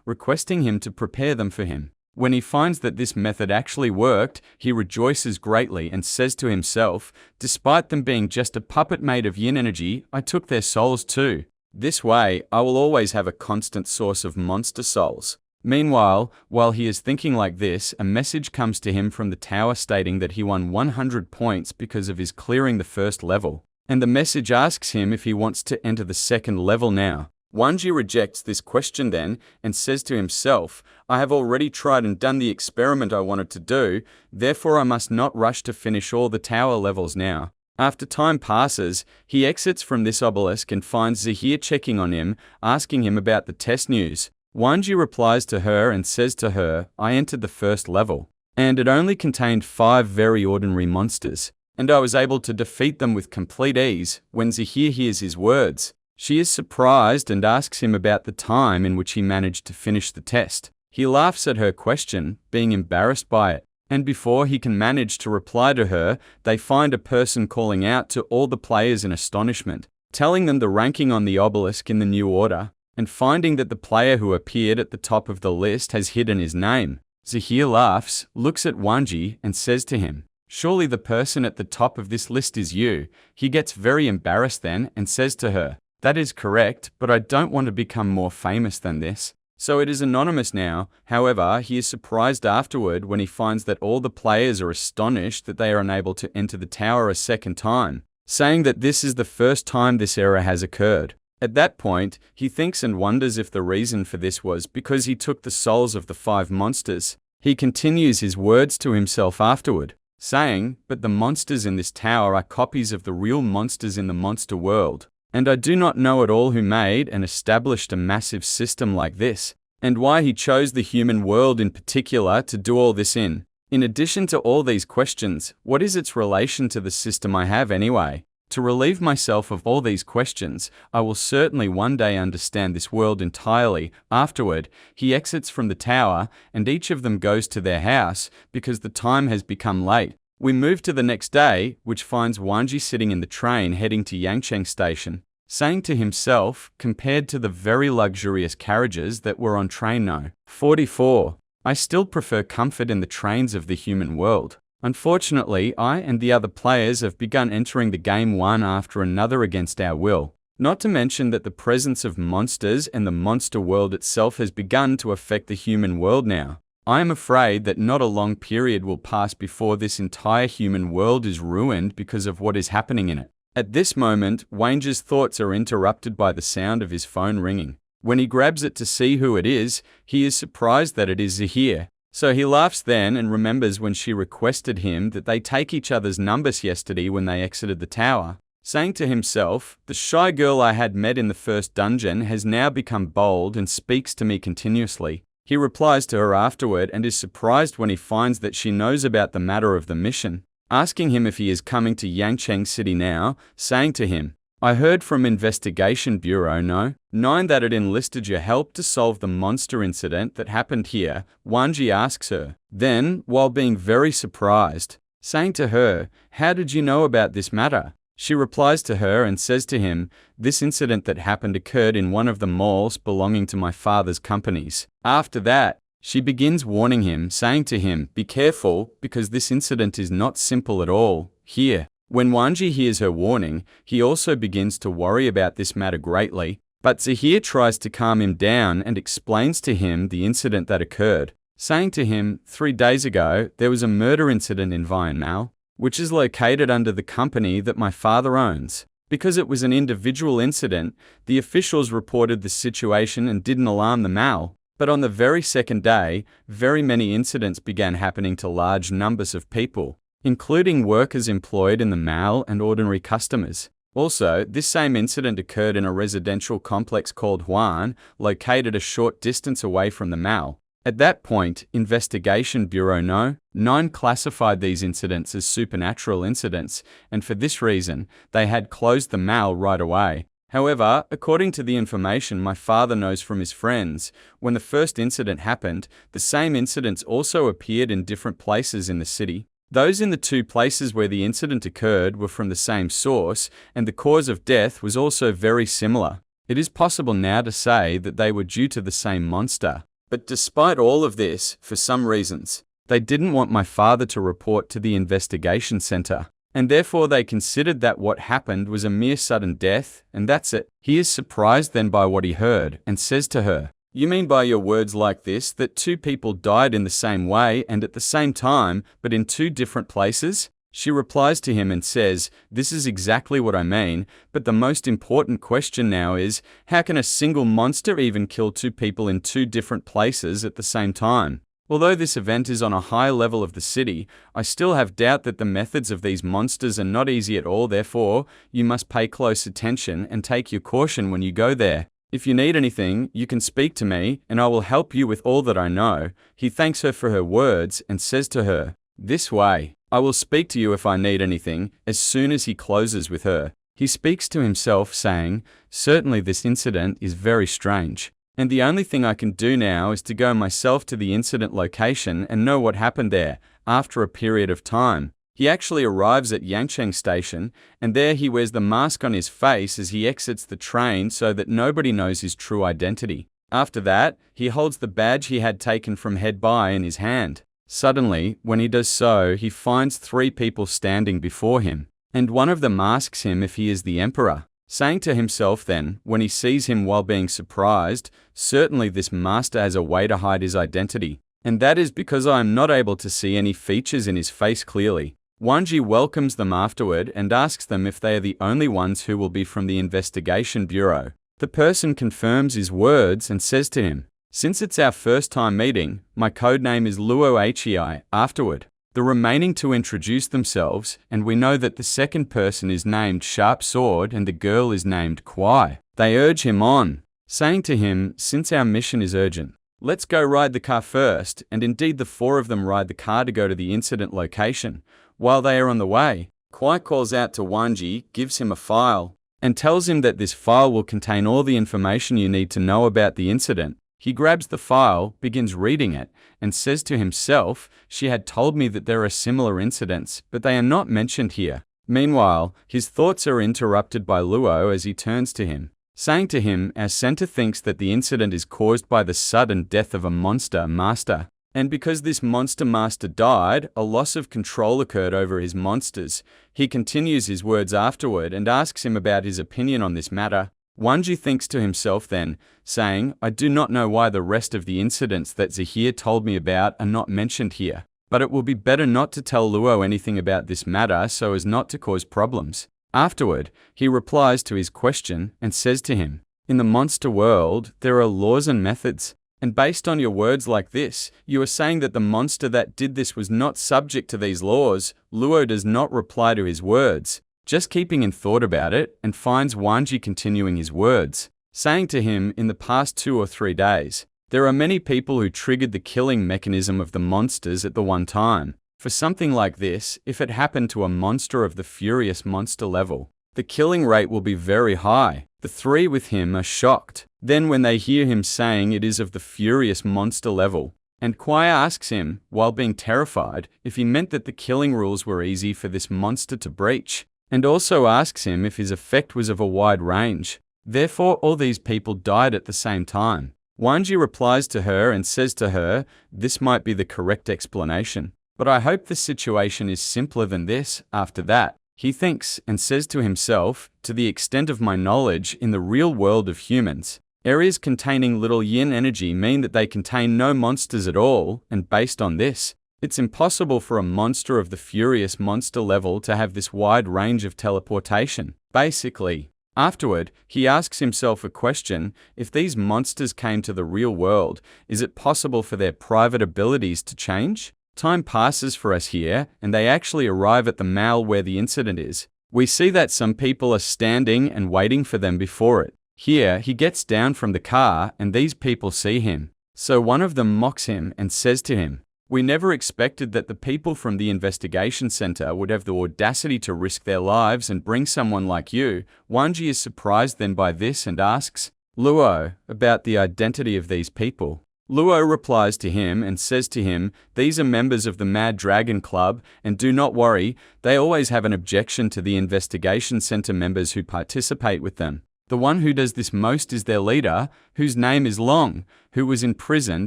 [SPEAKER 1] requesting him to prepare them for him. When he finds that this method actually worked, he rejoices greatly and says to himself, despite them being just a puppet made of yin energy, I took their souls too. This way, I will always have a constant source of monster souls. Meanwhile, while he is thinking like this, a message comes to him from the tower stating that he won 100 points because of his clearing the first level. And the message asks him if he wants to enter the 2nd level now. Wanji rejects this question then and says to himself, I have already tried and done the experiment I wanted to do, therefore I must not rush to finish all the tower levels now. After time passes, he exits from this obelisk and finds Zahir checking on him, asking him about the test news. Wanji replies to her and says to her, I entered the 1st level, and it only contained 5 very ordinary monsters, and I was able to defeat them with complete ease. When Zahir hears his words, she is surprised and asks him about the time in which he managed to finish the test. He laughs at her question, being embarrassed by it. And before he can manage to reply to her, they find a person calling out to all the players in astonishment, telling them the ranking on the obelisk in the new order, and finding that the player who appeared at the top of the list has hidden his name. Zahir laughs, looks at Wanji, and says to him, surely the person at the top of this list is you. He gets very embarrassed then and says to her, that is correct, but I don't want to become more famous than this. So it is anonymous now. However, he is surprised afterward when he finds that all the players are astonished that they are unable to enter the tower a 2nd time, saying that this is the first time this error has occurred. At that point, he thinks and wonders if the reason for this was because he took the souls of the 5 monsters. He continues his words to himself afterward, saying, but the monsters in this tower are copies of the real monsters in the monster world. And I do not know at all who made and established a massive system like this, and why he chose the human world in particular to do all this in. In addition to all these questions, what is its relation to the system I have anyway? To relieve myself of all these questions, I will certainly one day understand this world entirely. Afterward, he exits from the tower, and each of them goes to their house, because the time has become late. We move to the next day, which finds Wanji sitting in the train heading to Yangcheng Station, saying to himself, compared to the very luxurious carriages that were on train No. 44, I still prefer comfort in the trains of the human world. Unfortunately, I and the other players have begun entering the game one after another against our will. Not to mention that the presence of monsters and the monster world itself has begun to affect the human world now. I am afraid that not a long period will pass before this entire human world is ruined because of what is happening in it. At this moment, Wang's thoughts are interrupted by the sound of his phone ringing. When he grabs it to see who it is, he is surprised that it is Zahir. So he laughs then and remembers when she requested him that they take each other's numbers yesterday when they exited the tower. saying to himself, "The shy girl I had met in the first dungeon has now become bold and speaks to me continuously." He replies to her afterward and is surprised when he finds that she knows about the matter of the mission, asking him if he is coming to Yangcheng City now, saying to him, "I heard from Investigation Bureau No. 9 that it enlisted your help to solve the monster incident that happened here." Wang asks her, then, while being very surprised, saying to her, "How did you know about this matter?" She replies to her and says to him, "This incident that happened occurred in one of the malls belonging to my father's companies." After that, she begins warning him, saying to him, "Be careful, because this incident is not simple at all." Here, when Wang hears her warning, he also begins to worry about this matter greatly, but Zahir tries to calm him down and explains to him the incident that occurred, saying to him, 3 days ago, there was a murder incident in Vietnam, which is located under the company that my father owns. Because it was an individual incident, the officials reported the situation and didn't alarm the mall. But on the very second day, very many incidents began happening to large numbers of people, including workers employed in the mall and ordinary customers. Also, this same incident occurred in a residential complex called Wang, located a short distance away from the mall. At that point, Investigation Bureau No. 9 classified these incidents as supernatural incidents, and for this reason, they had closed the mall right away. However, according to the information my father knows from his friends, when the first incident happened, the same incidents also appeared in different places in the city. Those in the 2 places where the incident occurred were from the same source, and the cause of death was also very similar. It is possible now to say that they were due to the same monster. But despite all of this, for some reasons, they didn't want my father to report to the investigation center, and therefore they considered that what happened was a mere sudden death, and that's it. He is surprised then by what he heard, and says to her, "You mean by your words like this that 2 people died in the same way and at the same time, but in 2 different places?" She replies to him and says, "This is exactly what I mean, but the most important question now is, how can a single monster even kill 2 people in 2 different places at the same time? Although this event is on a high level of the city, I still have doubt that the methods of these monsters are not easy at all, therefore, you must pay close attention and take your caution when you go there. If you need anything, you can speak to me, and I will help you with all that I know." He thanks her for her words and says to her, "This way. I will speak to you if I need anything." As soon as he closes with her, he speaks to himself, saying, "Certainly this incident is very strange, and the only thing I can do now is to go myself to the incident location and know what happened there." After a period of time, he actually arrives at Yangcheng Station, and there he wears the mask on his face as he exits the train so that nobody knows his true identity. After that, he holds the badge he had taken from Head Bai in his hand. Suddenly, when he does so, he finds 3 people standing before him, and one of them asks him if he is the emperor, saying to himself then, when he sees him while being surprised, "Certainly this master has a way to hide his identity, and that is because I am not able to see any features in his face clearly." Wang welcomes them afterward and asks them if they are the only ones who will be from the Investigation Bureau. The person confirms his words and says to him, "Since it's our first time meeting, my codename is Luo Hei." Afterward, the remaining 2 introduce themselves, and we know that the second person is named Sharp Sword and the girl is named Kwai. They urge him on, saying to him, "Since our mission is urgent, let's go ride the car first," and indeed the 4 of them ride the car to go to the incident location. While they are on the way, Kwai calls out to Wang, gives him a file, and tells him that this file will contain all the information you need to know about the incident. He grabs the file, begins reading it, and says to himself, "She had told me that there are similar incidents, but they are not mentioned here." Meanwhile, his thoughts are interrupted by Luo as he turns to him, saying to him, "Our center thinks that the incident is caused by the sudden death of a monster master. And because this monster master died, a loss of control occurred over his monsters." He continues his words afterward and asks him about his opinion on this matter. Wang thinks to himself then, saying, "I do not know why the rest of the incidents that Zahir told me about are not mentioned here, but it will be better not to tell Luo anything about this matter so as not to cause problems." Afterward, he replies to his question and says to him, "In the monster world, there are laws and methods. And based on your words like this, you are saying that the monster that did this was not subject to these laws." Luo does not reply to his words, just keeping in thought about it, and finds Wanji continuing his words, saying to him, in the past 2 or 3 days, there are many people who triggered the killing mechanism of the monsters at the one time. For something like this, if it happened to a monster of the furious monster level, the killing rate will be very high. The 3 with him are shocked. Then when they hear him saying it is of the furious monster level, and Kwai asks him, while being terrified, if he meant that the killing rules were easy for this monster to breach, and also asks him if his effect was of a wide range. Therefore all these people died at the same time. Wanji replies to her and says to her, this might be the correct explanation, but I hope the situation is simpler than this. After that, he thinks and says to himself, to the extent of my knowledge in the real world of humans, areas containing little yin energy mean that they contain no monsters at all, and based on this, it's impossible for a monster of the furious monster level to have this wide range of teleportation. Basically, afterward, he asks himself a question: if these monsters came to the real world, is it possible for their private abilities to change? Time passes for us here, and they actually arrive at the mall where the incident is. We see that some people are standing and waiting for them before it. Here, he gets down from the car, and these people see him. So one of them mocks him and says to him, we never expected that the people from the investigation center would have the audacity to risk their lives and bring someone like you. Wanji is surprised then by this and asks Luo about the identity of these people. Luo replies to him and says to him, these are members of the Mad Dragon Club, and do not worry, they always have an objection to the investigation center members who participate with them. The one who does this most is their leader, whose name is Long, who was in prison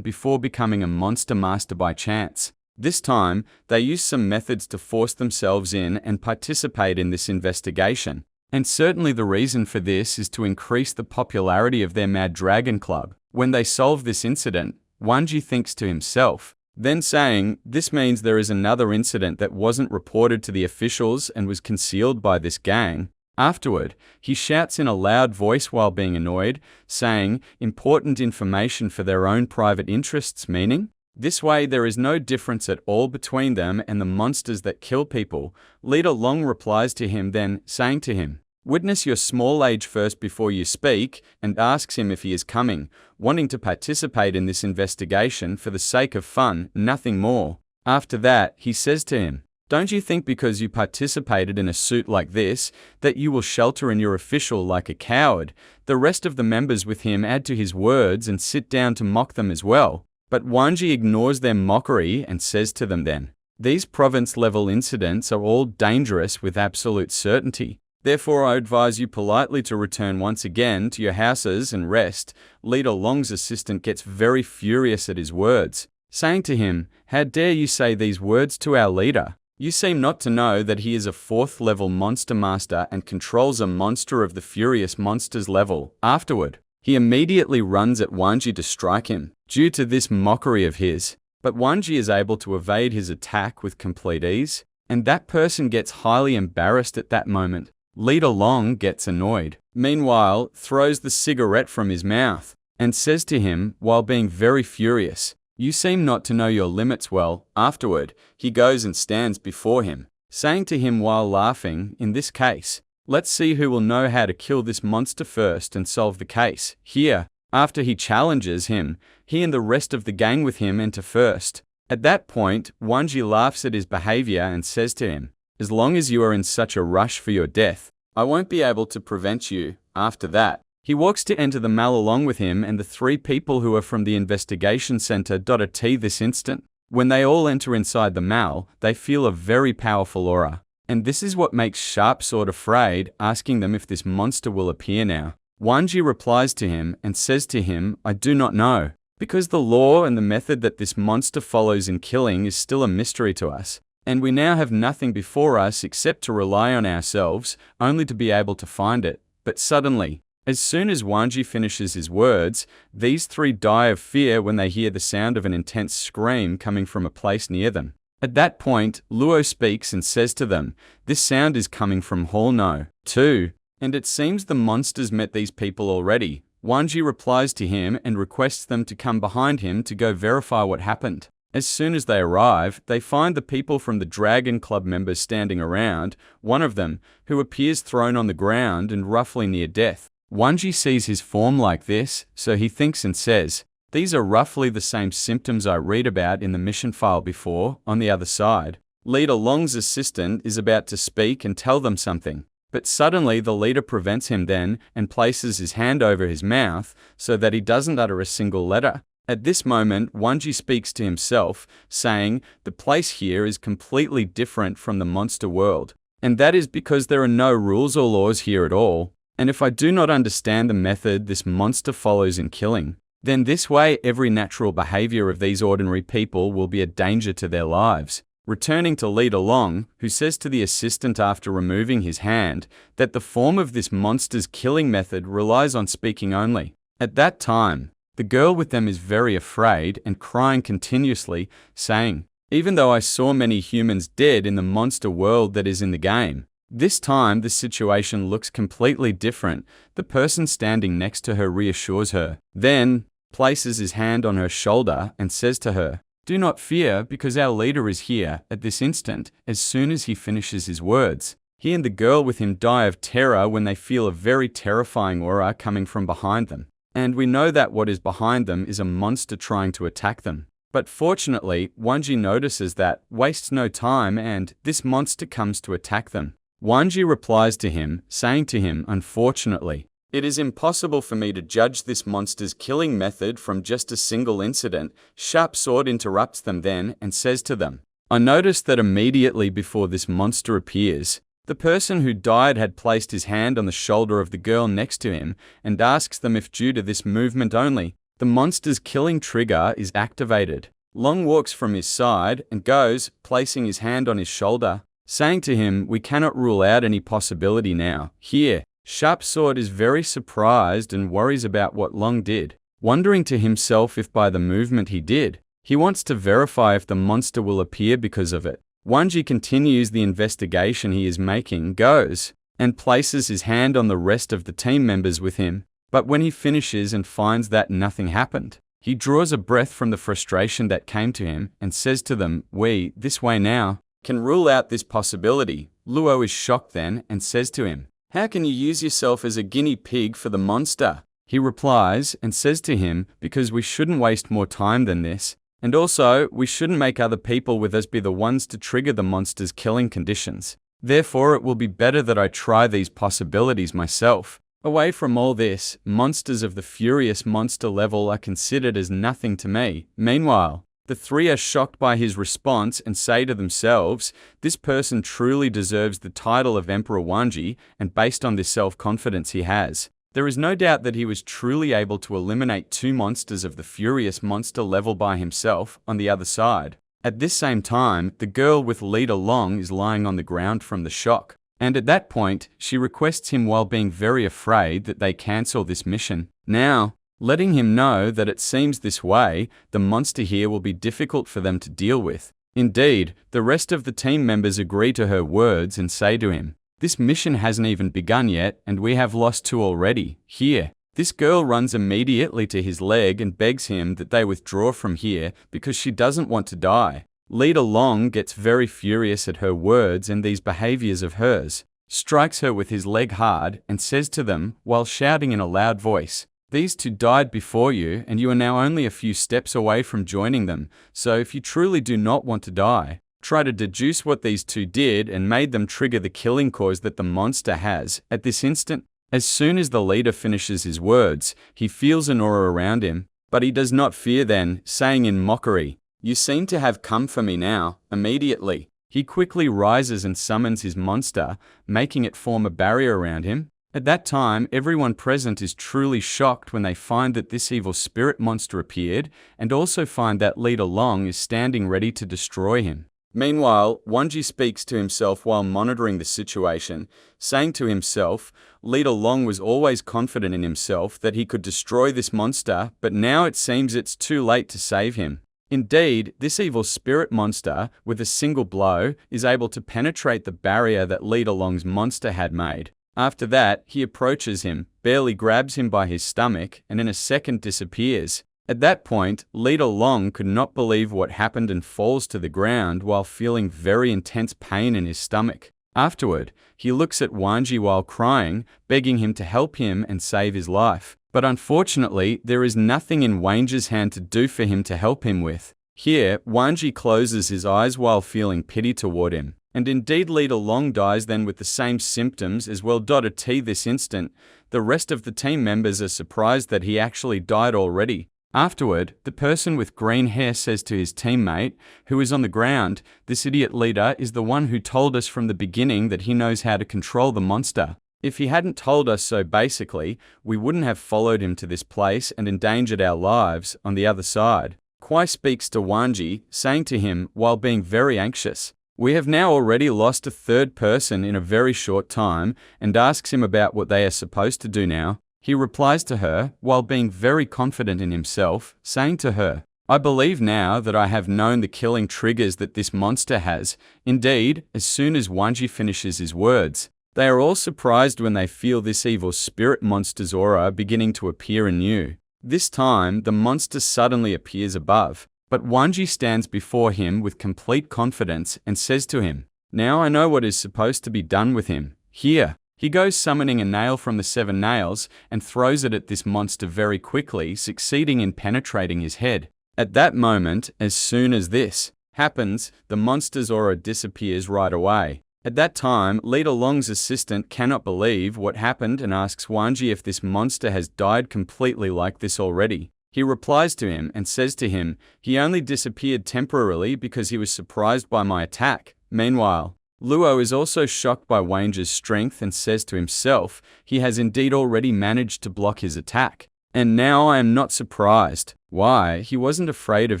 [SPEAKER 1] before becoming a monster master by chance. This time, they use some methods to force themselves in and participate in this investigation. And certainly the reason for this is to increase the popularity of their Mad Dragon Club. When they solve this incident, Wanji thinks to himself, then saying, this means there is another incident that wasn't reported to the officials and was concealed by this gang. Afterward, he shouts in a loud voice while being annoyed, saying, important information for their own private interests, meaning? This way there is no difference at all between them and the monsters that kill people. Leader Long replies to him then, saying to him, witness your small age first before you speak, and asks him if he is coming, wanting to participate in this investigation for the sake of fun, nothing more. After that, he says to him, don't you think because you participated in a suit like this, that you will shelter in your official like a coward? The rest of the members with him add to his words and sit down to mock them as well. But Wanji ignores their mockery and says to them then, these province-level incidents are all dangerous with absolute certainty. Therefore I advise you politely to return once again to your houses and rest. Leader Long's assistant gets very furious at his words, saying to him, how dare you say these words to our leader? You seem not to know that he is a 4th-level monster master and controls a monster of the furious monsters level. Afterward, he immediately runs at Wanji to strike him, due to this mockery of his. But Wanji is able to evade his attack with complete ease, and that person gets highly embarrassed at that moment. Leader Long gets annoyed. Meanwhile, throws the cigarette from his mouth, and says to him, while being very furious, you seem not to know your limits well. Afterward, he goes and stands before him, saying to him while laughing, in this case, let's see who will know how to kill this monster first and solve the case. Here, after he challenges him, he and the rest of the gang with him enter first. At that point, Wanji laughs at his behavior and says to him, as long as you are in such a rush for your death, I won't be able to prevent you. After that, he walks to enter the mall along with him and the 3 people who are from the investigation center. This instant, when they all enter inside the mall, they feel a very powerful aura. And this is what makes Sharpsword afraid, asking them if this monster will appear now. Wanji replies to him and says to him, I do not know, because the law and the method that this monster follows in killing is still a mystery to us. And we now have nothing before us except to rely on ourselves, only to be able to find it. But suddenly, as soon as Wanji finishes his words, these 3 die of fear when they hear the sound of an intense scream coming from a place near them. At that point, Luo speaks and says to them, this sound is coming from Hall No. 2. And it seems the monsters met these people already. Wanji replies to him and requests them to come behind him to go verify what happened. As soon as they arrive, they find the people from the Dragon Club members standing around, one of them, who appears thrown on the ground and roughly near death. Wang sees his form like this, so he thinks and says, "These are roughly the same symptoms I read about in the mission file before, on the other side." Leader Long's assistant is about to speak and tell them something, but suddenly the leader prevents him then and places his hand over his mouth so that he doesn't utter a single letter. At this moment, Wang speaks to himself, saying, "The place here is completely different from the monster world, and that is because there are no rules or laws here at all. And if I do not understand the method this monster follows in killing, then this way every natural behavior of these ordinary people will be a danger to their lives." Returning to Leader Long, who says to the assistant after removing his hand that the form of this monster's killing method relies on speaking only. At that time, the girl with them is very afraid and crying continuously, saying, "Even though I saw many humans dead in the monster world that is in the game, this time the situation looks completely different." The person standing next to her reassures her, then places his hand on her shoulder and says to her, "Do not fear, because our leader is here at this instant." As soon as he finishes his words, he and the girl with him die of terror when they feel a very terrifying aura coming from behind them. And we know that what is behind them is a monster trying to attack them. But fortunately, Wang notices that, wastes no time, and this monster comes to attack them. Wang replies to him, saying to him, "Unfortunately, it is impossible for me to judge this monster's killing method from just a single incident." Sharp Sword interrupts them then and says to them, "I noticed that immediately before this monster appears, the person who died had placed his hand on the shoulder of the girl next to him and asks them if due to this movement only, the monster's killing trigger is activated." Long walks from his side and goes, placing his hand on his shoulder, saying to him, "We cannot rule out any possibility now." Here, Sharp Sword is very surprised and worries about what Long did, wondering to himself if by the movement he did, he wants to verify if the monster will appear because of it. Wang continues the investigation he is making, goes, and places his hand on the rest of the team members with him, but when he finishes and finds that nothing happened, he draws a breath from the frustration that came to him and says to them, "We, this way now, can rule out this possibility." Luo is shocked then and says to him, "How can you use yourself as a guinea pig for the monster?" He replies and says to him, "Because we shouldn't waste more time than this, and also we shouldn't make other people with us be the ones to trigger the monster's killing conditions. Therefore it will be better that I try these possibilities myself." Away from all this, monsters of the furious monster level are considered as nothing to me. Meanwhile, the three are shocked by his response and say to themselves, "This person truly deserves the title of Emperor Wang," and based on this self-confidence he has, there is no doubt that he was truly able to eliminate two monsters of the furious monster level by himself on the other side. At this same time, the girl with Leader Long is lying on the ground from the shock, and at that point, she requests him while being very afraid that they cancel this mission. Now, letting him know that it seems this way, the monster here will be difficult for them to deal with. Indeed, the rest of the team members agree to her words and say to him, "This mission hasn't even begun yet, and we have lost two already." Here, this girl runs immediately to his leg and begs him that they withdraw from here because she doesn't want to die. Leader Long gets very furious at her words and these behaviors of hers, strikes her with his leg hard, and says to them, while shouting in a loud voice, "These two died before you, and you are now only a few steps away from joining them, so if you truly do not want to die, try to deduce what these two did and made them trigger the killing cause that the monster has at this instant." As soon as the leader finishes his words, he feels an aura around him, but he does not fear then, saying in mockery, "You seem to have come for me now." Immediately, he quickly rises and summons his monster, making it form a barrier around him. At that time, everyone present is truly shocked when they find that this evil spirit monster appeared, and also find that Leader Long is standing ready to destroy him. Meanwhile, Wang speaks to himself while monitoring the situation, saying to himself, Leader Long was always confident in himself that he could destroy this monster, but now it seems it's too late to save him. Indeed, this evil spirit monster, with a single blow, is able to penetrate the barrier that Leader Long's monster had made. After that, he approaches him, barely grabs him by his stomach, and in a second disappears. At that point, Leader Long could not believe what happened and falls to the ground while feeling very intense pain in his stomach. Afterward, he looks at Wang while crying, begging him to help him and save his life. But unfortunately, there is nothing in Wang's hand to do for him to help him with. Here, Wang closes his eyes while feeling pity toward him. And indeed Leader Long dies then with the same symptoms as well. This instant, the rest of the team members are surprised that he actually died already. Afterward, the person with green hair says to his teammate, who is on the ground, "This idiot leader is the one who told us from the beginning that he knows how to control the monster. If he hadn't told us so basically, we wouldn't have followed him to this place and endangered our lives on the other side." Kwai speaks to Wang, saying to him while being very anxious, "We have now already lost a third person in a very short time," and asks him about what they are supposed to do now. He replies to her, while being very confident in himself, saying to her, "I believe now that I have known the killing triggers that this monster has." Indeed, as soon as Wang finishes his words, they are all surprised when they feel this evil spirit monster's aura beginning to appear anew. This time, the monster suddenly appears above, but Wang stands before him with complete confidence and says to him, "Now I know what is supposed to be done with him. Here." He goes summoning a nail from the 7 nails and throws it at this monster very quickly, succeeding in penetrating his head. At that moment, as soon as this happens, the monster's aura disappears right away. At that time, Leader Long's assistant cannot believe what happened and asks Wang if this monster has died completely like this already. He replies to him and says to him, "He only disappeared temporarily because he was surprised by my attack." Meanwhile, Luo is also shocked by Wang's strength and says to himself, he has indeed already managed to block his attack. And now I am not surprised. Why? He wasn't afraid of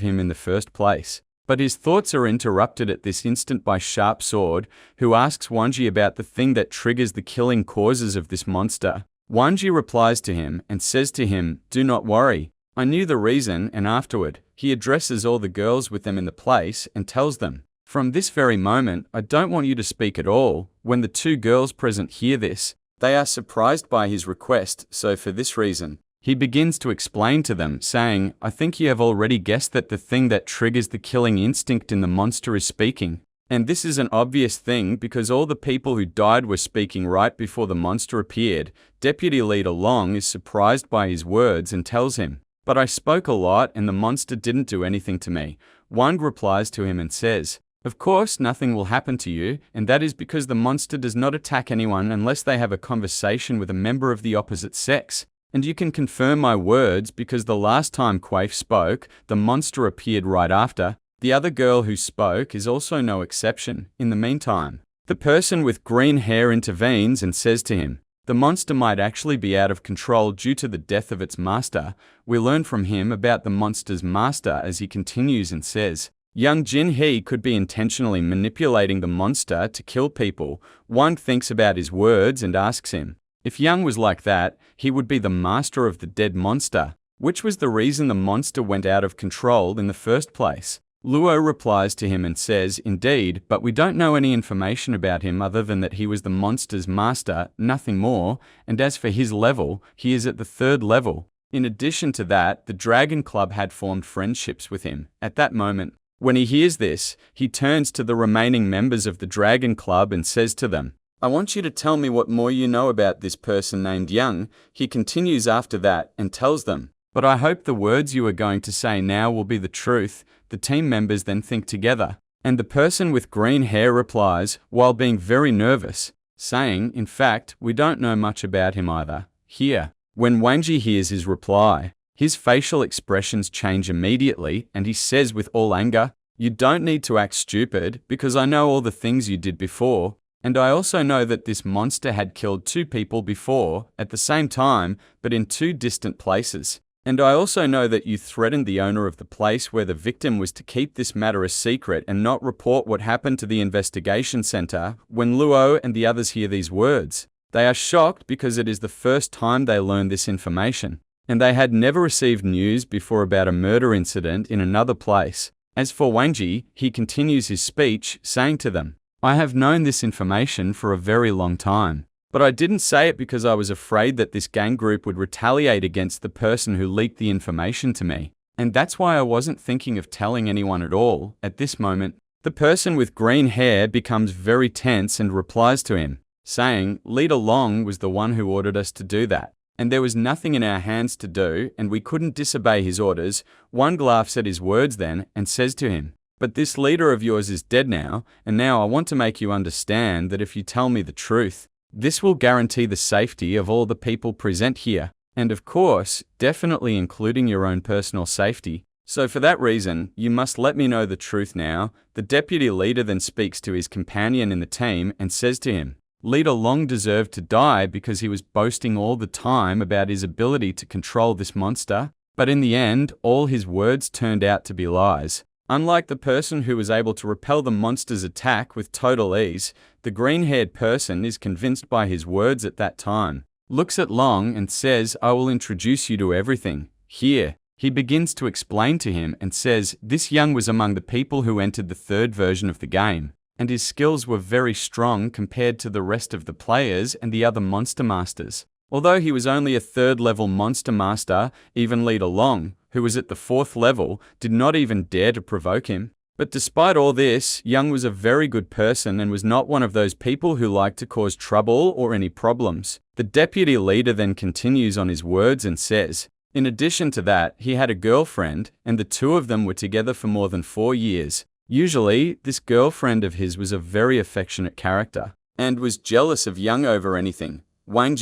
[SPEAKER 1] him in the first place. But his thoughts are interrupted at this instant by Sharp Sword, who asks Wang about the thing that triggers the killing causes of this monster. Wang replies to him and says to him, "Do not worry. I knew the reason," and afterward, he addresses all the girls with them in the place and tells them, "From this very moment, I don't want you to speak at all." When the 2 girls present hear this, they are surprised by his request, so for this reason, he begins to explain to them, saying, "I think you have already guessed that the thing that triggers the killing instinct in the monster is speaking. And this is an obvious thing because all the people who died were speaking right before the monster appeared." Deputy Leader Long is surprised by his words and tells him, "But I spoke a lot and the monster didn't do anything to me." Wang replies to him and says, "Of course, nothing will happen to you, and that is because the monster does not attack anyone unless they have a conversation with a member of the opposite sex. And you can confirm my words because the last time Quaif spoke, the monster appeared right after. The other girl who spoke is also no exception. In the meantime, the person with green hair intervenes and says to him, the monster might actually be out of control due to the death of its master. We learn from him about the monster's master as he continues and says, young Jin He could be intentionally manipulating the monster to kill people. Wang thinks about his words and asks him, if Yang was like that, he would be the master of the dead monster, which was the reason the monster went out of control in the first place. Luo replies to him and says, indeed, but we don't know any information about him other than that he was the monster's master, nothing more, and as for his level, he is at the 3rd level. In addition to that, the Dragon Club had formed friendships with him. At that moment, when he hears this, he turns to the remaining members of the Dragon Club and says to them, I want you to tell me what more you know about this person named Yang. He continues after that and tells them, but I hope the words you are going to say now will be the truth. The team members then think together, and the person with green hair replies, while being very nervous, saying, in fact, we don't know much about him either. Here, when Wangji hears his reply, his facial expressions change immediately, and he says with all anger, you don't need to act stupid, because I know all the things you did before, and I also know that this monster had killed 2 people before, at the same time, but in 2 distant places. And I also know that you threatened the owner of the place where the victim was to keep this matter a secret and not report what happened to the investigation center. When Luo and the others hear these words, they are shocked because it is the first time they learn this information, and they had never received news before about a murder incident in another place. As for Wangji, he continues his speech, saying to them, I have known this information for a very long time, But I didn't say it because I was afraid that this gang group would retaliate against the person who leaked the information to me. And that's why I wasn't thinking of telling anyone at all, at this moment. The person with green hair becomes very tense and replies to him, saying, Leader Long was the one who ordered us to do that. And there was nothing in our hands to do, and we couldn't disobey his orders. Wang laughs at his words then, and says to him, But this leader of yours is dead now, and now I want to make you understand that if you tell me the truth, this will guarantee the safety of all the people present here, and of course, definitely including your own personal safety. So for that reason, you must let me know the truth now. The deputy leader then speaks to his companion in the team and says to him, Leader Long deserved to die because he was boasting all the time about his ability to control this monster, but in the end, all his words turned out to be lies. Unlike the person who was able to repel the monster's attack with total ease, the green-haired person is convinced by his words at that time, looks at Long and says, I will introduce you to everything. Here, he begins to explain to him and says, this Young was among the people who entered the third version of the game, and his skills were very strong compared to the rest of the players and the other monster masters. Although he was only a third-level monster master, even Leader Long, who was at the fourth level, did not even dare to provoke him. But despite all this, Young was a very good person and was not one of those people who like to cause trouble or any problems. The deputy leader then continues on his words and says, in addition to that, he had a girlfriend, and the two of them were together for more than 4 years. Usually, this girlfriend of his was a very affectionate character, and was jealous of Young over anything. Wang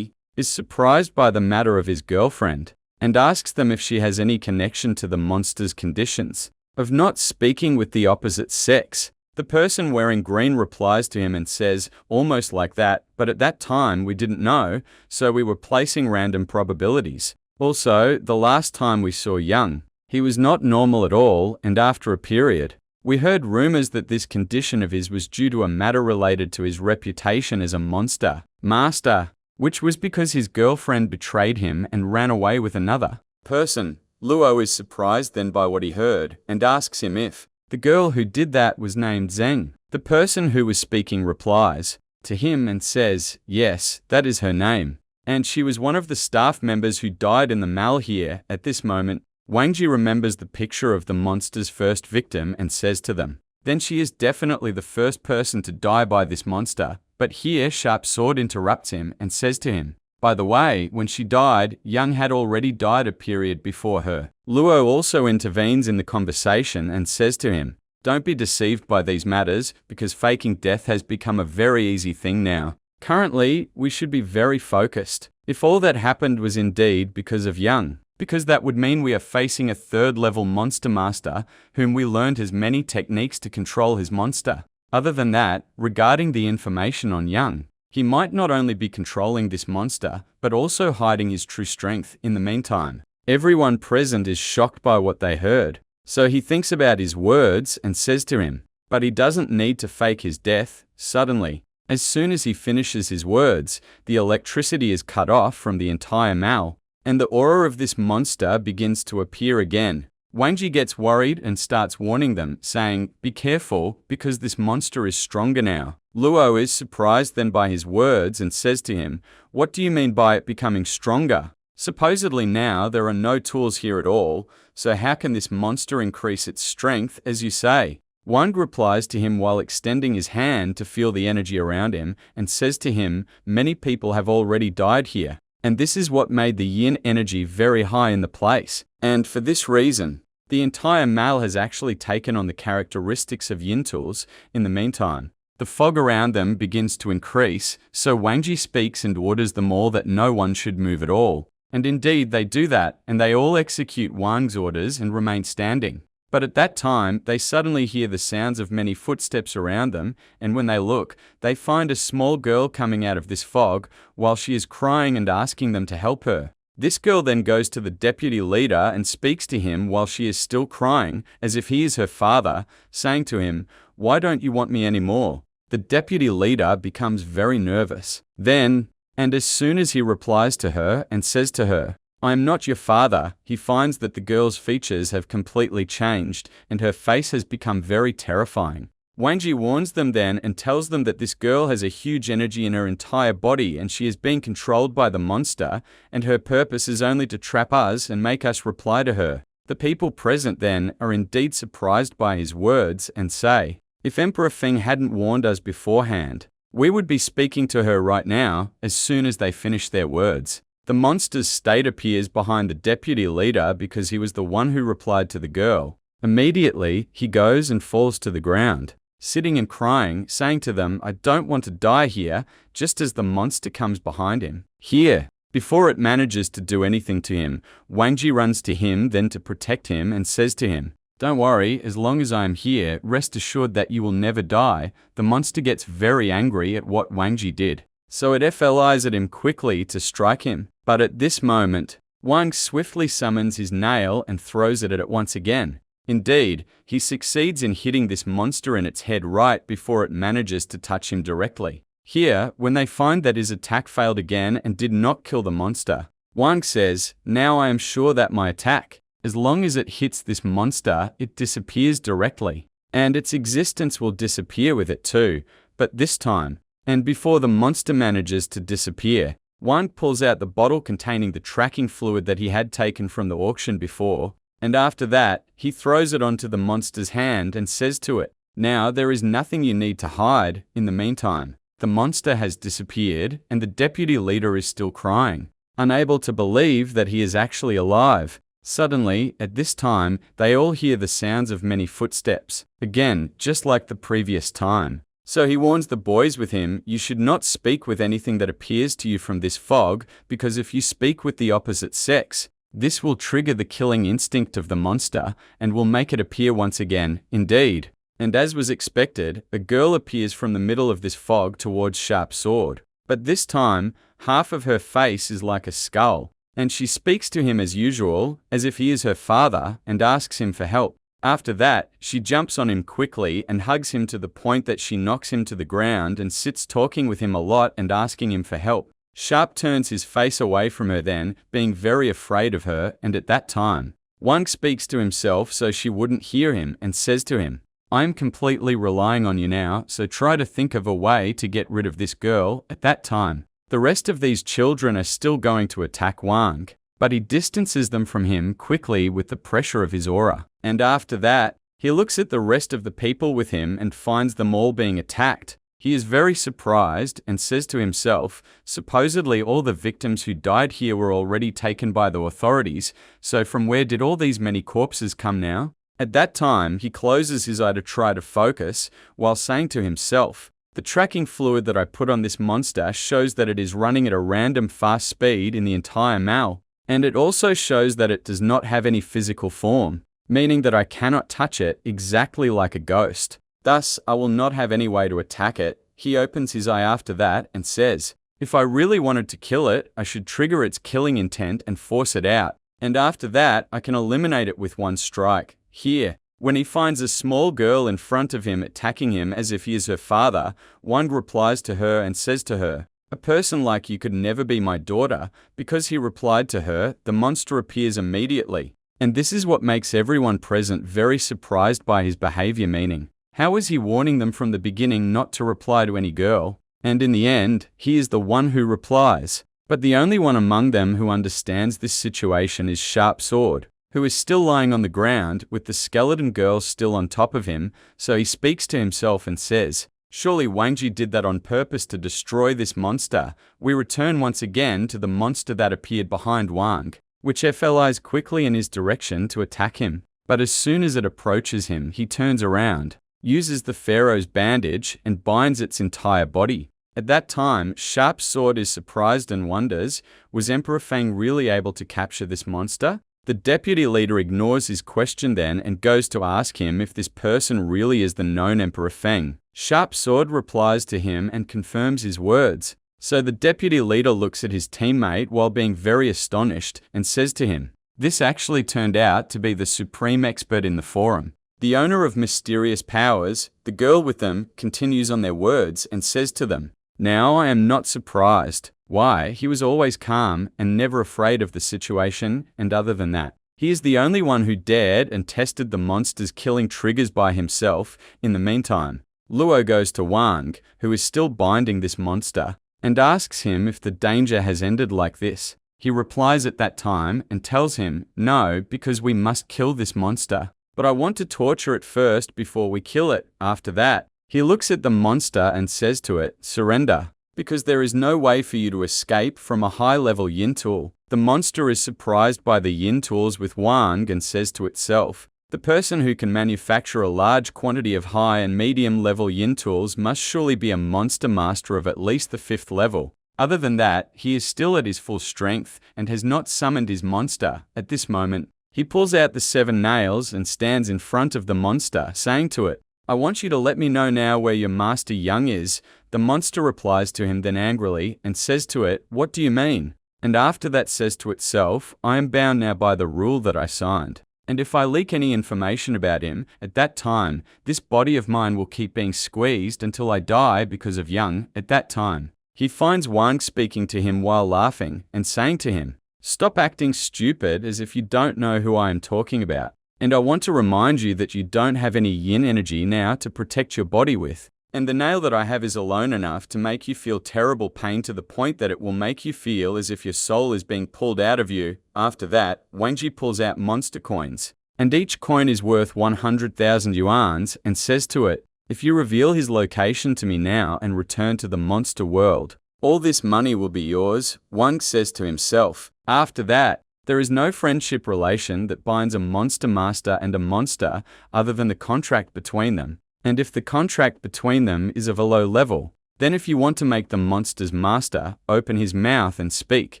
[SPEAKER 1] is surprised by the matter of his girlfriend, and asks them if she has any connection to the monster's conditions of not speaking with the opposite sex. The person wearing green replies to him and says, almost like that, but at that time we didn't know, so we were placing random probabilities. Also, the last time we saw Young, he was not normal at all, and after a period, we heard rumors that this condition of his was due to a matter related to his reputation as a monster master, which was because his girlfriend betrayed him and ran away with another person. Luo is surprised then by what he heard, and asks him if the girl who did that was named Zheng. The person who was speaking replies to him and says, yes, that is her name, and she was one of the staff members who died in the mall here. At this moment, Wang Ji remembers the picture of the monster's first victim and says to them, then she is definitely the first person to die by this monster. But here Sharp Sword interrupts him and says to him, by the way, when she died, Young had already died a period before her. Luo also intervenes in the conversation and says to him, don't be deceived by these matters, because faking death has become a very easy thing now. Currently, we should be very focused. If all that happened was indeed because of Young, because that would mean we are facing a third-level monster master whom we learned has many techniques to control his monster. Other than that, regarding the information on Young, he might not only be controlling this monster, but also hiding his true strength in the meantime. Everyone present is shocked by what they heard, so he thinks about his words and says to him, but he doesn't need to fake his death. Suddenly, as soon as he finishes his words, the electricity is cut off from the entire mall, and the aura of this monster begins to appear again. Wang Ji gets worried and starts warning them, saying, be careful, because this monster is stronger now. Luo is surprised then by his words and says to him, what do you mean by it becoming stronger? Supposedly now there are no tools here at all, so how can this monster increase its strength, as you say? Wang replies to him while extending his hand to feel the energy around him, and says to him, many people have already died here, and this is what made the yin energy very high in the place. And for this reason, the entire mall has actually taken on the characteristics of yin tools. In the meantime, the fog around them begins to increase, so Wang Ji speaks and orders them all that no one should move at all. And indeed they do that, and they all execute Wang's orders and remain standing. But at that time, they suddenly hear the sounds of many footsteps around them, and when they look, they find a small girl coming out of this fog while she is crying and asking them to help her. This girl then goes to the deputy leader and speaks to him while she is still crying, as if he is her father, saying to him, why don't you want me anymore? The deputy leader becomes very nervous. Then, and as soon as he replies to her and says to her, I am not your father, he finds that the girl's features have completely changed and her face has become very terrifying. Wang warns them then and tells them that this girl has a huge energy in her entire body and she is being controlled by the monster, and her purpose is only to trap us and make us reply to her. The people present then are indeed surprised by his words and say, if Emperor Feng hadn't warned us beforehand, we would be speaking to her right now as soon as they finish their words. The monster's state appears behind the deputy leader because he was the one who replied to the girl. Immediately, he goes and falls to the ground, sitting and crying, saying to them, I don't want to die here, just as the monster comes behind him. Here, before it manages to do anything to him, Wang runs to him then to protect him and says to him, don't worry, as long as I am here, rest assured that you will never die. The monster gets very angry at what Wang did, so it flies at him quickly to strike him. But at this moment, Wang swiftly summons his nail and throws it at it once again. Indeed, he succeeds in hitting this monster in its head right before it manages to touch him directly. Here, when they find that his attack failed again and did not kill the monster, Wang says, now I am sure that my attack, as long as it hits this monster, it disappears directly. And its existence will disappear with it too, but this time, and before the monster manages to disappear, Wang pulls out the bottle containing the tracking fluid that he had taken from the auction before, and after that, he throws it onto the monster's hand and says to it, now there is nothing you need to hide. In the meantime, the monster has disappeared and the deputy leader is still crying, unable to believe that he is actually alive. Suddenly, at this time, they all hear the sounds of many footsteps, again, just like the previous time. So he warns the boys with him, you should not speak with anything that appears to you from this fog, because if you speak with the opposite sex, this will trigger the killing instinct of the monster and will make it appear once again. Indeed, and as was expected, a girl appears from the middle of this fog towards Sharp Sword. But this time, half of her face is like a skull, and she speaks to him as usual, as if he is her father, and asks him for help. After that, she jumps on him quickly and hugs him to the point that she knocks him to the ground and sits talking with him a lot and asking him for help. Sharp turns his face away from her then, being very afraid of her, and at that time, Wang speaks to himself so she wouldn't hear him and says to him, I am completely relying on you now, so try to think of a way to get rid of this girl. At that time, the rest of these children are still going to attack Wang, but he distances them from him quickly with the pressure of his aura. And after that, he looks at the rest of the people with him and finds them all being attacked. He is very surprised and says to himself, supposedly all the victims who died here were already taken by the authorities, so from where did all these many corpses come now? At that time, he closes his eye to try to focus, while saying to himself, the tracking fluid that I put on this monster shows that it is running at a random fast speed in the entire mall, and it also shows that it does not have any physical form, meaning that I cannot touch it exactly like a ghost. Thus, I will not have any way to attack it. He opens his eye after that and says, if I really wanted to kill it, I should trigger its killing intent and force it out, and after that, I can eliminate it with one strike. Here, when he finds a small girl in front of him attacking him as if he is her father, Wang replies to her and says to her, a person like you could never be my daughter. Because he replied to her, the monster appears immediately. And this is what makes everyone present very surprised by his behavior, meaning, how is he warning them from the beginning not to reply to any girl? And in the end, he is the one who replies. But the only one among them who understands this situation is Sharp Sword, who is still lying on the ground with the skeleton girl still on top of him, so he speaks to himself and says, surely Wang did that on purpose to destroy this monster. We return once again to the monster that appeared behind Wang, which flies quickly in his direction to attack him. But as soon as it approaches him, he turns around, uses the Pharaoh's bandage, and binds its entire body. At that time, Sharp Sword is surprised and wonders, was Emperor Feng really able to capture this monster? The deputy leader ignores his question then and goes to ask him if this person really is the known Emperor Feng. Sharp Sword replies to him and confirms his words. So the deputy leader looks at his teammate while being very astonished and says to him, this actually turned out to be the supreme expert in the forum. The owner of mysterious powers, the girl with them, continues on their words and says to them, now I am not surprised. Why? He was always calm and never afraid of the situation, and other than that, he is the only one who dared and tested the monster's killing triggers by himself. In the meantime, Luo goes to Wang, who is still binding this monster, and asks him if the danger has ended like this. He replies at that time and tells him, "No, because we must kill this monster. But I want to torture it first before we kill it. After that." He looks at the monster and says to it, "Surrender, because there is no way for you to escape from a high-level yin tool." The monster is surprised by the yin tools with Wang and says to itself, "The person who can manufacture a large quantity of high and medium-level yin tools must surely be a monster master of at least the 5th level. Other than that, he is still at his full strength and has not summoned his monster at this moment." He pulls out the 7 nails and stands in front of the monster, saying to it, "I want you to let me know now where your master Yang is." The monster replies to him then angrily and says to it, "What do you mean?" And after that says to itself, "I am bound now by the rule that I signed. And if I leak any information about him, at that time, this body of mine will keep being squeezed until I die because of Yang at that time." He finds Wang speaking to him while laughing and saying to him, "Stop acting stupid as if you don't know who I am talking about. And I want to remind you that you don't have any yin energy now to protect your body with. And the nail that I have is alone enough to make you feel terrible pain to the point that it will make you feel as if your soul is being pulled out of you." After that, Wangji pulls out monster coins, and each coin is worth 100,000 yuans, and says to it, "If you reveal his location to me now and return to the monster world, all this money will be yours." Wang says to himself. After that, there is no friendship relation that binds a monster master and a monster other than the contract between them. And if the contract between them is of a low level, then if you want to make the monster's master open his mouth and speak,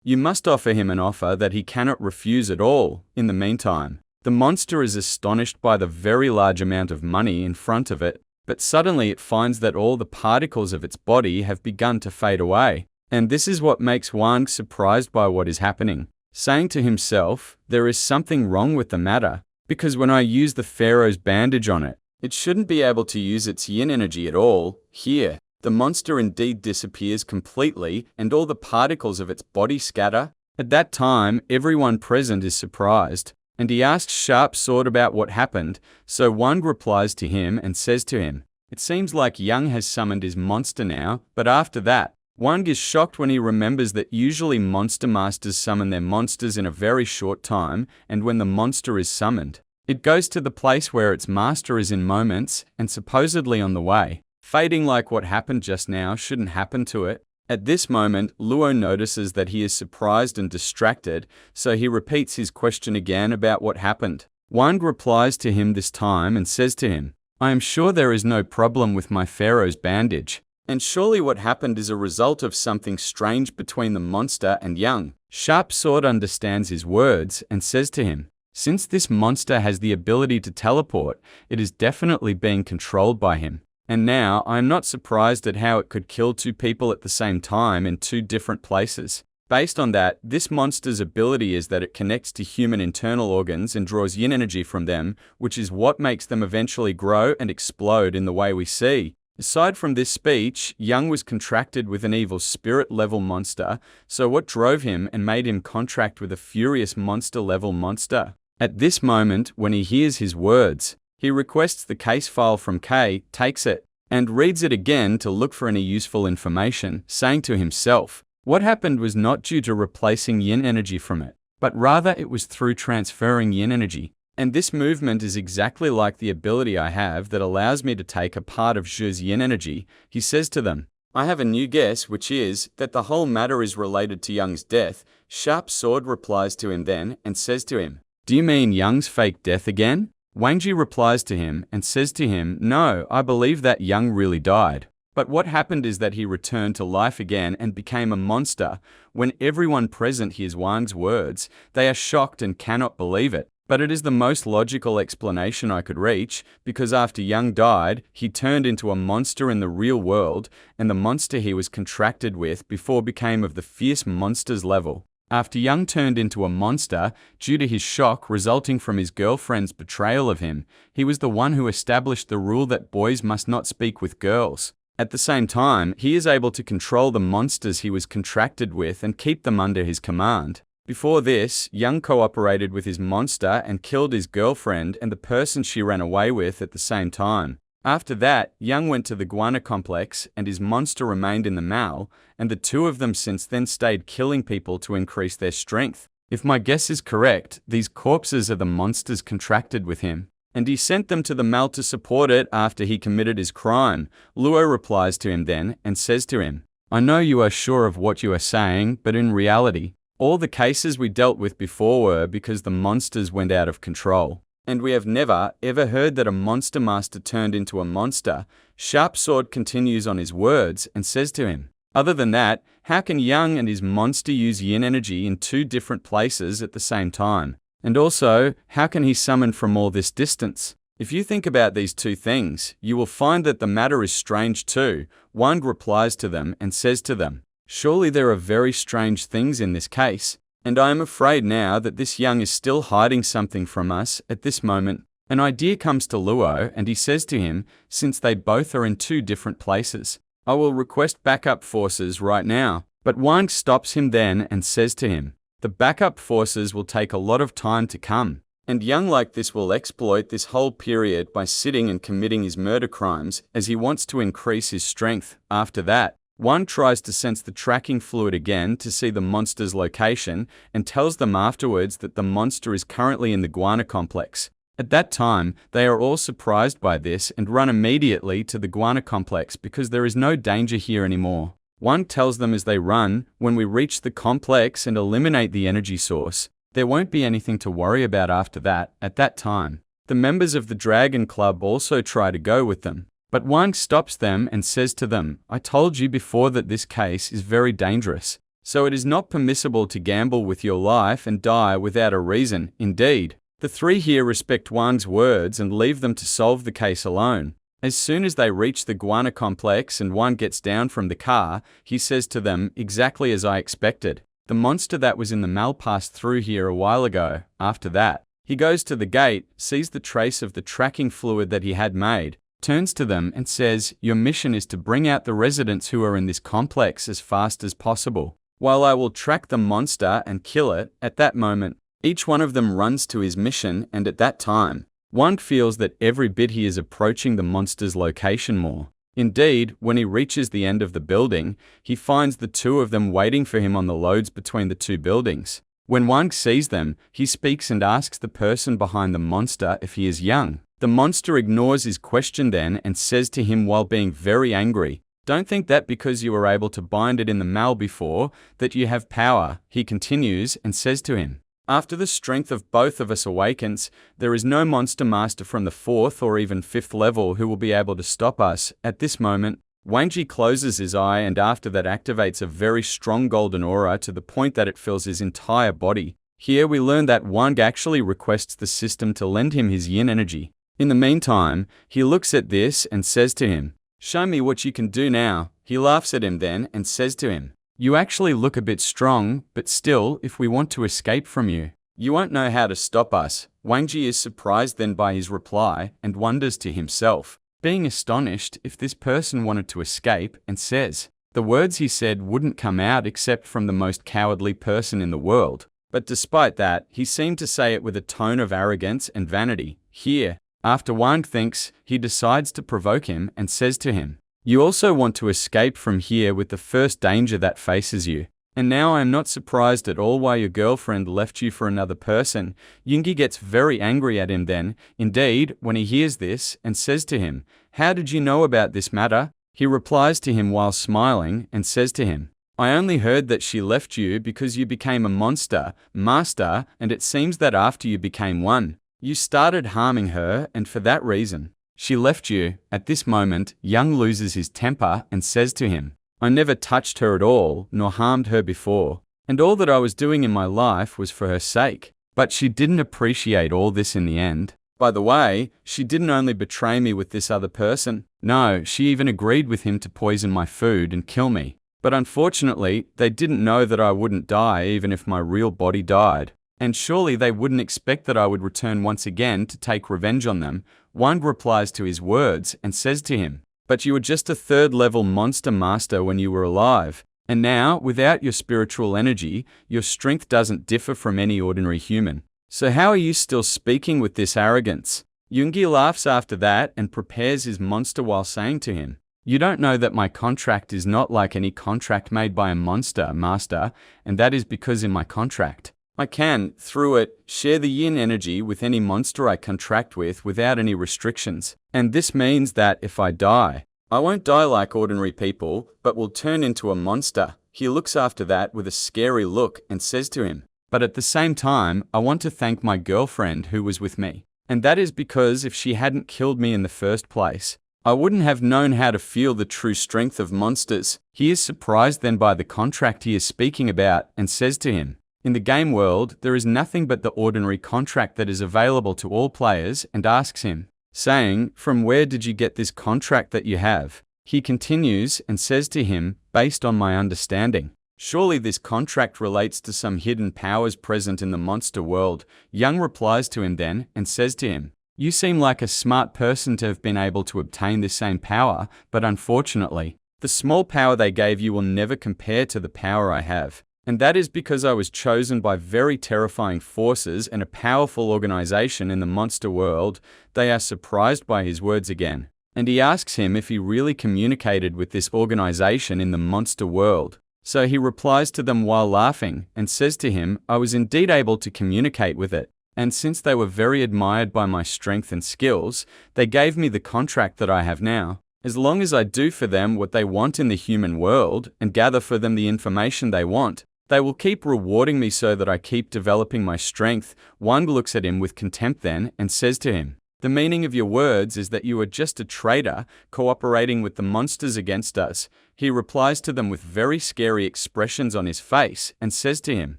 [SPEAKER 1] you must offer him an offer that he cannot refuse at all. In the meantime, the monster is astonished by the very large amount of money in front of it, but suddenly it finds that all the particles of its body have begun to fade away. And this is what makes Wang surprised by what is happening, saying to himself, "There is something wrong with the matter, because when I use the pharaoh's bandage on it, it shouldn't be able to use its yin energy at all. Here, the monster indeed disappears completely and all the particles of its body scatter." At that time, everyone present is surprised, and he asks Sharp Sword about what happened, so Wang replies to him and says to him, "It seems like Yang has summoned his monster now." But after that, Wang is shocked when he remembers that usually monster masters summon their monsters in a very short time, and when the monster is summoned, it goes to the place where its master is in moments and supposedly on the way. Fading like what happened just now shouldn't happen to it. At this moment, Luo notices that he is surprised and distracted, so he repeats his question again about what happened. Wang replies to him this time and says to him, "I am sure there is no problem with my pharaoh's bandage, and surely what happened is a result of something strange between the monster and Yang." Sharp Sword understands his words and says to him, "Since this monster has the ability to teleport, it is definitely being controlled by him. And now, I am not surprised at how it could kill 2 people at the same time in 2 different places. Based on that, this monster's ability is that it connects to human internal organs and draws yin energy from them, which is what makes them eventually grow and explode in the way we see." Aside from this speech, Yang was contracted with an evil spirit-level monster, so what drove him and made him contract with a furious monster-level monster? At this moment, when he hears his words, he requests the case file from K, takes it, and reads it again to look for any useful information, saying to himself, what happened was not due to replacing yin energy from it, but rather it was through transferring yin energy. And this movement is exactly like the ability I have that allows me to take a part of Zhu's yin energy. He says to them, I have a new guess, which is that the whole matter is related to Yang's death. Sharp Sword replies to him then and says to him, do you mean Yang's fake death again? Wangji replies to him and says to him, no, I believe that Yang really died. But what happened is that he returned to life again and became a monster. When everyone present hears Wang's words, they are shocked and cannot believe it. But it is the most logical explanation I could reach, because after Yang died, he turned into a monster in the real world, and the monster he was contracted with before became of the fierce monster's level. After Yang turned into a monster, due to his shock resulting from his girlfriend's betrayal of him, he was the one who established the rule that boys must not speak with girls. At the same time, he is able to control the monsters he was contracted with and keep them under his command. Before this, Yang cooperated with his monster and killed his girlfriend and the person she ran away with at the same time. After that, Yang went to the guana complex and his monster remained in the mall, and the two of them since then stayed killing people to increase their strength. If my guess is correct, these corpses are the monsters contracted with him, and he sent them to the mall to support it after he committed his crime. Luo replies to him then and says to him, I know you are sure of what you are saying, but in reality, all the cases we dealt with before were because the monsters went out of control. And we have never, ever heard that a monster master turned into a monster. Sharp Sword continues on his words and says to him, other than that, how can Yang and his monster use yin energy in two different places at the same time? And also, how can he summon from all this distance? If you think about these two things, you will find that the matter is strange too. Wang replies to them and says to them, surely there are very strange things in this case. And I am afraid now that this Yang is still hiding something from us at this moment. An idea comes to Luo and he says to him, since they both are in two different places, I will request backup forces right now. But Wang stops him then and says to him, the backup forces will take a lot of time to come. And Yang like this will exploit this whole period by sitting and committing his murder crimes as he wants to increase his strength. After that, Wang tries to sense the tracking fluid again to see the monster's location and tells them afterwards that the monster is currently in the guana complex. At that time, they are all surprised by this and run immediately to the guana complex because there is no danger here anymore. Wang tells them as they run, when we reach the complex and eliminate the energy source, there won't be anything to worry about after that. At that time, the members of the Dragon Club also try to go with them. But Wang stops them and says to them, I told you before that this case is very dangerous, so it is not permissible to gamble with your life and die without a reason. Indeed, the three here respect Wang's words and leave them to solve the case alone. As soon as they reach the guana complex and Wang gets down from the car, he says to them, exactly as I expected. The monster that was in the mall passed through here a while ago. After that, he goes to the gate, sees the trace of the tracking fluid that he had made, turns to them and says, your mission is to bring out the residents who are in this complex as fast as possible, while I will track the monster and kill it. At that moment, each one of them runs to his mission, and at that time, Wang feels that every bit he is approaching the monster's location more. Indeed, when he reaches the end of the building, he finds the two of them waiting for him on the loads between the two buildings. When Wang sees them, he speaks and asks the person behind the monster if he is Yang. The monster ignores his question then and says to him while being very angry, don't think that because you were able to bind it in the mall before, that you have power. He continues and says to him, after the strength of both of us awakens, there is no monster master from the 4th or even 5th level who will be able to stop us. At this moment, Wang Ji closes his eye and after that activates a very strong golden aura to the point that it fills his entire body. Here we learn that Wang actually requests the system to lend him his yin energy. In the meantime, he looks at this and says to him, show me what you can do now. He laughs at him then and says to him, you actually look a bit strong, but still, if we want to escape from you, you won't know how to stop us. Wang Ji is surprised then by his reply and wonders to himself, being astonished if this person wanted to escape, and says, the words he said wouldn't come out except from the most cowardly person in the world. But despite that, he seemed to say it with a tone of arrogance and vanity. Here, after Wang thinks, he decides to provoke him and says to him, you also want to escape from here with the first danger that faces you. And now I am not surprised at all why your girlfriend left you for another person. Yungi gets very angry at him then, indeed, when he hears this, and says to him, how did you know about this matter? He replies to him while smiling and says to him, I only heard that she left you because you became a monster, master, and it seems that after you became one, you started harming her, and for that reason, she left you. At this moment, Yang loses his temper and says to him, I never touched her at all, nor harmed her before, and all that I was doing in my life was for her sake. But she didn't appreciate all this in the end. By the way, she didn't only betray me with this other person. No, she even agreed with him to poison my food and kill me. But unfortunately, they didn't know that I wouldn't die even if my real body died. And surely they wouldn't expect that I would return once again to take revenge on them. Wang replies to his words and says to him, but you were just a 3rd level monster master when you were alive. And now, without your spiritual energy, your strength doesn't differ from any ordinary human. So how are you still speaking with this arrogance? Yoongi laughs after that and prepares his monster while saying to him, "You don't know that my contract is not like any contract made by a monster, master, and that is because in my contract, I can, through it, share the yin energy with any monster I contract with without any restrictions. And this means that if I die, I won't die like ordinary people, but will turn into a monster." He looks after that with a scary look and says to him, "But at the same time, I want to thank my girlfriend who was with me. And that is because if she hadn't killed me in the first place, I wouldn't have known how to feel the true strength of monsters." He is surprised then by the contract he is speaking about and says to him, "In the game world, there is nothing but the ordinary contract that is available to all players," and asks him, saying, "From where did you get this contract that you have?" He continues and says to him, "Based on my understanding, surely this contract relates to some hidden powers present in the monster world." Young replies to him then and says to him, "You seem like a smart person to have been able to obtain this same power, but unfortunately, the small power they gave you will never compare to the power I have. And that is because I was chosen by very terrifying forces and a powerful organization in the monster world." They are surprised by his words again, and he asks him if he really communicated with this organization in the monster world. So he replies to them while laughing and says to him, "I was indeed able to communicate with it, and since they were very admired by my strength and skills, they gave me the contract that I have now. As long as I do for them what they want in the human world and gather for them the information they want, they will keep rewarding me so that I keep developing my strength." Wang looks at him with contempt then and says to him, "The meaning of your words is that you are just a traitor cooperating with the monsters against us." He replies to them with very scary expressions on his face and says to him,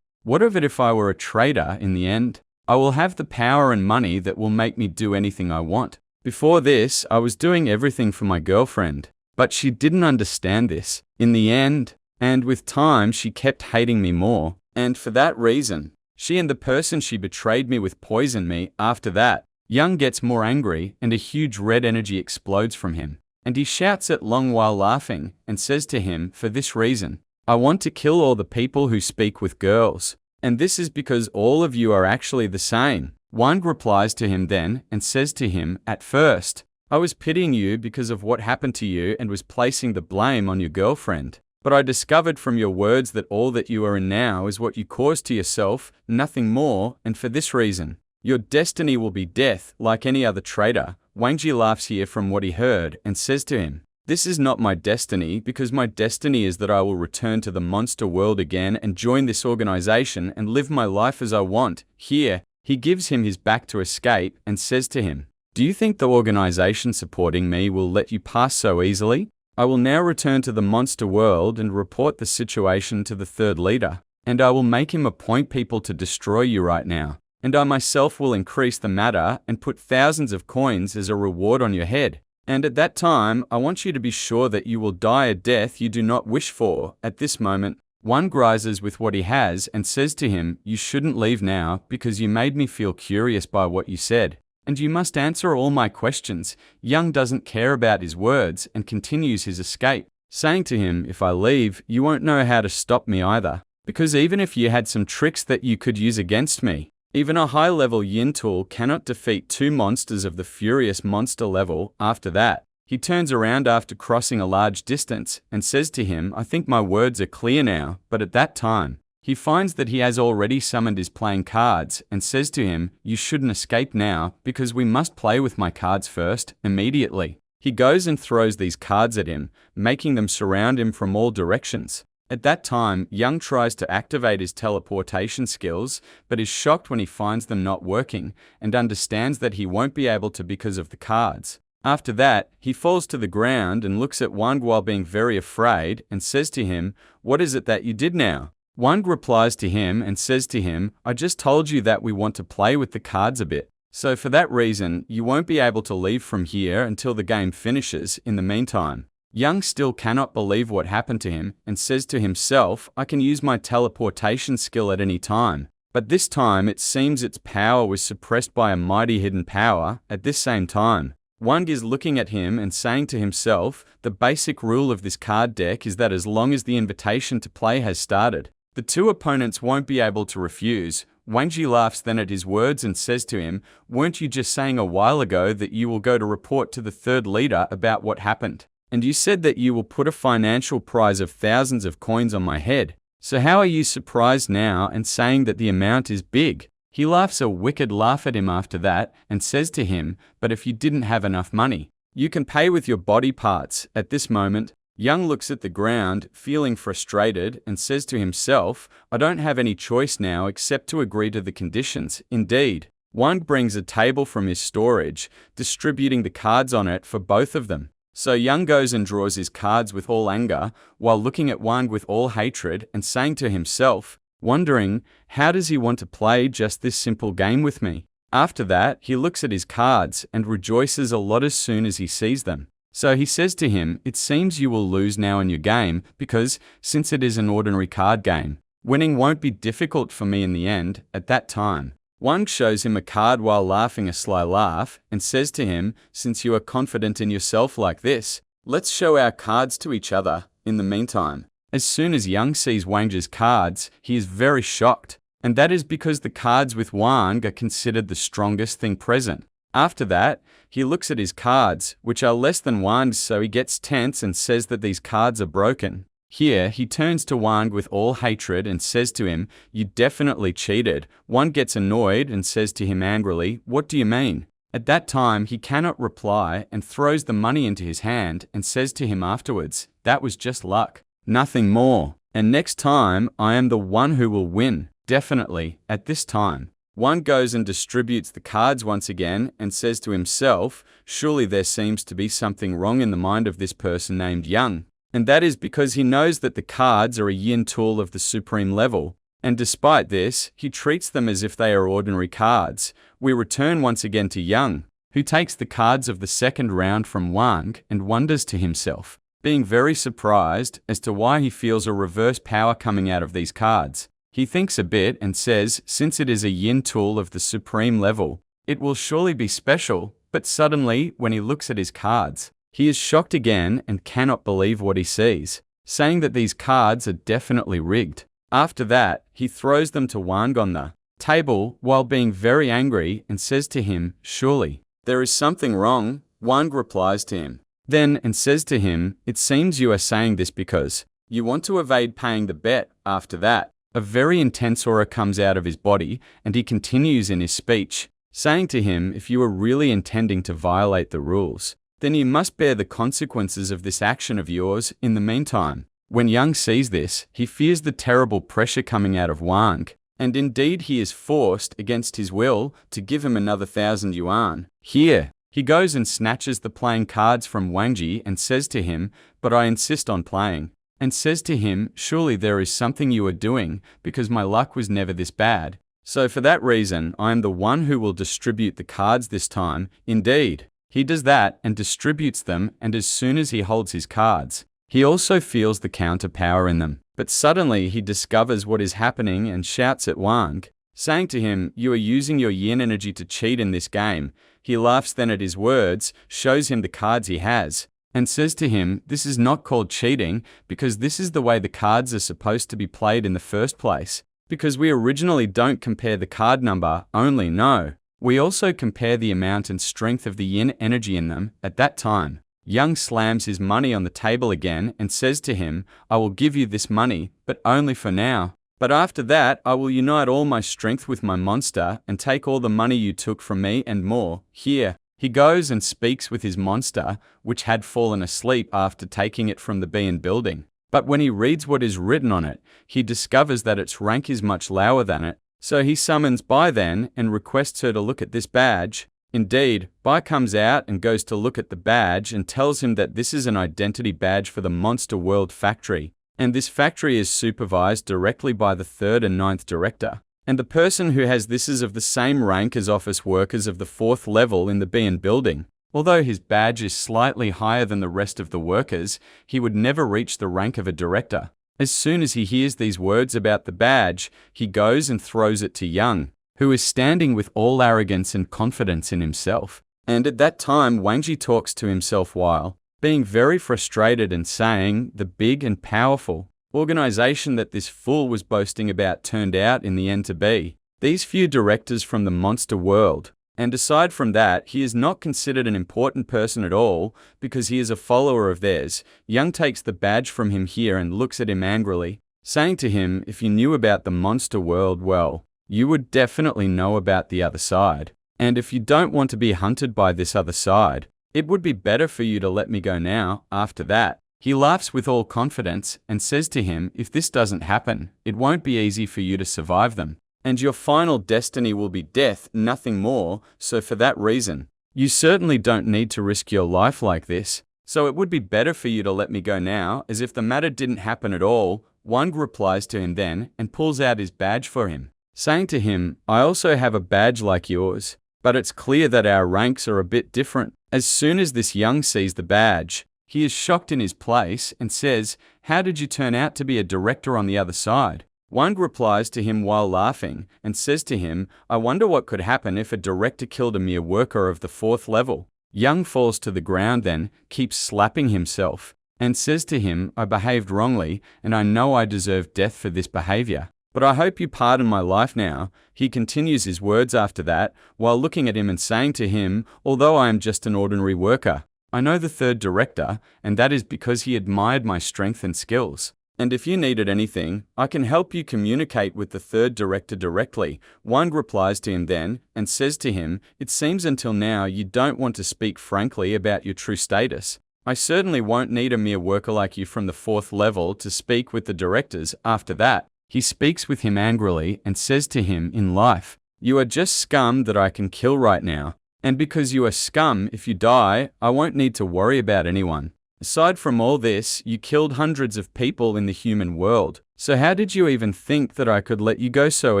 [SPEAKER 1] "What of it if I were a traitor in the end? I will have the power and money that will make me do anything I want. Before this, I was doing everything for my girlfriend, but she didn't understand this in the end, and with time she kept hating me more, and for that reason, she and the person she betrayed me with poisoned me after that." Young gets more angry and a huge red energy explodes from him, and he shouts at Long while laughing and says to him, "For this reason, I want to kill all the people who speak with girls, and this is because all of you are actually the same." Wang replies to him then and says to him, "At first, I was pitying you because of what happened to you and was placing the blame on your girlfriend. But I discovered from your words that all that you are in now is what you caused to yourself, nothing more, and for this reason, your destiny will be death like any other traitor." Wangji laughs here from what he heard and says to him, "This is not my destiny, because my destiny is that I will return to the monster world again and join this organization and live my life as I want." Here, he gives him his back to escape and says to him, "Do you think the organization supporting me will let you pass so easily? I will now return to the monster world and report the situation to the third leader, and I will make him appoint people to destroy you right now. And I myself will increase the matter and put thousands of coins as a reward on your head. And at that time, I want you to be sure that you will die a death you do not wish for." At this moment, one rises with what he has and says to him, "You shouldn't leave now because you made me feel curious by what you said, and you must answer all my questions." Young doesn't care about his words and continues his escape, saying to him, "If I leave, you won't know how to stop me either, because even if you had some tricks that you could use against me, even a high-level yin tool cannot defeat two monsters of the furious monster level." After that, he turns around after crossing a large distance and says to him, "I think my words are clear now," but at that time, he finds that he has already summoned his playing cards and says to him, "You shouldn't escape now, because we must play with my cards first." Immediately, he goes and throws these cards at him, making them surround him from all directions. At that time, Young tries to activate his teleportation skills, but is shocked when he finds them not working, and understands that he won't be able to because of the cards. After that, he falls to the ground and looks at Wang while being very afraid, and says to him, "What is it that you did now?" Wang replies to him and says to him, "I just told you that we want to play with the cards a bit. So for that reason, you won't be able to leave from here until the game finishes. In the meantime." Young still cannot believe what happened to him and says to himself, "I can use my teleportation skill at any time." But this time it seems its power was suppressed by a mighty hidden power. At this same time, Wang is looking at him and saying to himself, "The basic rule of this card deck is that as long as the invitation to play has started, the two opponents won't be able to refuse." Wang laughs then at his words and says to him, "Weren't you just saying a while ago that you will go to report to the third leader about what happened? And you said that you will put a financial prize of thousands of coins on my head. So how are you surprised now and saying that the amount is big?" He laughs a wicked laugh at him after that and says to him, "But if you didn't have enough money, you can pay with your body parts." At this moment, Young looks at the ground, feeling frustrated, and says to himself, "I don't have any choice now except to agree to the conditions." Indeed, Wang brings a table from his storage, distributing the cards on it for both of them. So Young goes and draws his cards with all anger, while looking at Wang with all hatred and saying to himself, wondering, how does he want to play just this simple game with me? After that, he looks at his cards and rejoices a lot as soon as he sees them. So he says to him, "It seems you will lose now in your game, because, since it is an ordinary card game, winning won't be difficult for me in the end." At that time, Wang shows him a card while laughing a sly laugh, and says to him, "Since you are confident in yourself like this, let's show our cards to each other in the meantime." As soon as Young sees Wang's cards, he is very shocked, and that is because the cards with Wang are considered the strongest thing present. After that, he looks at his cards, which are less than Wang's, so he gets tense and says that these cards are broken. Here, he turns to Wang with all hatred and says to him, "You definitely cheated." Wang gets annoyed and says to him angrily, "What do you mean?" At that time, he cannot reply and throws the money into his hand and says to him afterwards, "That was just luck, nothing more. And next time, I am the one who will win, definitely." At this time, Wang goes and distributes the cards once again and says to himself, "Surely there seems to be something wrong in the mind of this person named Young." And that is because he knows that the cards are a yin tool of the supreme level, and despite this, he treats them as if they are ordinary cards. We return once again to Young, who takes the cards of the second round from Wang and wonders to himself, being very surprised as to why he feels a reverse power coming out of these cards. He thinks a bit and says, since it is a yin tool of the supreme level, it will surely be special. But suddenly, when he looks at his cards, he is shocked again and cannot believe what he sees, saying that these cards are definitely rigged. After that, he throws them to Wang on the table while being very angry and says to him, "Surely there is something wrong." Wang replies to him then and says to him, "It seems you are saying this because you want to evade paying the bet." After that, a very intense aura comes out of his body, and he continues in his speech, saying to him, "If you are really intending to violate the rules, then you must bear the consequences of this action of yours in the meantime." When Young sees this, he fears the terrible pressure coming out of Wang, and indeed he is forced, against his will, to give him another 1,000 yuan. Here, he goes and snatches the playing cards from Wang and says to him, "But I insist on playing." And says to him, "Surely there is something you are doing, because my luck was never this bad. So for that reason, I am the one who will distribute the cards this time." Indeed, he does that and distributes them, and as soon as he holds his cards, he also feels the counter power in them. But suddenly he discovers what is happening and shouts at Wang, saying to him, "You are using your yin energy to cheat in this game." He laughs then at his words, shows him the cards he has, and says to him, "This is not called cheating, because this is the way the cards are supposed to be played in the first place. Because we originally don't compare the card number only, no. We also compare the amount and strength of the yin energy in them." At that time, Young slams his money on the table again and says to him, "I will give you this money, but only for now. But after that, I will unite all my strength with my monster and take all the money you took from me and more." Here, he goes and speaks with his monster, which had fallen asleep after taking it from the building. But when he reads what is written on it, he discovers that its rank is much lower than it. So he summons Bai then and requests her to look at this badge. Indeed, Bai comes out and goes to look at the badge and tells him that this is an identity badge for the Monster World factory, and this factory is supervised directly by the 3rd and 9th director. And the person who has this is of the same rank as office workers of the 4th level in the building. Although his badge is slightly higher than the rest of the workers, he would never reach the rank of a director. As soon as he hears these words about the badge, he goes and throws it to Young, who is standing with all arrogance and confidence in himself. And at that time, Wang talks to himself while being very frustrated and saying, "The big and powerful organization that this fool was boasting about turned out in the end to be these few directors from the monster world. And aside from that, he is not considered an important person at all because he is a follower of theirs. Young takes the badge from him here and looks at him angrily, saying to him, if you knew about the monster world well, you would definitely know about the other side. And if you don't want to be hunted by this other side, it would be better for you to let me go now. After that, he laughs with all confidence and says to him, if this doesn't happen, it won't be easy for you to survive them. And your final destiny will be death, nothing more, so for that reason, you certainly don't need to risk your life like this. So it would be better for you to let me go now, as if the matter didn't happen at all. Wang replies to him then and pulls out his badge for him, saying to him, I also have a badge like yours, but it's clear that our ranks are a bit different. As soon as this Young sees the badge, he is shocked in his place and says, how did you turn out to be a director on the other side? Wang replies to him while laughing and says to him, I wonder what could happen if a director killed a mere worker of the 4th level. Young falls to the ground then, keeps slapping himself, and says to him, I behaved wrongly, and I know I deserve death for this behavior. But I hope you pardon my life now. He continues his words after that, while looking at him and saying to him, although I am just an ordinary worker, I know the 3rd director, and that is because he admired my strength and skills. And if you needed anything, I can help you communicate with the 3rd director directly. Wang replies to him then and says to him, it seems until now you don't want to speak frankly about your true status. I certainly won't need a mere worker like you from the 4th level to speak with the directors. After that, he speaks with him angrily and says to him, in life, you are just scum that I can kill right now. And because you are scum, if you die, I won't need to worry about anyone. Aside from all this, you killed hundreds of people in the human world. So how did you even think that I could let you go so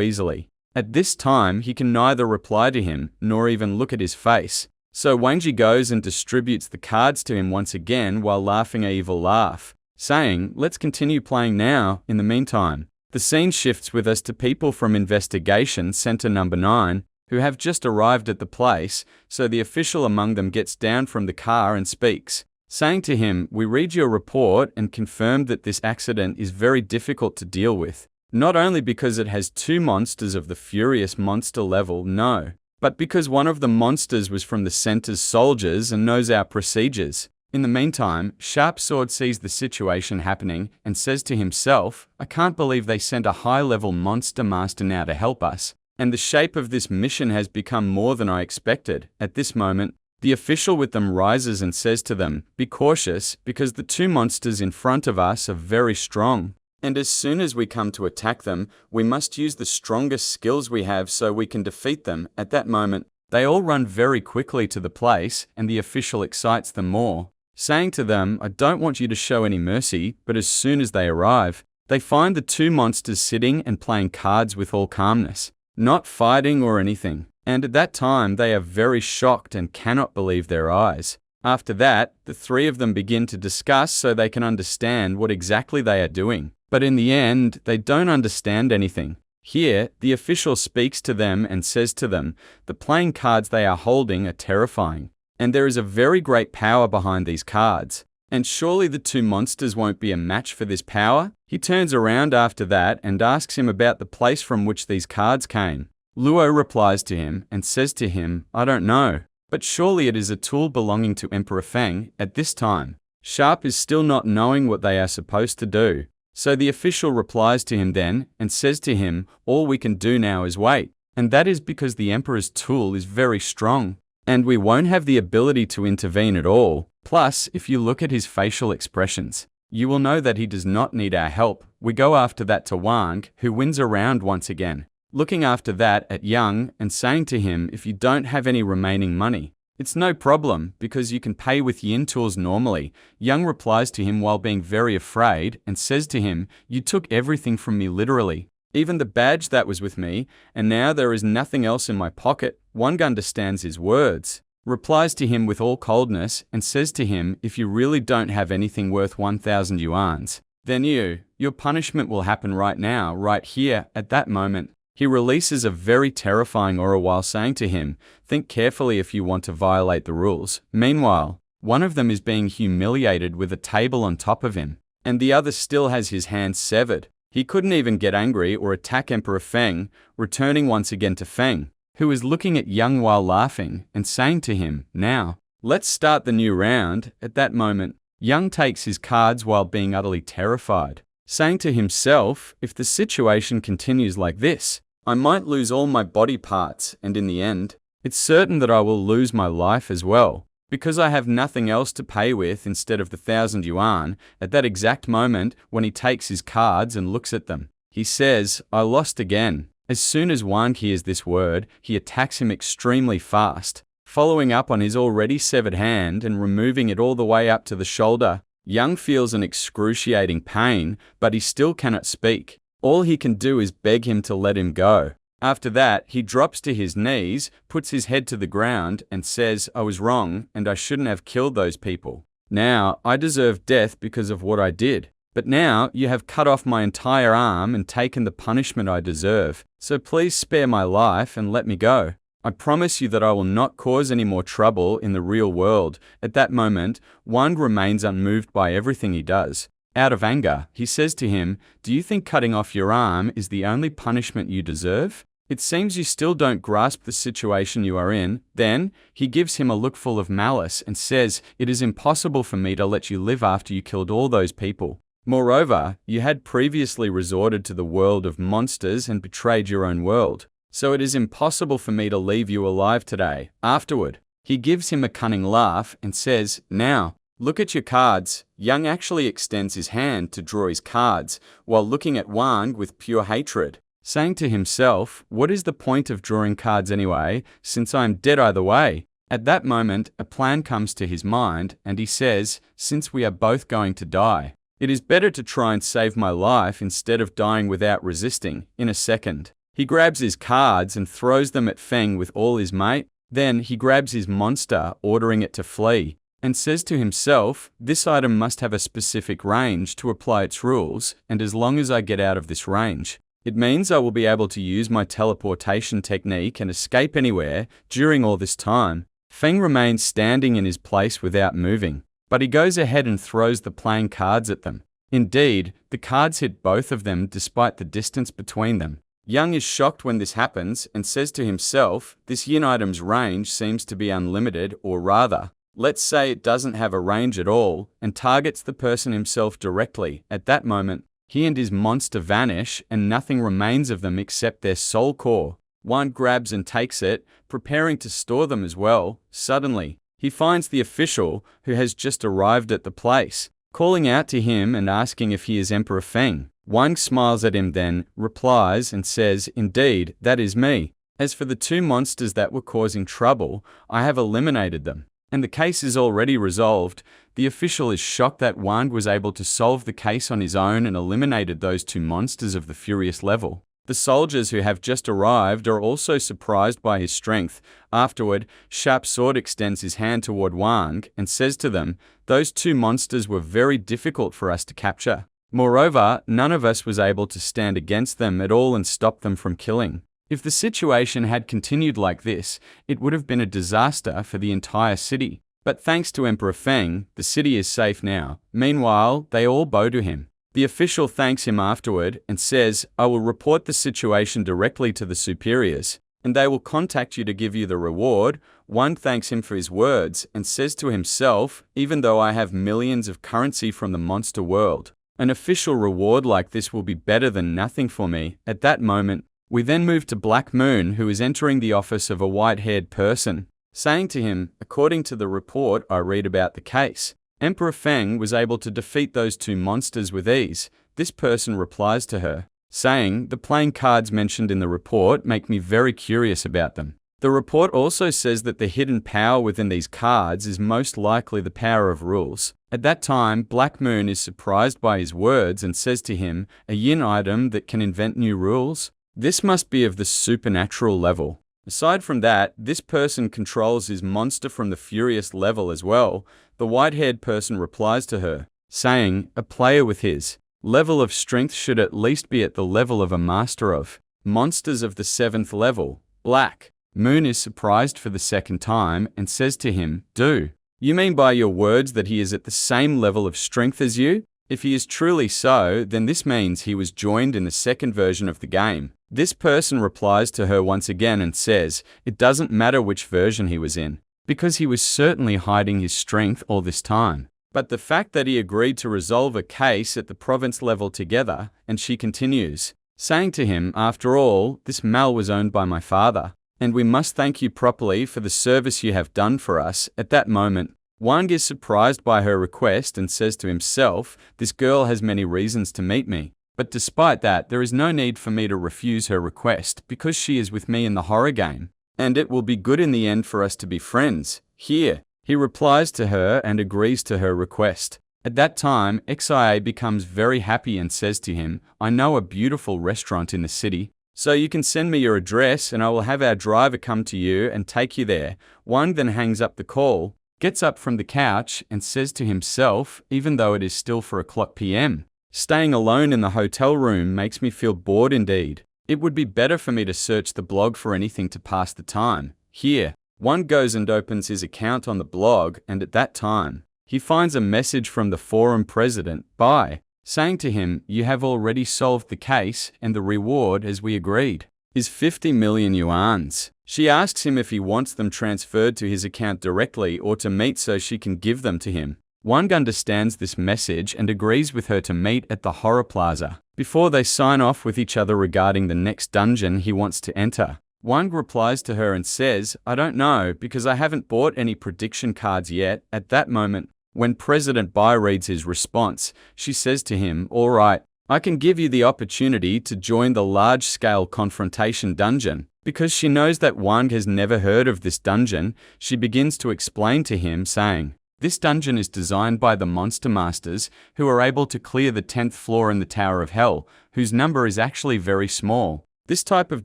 [SPEAKER 1] easily? At this time, he can neither reply to him, nor even look at his face. So Wangji goes and distributes the cards to him once again while laughing an evil laugh, saying, let's continue playing now. In the meantime, the scene shifts with us to people from Investigation Center Number 9, who have just arrived at the place, so the official among them gets down from the car and speaks, saying to him, we read your report and confirm that this accident is very difficult to deal with, not only because it has 2 monsters of the furious monster level, no, but because one of the monsters was from the center's soldiers and knows our procedures. In the meantime, Sharp Sword sees the situation happening and says to himself, I can't believe they sent a high-level monster master now to help us, and the shape of this mission has become more than I expected. At this moment, the official with them rises and says to them, be cautious, because the 2 monsters in front of us are very strong. And as soon as we come to attack them, we must use the strongest skills we have so we can defeat them. At that moment, they all run very quickly to the place, and the official excites them more, saying to them, I don't want you to show any mercy, but as soon as they arrive, they find the 2 monsters sitting and playing cards with all calmness, not fighting or anything. And at that time, they are very shocked and cannot believe their eyes. After that, the 3 of them begin to discuss so they can understand what exactly they are doing. But in the end, they don't understand anything. Here, the official speaks to them and says to them, the playing cards they are holding are terrifying, and there is a very great power behind these cards. And surely the 2 monsters won't be a match for this power? He turns around after that and asks him about the place from which these cards came. Luo replies to him and says to him, I don't know, but surely it is a tool belonging to Emperor Feng. At this time, Sharp is still not knowing what they are supposed to do. So the official replies to him then and says to him, all we can do now is wait. And that is because the Emperor's tool is very strong, and we won't have the ability to intervene at all. Plus, if you look at his facial expressions, you will know that he does not need our help. We go after that to Wang, who wins a round once again, looking after that at Young and saying to him, if you don't have any remaining money, it's no problem, because you can pay with yin tools normally. Young replies to him while being very afraid and says to him, you took everything from me literally, even the badge that was with me, and now there is nothing else in my pocket. Wang understands his words, replies to him with all coldness and says to him, if you really don't have anything worth 1,000 yuans, then your punishment will happen right now, right here, at that moment. He releases a very terrifying aura while saying to him, think carefully if you want to violate the rules. Meanwhile, one of them is being humiliated with a table on top of him, and the other still has his hands severed. He couldn't even get angry or attack Emperor Feng, returning once again to Feng, who was looking at Yang while laughing and saying to him, "Now, let's start the new round." At that moment, Yang takes his cards while being utterly terrified, saying to himself, "If the situation continues like this, I might lose all my body parts, and in the end, it's certain that I will lose my life as well, because I have nothing else to pay with instead of the 1,000 yuan." At that exact moment, when he takes his cards and looks at them, he says, "I lost again." As soon as Wang hears this word, he attacks him extremely fast, following up on his already severed hand and removing it all the way up to the shoulder. Yang feels an excruciating pain, but he still cannot speak. All he can do is beg him to let him go. After that, he drops to his knees, puts his head to the ground, and says, "I was wrong, and I shouldn't have killed those people. Now, I deserve death because of what I did. But now, you have cut off my entire arm and taken the punishment I deserve. So please spare my life and let me go. I promise you that I will not cause any more trouble in the real world." At that moment, Wang remains unmoved by everything he does. Out of anger, he says to him, "Do you think cutting off your arm is the only punishment you deserve? It seems you still don't grasp the situation you are in." Then, he gives him a look full of malice and says, "It is impossible for me to let you live after you killed all those people. Moreover, you had previously resorted to the world of monsters and betrayed your own world. So it is impossible for me to leave you alive today." Afterward, he gives him a cunning laugh and says, "Now, look at your cards." Yang actually extends his hand to draw his cards, while looking at Wang with pure hatred, saying to himself, "What is the point of drawing cards anyway, since I am dead either way?" At that moment, a plan comes to his mind, and he says, "Since we are both going to die, it is better to try and save my life instead of dying without resisting." In a second, he grabs his cards and throws them at Feng with all his might. Then he grabs his monster, ordering it to flee, and says to himself, "This item must have a specific range to apply its rules, and as long as I get out of this range, it means I will be able to use my teleportation technique and escape anywhere." During all this time, Feng remains standing in his place without moving, but he goes ahead and throws the playing cards at them. Indeed, the cards hit both of them despite the distance between them. Yang is shocked when this happens and says to himself, "This yin item's range seems to be unlimited, or rather, let's say it doesn't have a range at all," and targets the person himself directly. At that moment, he and his monster vanish and nothing remains of them except their soul core. Wang grabs and takes it, preparing to store them as well. Suddenly, he finds the official who has just arrived at the place, calling out to him and asking if he is Emperor Feng. Wang smiles at him, then replies and says, "Indeed, that is me. As for the two monsters that were causing trouble, I have eliminated them, and the case is already resolved." The official is shocked that Wang was able to solve the case on his own and eliminated those two monsters of the furious level. The soldiers who have just arrived are also surprised by his strength. Afterward, Sharp Sword extends his hand toward Wang and says to them, "Those two monsters were very difficult for us to capture. Moreover, none of us was able to stand against them at all and stop them from killing. If the situation had continued like this, it would have been a disaster for the entire city. But thanks to Emperor Feng, the city is safe now." Meanwhile, they all bow to him. The official thanks him afterward and says, "I will report the situation directly to the superiors, and they will contact you to give you the reward." One thanks him for his words and says to himself, "Even though I have millions of currency from the monster world, an official reward like this will be better than nothing for me." At that moment, we then move to Black Moon, who is entering the office of a white-haired person, saying to him, "According to the report I read about the case, Emperor Feng was able to defeat those two monsters with ease." This person replies to her, saying, "The playing cards mentioned in the report make me very curious about them. The report also says that the hidden power within these cards is most likely the power of rules." At that time, Black Moon is surprised by his words and says to him, "A yin item that can invent new rules? This must be of the supernatural level. Aside from that, this person controls his monster from the furious level as well." The white-haired person replies to her, saying, "A player with his level of strength should at least be at the level of a master of monsters of the 7th level." Black Moon is surprised for the second time and says to him, "Do you mean by your words that he is at the same level of strength as you?" If he is truly so, then this means he was joined in the second version of the game. This person replies to her once again and says, it doesn't matter which version he was in, because he was certainly hiding his strength all this time. But the fact that he agreed to resolve a case at the province level together, and she continues, saying to him, after all, this mal was owned by my father, and we must thank you properly for the service you have done for us. At that moment, Wang is surprised by her request and says to himself, this girl has many reasons to meet me. But despite that, there is no need for me to refuse her request because she is with me in the horror game. And it will be good in the end for us to be friends. Here, he replies to her and agrees to her request. At that time, XIA becomes very happy and says to him, I know a beautiful restaurant in the city, so you can send me your address and I will have our driver come to you and take you there. Wang then hangs up the call, gets up from the couch and says to himself, even though it is still 4:00 p.m., staying alone in the hotel room makes me feel bored indeed. It would be better for me to search the blog for anything to pass the time. Here, Wang goes and opens his account on the blog, and at that time, he finds a message from the forum president, Bai, saying to him, you have already solved the case and the reward, as we agreed, is 50 million yuans. She asks him if he wants them transferred to his account directly or to meet so she can give them to him. Wang understands this message and agrees with her to meet at the Horror Plaza. Before they sign off with each other regarding the next dungeon he wants to enter, Wang replies to her and says, I don't know because I haven't bought any prediction cards yet. At that moment, when President Bai reads his response, she says to him, all right, I can give you the opportunity to join the large-scale confrontation dungeon. Because she knows that Wang has never heard of this dungeon, she begins to explain to him, saying, this dungeon is designed by the Monster Masters, who are able to clear the 10th floor in the Tower of Hell, whose number is actually very small. This type of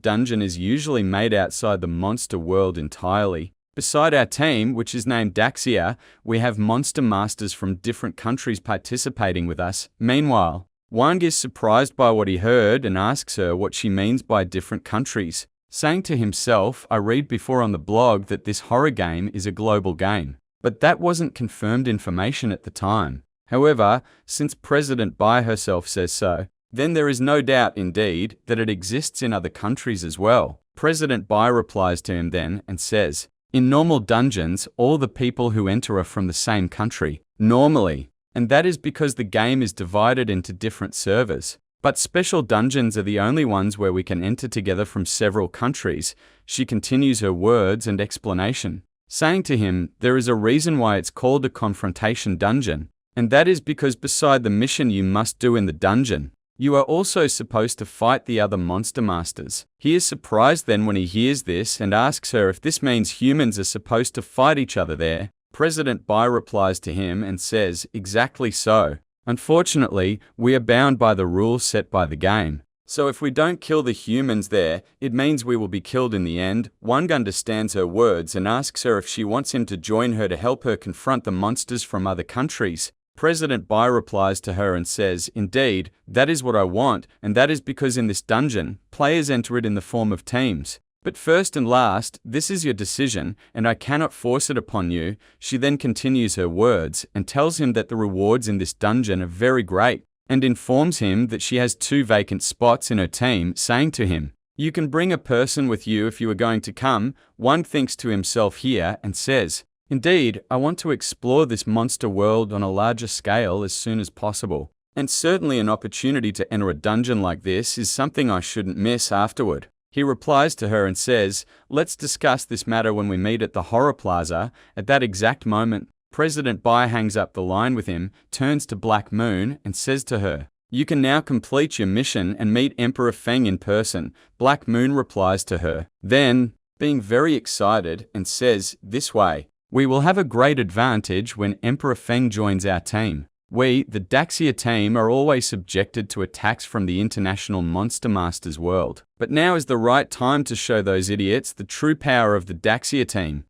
[SPEAKER 1] dungeon is usually made outside the monster world entirely. Beside our team, which is named Daxia, we have Monster Masters from different countries participating with us. Meanwhile, Wang is surprised by what he heard and asks her what she means by different countries, saying to himself, I read before on the blog that this horror game is a global game. But that wasn't confirmed information at the time. However, since President Bai herself says so, then there is no doubt indeed that it exists in other countries as well. President Bai replies to him then and says, in normal dungeons, all the people who enter are from the same country, normally, and that is because the game is divided into different servers. But special dungeons are the only ones where we can enter together from several countries. She continues her words and explanation, saying to him, there is a reason why it's called a confrontation dungeon, and that is because beside the mission you must do in the dungeon, you are also supposed to fight the other Monster Masters. He is surprised then when he hears this and asks her if this means humans are supposed to fight each other there. President Bai replies to him and says, exactly so. Unfortunately, we are bound by the rules set by the game. So if we don't kill the humans there, it means we will be killed in the end. Wang understands her words and asks her if she wants him to join her to help her confront the monsters from other countries. President Bai replies to her and says, indeed, that is what I want, and that is because in this dungeon, players enter it in the form of teams. But first and last, this is your decision, and I cannot force it upon you. She then continues her words and tells him that the rewards in this dungeon are very great, and informs him that she has 2 vacant spots in her team, saying to him, you can bring a person with you if you are going to come. One thinks to himself here and says, indeed, I want to explore this monster world on a larger scale as soon as possible. And certainly an opportunity to enter a dungeon like this is something I shouldn't miss afterward. He replies to her and says, let's discuss this matter when we meet at the Horror Plaza. At that exact moment, President Bai hangs up the line with him, turns to Black Moon, and says to her, you can now complete your mission and meet Emperor Feng in person. Black Moon replies to her, then, being very excited, and says, this way, we will have a great advantage when Emperor Feng joins our team. We, the Daxia team, are always subjected to attacks from the international Monster Masters world. But now is the right time to show those idiots the true power of the Daxia team.